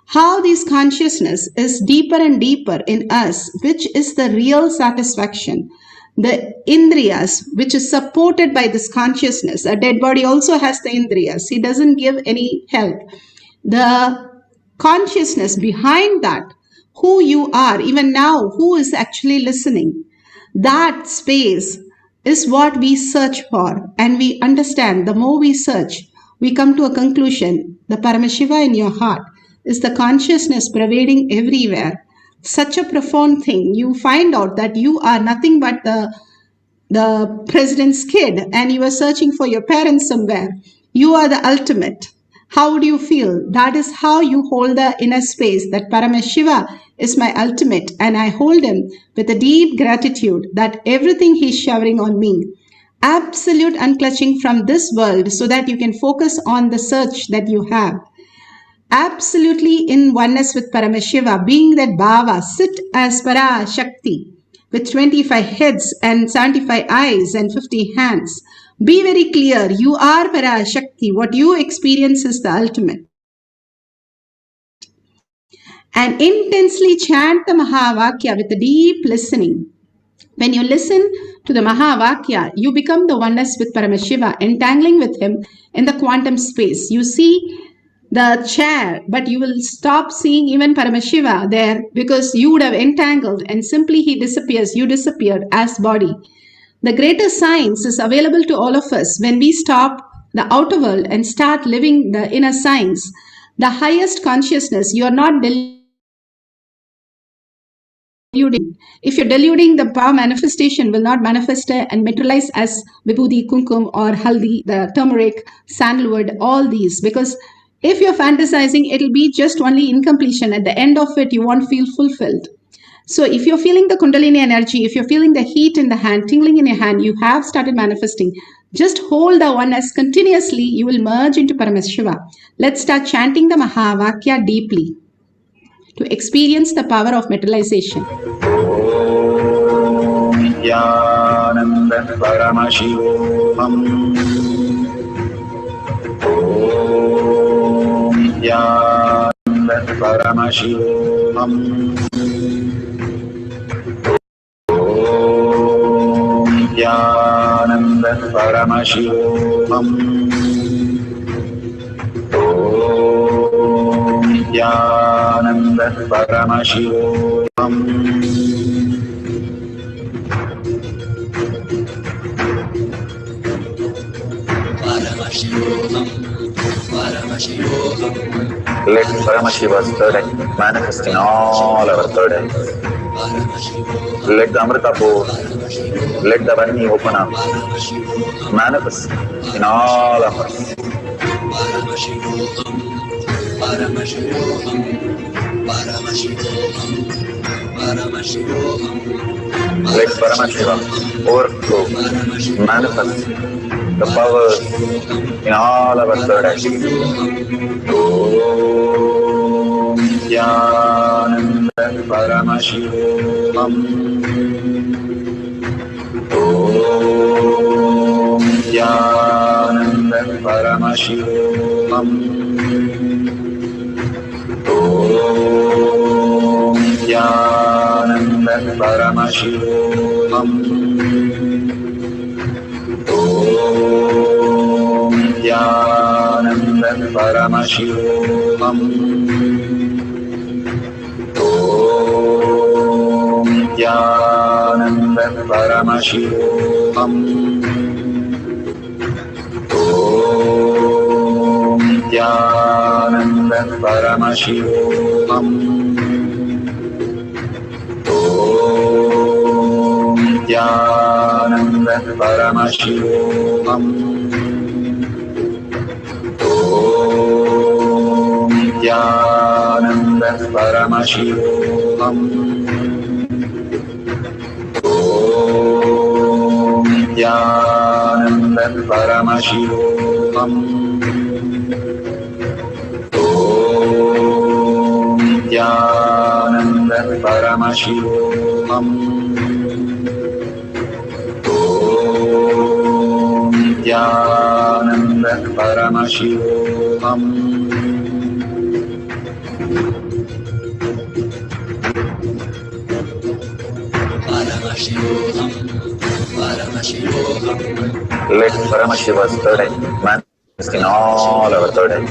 How this consciousness is deeper and deeper in us, which is the real satisfaction. The indriyas, which is supported by this consciousness. A dead body also has the indriyas. He doesn't give any help. The consciousness behind that, who you are, even now, who is actually listening. That space is what we search for, and we understand the more we search, we come to a conclusion. The Paramashiva in your heart is the consciousness pervading everywhere. Such a profound thing. You find out that you are nothing but the president's kid, and you are searching for your parents somewhere. You are the ultimate. How would you feel? That is how you hold the inner space, that Paramashiva is my ultimate, and I hold him with a deep gratitude that everything he's showering on me, absolute unclutching from this world, so that you can focus on the search that you have. Absolutely in oneness with Paramashiva, being that Bhava, sit as PARASHAKTI with 25 heads and 75 eyes and 50 hands. Be very clear, you are PARASHAKTI. What you experience is the ultimate. And intensely chant the Mahavakya with a deep listening. When you listen to the Mahavakya, you become the oneness with Paramashiva, entangling with him in the quantum space. You see the chair, but you will stop seeing even Paramashiva there, because you would have entangled and simply he disappears. You disappeared as body. The greater science is available to all of us when we stop the outer world and start living the inner science. The highest consciousness, you are not deluding. If you're deluding, the power manifestation will not manifest and materialize as Vibhuti, Kumkum or Haldi, the turmeric, sandalwood, all these. Because if you're fantasizing, it'll be just only incompletion. At the end of it, you won't feel fulfilled. So if you're feeling the Kundalini energy, if you're feeling the heat in the hand, tingling in your hand, you have started manifesting. Just hold the oneness continuously. You will merge into Paramashiva. Let's start chanting the Mahavakya deeply to experience the power of materialization. Let Paramashiva's third eye manifest in all our third eyes. Let the Amrita pour, let the Vani open up, manifest in all of us. Let Paramashiva overflow, manifest the powers in all our third eyes. Om Jnananda Paramashivam. Om Jnananda Paramashivam. Om Jnananda Paramashivam. Om Jnananda Paramashivam. Om Jnananda Paramashivam. Om Jnananda Paramashivam. Om Jnananda Paramashivam. Om Jnananda Paramashivam. Om Jnananda Paramashivam. Om Jnananda Paramashivam. Om Jnananda Paramashivam. Let Paramashiva's third eye manifest in all our third eyes.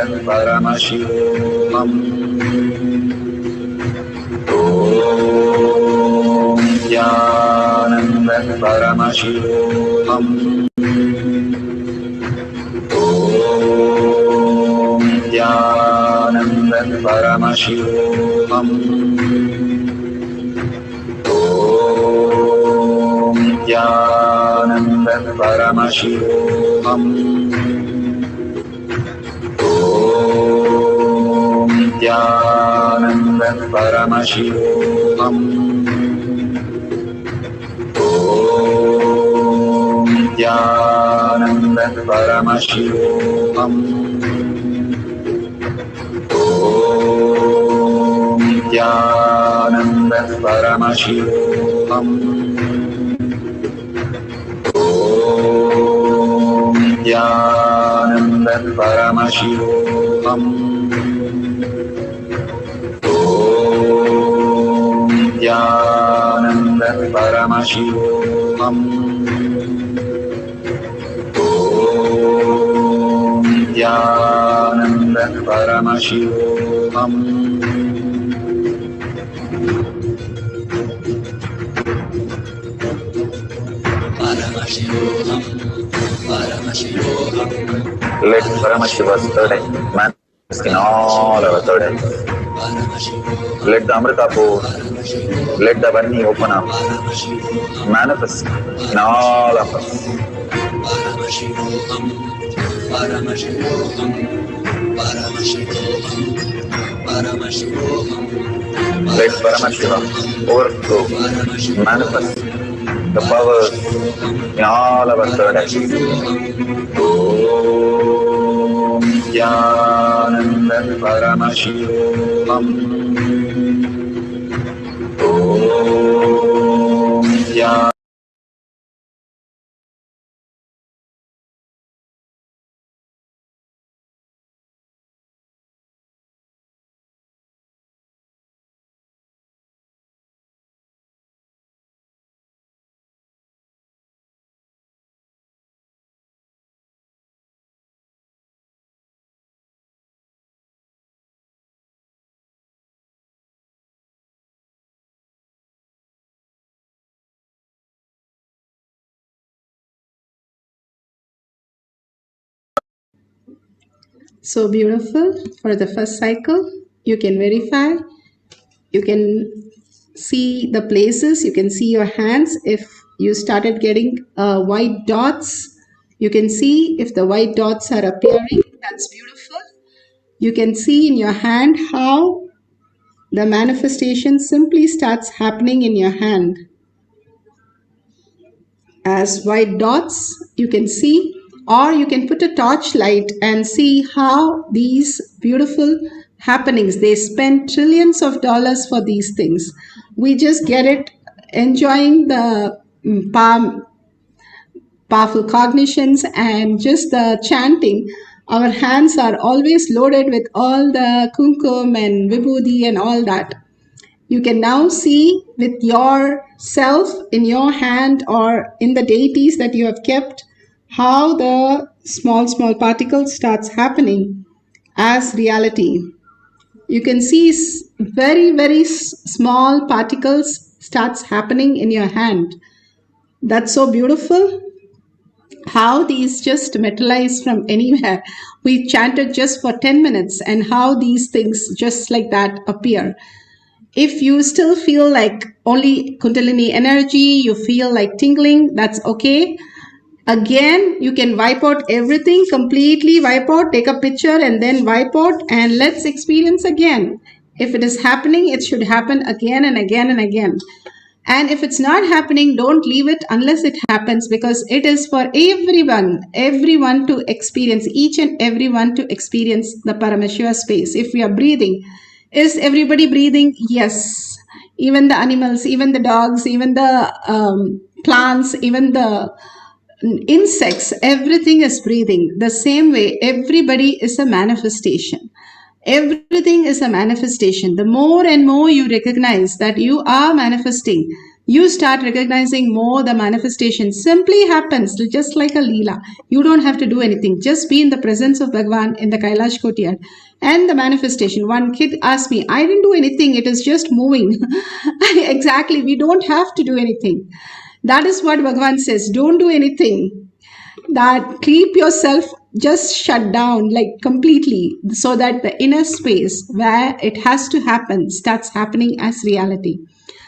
Paramashivamam. Jnanam Paramashivamam. Jnanam Paramashivamam. Jnanam Paramashivamam. Jnanam Paramashivamam. Jnanam Paramashivamam. Jnanam Paramashivamam. Jnanam Paramashivamam. Jnanam Paramashivamam. Jnanam Paramashivamam. Let Paramashiva's third eye manifest in all our third eyes. Let the Amrita pour, let the Varni open up, manifest in all of us. Let Paramashiva overflow, manifest the powers in all our third eyes. Om Jnanam Paramashivamam. Om Jnanam. So beautiful. For the first cycle, you can verify, you can see the places, you can see your hands. If you started getting white dots, you can see if the white dots are appearing. That's beautiful. You can see in your hand how the manifestation simply starts happening in your hand. As white dots, you can see, or you can put a torchlight and see how these beautiful happenings, they spend trillions of dollars for these things. We just get it enjoying the powerful cognitions and just the chanting. Our hands are always loaded with all the kumkum and vibhuti and all that. You can now see with yourself in your hand or in the deities that you have kept how the small particles starts happening as reality. You can see very small particles starts happening in your hand. That's so beautiful. How these just materialize from anywhere. We chanted just for 10 minutes and how these things just like that appear. If you still feel like only Kundalini energy, you feel like tingling, that's okay. Again, you can wipe out everything, completely wipe out, take a picture and then wipe out and let's experience again. If it is happening, it should happen again and again and again. And if it's not happening, don't leave it unless it happens, because it is for everyone to experience, each and everyone to experience the Paramashiva space. If we are breathing, is everybody breathing? Yes. Even the animals, even the dogs, even the plants, even the insects, everything is breathing. The same way, everybody is a manifestation. Everything is a manifestation. The more and more you recognize that you are manifesting, you start recognizing more the manifestation simply happens just like a Leela. You don't have to do anything. Just be in the presence of Bhagavan in the Kailash courtyard and the manifestation. One kid asked me, I didn't do anything. It is just moving. Exactly. We don't have to do anything. That is what Bhagavan says. Don't do anything. That keep yourself just shut down like completely so that the inner space where it has to happen starts happening as reality.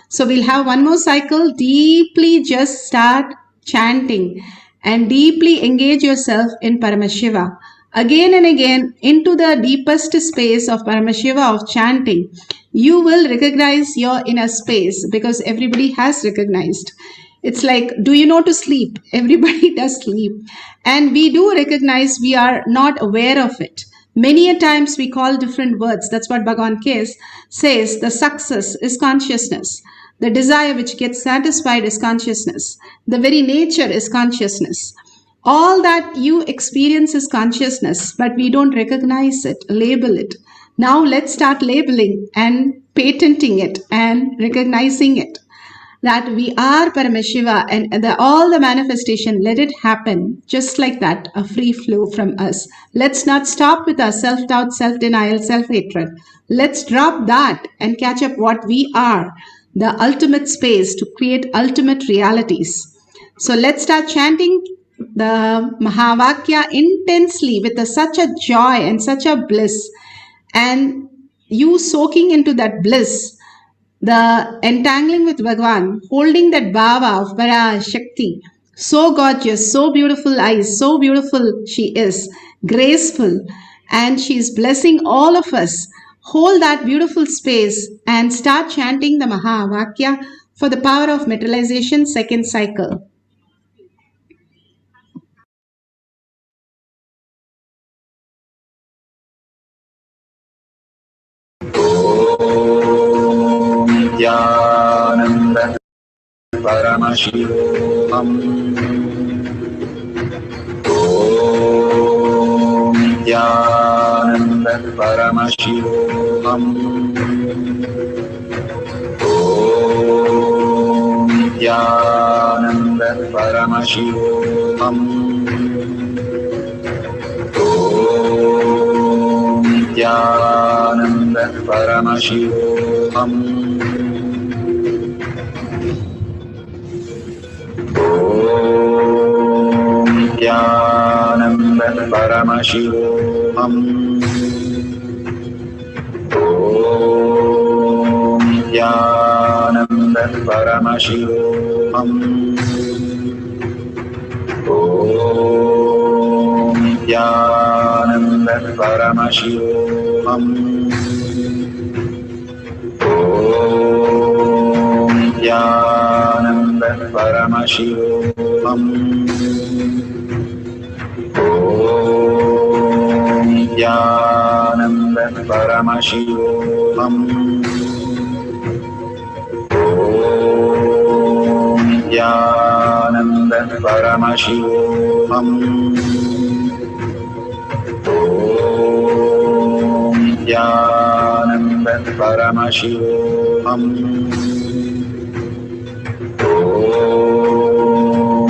So we'll have one more cycle. Deeply just start chanting and deeply engage yourself in Paramashiva. Again and again into the deepest space of Paramashiva of chanting. You will recognize your inner space because everybody has recognized. It's like, do you know to sleep? Everybody does sleep. And we do recognize we are not aware of it. Many a times we call different words. That's what Bhagavan says. The success is consciousness. The desire which gets satisfied is consciousness. The very nature is consciousness. All that you experience is consciousness, but we don't recognize it, label it. Now let's start labeling and patenting it and recognizing it. That we are Paramashiva and all the manifestation, let it happen just like that, a free flow from us. Let's not stop with our self-doubt, self-denial, self-hatred. Let's drop that and catch up what we are, the ultimate space to create ultimate realities. So let's start chanting the Mahavakya intensely with such a joy and such a bliss. And you soaking into that bliss, the entangling with Bhagavan, holding that bhava of PARASHAKTI, so gorgeous, so beautiful eyes, so beautiful she is, graceful, and she is blessing all of us. Hold that beautiful space and start chanting the Mahavakya for the power of materialization, second cycle. Nityananda Paramashivam Om Nityananda Paramashivam Om Nityananda Paramashivam Om Nityananda Paramashivam Nityananda Paramashivam Om Nityananda Paramashivam Om Nityananda Paramashivam Om Nityananda Paramashivam Om Nityananda Paramashivam Om Nityananda Paramashivam Om Nityananda Paramashivam Om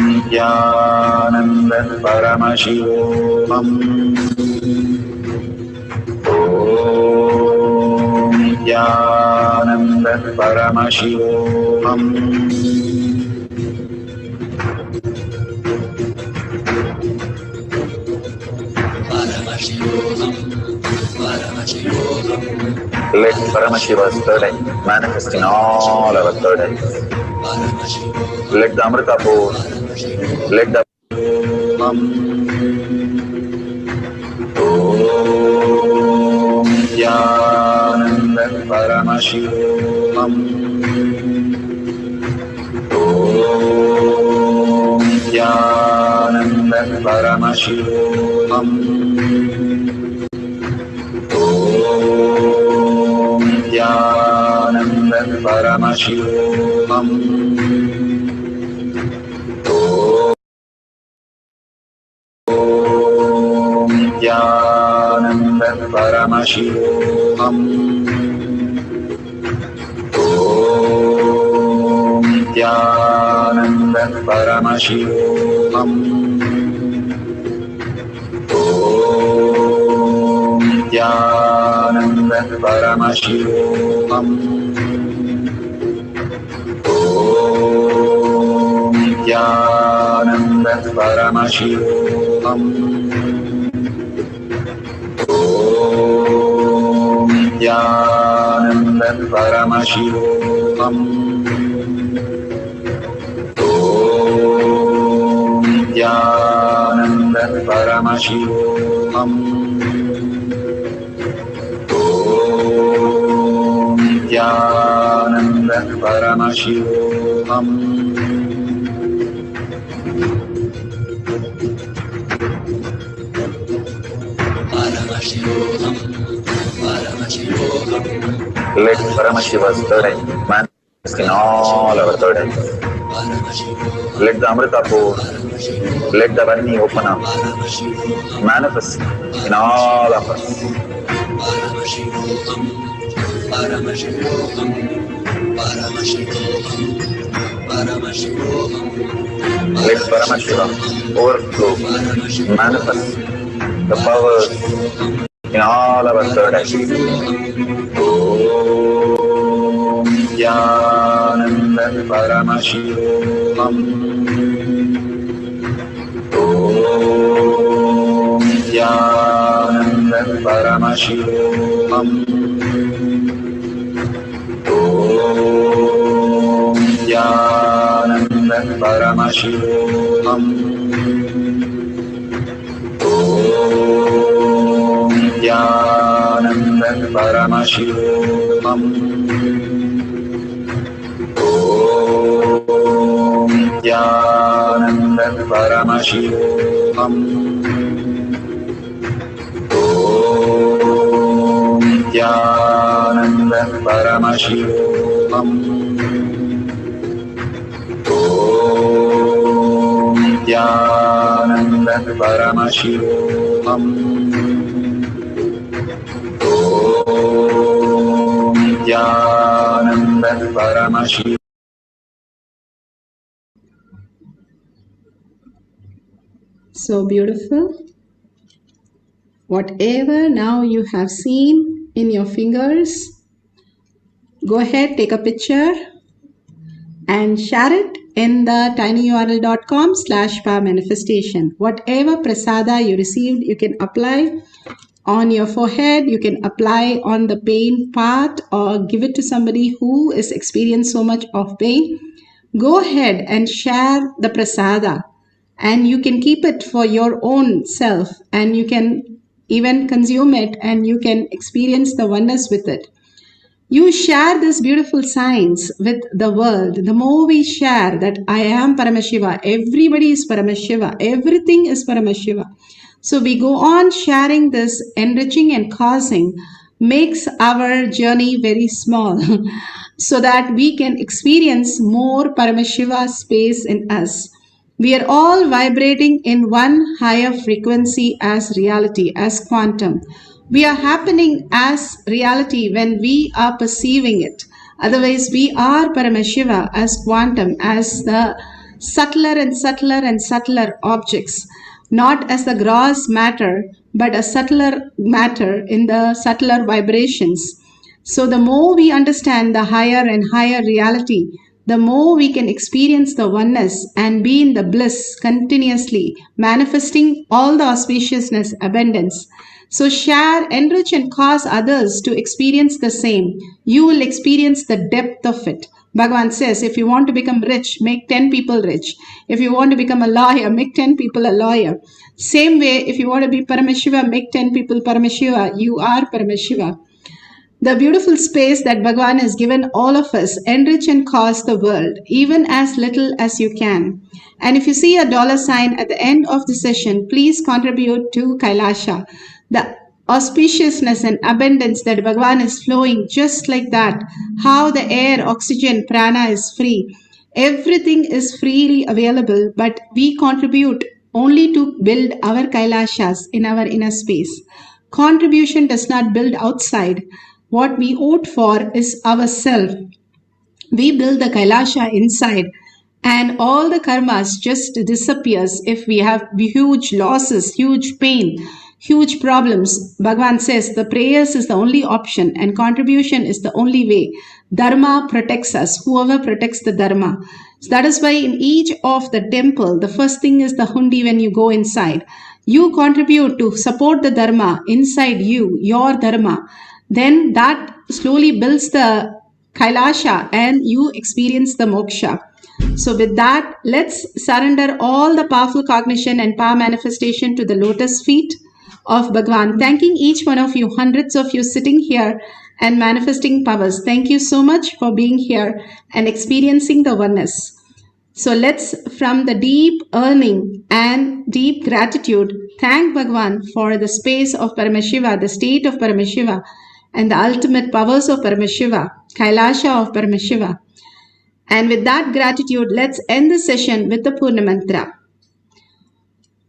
Nityananda Paramashivam Om Nityananda Paramashivam Let Paramashiva's third eye manifest in all our third eyes. Let the Amrita pour, let the Om Nityananda Paramashivam Om Nityananda Paramashivam Om Nityananda Paramashivam Om Nityananda Paramashivam Om Nityanand परमशिवोऽहम् ॐ नित्यानन्द परमशिवोऽहम् ॐ नित्यानन्द परमशिवोऽहम् ॐ नित्यानन्द परमशिवोऽहम् नित्यानन्द परमशिवोऽहम् ॐ नित्यानन्द परमशिवोऽहम् Let Paramashiva's third eye manifest in all our third eyes. Let the Amrita pour, let the Varni open up, manifest in all of us. Let Paramashiva overflow, manifest the powers in all our third eyes. Om Nityananda Paramashivoham. Om Nityananda Paramashivoham. Om Nityananda Paramashivoham. Nityananda Paramashivoham. Om Nityananda Paramashivoham. Om Nityananda Paramashivoham. Om Nityananda Paramashivoham. Nityananda Paramashivoham. So beautiful. Whatever now you have seen in your fingers, go ahead, take a picture and share it in the tinyurl.com/powermanifestation. Whatever prasada you received, you can apply on your forehead, you can apply on the pain part, or give it to somebody who is experiencing so much of pain. Go ahead and share the prasada, and you can keep it for your own self, and you can even consume it, and you can experience the oneness with it. You share this beautiful science with the world. The more we share that I am Paramashiva, everybody is Paramashiva, everything is Paramashiva. So we go on sharing this, enriching and causing makes our journey very small so that we can experience more Paramashiva space in us. We are all vibrating in one higher frequency as reality, as quantum. We are happening as reality when we are perceiving it. Otherwise, we are Paramashiva as quantum, as the subtler and subtler and subtler objects. Not as the gross matter, but a subtler matter in the subtler vibrations. So the more we understand the higher and higher reality, the more we can experience the oneness and be in the bliss continuously, manifesting all the auspiciousness, abundance. So share, enrich and cause others to experience the same. You will experience the depth of it. Bhagavan says, if you want to become rich, make 10 people rich. If you want to become a lawyer, make 10 people a lawyer. Same way, if you want to be Paramashiva, make 10 people Paramashiva. You are Paramashiva. The beautiful space that Bhagavan has given all of us, enrich and cause the world, even as little as you can. And if you see a $sign at the end of the session, please contribute to Kailasha. The auspiciousness and abundance that Bhagavan is flowing just like that. How the air, oxygen, prana is free. Everything is freely available, but we contribute only to build our Kailashas in our inner space. Contribution does not build outside. What we vote for is ourself. we build the Kailasha inside, and all the karmas just disappears if we have huge losses, huge pain, huge problems. Bhagavan says the prayers is the only option and contribution is the only way. Dharma protects us, whoever protects the Dharma. So that is why in each of the temple, the first thing is the hundi when you go inside. You contribute to support the Dharma inside you, your Dharma. Then that slowly builds the Kailasha and you experience the moksha. So with that, let's surrender all the powerful cognition and power manifestation to the lotus feet of Bhagavan. Thanking each one of you, hundreds of you sitting here and manifesting powers. Thank you so much for being here and experiencing the oneness. So let's, from the deep yearning and deep gratitude, thank Bhagavan for the space of Paramashiva, the state of Paramashiva, and the ultimate powers of Paramashiva, Kailasha of Paramashiva. And with that gratitude, let's end the session with the Purna Mantra.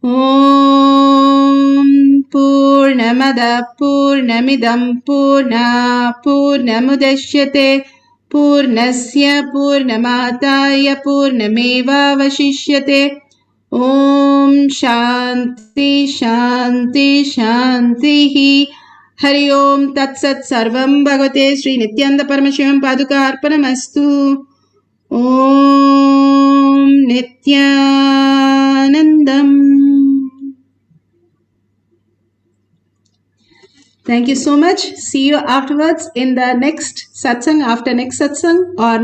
Om Purnamada Purnamidam Purna Purnamudashyate Purnasya Purnamataya Purnameva Vashishyate. Om Shanti Shanti Shanti. Hari Om Tat Sat Sarvam Bhagavate Sri Nityanda Paramashivam Paduka Arpanamastu. Om Nityanandam. Thank you so much. See you afterwards in the next satsang, after next satsang, or